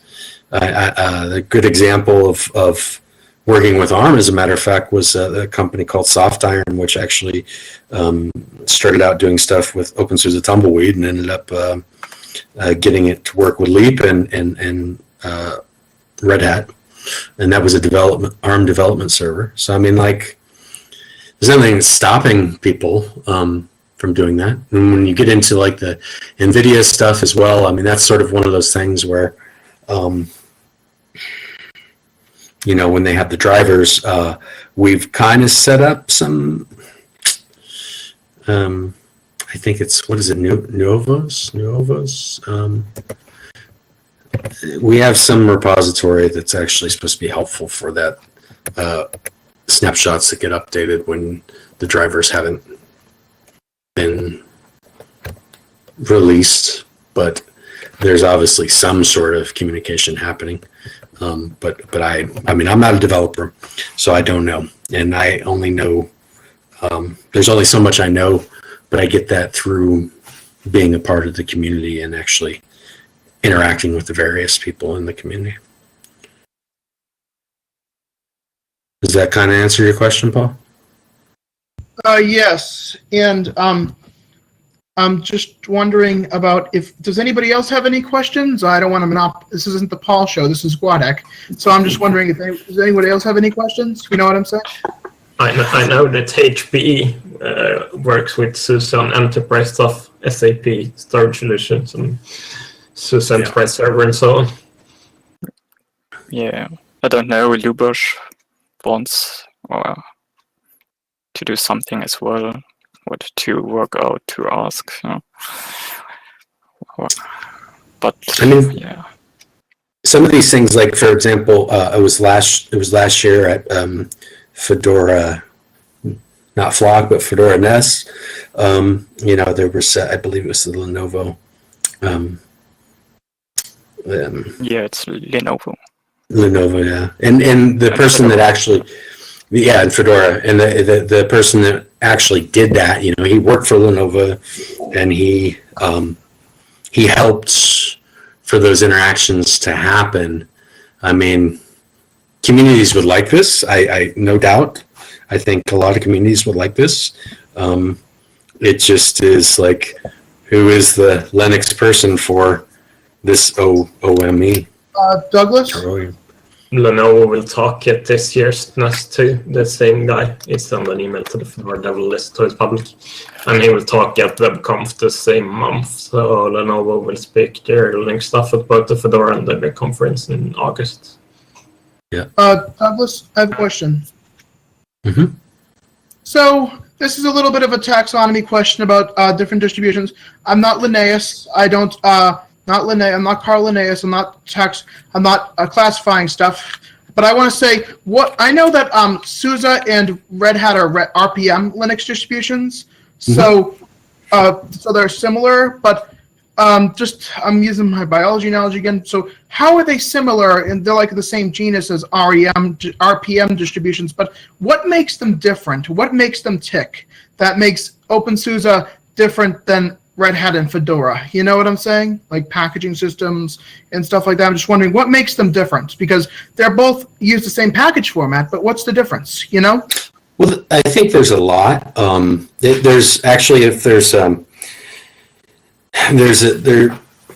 a good example of working with ARM, as a matter of fact, was a company called Soft Iron, which actually started out doing stuff with OpenSUSE Tumbleweed and ended up getting it to work with Leap and Red Hat, and that was a ARM development server. So I mean, like, there's nothing stopping people from doing that. And when you get into like the NVIDIA stuff as well, I mean, that's sort of one of those things where, you know, when they have the drivers, we've kind of set up some, I think it's, what is it, Nuevos? We have some repository that's actually supposed to be helpful for that, snapshots that get updated when the drivers haven't been released, but there's obviously some sort of communication happening. But I mean, I'm not a developer, so I don't know. And I only know, there's only so much I know, but I get that through being a part of the community and actually interacting with the various people in the community. Does that kind of answer your question, Paul? Yes, and I'm just wondering about if, does anybody else have any questions? I don't want to this isn't the Paul show, this is GUADEC. So I'm just wondering if does anybody else have any questions? You know what I'm saying? I know that HPE works with SUSE on enterprise stuff, SAP, storage solutions, and SUSE enterprise server and so on. Yeah, I don't know, Lubos wants to do something as well. What to work out, to ask. You know. But I mean, yeah, some of these things, like for example, it was last year at Fedora, not Flock, but Fedora NES. You know, there was I believe it was the Lenovo. Yeah, it's Lenovo. Lenovo, yeah, and the person that actually. Yeah, and Fedora, and the person that actually did that, you know, he worked for Lenovo, and he helped for those interactions to happen. I mean, communities would like this. I no doubt. I think a lot of communities would like this. It just is like, who is the Linux person for this OME? Douglas? Lenovo will talk at this year's NES too. The same guy. He sent an email to the Fedora Devil list, so it's public. And he will talk at WebConf the same month. So Lenovo will speak their Linux stuff at both the Fedora and the big conference in August. Yeah. Douglas, I have a question. Mm-hmm. So this is a little bit of a taxonomy question about different distributions. I'm not Linnaeus. I don't. I'm not Carl Linnaeus. I'm not classifying stuff. But I want to say what I know that SUSE and Red Hat are RPM Linux distributions. So so they're similar, but I'm using my biology knowledge again. So how are they similar? And they're like the same genus as RPM distributions. But what makes them different? What makes them tick? That makes OpenSUSE different than Red Hat and Fedora. You know what I'm saying? Like packaging systems and stuff like that. I'm just wondering what makes them different, because they're both use the same package format, but what's the difference, you know? Well, I think there's a lot. There's actually, if there's at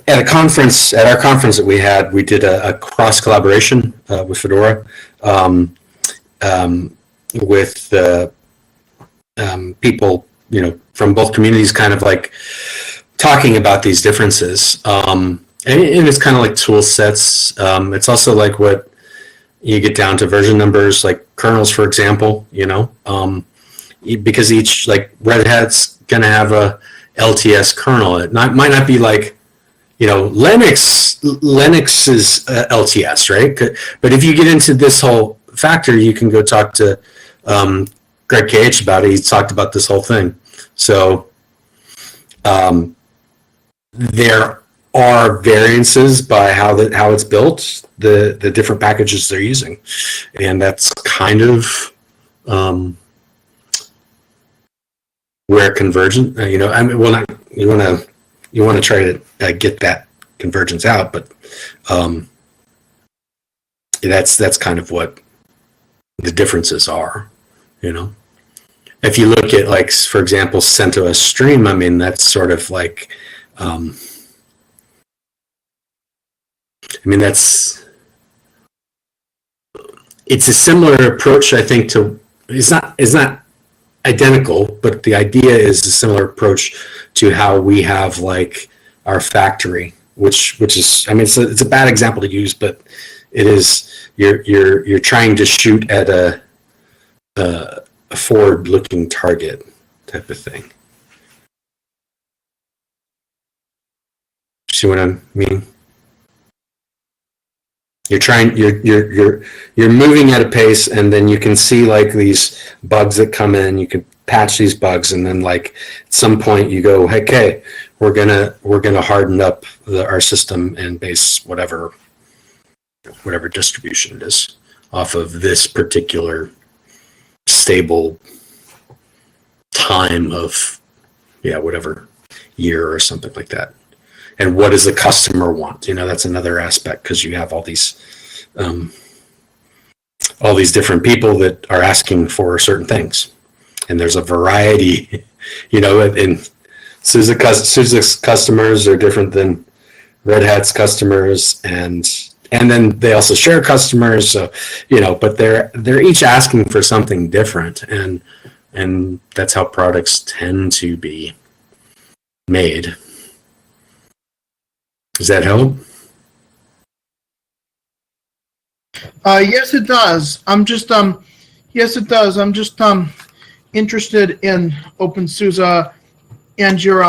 our conference that we had, we did a cross collaboration with Fedora with people, you know, from both communities, kind of like talking about these differences. And it's kind of like tool sets. It's also like what you get down to version numbers, like kernels, for example, you know, because each, like Red Hat's going to have a LTS kernel. It might not be like, you know, Linux is LTS, right? But if you get into this whole factor, you can go talk to Greg Cage about it. He talked about this whole thing. So there are variances by how it's built, the different packages they're using, and that's kind of where convergent. You know, I mean, well, not, you want to try to get that convergence out, but that's kind of what the differences are, you know. If you look at, like, for example, CentOS Stream, I mean, that's sort of like, I mean, it's a similar approach, I think, to, it's not identical, but the idea is a similar approach to how we have, like, our factory, which is, I mean, it's a bad example to use, but it is, you're trying to shoot at a forward-looking target type of thing. See what I mean? You're moving at a pace, and then you can see, like, these bugs that come in. You can patch these bugs, and then, like, at some point you go, okay, we're gonna harden up our system and base whatever distribution it is off of this particular stable time of, whatever year or something like that. And what does the customer want? You know, that's another aspect, because you have all these different people that are asking for certain things, and there's a variety. You know, and SUSE's customers are different than Red Hat's customers, and then they also share customers. So, you know, but they're each asking for something different, and that's how products tend to be made. Does that help? Yes, it does. I'm just yes, it does. I'm just interested in OpenSUSE and your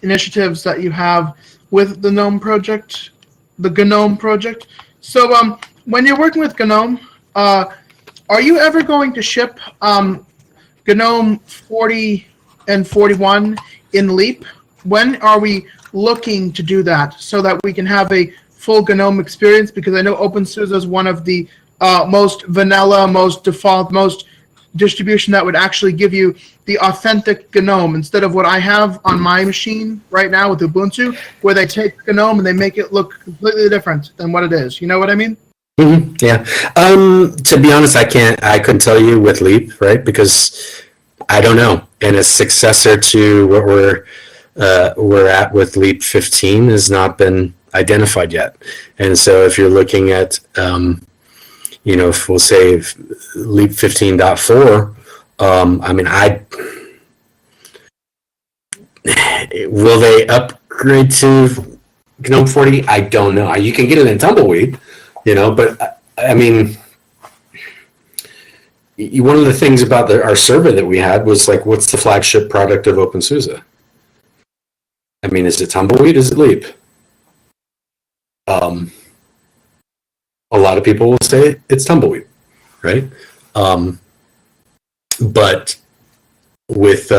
initiatives that you have with the GNOME project, the GNOME project. So when you're working with GNOME, are you ever going to ship GNOME 40 and 41 in Leap? When are we looking to do that so that we can have a full GNOME experience? Because I know OpenSUSE is one of the most vanilla, most default, most distribution that would actually give you the authentic GNOME instead of what I have on my machine right now with Ubuntu, where they take GNOME and they make it look completely different than what it is. You know what I mean? Mm-hmm. Yeah. To be honest, I couldn't tell you with Leap, right? Because I don't know. And a successor to what we're at with Leap 15 has not been identified yet. And so if you're looking at, if we'll say Leap 15.4, I mean, will they upgrade to GNOME 40? I don't know. You can get it in Tumbleweed, but I mean, one of the things about our survey that we had was like, what's the flagship product of OpenSUSE? I mean, is it Tumbleweed? Is it Leap? A lot of people will say it's Tumbleweed, right? But with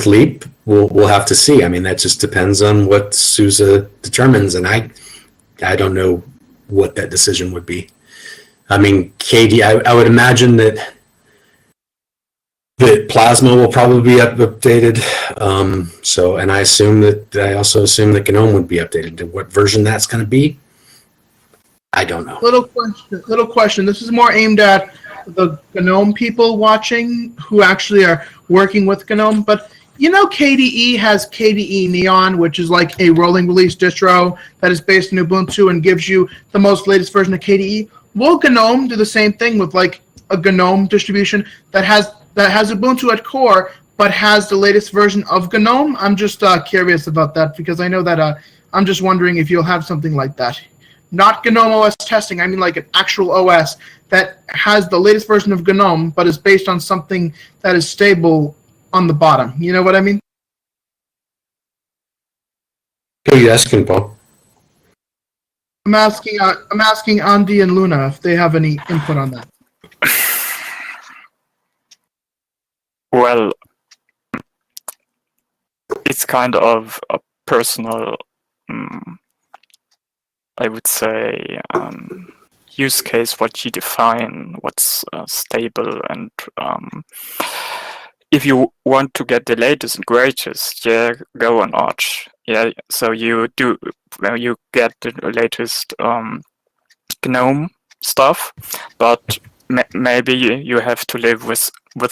Leap, we'll have to see. I mean, that just depends on what SUSE determines, and I don't know what that decision would be. I mean, KD, I would imagine that Plasma will probably be updated. And I also assume that GNOME would be updated. To what version that's going to be, I don't know. Little question. This is more aimed at the GNOME people watching who actually are working with GNOME. But KDE has KDE Neon, which is like a rolling release distro that is based in Ubuntu and gives you the most latest version of KDE. Will GNOME do the same thing with like a GNOME distribution that has Ubuntu at core but has the latest version of GNOME? I'm just curious about that because I know that I'm just wondering if you'll have something like that. Not GNOME OS testing, I mean like an actual OS that has the latest version of GNOME but is based on something that is stable on the bottom. You know what I mean? Who are you asking, Paul? I'm asking Andy and Luna if they have any input on that. Well, it's kind of a personal, I would say, use case, what you define, what's stable, and if you want to get the latest and greatest, go on Arch. Yeah, so you get the latest GNOME stuff, but maybe you have to live with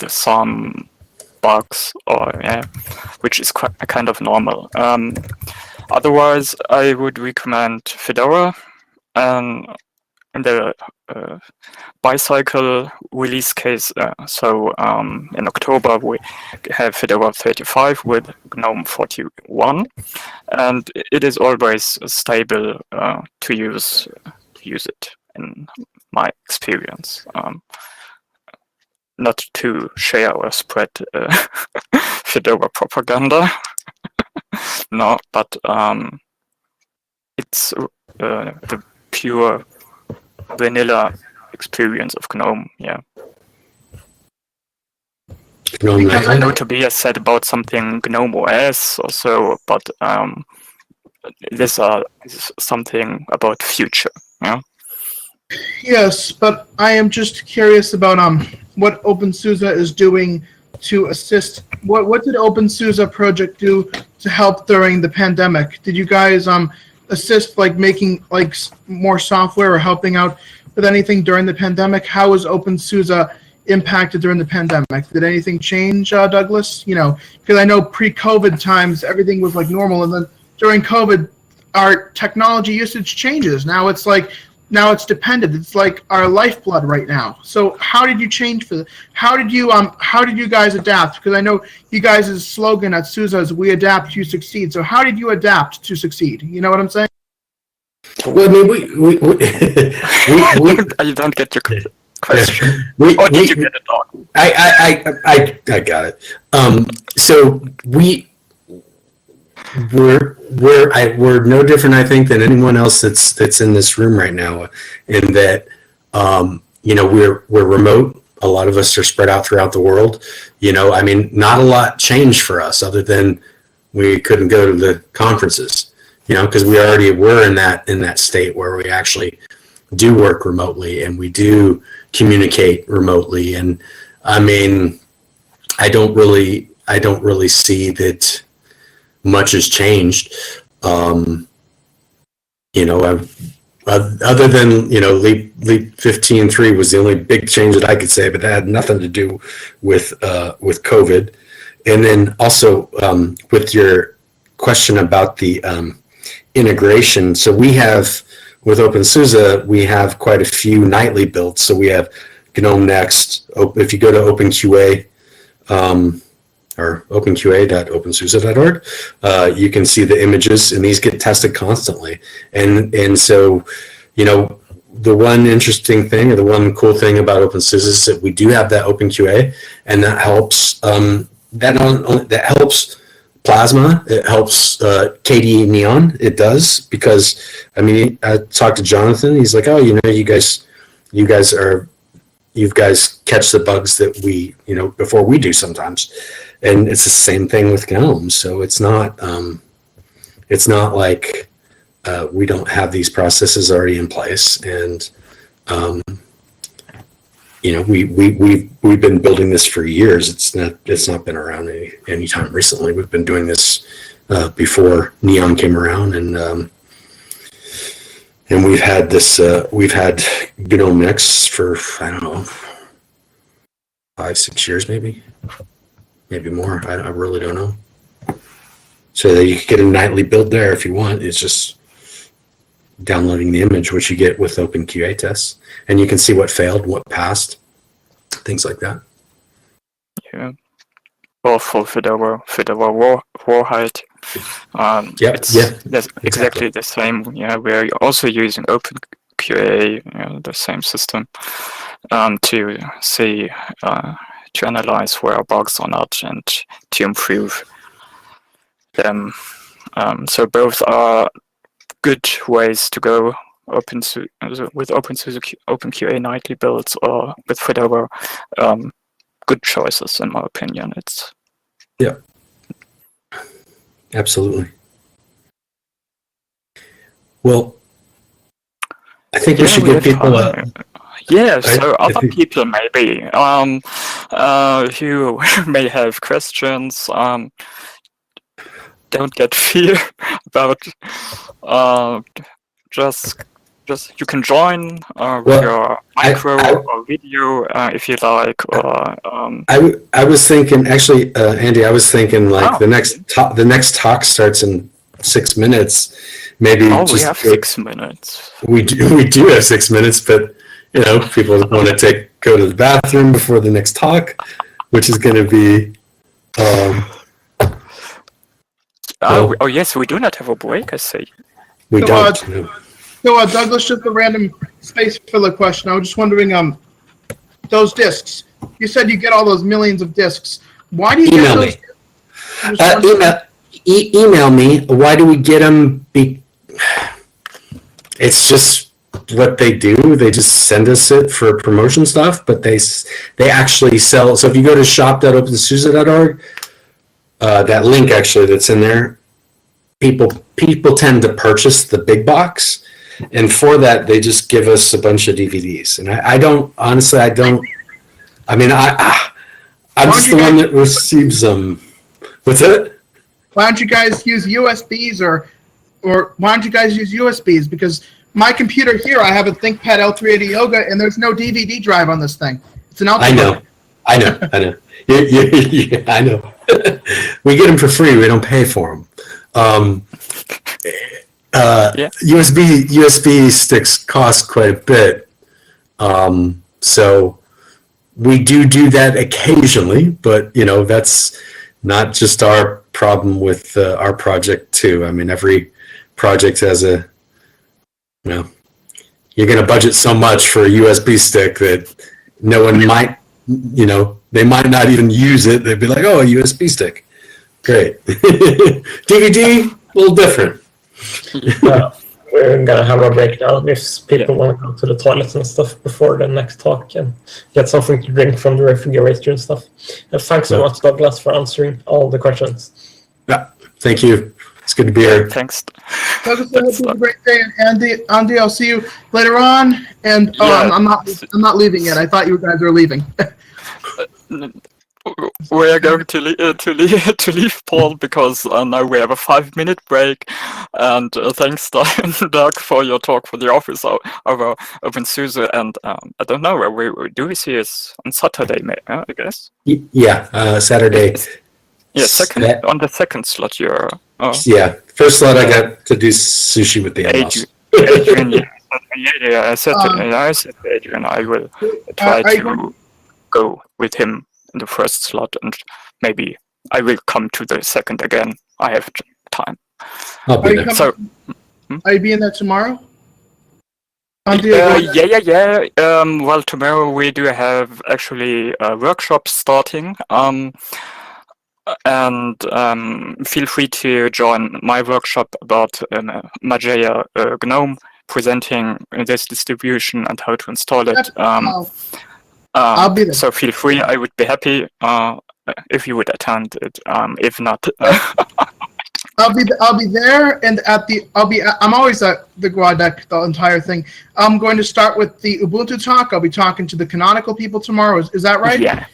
some bugs, or which is quite kind of normal. Otherwise, I would recommend Fedora. In the bicycle release case, so in October we have Fedora 35 with GNOME 41, and it is always stable to use it in my experience. Not to share or spread Fedora propaganda, no, but it's the pure vanilla experience of GNOME, yeah. GNOME, I know Tobias said about something GNOME OS also, but this is something about future, yeah. Yes, but I am just curious about what OpenSUSE is doing to assist. What did OpenSUSE project do to help during the pandemic? Did you guys assist like making like more software or helping out with anything during the pandemic? How was OpenSUSE impacted during the pandemic? Did anything change, Douglas? You know, because I know pre-COVID times everything was like normal, and then during COVID, our technology usage changes. Now it's like now it's dependent. It's like our lifeblood right now. So how did you change for? How did you guys adapt? Because I know you guys' slogan at SUSE is "We adapt, you succeed." So how did you adapt to succeed? You know what I'm saying? Well, I mean, I don't get your question. Or did you get it on? I got it. So we're no different, I think, than anyone else that's in this room right now, in that you know, we're remote. A lot of us are spread out throughout the world. You know, I mean, not a lot changed for us other than we couldn't go to the conferences. You know, because we already were in that state where we actually do work remotely and we do communicate remotely. And I mean, I don't really see that much has changed. You know, other than, you know, Leap 15.3 was the only big change that I could say, but that had nothing to do with COVID. And then also with your question about the integration. So we have, with OpenSUSE, we have quite a few nightly builds. So we have GNOME Next. If you go to OpenQA, or openqa.opensuse.org, you can see the images, and these get tested constantly. And so, you know, the one interesting thing, or the one cool thing about OpenSUSE is that we do have that OpenQA, and that helps. That helps Plasma. It helps KDE Neon. It does, because I mean, I talked to Jonathan. He's like, oh, you know, you guys catch the bugs that we, you know, before we do sometimes, and it's the same thing with GNOME. So it's not like we don't have these processes already in place, and you know, we've been building this for years. It's not been around any time recently. We've been doing this before Neon came around, and we've had GNOME Next for, I don't know, 5-6 years, maybe more. I really don't know. So that you can get a nightly build there if you want. It's just downloading the image, which you get with OpenQA tests, and you can see what failed, what passed, things like that. Yeah. Or for Fedora Warhide. That's exactly the same. Yeah, we're also using OpenQA, you know, the same system, to see, to analyze where bugs are not and to improve them. So both are good ways to go. With OpenSUSE OpenQA nightly builds, or with Fedora, good choices in my opinion. It's absolutely. Well, I think we should give people so other people maybe who may have questions. Don't get fear about just Just you can join with Well, your micro or video if you like. Or I was thinking actually, Andy. I was thinking like Oh. the next talk starts in 6 minutes. Maybe we have 6 minutes. We do have 6 minutes, but you know, people want to go to the bathroom before the next talk, which is going to be. Oh yes, we do not have a break. I see. We So, don't. No. So, Douglas, just a random space filler question. I was just wondering, those discs. You said you get all those millions of discs. Why do you Email get me. those? Email me. Why do we get them? It's just what they do. They just send us it for promotion stuff, but they actually sell. So if you go to shop.opensuse.org, that link actually that's in there, people tend to purchase the big box, and for that they just give us a bunch of DVDs. And I don't honestly. I don't. I mean, I'm just the one that receives them. What's it? Why don't you guys use USBs or why don't you guys use USBs? Because my computer here, I have a ThinkPad L380 Yoga, and there's no DVD drive on this thing. It's an Ultrabook. I know. Yeah, I know. We get them for free. We don't pay for them. USB sticks cost quite a bit. So we do that occasionally, but you know, that's not just our problem with our project too. I mean, every project has a, you know, you're going to budget so much for a USB stick that no one might, you know, they might not even use it. They'd be like, oh, a USB stick. Great. DVD, a little different. We're gonna have a breakdown if people want to go to the toilets and stuff before the next talk and get something to drink from the refrigerator and stuff. Thanks so much, Douglas, for answering all the questions. Yeah, thank you. It's good to be here. Thanks. Douglas, I hope you have a great day, and Andy, I'll see you later on. And I'm not leaving yet. I thought you guys were leaving. We are going to leave Paul because now we have a 5-minute break. And thanks, Doug, for your talk for the office of OpenSUSE. And I don't know where we see us on Saturday, I guess. Yeah, Saturday. Yeah, on the second slot. You're. Yeah, first slot I got to do sushi with the in-laws. Adrian, yeah, I said to Adrian, I will try to go with him in the first slot, and maybe I will come to the second again. I have time. I'll be there. So, are you being there tomorrow? Yeah. Well, tomorrow we do have actually a workshop starting. And feel free to join my workshop about Mageia GNOME, presenting this distribution and how to install it. I'll be there. So feel free. I would be happy if you would attend it. If not, I'll be there, and I'm always at the GUADEC, the entire thing. I'm going to start with the Ubuntu talk. I'll be talking to the Canonical people tomorrow. Is that right? Yeah.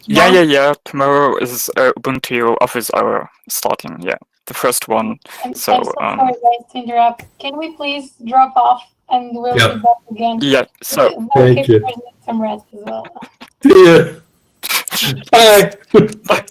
Tomorrow? Yeah. Tomorrow is Ubuntu office hour starting. Yeah, the first one. I'm so sorry, guys, to interrupt. Can we please drop off and we'll be back again? Yeah. So thank you. Need some rest as well. Yeah. Bye.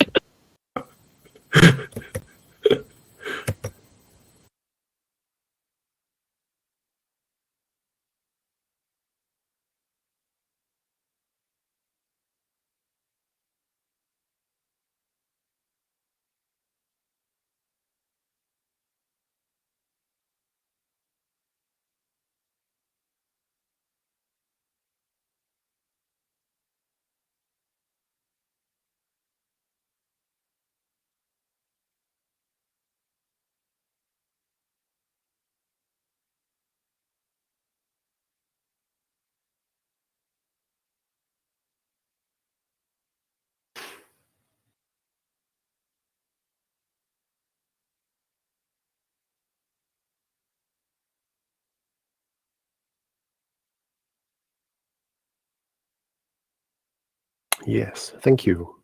Yes, thank you.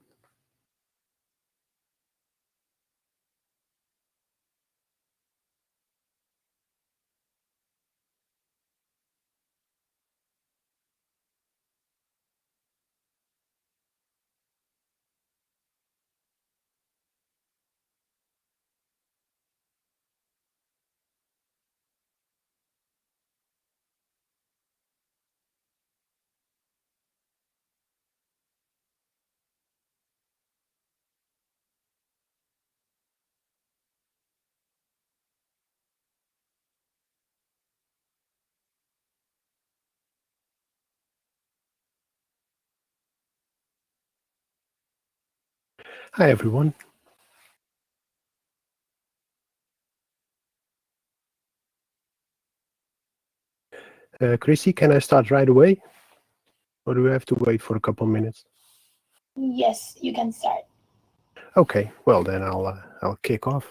Hi, everyone. Chrissy, can I start right away? Or do we have to wait for a couple minutes? Yes, you can start. Okay, well then I'll kick off.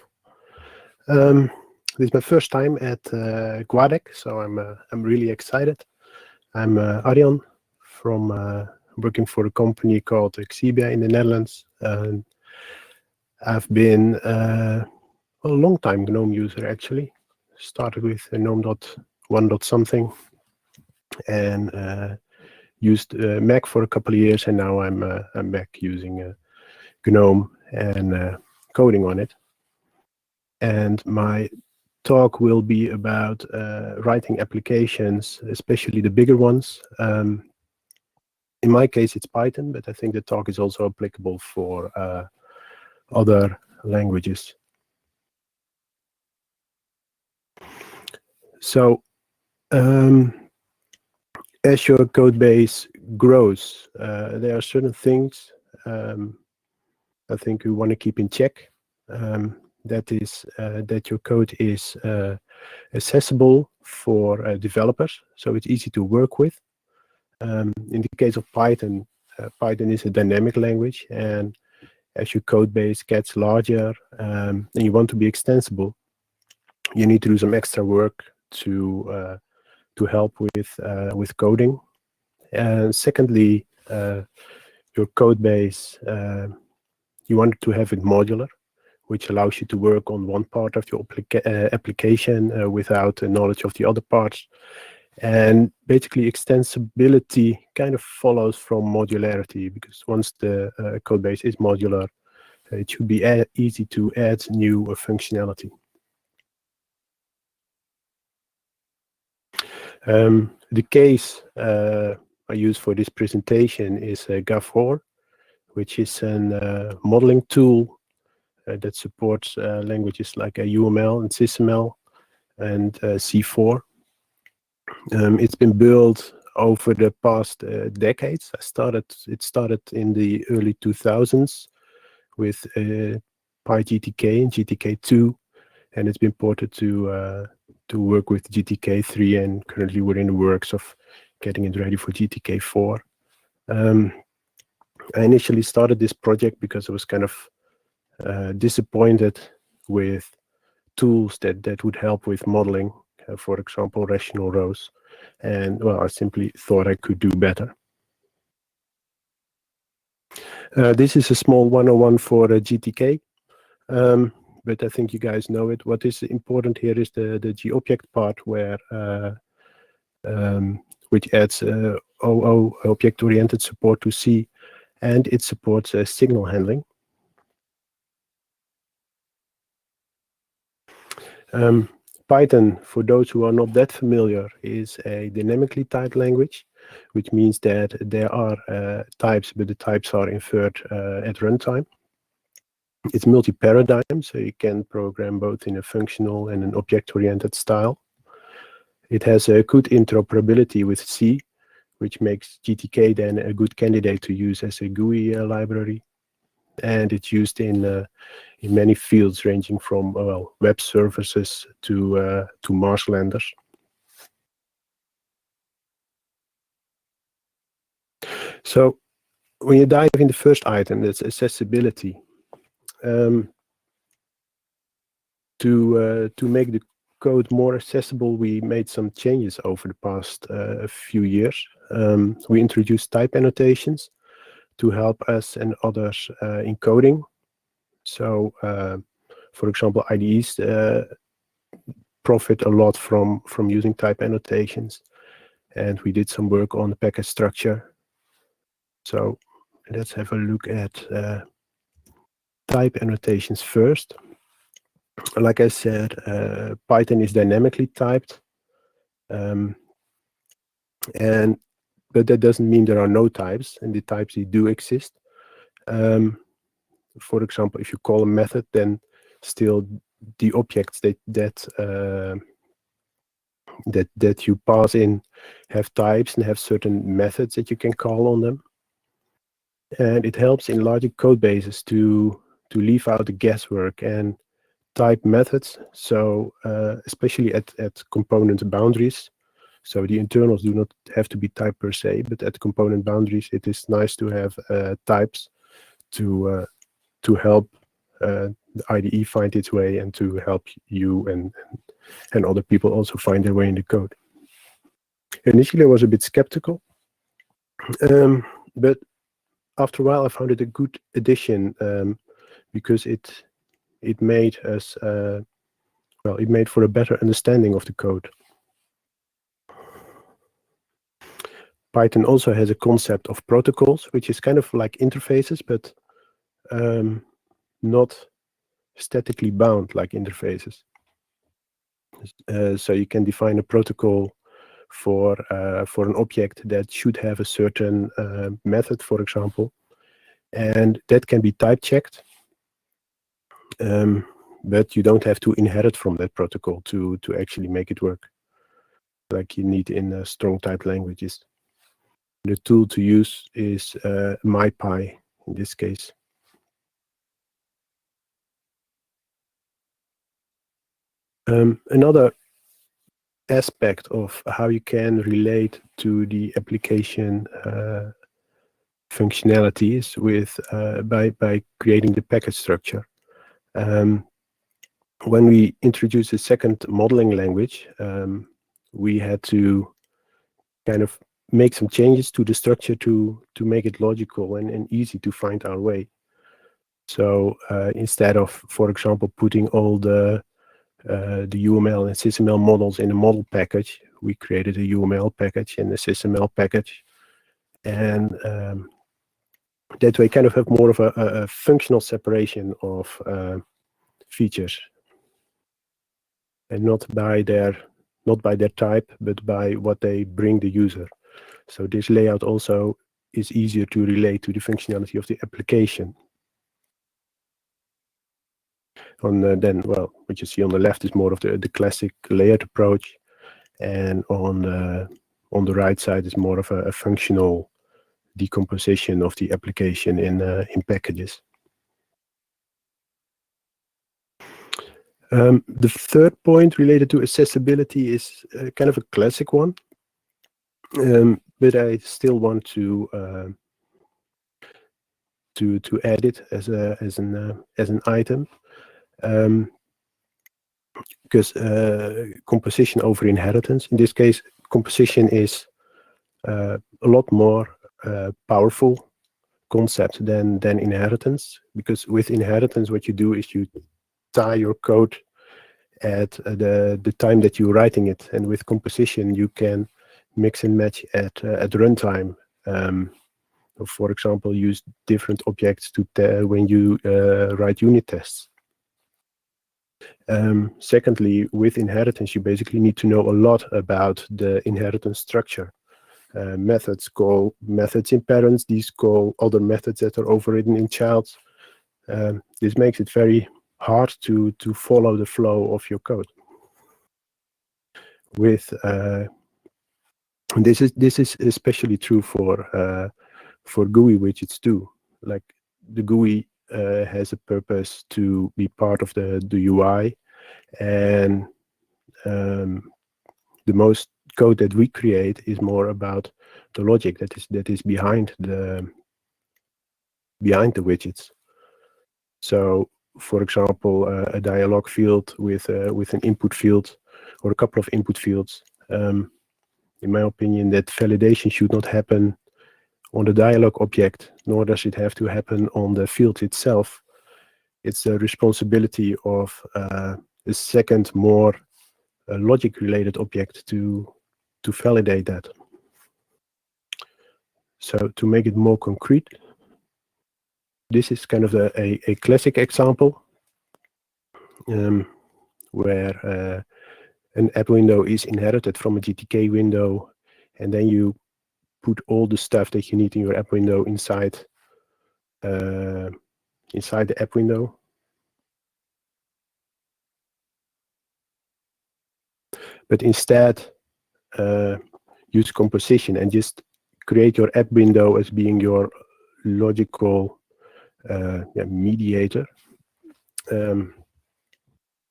This is my first time at GUADEC, so I'm really excited. I'm Arjan from working for a company called Xebia in the Netherlands. And I've been a long time GNOME user actually. Started with GNOME.1. something and used Mac for a couple of years, and now I'm back using GNOME and coding on it. And my talk will be about writing applications, especially the bigger ones. In my case, it's Python, but I think the talk is also applicable for other languages. So as your code base grows, there are certain things I think you want to keep in check. That is that your code is accessible for developers, so it's easy to work with. In the case of Python, Python is a dynamic language, and as your code base gets larger and you want to be extensible, you need to do some extra work to help with coding. And secondly, your code base, you want to have it modular, which allows you to work on one part of your application without the knowledge of the other parts. And basically, extensibility kind of follows from modularity, because once the code base is modular, it should be easy to add new functionality. The case I use for this presentation is GAV4, which is a modeling tool that supports languages like UML and SysML and C4. It's been built over the past decades. It started in the early 2000s with PyGTK and GTK2, and it's been ported to work with GTK3, and currently we're in the works of getting it ready for GTK4. I initially started this project because I was kind of disappointed with tools that would help with modeling, for example, rational rows. And well, I simply thought I could do better. This is a small 101 for GTK, but I think you guys know it. What is important here is the GObject part, where which adds OO, object-oriented support to C, and it supports signal handling. Python, for those who are not that familiar, is a dynamically typed language, which means that there are types, but the types are inferred at runtime. It's multi-paradigm, so you can program both in a functional and an object-oriented style. It has a good interoperability with C, which makes GTK then a good candidate to use as a GUI library. And it's used in many fields, ranging from web services to marshlanders. So when you dive in the first item, that's accessibility. To make the code more accessible, we made some changes over the past few years. We introduced type annotations to help us and others in coding. So, for example, IDEs profit a lot from using type annotations, and we did some work on the package structure. So let's have a look at type annotations first. Like I said, Python is dynamically typed, but that doesn't mean there are no types, and the types do exist. For example, if you call a method, then still the objects that you pass in have types and have certain methods that you can call on them. And it helps in larger code bases to leave out the guesswork and type methods. So especially at component boundaries. So the internals do not have to be typed per se, but at component boundaries, it is nice to have types to help the IDE find its way and to help you and other people also find their way in the code. Initially, I was a bit skeptical, but after a while, I found it a good addition because it made us well, it made for a better understanding of the code. Python also has a concept of protocols, which is kind of like interfaces, but not statically bound like interfaces. So you can define a protocol for an object that should have a certain method, for example, and that can be type checked. But you don't have to inherit from that protocol to actually make it work, like you need in strong type languages. The tool to use is MyPy in this case. Another aspect of how you can relate to the application functionalities with by creating the package structure. When we introduced a second modeling language, we had to kind of make some changes to the structure to make it logical and easy to find our way. So instead of, for example, putting all the UML and SysML models in a model package, we created a UML package and a SysML package, and that way kind of have more of a functional separation of features, and not by their type, but by what they bring the user. So this layout also is easier to relate to the functionality of the application. Then, well, what you see on the left is more of the classic layered approach, and on the right side is more of a functional decomposition of the application in packages. The third point related to accessibility is kind of a classic one, but I still want to add it as an item, because composition over inheritance. In this case, composition is a lot more powerful concept than inheritance, because with inheritance, what you do is you tie your code at the time that you're writing it, and with composition you can mix and match at runtime. For example, use different objects to when you write unit tests. Secondly, with inheritance, you basically need to know a lot about the inheritance structure. Methods call methods in parents. These call other methods that are overridden in childs. This makes it very hard to follow the flow of your code. With this is especially true for GUI widgets too. Like the GUI has a purpose to be part of the UI, and the most code that we create is more about the logic that is behind the widgets. So, for example, a dialog field with an input field or a couple of input fields. In my opinion, that validation should not happen on the dialog object, nor does it have to happen on the field itself. It's the responsibility of a second, more logic-related object to validate that. So to make it more concrete, this is kind of a classic example where an app window is inherited from a GTK window, and then you put all the stuff that you need in your app window inside the app window. But instead, use composition and just create your app window as being your logical mediator, and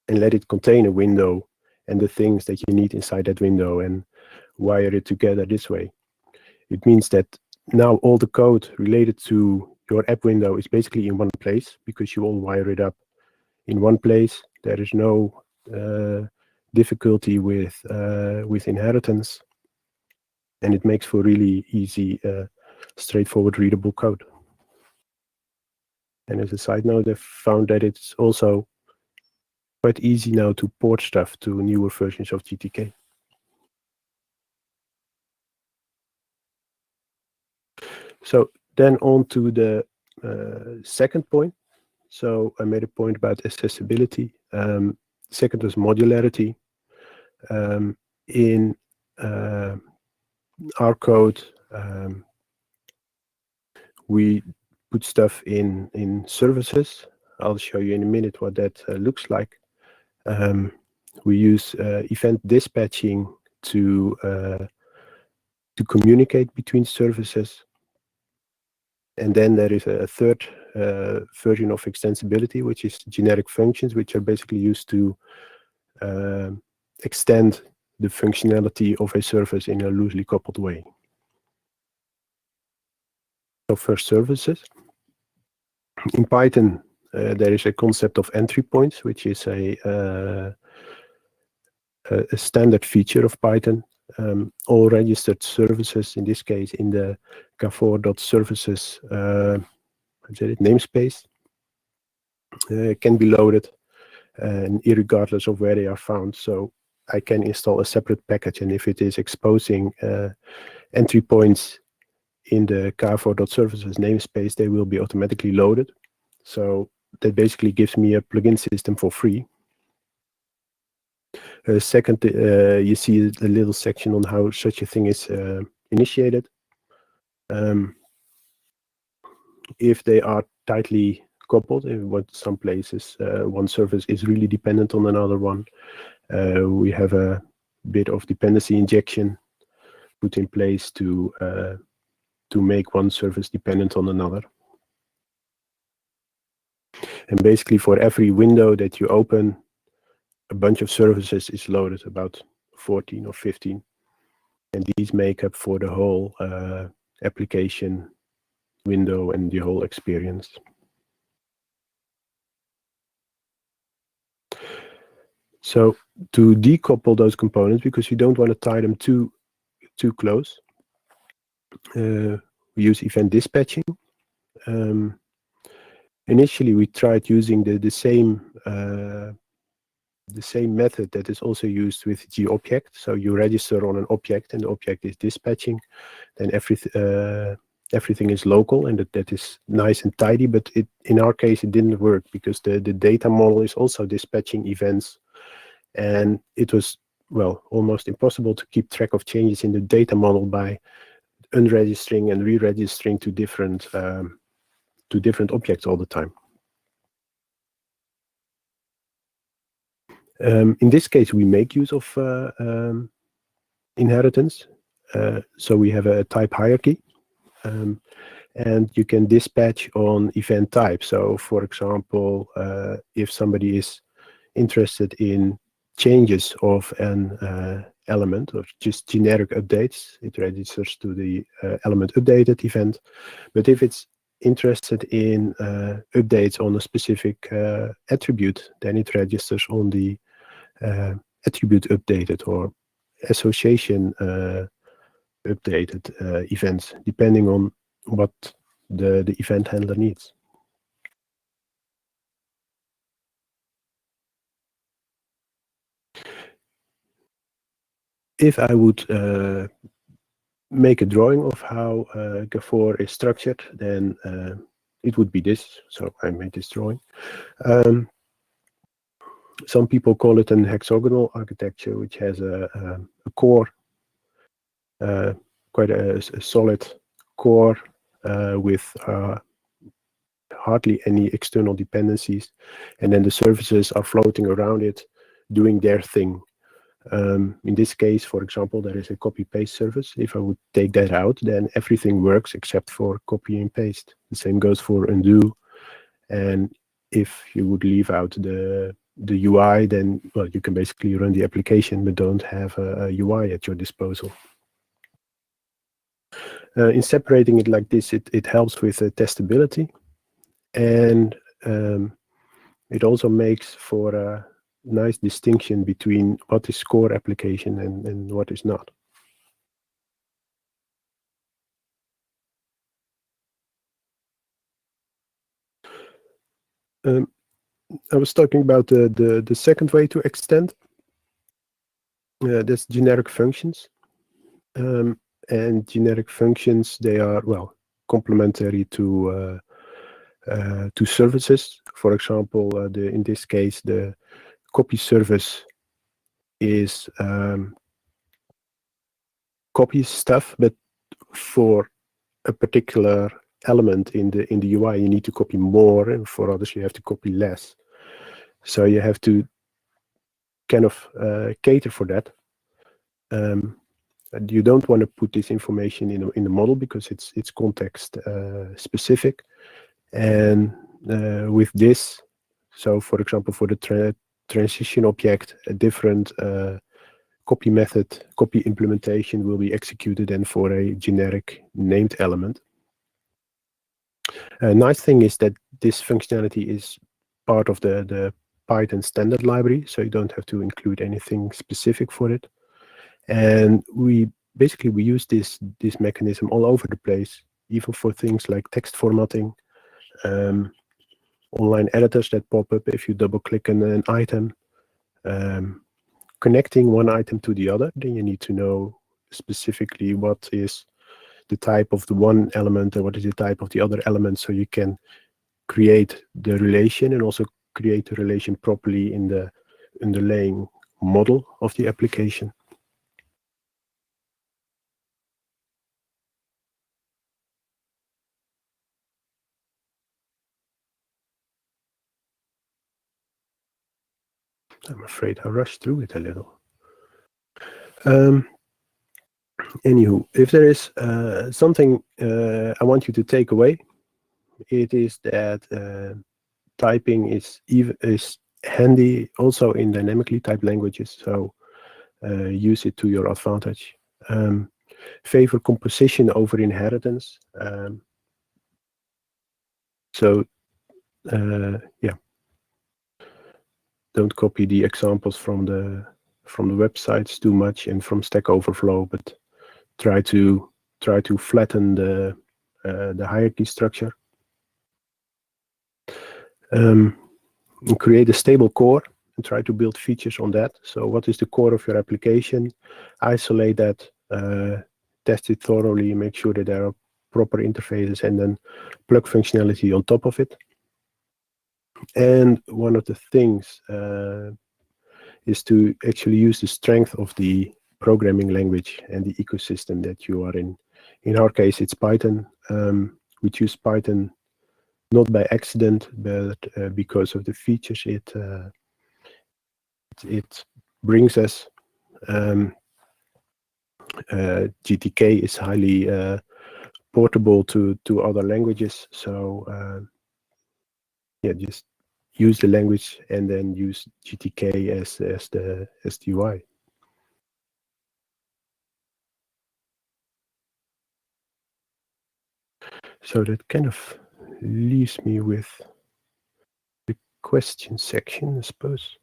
let it contain a window and the things that you need inside that window, and wire it together this way. It means that now all the code related to your app window is basically in one place, because you all wire it up in one place. There is no difficulty with inheritance, and it makes for really easy, straightforward, readable code. And as a side note, I've found that it's also quite easy now to port stuff to newer versions of GTK. So then on to the second point. So I made a point about accessibility. Second was modularity. In our code, we put stuff in services. I'll show you in a minute what that looks like. We use event dispatching to communicate between services. And then there is a third version of extensibility, which is generic functions, which are basically used to extend the functionality of a service in a loosely coupled way. So first, services. In Python, there is a concept of entry points, which is a standard feature of Python. All registered services, in this case in the k4.services namespace, can be loaded, and irregardless of where they are found. So I can install a separate package, and if it is exposing entry points in the k4.services namespace, they will be automatically loaded. So that basically gives me a plugin system for free. Second, you see a little section on how such a thing is initiated. If they are tightly coupled, in some places one service is really dependent on another one, we have a bit of dependency injection put in place to make one service dependent on another. And basically for every window that you open, a bunch of services is loaded, about 14 or 15. And these make up for the whole application window and the whole experience. So to decouple those components, because you don't want to tie them too close, we use event dispatching. Initially, we tried using the same method that is also used with GObject. So you register on an object, and the object is dispatching. Then everything is local, and that is nice and tidy. But in our case, it didn't work, because the data model is also dispatching events, and it was, well, almost impossible to keep track of changes in the data model by unregistering and re-registering to different objects all the time. In this case, we make use of inheritance. So we have a type hierarchy, and you can dispatch on event type. So for example, if somebody is interested in changes of an element, or just generic updates, it registers to the element updated event. But if it's interested in updates on a specific attribute, then it registers on the attribute updated or association updated events, depending on what the event handler needs. If I would make a drawing of how k4 is structured, then it would be this. So I made this drawing. Some people call it an hexagonal architecture, which has a core, quite a solid core with hardly any external dependencies, and then the services are floating around it, doing their thing. In this case, for example, there is a copy-paste service. If I would take that out, then everything works except for copy and paste. The same goes for undo. And if you would leave out the UI, then, well, you can basically run the application but don't have a UI at your disposal. In separating it like this, it helps with testability, and it also makes for a nice distinction between what is core application and what is not. I was talking about the second way to extend. That's generic functions. And generic functions, they are, well, complementary to services. For example, in this case, the copy service is copies stuff, but for a particular element in the UI, you need to copy more, and for others, you have to copy less. So you have to kind of cater for that. You don't want to put this information in the model because it's context specific. And with this, so for example, for the transition object, a different copy method, copy implementation will be executed then for a generic named element. A nice thing is that this functionality is part of the Python standard library, so you don't have to include anything specific for it. And we use this mechanism all over the place, even for things like text formatting, online editors that pop up if you double click on an item, connecting one item to the other. Then you need to know specifically what is the type of the one element and what is the type of the other element, so you can create the relation and also create the relation properly in the underlying model of the application. I'm afraid I rushed through it a little. Anywho, if there is something I want you to take away, it is that typing is handy also in dynamically typed languages. So use it to your advantage. Favor composition over inheritance. Yeah. Don't copy the examples from the websites too much and from Stack Overflow, but try to flatten the hierarchy structure. And create a stable core and try to build features on that. So what is the core of your application? Isolate that, test it thoroughly, make sure that there are proper interfaces, and then plug functionality on top of it. And one of the things is to actually use the strength of the programming language and the ecosystem that you are in. In our case, it's Python. We choose Python not by accident, but because of the features it brings us. GTK is highly portable to other languages. So yeah, just use the language and then use GTK as the UI. So that kind of leaves me with the question section, I suppose.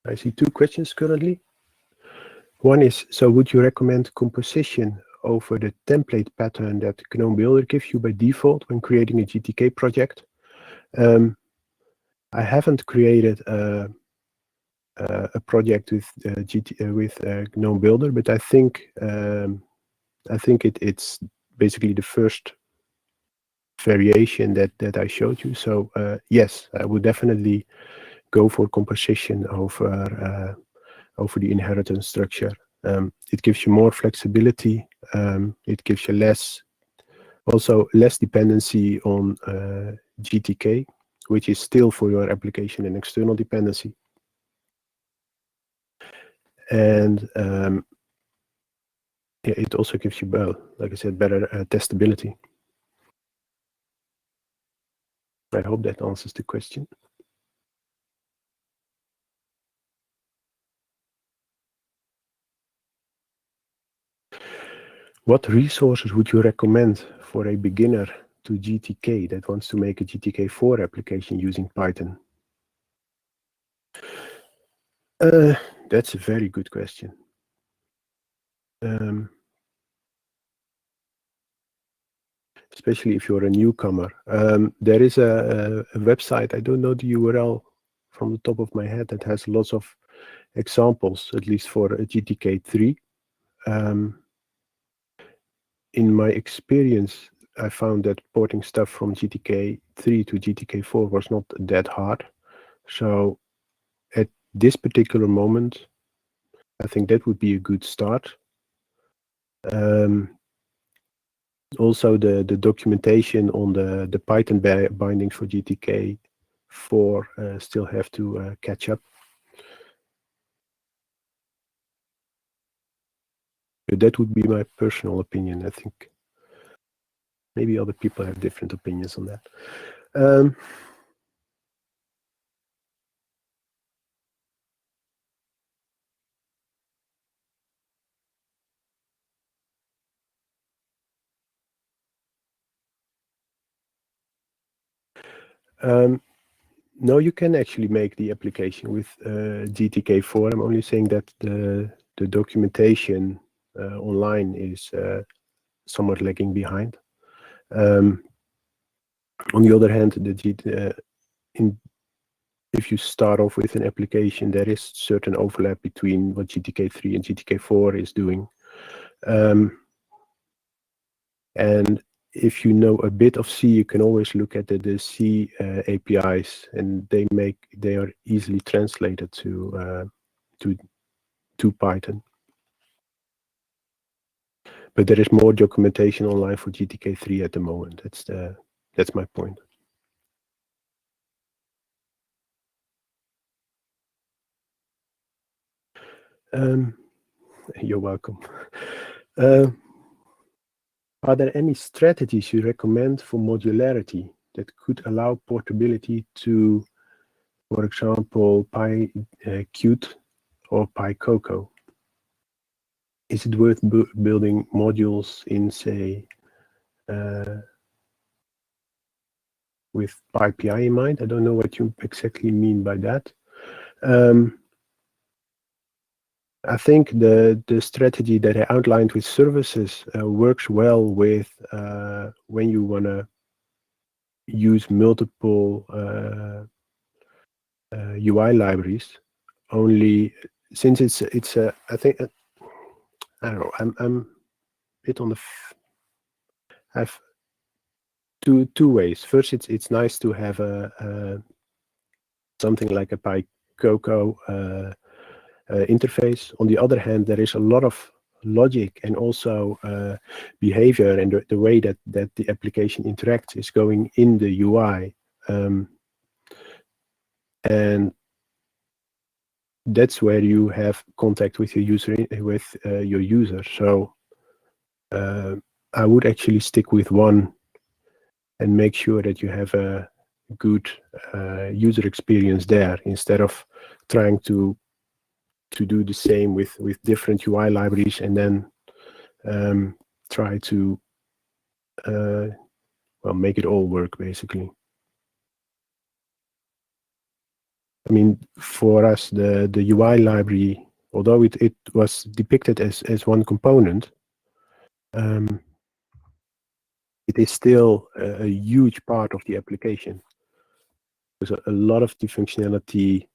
I see two questions currently. One is, so would you recommend composition over the template pattern that GNOME Builder gives you by default when creating a GTK project? I haven't created a project with GNOME Builder, but I think it's basically the first variation that I showed you. So yes, I would definitely go for composition over the inheritance structure. It gives you more flexibility. It gives you less dependency on GTK, which is still for your application an external dependency. And yeah, it also gives you, well, like I said, better testability. I hope that answers the question. What resources would you recommend for a beginner to GTK that wants to make a GTK4 application using Python? That's a very good question. Especially if you're a newcomer. There is a website, I don't know the URL from the top of my head, that has lots of examples, at least for a GTK3. In my experience, I found that porting stuff from GTK3 to GTK4 was not that hard. So at this particular moment, I think that would be a good start. Also, the documentation on the Python bindings for GTK4 still have to catch up. But that would be my personal opinion. I think maybe other people have different opinions on that. No, you can actually make the application with GTK4. I'm only saying that the documentation online is somewhat lagging behind. On the other hand, if you start off with an application, there is certain overlap between what GTK3 and GTK4 is doing. And if you know a bit of C, you can always look at the C APIs, and they are easily translated to Python. But there is more documentation online for GTK3 at the moment. That's my point. You're welcome. Are there any strategies you recommend for modularity that could allow portability to, for example, PyQt or PyCoco? Is it worth building modules in, say, with PyPI in mind? I don't know what you exactly mean by that. I think the strategy that I outlined with services works well with when you want to use multiple UI libraries. Only since it's I think I don't know. I'm a bit on the. I have two ways. First, it's nice to have something like a PyCoco interface. On the other hand, there is a lot of logic and also behavior, and the way that the application interacts is going in the UI, and that's where you have contact with your user. So I would actually stick with one and make sure that you have a good user experience there, instead of trying to do the same with different UI libraries and then try to well, make it all work, basically. I mean, for us, the UI library, although it was depicted as one component, it is still a huge part of the application. Because a lot of the functionality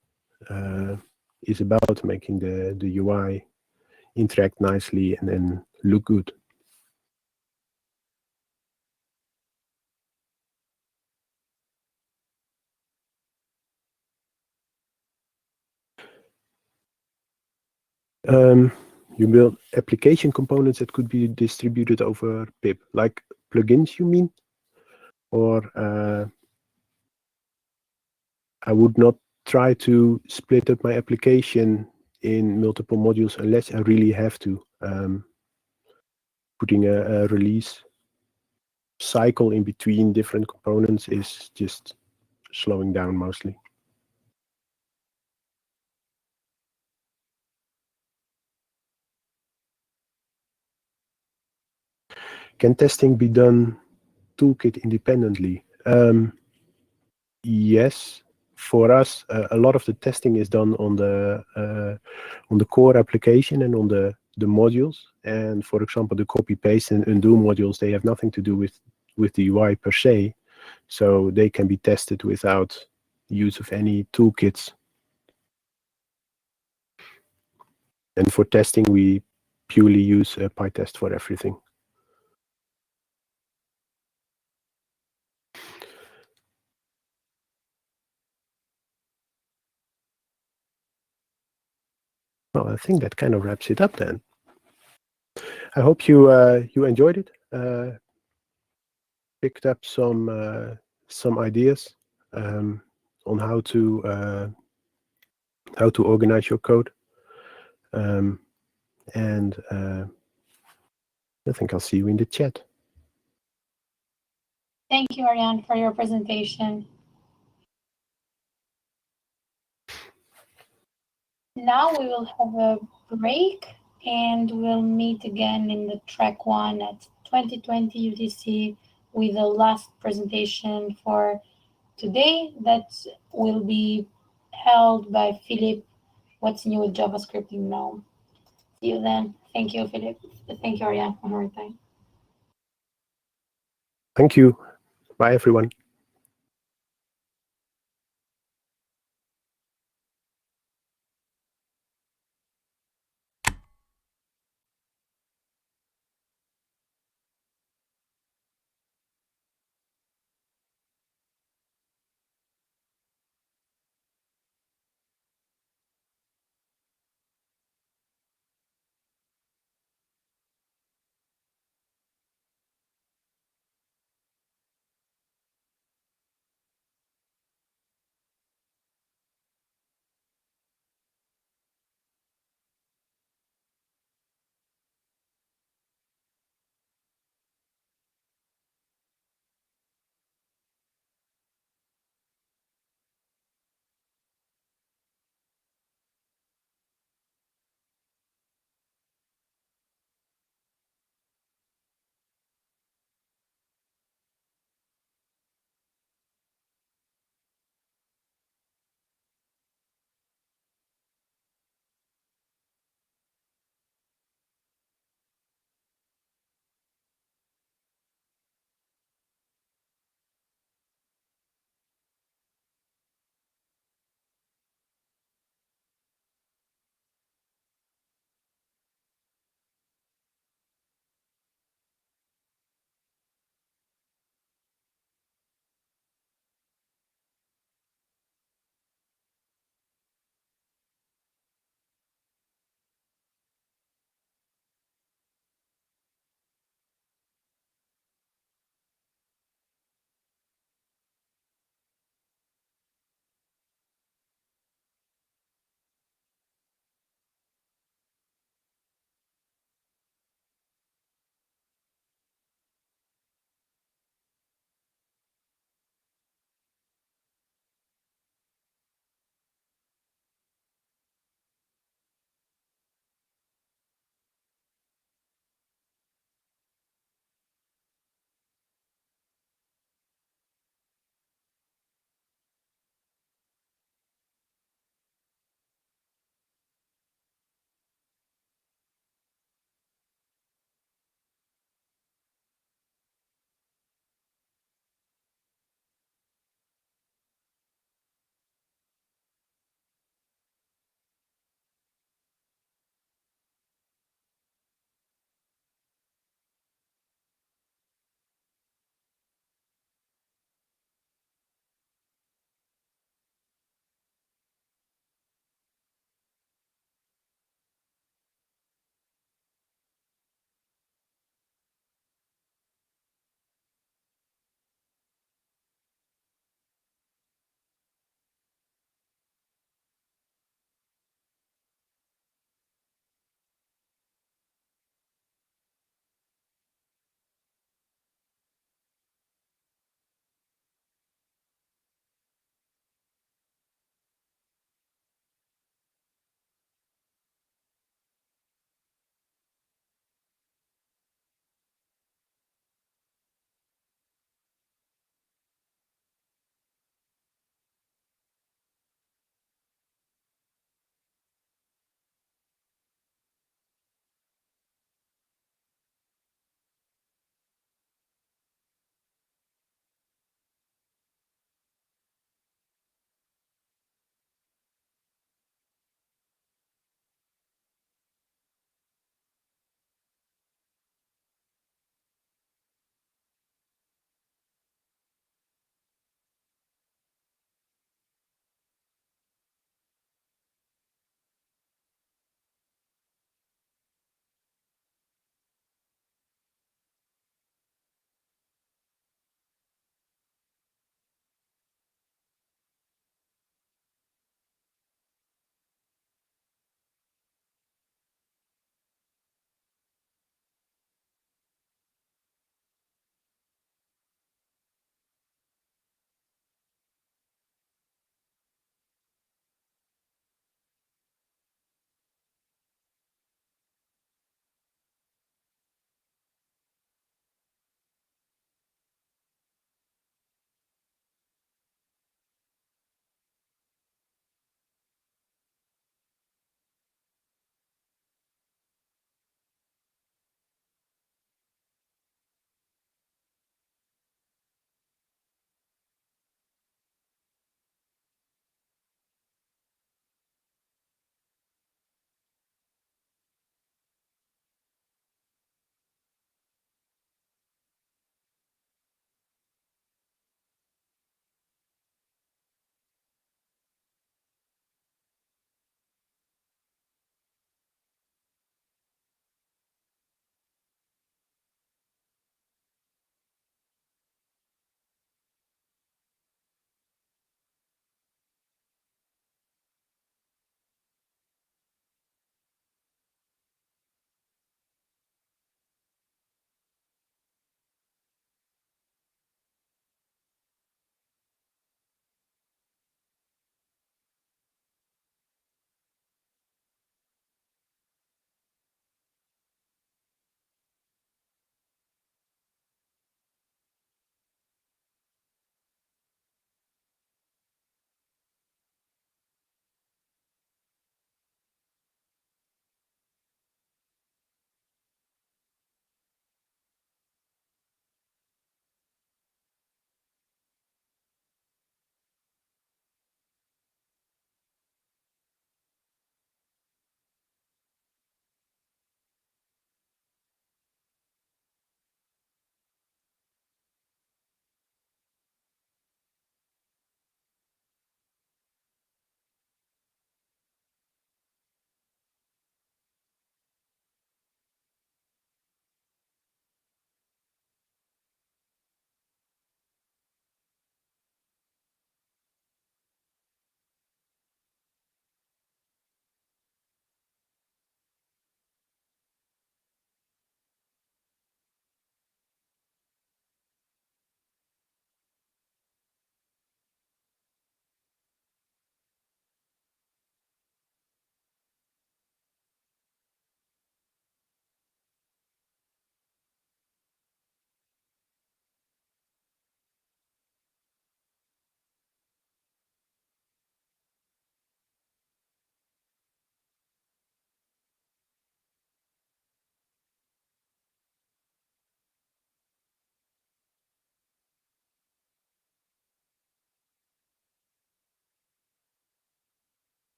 is about making the UI interact nicely and then look good. You build application components that could be distributed over pip, like plugins, you mean? Or I would not try to split up my application in multiple modules unless I really have to. Putting a release cycle in between different components is just slowing down mostly. Can testing be done toolkit independently? Yes. For us, a lot of the testing is done on the core application and on the modules. And for example, the copy paste and undo modules, they have nothing to do with the UI per se, so they can be tested without use of any toolkits. And for testing, we purely use PyTest for everything. Well, I think that kind of wraps it up then. I hope you enjoyed it. Picked up some ideas on how to organize your code, and I think I'll see you in the chat. Thank you, Ariane, for your presentation. Now we will have a break and we'll meet again in the track 1 at 2020 UTC with the last presentation for today that will be held by Philip, What's New with JavaScript in GNOME. See you then. Thank you, Philip. Thank you, Ariane, one more time. Thank you. Bye, everyone.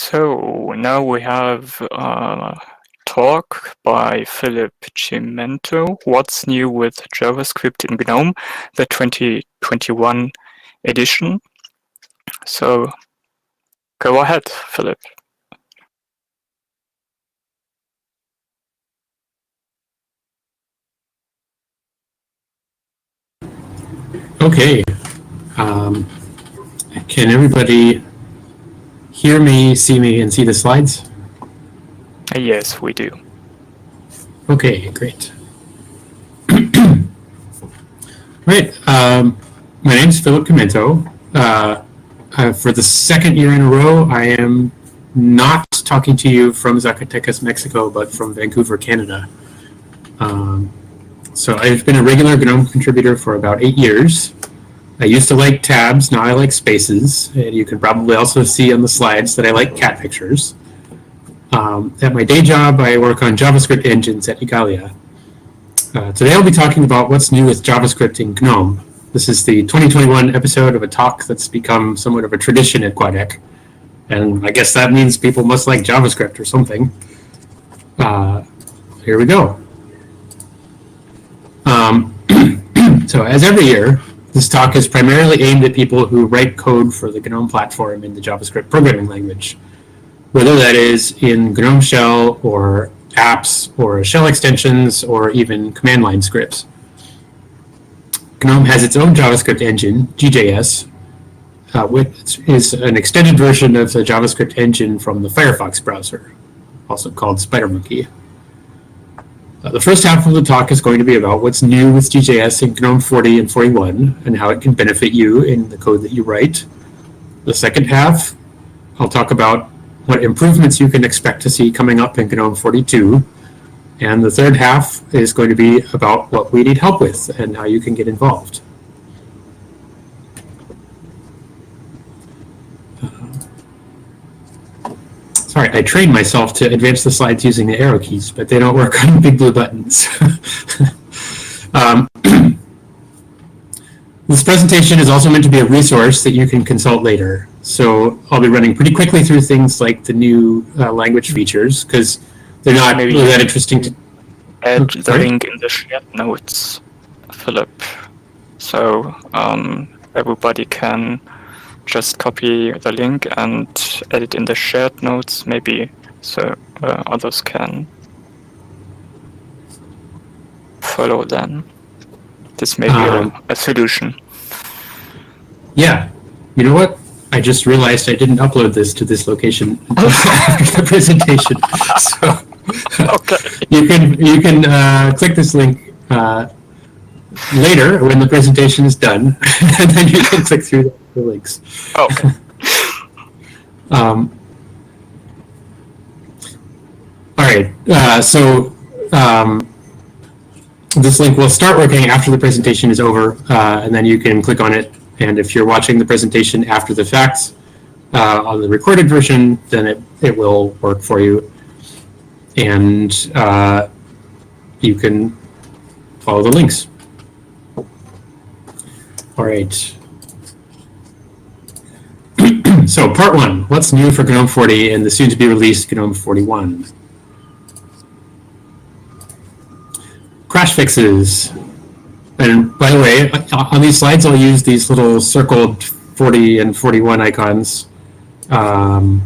So now we have a talk by Philip Cimento, What's New with JavaScript in GNOME, the 2021 edition. So go ahead, Philip. Okay. Can everybody hear me, see me, and see the slides? Yes, we do. Okay, great. Right. My name is Philip Cimento. For the second year in a row, I am not talking to you from Zacatecas, Mexico, but from Vancouver, Canada. So I've been a regular GNOME contributor for about 8 years. I used to like tabs, now I like spaces. And you can probably also see on the slides that I like cat pictures. At my day job, I work on JavaScript engines at Igalia. Today I'll be talking about what's new with JavaScript in GNOME. This is the 2021 episode of a talk that's become somewhat of a tradition at GUADEC. And I guess that means people must like JavaScript or something. Here we go. So as every year, this talk is primarily aimed at people who write code for the GNOME platform in the JavaScript programming language, whether that is in GNOME shell or apps or shell extensions or even command line scripts. GNOME has its own JavaScript engine, GJS, which is an extended version of the JavaScript engine from the Firefox browser, also called SpiderMonkey. The first half of the talk is going to be about what's new with GJS in GNOME 40 and 41 and how it can benefit you in the code that you write. The second half, I'll talk about what improvements you can expect to see coming up in GNOME 42. And the third half is going to be about what we need help with and how you can get involved. Sorry, I trained myself to advance the slides using the arrow keys, but they don't work on big blue buttons. This presentation is also meant to be a resource that you can consult later. So I'll be running pretty quickly through things like the new language features, because they're not really that interesting to add the link in the shared notes, Philip. So everybody can just copy the link and add it in the shared notes, maybe, so others can follow then. This may be a solution. Yeah. You know what? I just realized I didn't upload this to this location until after the presentation. So okay. You can click this link later when the presentation is done, and then you can click through the links. Okay. All right. This link will start working after the presentation is over, and then you can click on it. And if you're watching the presentation after the fact on the recorded version, then it will work for you. And you can follow the links. All right. So part one, what's new for GNOME 40 and the soon-to-be-released GNOME 41? Crash fixes. And by the way, on these slides, I'll use these little circled 40 and 41 icons. Here,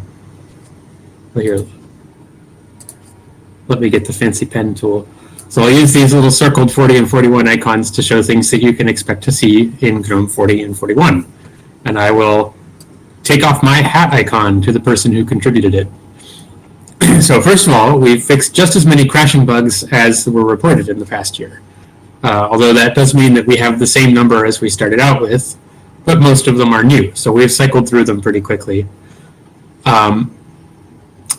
let me get the fancy pen tool. So I'll use these little circled 40 and 41 icons to show things that you can expect to see in GNOME 40 and 41. And I will take off my hat icon to the person who contributed it. So first of all, we've fixed just as many crashing bugs as were reported in the past year. Although that does mean that we have the same number as we started out with, but most of them are new. So we've cycled through them pretty quickly.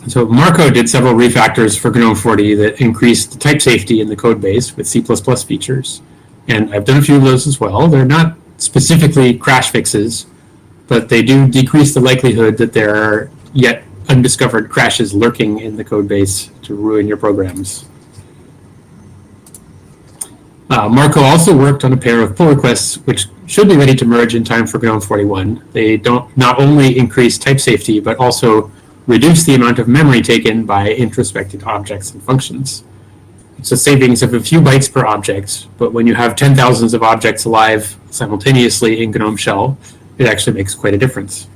So Marco did several refactors for GNOME 40 that increased the type safety in the code base with C++ features. And I've done a few of those as well. They're not specifically crash fixes, but they do decrease the likelihood that there are yet undiscovered crashes lurking in the code base to ruin your programs. Marco also worked on a pair of pull requests which should be ready to merge in time for GNOME 41. They don't not only increase type safety, but also reduce the amount of memory taken by introspected objects and functions. It's a savings of a few bytes per object, but when you have 10,000s of objects alive simultaneously in GNOME shell, it actually makes quite a difference.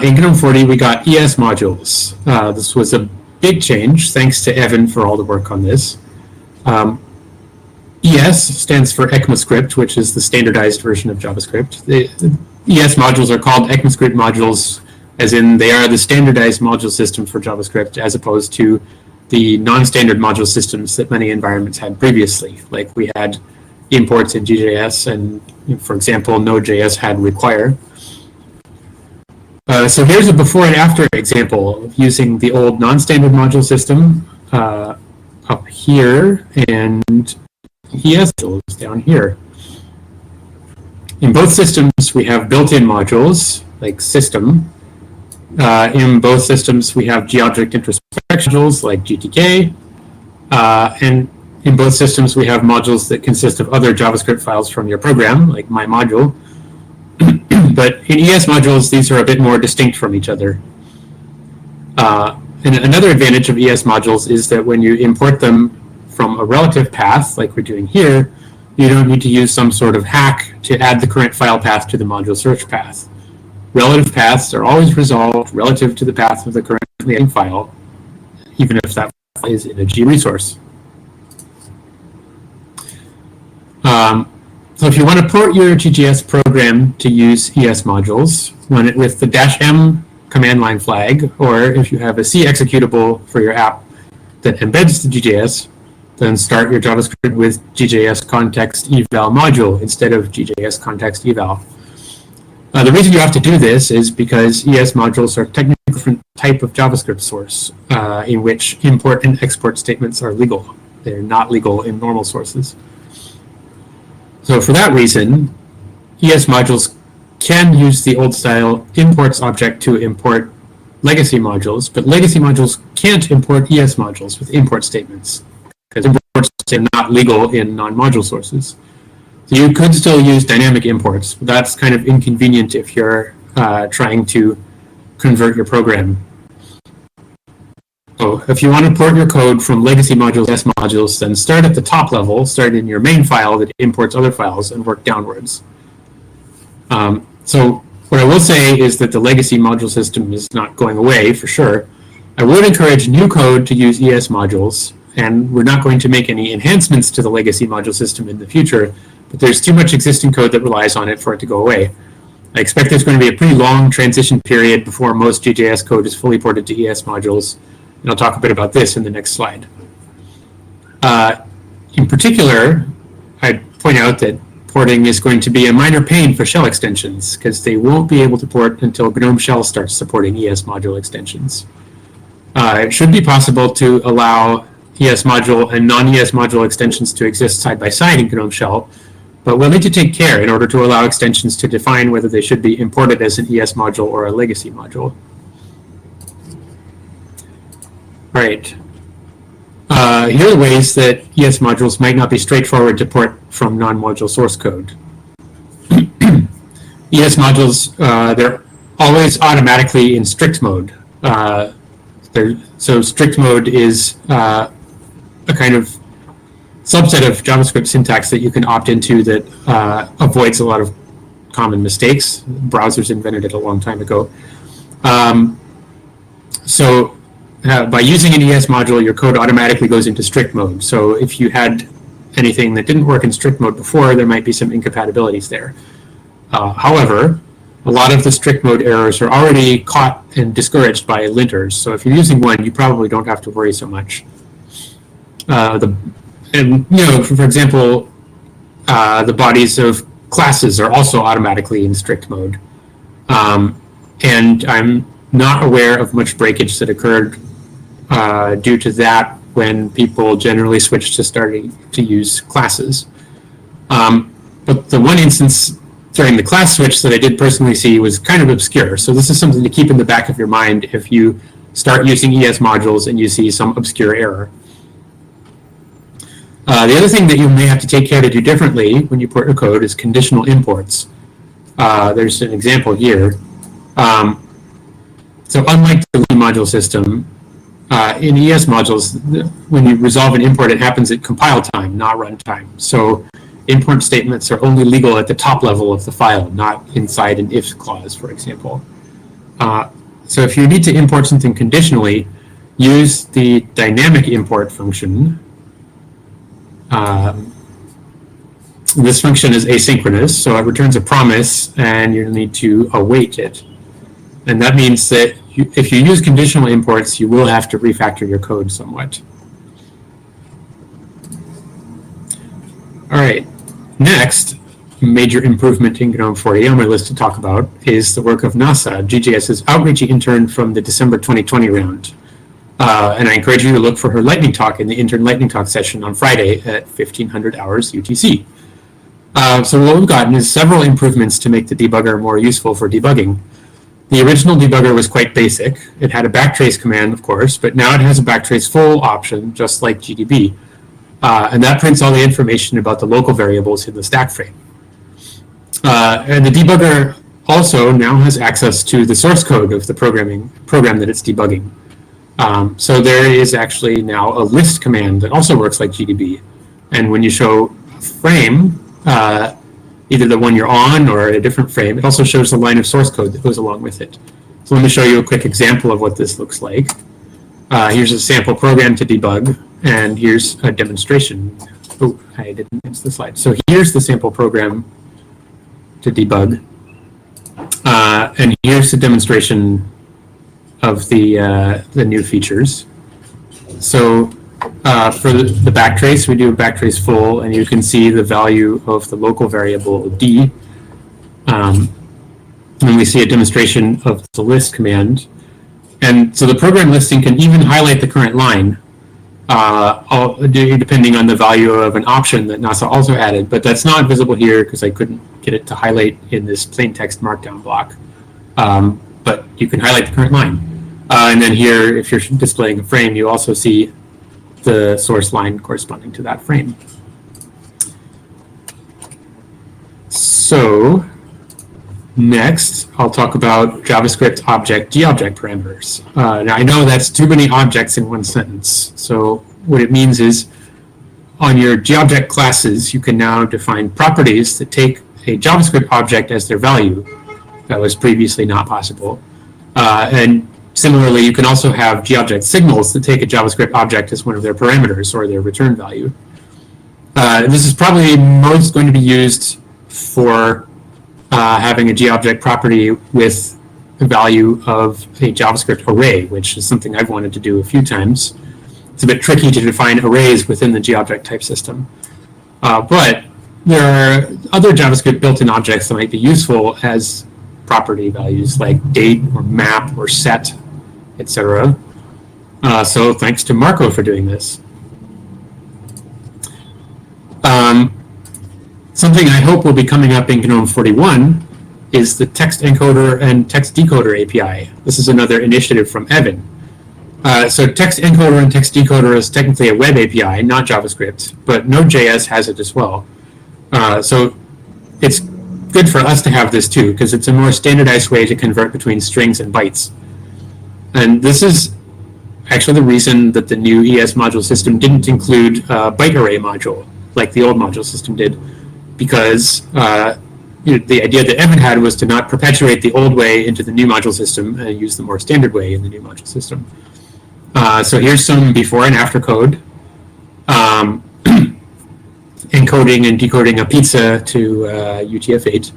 In GNOME 40, we got ES modules. This was a big change, thanks to Evan for all the work on this. ES stands for ECMAScript, which is the standardized version of JavaScript. The ES modules are called ECMAScript modules, as in they are the standardized module system for JavaScript, as opposed to the non-standard module systems that many environments had previously. Like we had imports in GJS, and for example, Node.js had require. So here's a before and after example of using the old non-standard module system up here, and ES modules down here. In both systems, we have built-in modules, like system. In both systems, we have geobject introspection modules, like GTK. And in both systems, we have modules that consist of other JavaScript files from your program, like my module. But in ES modules, these are a bit more distinct from each other. And another advantage of ES modules is that when you import them from a relative path, like we're doing here, you don't need to use some sort of hack to add the current file path to the module search path. Relative paths are always resolved relative to the path of the currently file, even if that file is in a G resource. So if you want to port your GJS program to use ES modules, run it with the -m command line flag, or if you have a C executable for your app that embeds the GJS, then start your JavaScript with GJS context eval module instead of GJS context eval. The reason you have to do this is because ES modules are technically a different type of JavaScript source in which import and export statements are legal. They're not legal in normal sources. So for that reason, ES modules can use the old style imports object to import legacy modules, but legacy modules can't import ES modules with import statements because imports are not legal in non-module sources. So you could still use dynamic imports, but that's kind of inconvenient if you're trying to convert your program. So if you want to port your code from legacy modules to ES modules, then start at the top level, start in your main file that imports other files, and work downwards. So what I will say is that the legacy module system is not going away for sure. I would encourage new code to use ES modules, and we're not going to make any enhancements to the legacy module system in the future, but there's too much existing code that relies on it for it to go away. I expect there's going to be a pretty long transition period before most GJS code is fully ported to ES modules, and I'll talk a bit about this in the next slide. In particular, I'd point out that porting is going to be a minor pain for shell extensions because they won't be able to port until GNOME Shell starts supporting ES module extensions. It should be possible to allow ES module and non-ES module extensions to exist side by side in GNOME Shell, but we'll need to take care in order to allow extensions to define whether they should be imported as an ES module or a legacy module. All right. Here are the ways that ES modules might not be straightforward to port from non-module source code. ES modules, they're always automatically in strict mode. So strict mode is a kind of subset of JavaScript syntax that you can opt into that avoids a lot of common mistakes. Browsers invented it a long time ago. By using an ES module, your code automatically goes into strict mode. So if you had anything that didn't work in strict mode before, there might be some incompatibilities there. However, a lot of the strict mode errors are already caught and discouraged by linters. So if you're using one, you probably don't have to worry so much. For example, the bodies of classes are also automatically in strict mode. And I'm not aware of much breakage that occurred due to that when people generally switched to starting to use classes. But the one instance during the class switch that I did personally see was kind of obscure. So this is something to keep in the back of your mind if you start using ES modules and you see some obscure error. The other thing that you may have to take care to do differently when you port your code is conditional imports. There's an example here. So unlike the Lean module system, in ES modules, when you resolve an import, it happens at compile time, not runtime. So import statements are only legal at the top level of the file, not inside an if clause, for example. So if you need to import something conditionally, use the dynamic import function. This function is asynchronous, so it returns a promise, and you need to await it. And that means that if you use conditional imports, you will have to refactor your code somewhat. All right, next major improvement in GNOME 40 on my list to talk about is the work of NASA, GJS's outreach intern from the December 2020 round. And I encourage you to look for her lightning talk in the intern lightning talk session on Friday at 1500 hours UTC. So what we've gotten is several improvements to make the debugger more useful for debugging. The original debugger was quite basic. It had a backtrace command, of course, but now it has a backtrace full option, just like GDB. And that prints all the information about the local variables in the stack frame. And the debugger also now has access to the source code of the program that it's debugging. So there is actually now a list command that also works like GDB. And when you show a frame, either the one you're on or a different frame, it also shows the line of source code that goes along with it. So let me show you a quick example of what this looks like. Here's a sample program to debug, and here's a demonstration. Oh, I didn't advance the slide. So here's the sample program to debug. And here's the demonstration of the new features. So for the backtrace, we do a backtrace full, and you can see the value of the local variable D. And we see a demonstration of the list command. And so the program listing can even highlight the current line, depending on the value of an option that NASA also added. But that's not visible here because I couldn't get it to highlight in this plain text markdown block. But you can highlight the current line. And then here, if you're displaying a frame, you also see the source line corresponding to that frame. So next, I'll talk about JavaScript object GObject parameters. Now I know that's too many objects in one sentence. So what it means is on your GObject classes, you can now define properties that take a JavaScript object as their value. That was previously not possible. And similarly, you can also have GObject signals that take a JavaScript object as one of their parameters or their return value. This is probably most going to be used for having a GObject property with a value of a JavaScript array, which is something I've wanted to do a few times. It's a bit tricky to define arrays within the GObject type system. But there are other JavaScript built-in objects that might be useful as property values like date or map or set, etc. So thanks to Marco for doing this. Something I hope will be coming up in GNOME 41 is the text encoder and text decoder API. This is another initiative from Evan. So text encoder and text decoder is technically a web API, not JavaScript, but Node.js has it as well. So it's good for us to have this too, because it's a more standardized way to convert between strings and bytes. And this is actually the reason that the new ES module system didn't include a byte array module, like the old module system did, because the idea that Evan had was to not perpetuate the old way into the new module system and use the more standard way in the new module system. So here's some before and after code. Encoding and decoding a pizza to UTF-8.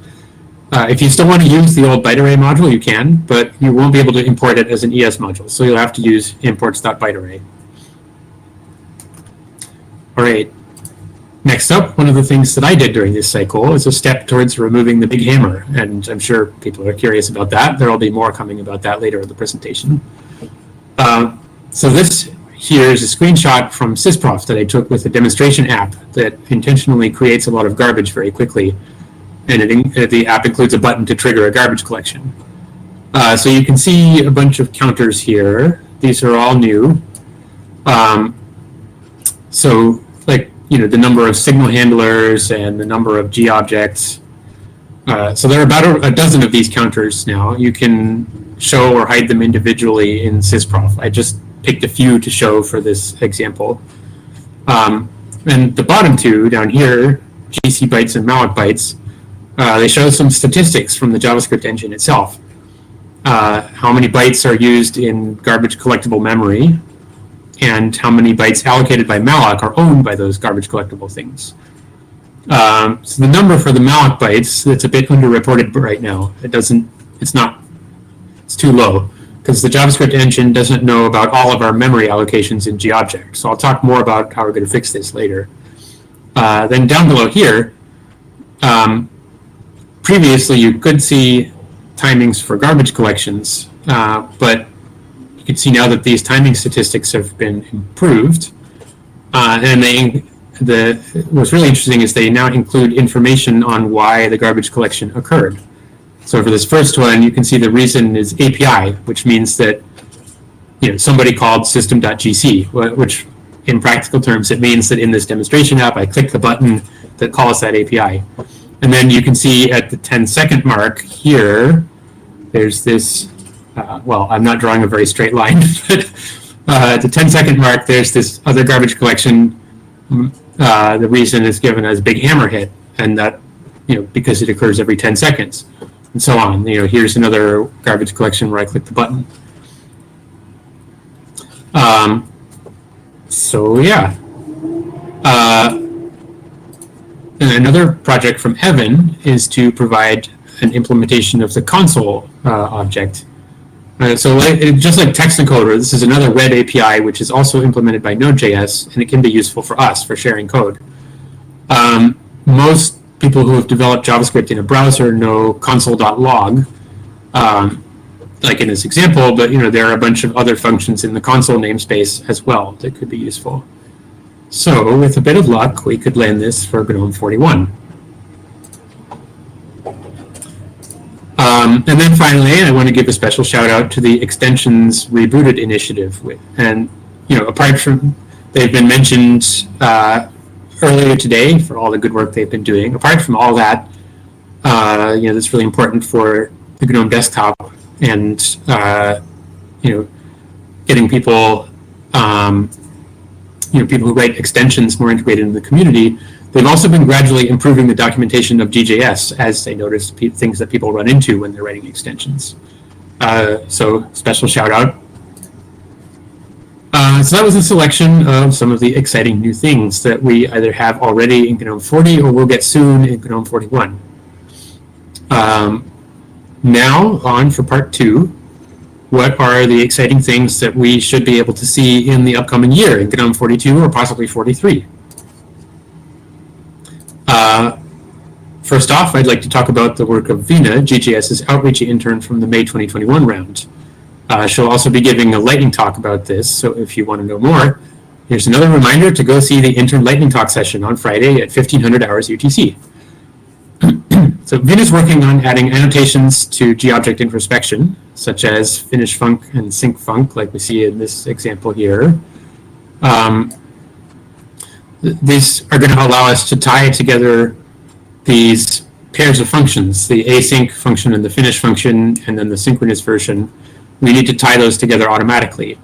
If you still want to use the old byte array module, you can, but you won't be able to import it as an ES module, so you'll have to use imports.bytearray. All right. Next up, one of the things that I did during this cycle is a step towards removing the big hammer, and I'm sure people are curious about that. There will be more coming about that later in the presentation. So this here is a screenshot from Sysprof that I took with a demonstration app that intentionally creates a lot of garbage very quickly, and the app includes a button to trigger a garbage collection. So you can see a bunch of counters here. These are all new. So like the number of signal handlers and the number of G-objects. So there are about a dozen of these counters now. You can show or hide them individually in sysprof. I just picked a few to show for this example. And the bottom two down here, GC bytes and malloc bytes, they show some statistics from the JavaScript engine itself. How many bytes are used in garbage collectible memory, and how many bytes allocated by malloc are owned by those garbage collectible things. So the number for the malloc bytes, it's a bit underreported right now. It's too low, because the JavaScript engine doesn't know about all of our memory allocations in GObject. So I'll talk more about how we're going to fix this later. Then down below here, previously you could see timings for garbage collections, but you can see now that these timing statistics have been improved. And what's really interesting is they now include information on why the garbage collection occurred. So for this first one, you can see the reason is API, which means that somebody called system.gc, which in practical terms, it means that in this demonstration app, I click the button that calls that API. And then you can see at the 10-second mark here, there's this, well, I'm not drawing a very straight line, but at the 10-second mark, there's this other garbage collection. The reason is given as big hammer hit, and that, because it occurs every 10 seconds, and so on. Here's another garbage collection where I click the button. So yeah. And another project from Evan is to provide an implementation of the console object. So just like text encoder, this is another red API which is also implemented by Node.js, and it can be useful for us for sharing code. Most people who have developed JavaScript in a browser know console.log, like in this example, but there are a bunch of other functions in the console namespace as well that could be useful. So with a bit of luck, we could land this for GNOME 41. And then finally, I want to give a special shout out to the Extensions Rebooted initiative. And, apart from, they've been mentioned earlier today for all the good work they've been doing. Apart from all that, that's really important for the GNOME desktop and, getting people, people who write extensions more integrated in the community. They've also been gradually improving the documentation of GJS as they notice things that people run into when they're writing extensions. So special shout out. So that was a selection of some of the exciting new things that we either have already in GNOME 40 or will get soon in GNOME 41. Now on for part 2. What are the exciting things that we should be able to see in the upcoming year in GNOME 42 or possibly 43? First off, I'd like to talk about the work of Vina, GJS's outreach intern from the May 2021 round. She'll also be giving a lightning talk about this, so if you want to know more, here's another reminder to go see the intern lightning talk session on Friday at 1500 hours UTC. So Vina's working on adding annotations to GObject introspection, such as finish func and sync func, like we see in this example here. These are going to allow us to tie together these pairs of functions, the async function and the finish function, and then the synchronous version. We need to tie those together automatically.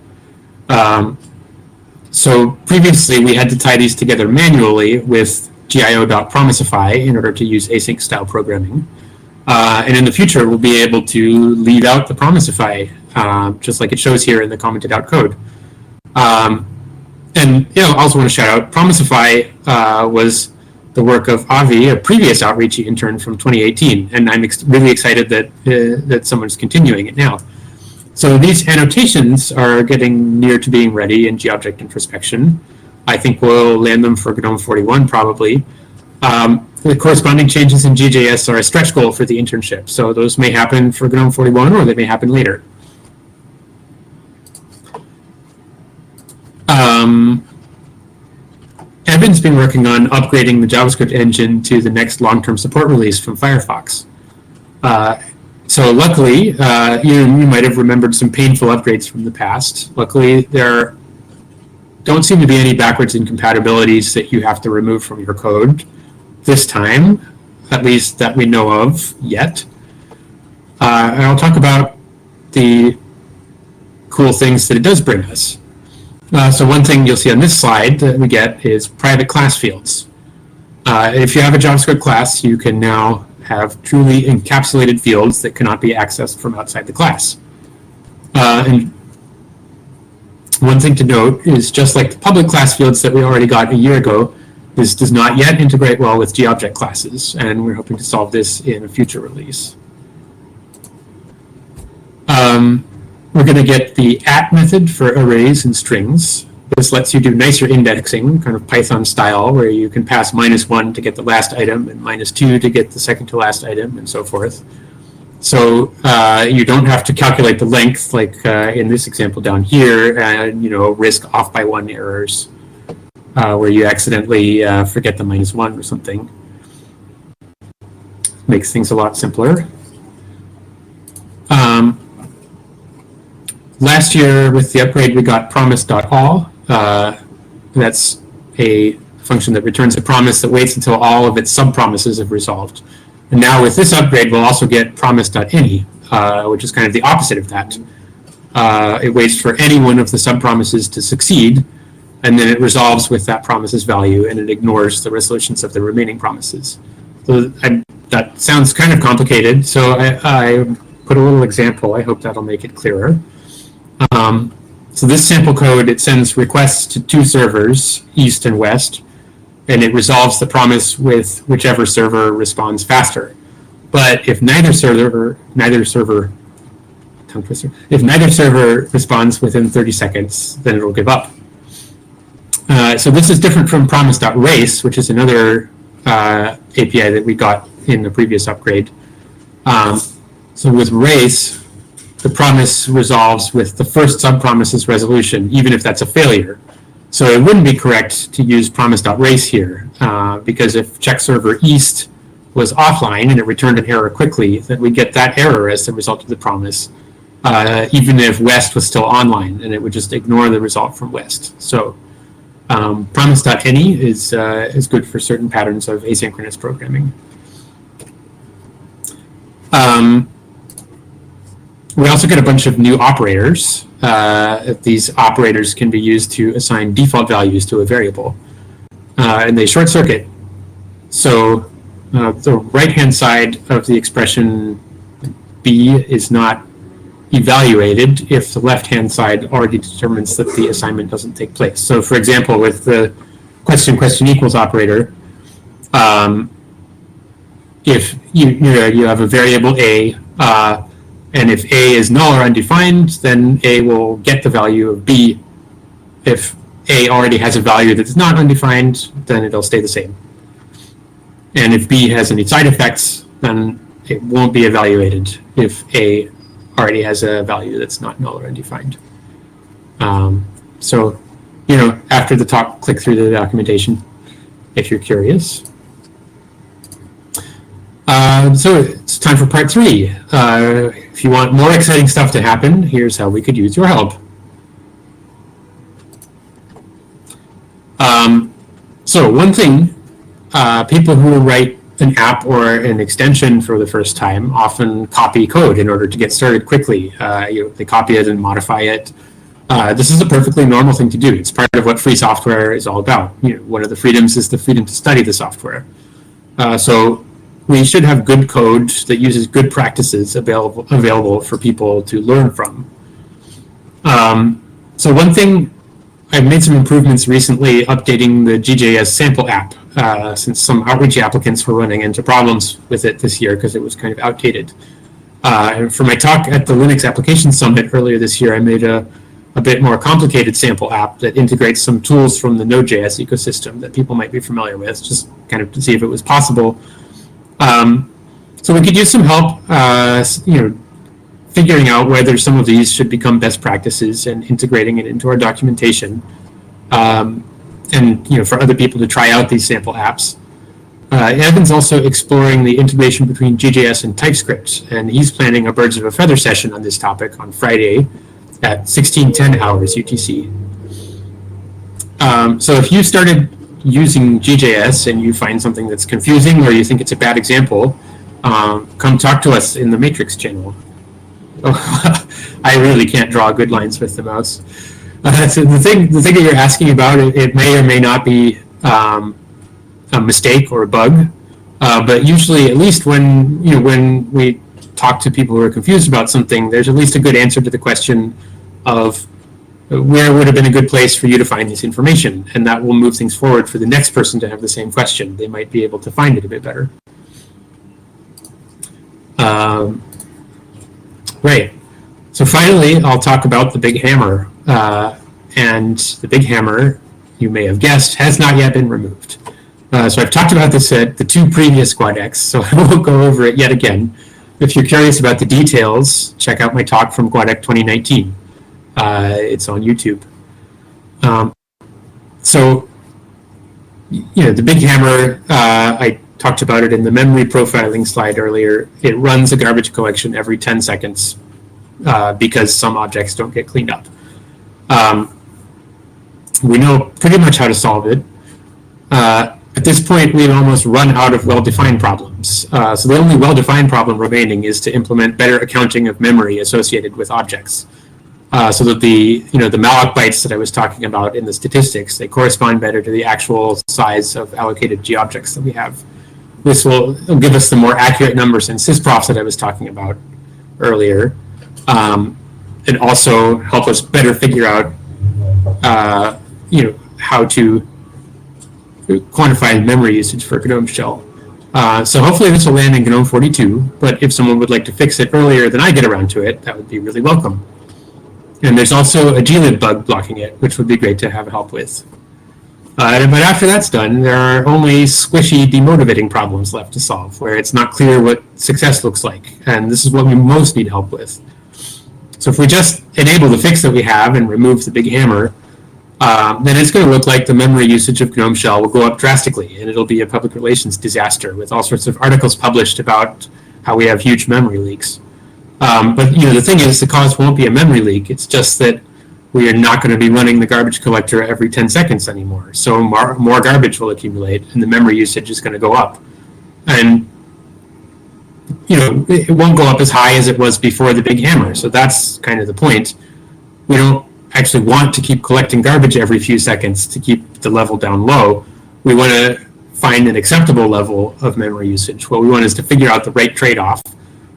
So previously, we had to tie these together manually with gio.promisify in order to use async style programming. And in the future, we'll be able to leave out the promisify, just like it shows here in the commented out code. And I also want to shout out, promisify was the work of Avi, a previous outreach intern from 2018, and I'm really excited that that someone's continuing it now. So these annotations are getting near to being ready in GObject introspection. I think we'll land them for GNOME 41 probably. The corresponding changes in GJS are a stretch goal for the internship, so those may happen for GNOME 41 or they may happen later. Evan's been working on upgrading the JavaScript engine to the next long-term support release from Firefox. So luckily, you might have remembered some painful upgrades from the past. Luckily, there don't seem to be any backwards incompatibilities that you have to remove from your code this time, at least that we know of yet. And I'll talk about the cool things that it does bring us. So one thing you'll see on this slide that we get is private class fields. If you have a JavaScript class, you can now have truly encapsulated fields that cannot be accessed from outside the class. And one thing to note is, just like the public class fields that we already got a year ago, this does not yet integrate well with GObject classes, and we're hoping to solve this in a future release. We're going to get the @ method for arrays and strings. This lets you do nicer indexing, kind of Python style, where you can pass -1 to get the last item and -2 to get the second to last item, and so forth. So you don't have to calculate the length, like in this example down here, and risk off by 1 errors, where you accidentally forget the -1 or something. Makes things a lot simpler. Last year, with the upgrade, we got promise.all. That's a function that returns a promise that waits until all of its sub-promises have resolved. And now with this upgrade, we'll also get promise.any, which is kind of the opposite of that. It waits for any one of the sub-promises to succeed, and then it resolves with that promise's value, and it ignores the resolutions of the remaining promises. So that sounds kind of complicated, so I put a little example. I hope that'll make it clearer. So this sample code, it sends requests to 2 servers, east and west, and it resolves the promise with whichever server responds faster. But if neither server responds within 30 seconds, then it'll give up. So this is different from promise.race, which is another API that we got in the previous upgrade. So with race, the promise resolves with the first sub-promise's resolution, even if that's a failure. So it wouldn't be correct to use promise.race here, because if check server east was offline and it returned an error quickly, then we'd get that error as the result of the promise, even if west was still online, and it would just ignore the result from west. So promise.any is good for certain patterns of asynchronous programming. We also get a bunch of new operators. These operators can be used to assign default values to a variable, and they short circuit. So the right-hand side of the expression B is not evaluated if the left-hand side already determines that the assignment doesn't take place. So for example, with the question equals operator, if you have a variable A, and if A is null or undefined, then A will get the value of B. If A already has a value that is not undefined, then it'll stay the same. And if B has any side effects, then it won't be evaluated if A already has a value that's not null or undefined. So, after the talk, click through the documentation if you're curious. So it's time for part 3. If you want more exciting stuff to happen, here's how we could use your help. So one thing, people who write an app or an extension for the first time often copy code in order to get started quickly. They copy it and modify it. This is a perfectly normal thing to do. It's part of what free software is all about. One of the freedoms is the freedom to study the software. So we should have good code that uses good practices available for people to learn from. So one thing, I've made some improvements recently updating the GJS sample app, since some outreach applicants were running into problems with it this year because it was kind of outdated. And for my talk at the Linux Application Summit earlier this year, I made a bit more complicated sample app that integrates some tools from the Node.js ecosystem that people might be familiar with, just kind of to see if it was possible. So we could use some help, figuring out whether some of these should become best practices and integrating it into our documentation, and for other people to try out these sample apps. Evan's also exploring the integration between GJS and TypeScript, and he's planning a Birds of a Feather session on this topic on Friday at 16:10 hours UTC. So if you started using GJS and you find something that's confusing or you think it's a bad example, come talk to us in the Matrix channel. Oh, I really can't draw good lines with the mouse. So the thing that you're asking about, it may or may not be a mistake or a bug, but usually, at least when we talk to people who are confused about something, there's at least a good answer to the question of where would have been a good place for you to find this information, and that will move things forward for the next person to have the same question. They might be able to find it a bit better. Right. So finally, I'll talk about the big hammer. And the big hammer, you may have guessed, has not yet been removed. So I've talked about this at the 2 previous GUADECs, so I won't go over it yet again. If you're curious about the details, check out my talk from GUADEC 2019. It's on YouTube. So, the big hammer, I talked about it in the memory profiling slide earlier. It runs a garbage collection every 10 seconds because some objects don't get cleaned up. We know pretty much how to solve it. At this point, we've almost run out of well-defined problems. So the only well-defined problem remaining is to implement better accounting of memory associated with objects. So that the malloc bytes that I was talking about in the statistics, they correspond better to the actual size of allocated G objects that we have. This will give us the more accurate numbers in sysprofs that I was talking about earlier, and also help us better figure out, how to quantify memory usage for GNOME shell. So hopefully this will land in GNOME 42, but if someone would like to fix it earlier than I get around to it, that would be really welcome. And there's also a glib bug blocking it, which would be great to have help with. But after that's done, there are only squishy, demotivating problems left to solve, where it's not clear what success looks like, and this is what we most need help with. So if we just enable the fix that we have and remove the big hammer, then it's going to look like the memory usage of GNOME shell will go up drastically, and it'll be a public relations disaster with all sorts of articles published about how we have huge memory leaks. But the thing is, the cause won't be a memory leak. It's just that we are not going to be running the garbage collector every 10 seconds anymore. So more garbage will accumulate, and the memory usage is going to go up. And it won't go up as high as it was before the big hammer. So that's kind of the point. We don't actually want to keep collecting garbage every few seconds to keep the level down low. We want to find an acceptable level of memory usage. What we want is to figure out the right trade-off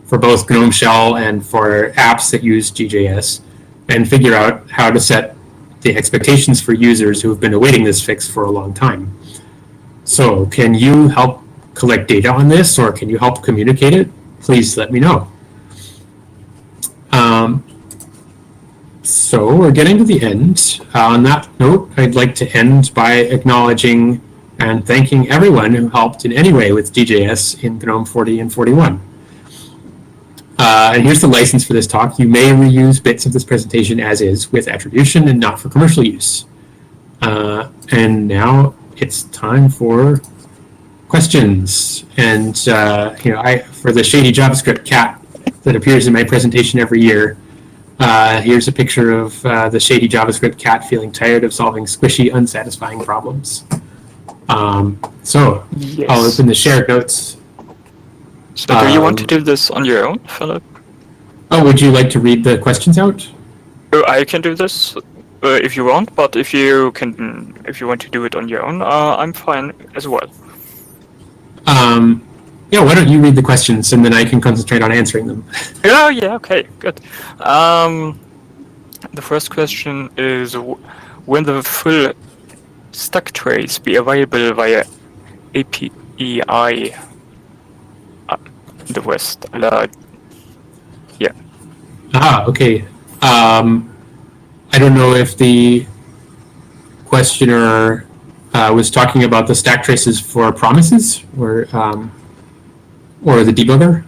for both GNOME shell and for apps that use GJS, and figure out how to set the expectations for users who have been awaiting this fix for a long time. So can you help collect data on this, or can you help communicate it? Please let me know. So we're getting to the end. On that note, I'd like to end by acknowledging and thanking everyone who helped in any way with GJS in GNOME 40 and 41. And here's the license for this talk. You may reuse bits of this presentation as is with attribution and not for commercial use. And now it's time for questions. And for the shady JavaScript cat that appears in my presentation every year, here's a picture of the shady JavaScript cat feeling tired of solving squishy, unsatisfying problems. So yes. I'll open the shared notes. So do you want to do this on your own, Philip? Oh, would you like to read the questions out? I can do this if you want, but if you want to do it on your own, I'm fine as well. Yeah, why don't you read the questions and then I can concentrate on answering them. Oh, yeah, okay, good. The first question is, will the full stack trace be available via API? The West. Yeah. Okay. I don't know if the questioner was talking about the stack traces for promises or the debugger.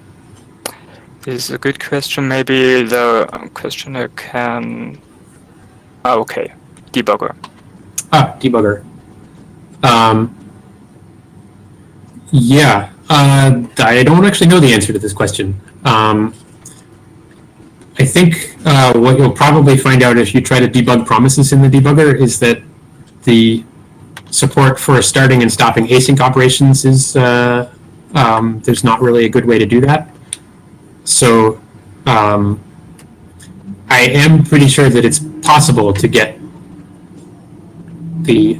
This is a good question. Maybe the questioner can. Okay, debugger. Debugger. Yeah. I don't actually know the answer to this question. I think what you'll probably find out if you try to debug promises in the debugger is that the support for starting and stopping async operations is there's not really a good way to do that. So I am pretty sure that it's possible to get the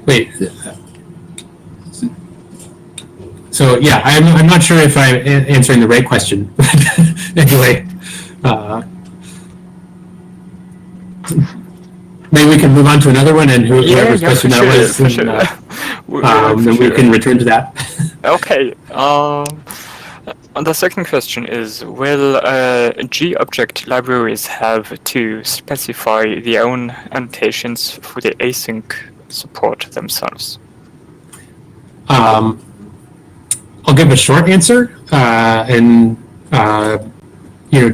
wait. So yeah, I'm not sure if I'm answering the right question. Anyway, maybe we can move on to another one, and whoever's question that was, then we can return to that. Okay. And the second question is, will G-object libraries have to specify their own annotations for the async support themselves? I'll give a short answer, and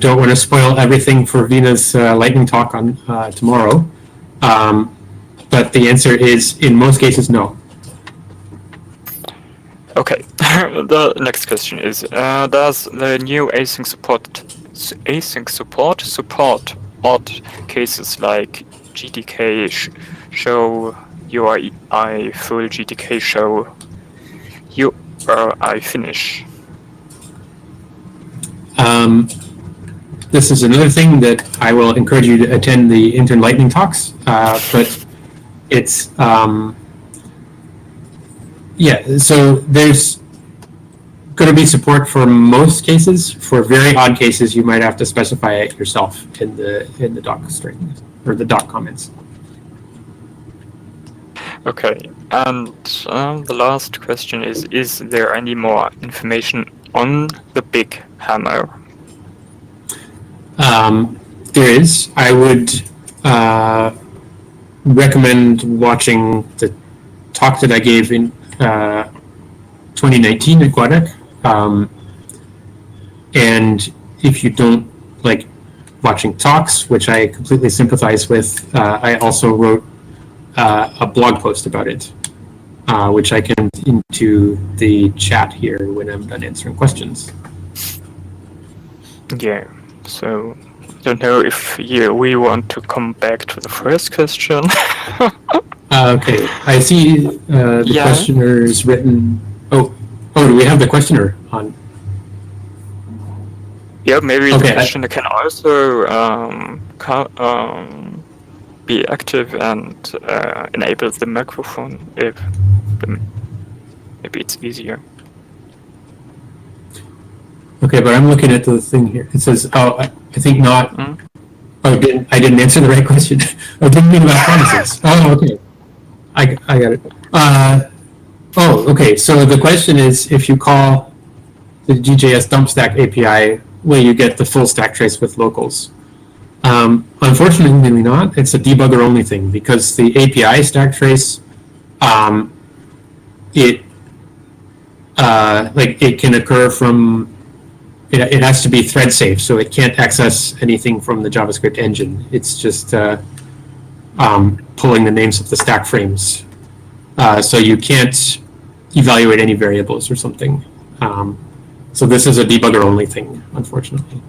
don't want to spoil everything for Vina's lightning talk on tomorrow. But the answer is, in most cases, no. Okay. The next question is, does the new async support odd cases like GTK show URI full GTK show URI finish? This is another thing that I will encourage you to attend the intern lightning talks, but it's so there's going to be support for most cases. For very odd cases, you might have to specify it yourself in the doc string or the doc comments. Okay, and the last question is there any more information on the big hammer? There is. I would recommend watching the talk that I gave in 2019 at GUADEC. And if you don't like watching talks, which I completely sympathize with, I also wrote a blog post about it, which I can put into the chat here when I'm done answering questions. Yeah, so I don't know if we want to come back to the first question. Okay, I see the questioner is written. Oh, do we have the questioner on? Yeah, maybe the questioner can also be active and enable the microphone if maybe it's easier. Okay, but I'm looking at the thing here. It says, I think not. Oh, I didn't answer the right question. I didn't mean about promises. Oh, okay. I got it. Okay. So the question is, if you call the GJS dump stack API, will you get the full stack trace with locals? Unfortunately not. It's a debugger only thing because the API stack trace, it can occur from. It has to be thread safe, so it can't access anything from the JavaScript engine. It's just pulling the names of the stack frames. So you can't evaluate any variables or something. So this is a debugger only thing, unfortunately.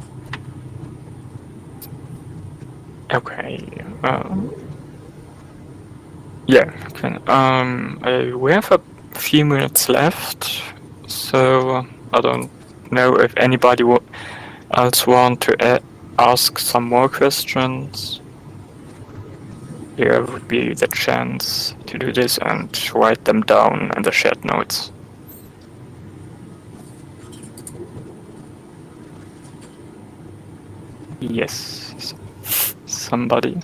Okay. Yeah. Okay. We have a few minutes left, so I don't know if anybody else want to ask some more questions. Here would be the chance to do this and write them down in the shared notes. Yes, somebody.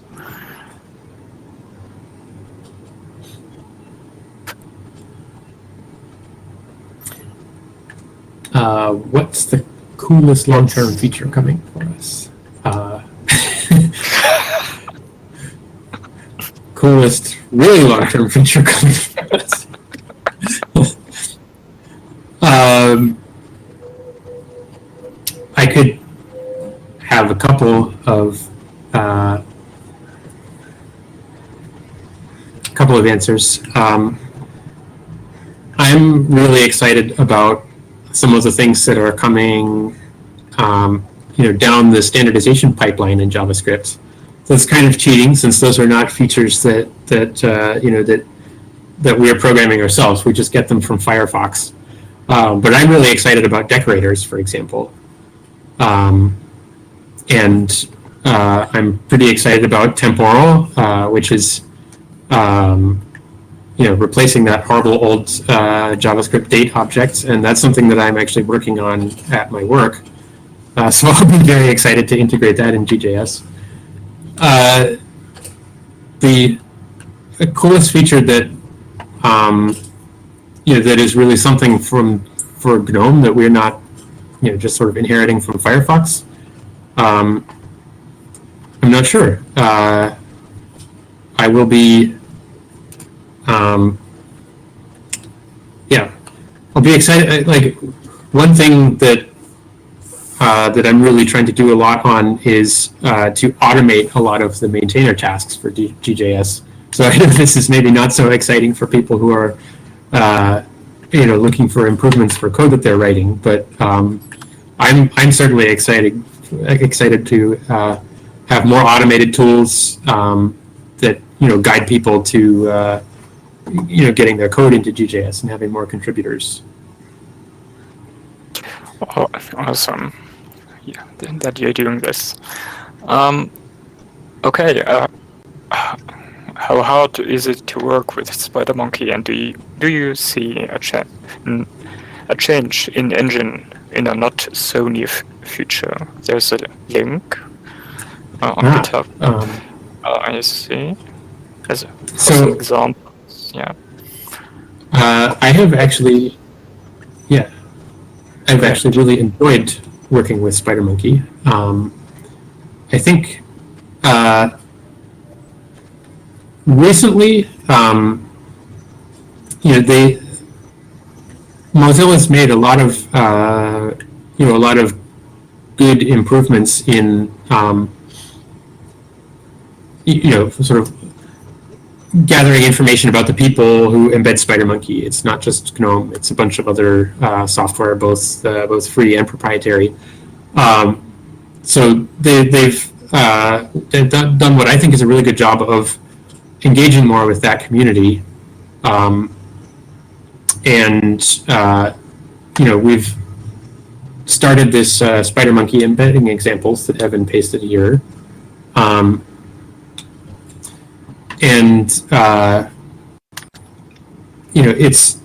What's the coolest long-term feature coming for us? Coolest, really long-term feature coming for us. I could have a couple of answers. I'm really excited about some of the things that are coming, down the standardization pipeline in JavaScript. that's kind of cheating, since those are not features that we are programming ourselves. We just get them from Firefox. But I'm really excited about decorators, for example. And I'm pretty excited about temporal, which is replacing that horrible old JavaScript date object, and that's something that I'm actually working on at my work. So I'll be very excited to integrate that in GJS. The coolest feature that that is really something for GNOME that we're not just sort of inheriting from Firefox. I'm not sure. I will be. I'll be excited. Like, one thing that I'm really trying to do a lot on is to automate a lot of the maintainer tasks for GJS. So I know this is maybe not so exciting for people who are looking for improvements for code that they're writing, but I'm certainly excited to have more automated tools that guide people to getting their code into GJS and having more contributors. Oh, awesome! Yeah, that you're doing this. Okay. How hard is it to work with SpiderMonkey, and do you see a change in engine in a not so near future? There's a link on GitHub. I see. As an example, yeah. I have actually, I've actually really enjoyed working with SpiderMonkey. I think recently, Mozilla's made a lot of good improvements in sort of gathering information about the people who embed SpiderMonkey. It's not just GNOME; it's a bunch of other software, both free and proprietary. So they've done what I think is a really good job of engaging more with that community, we've started this SpiderMonkey embedding examples that Evan pasted here. It's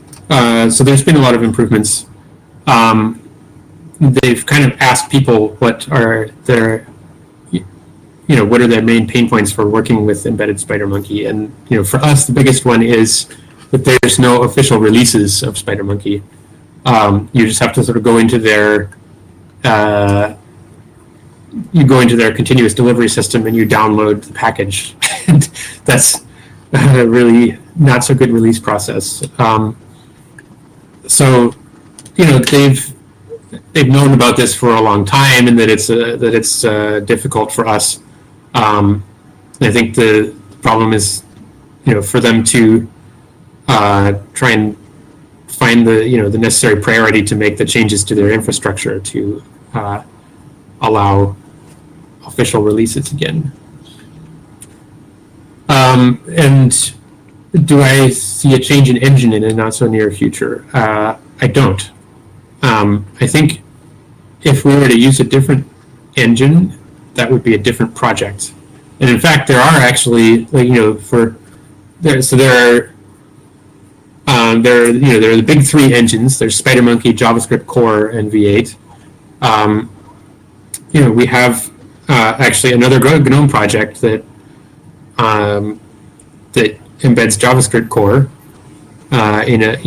so there's been a lot of improvements. They've kind of asked people what are their main pain points for working with embedded SpiderMonkey, and for us the biggest one is that there's no official releases of SpiderMonkey. You just have to sort of go into their continuous delivery system and you download the package. And that's a really not so good release process. So they've known about this for a long time, and that it's difficult for us. I think the problem is, for them to try and find the necessary priority to make the changes to their infrastructure to allow official releases again. And do I see a change in engine in a not so near future? I don't. I think if we were to use a different engine, that would be a different project. And in fact, there are actually, there are the big three engines. There's SpiderMonkey, JavaScript Core, and V8. We have actually another GNOME project that embeds JavaScript Core in a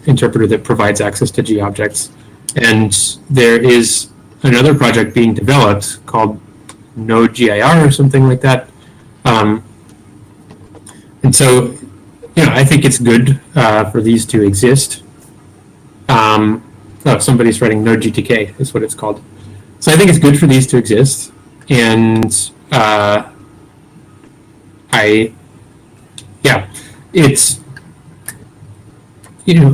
interpreter that provides access to GObjects. And there is another project being developed called Node.gir or something like that. And so, I think it's good for these to exist. Somebody's writing Node.gtk is what it's called. So I think it's good for these to exist. And it's,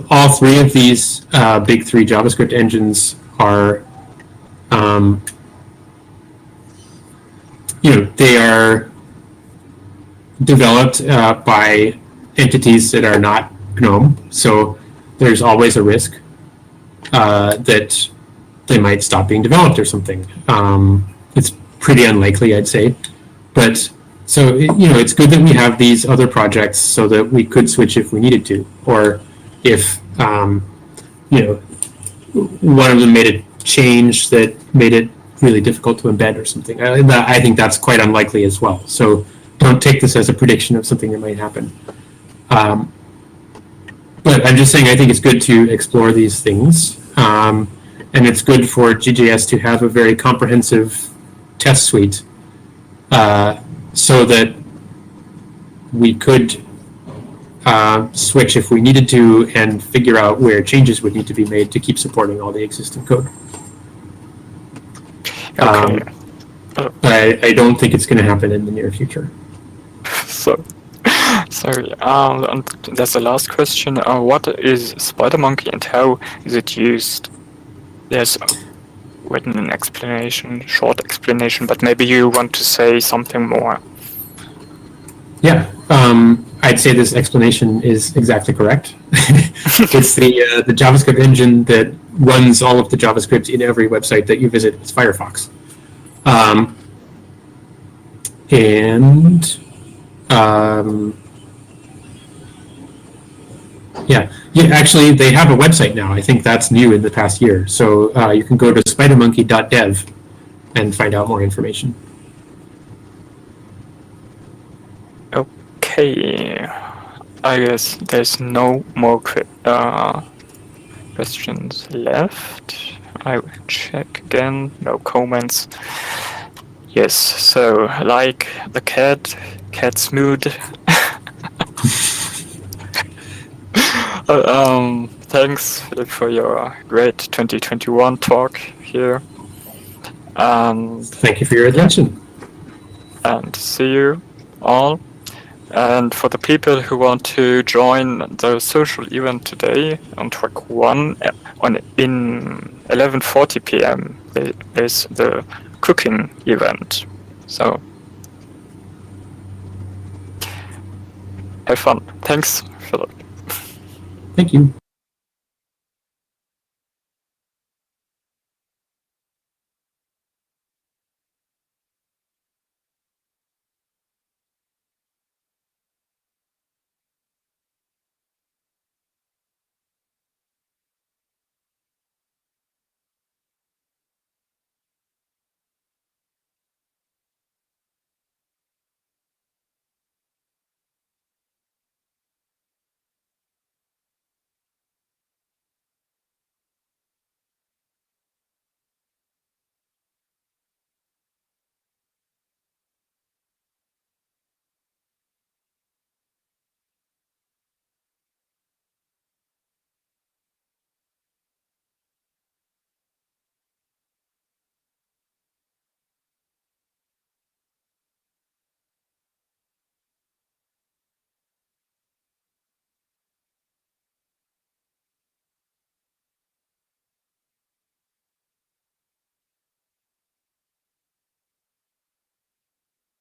all three of these big three JavaScript engines are, they are developed by entities that are not GNOME, so there's always a risk that they might stop being developed or something. It's pretty unlikely, I'd say, but so it's good that we have these other projects so that we could switch if we needed to, or if one of them made a change that made it really difficult to embed or something. I think that's quite unlikely as well. So don't take this as a prediction of something that might happen. But I'm just saying I think it's good to explore these things. And it's good for GJS to have a very comprehensive test suite so that we could switch if we needed to and figure out where changes would need to be made to keep supporting all the existing code. Okay. I don't think it's going to happen in the near future. Sorry. And that's the last question. What is SpiderMonkey and how is it used? There's written an explanation, short explanation, but maybe you want to say something more. Yeah, I'd say this explanation is exactly correct. It's the JavaScript engine that runs all of the JavaScript in every website that you visit. It's Firefox. Actually, they have a website now. I think that's new in the past year. So you can go to spidermonkey.dev and find out more information. Okay, I guess there's no more questions left. I will check again. No comments. Yes, so like the cat's mood. Thanks, Philip, for your great 2021 talk here. And thank you for your attention. And see you all. And for the people who want to join the social event today on track 1 in 11:40 p.m. is the cooking event. So have fun. Thanks, Philip. Thank you.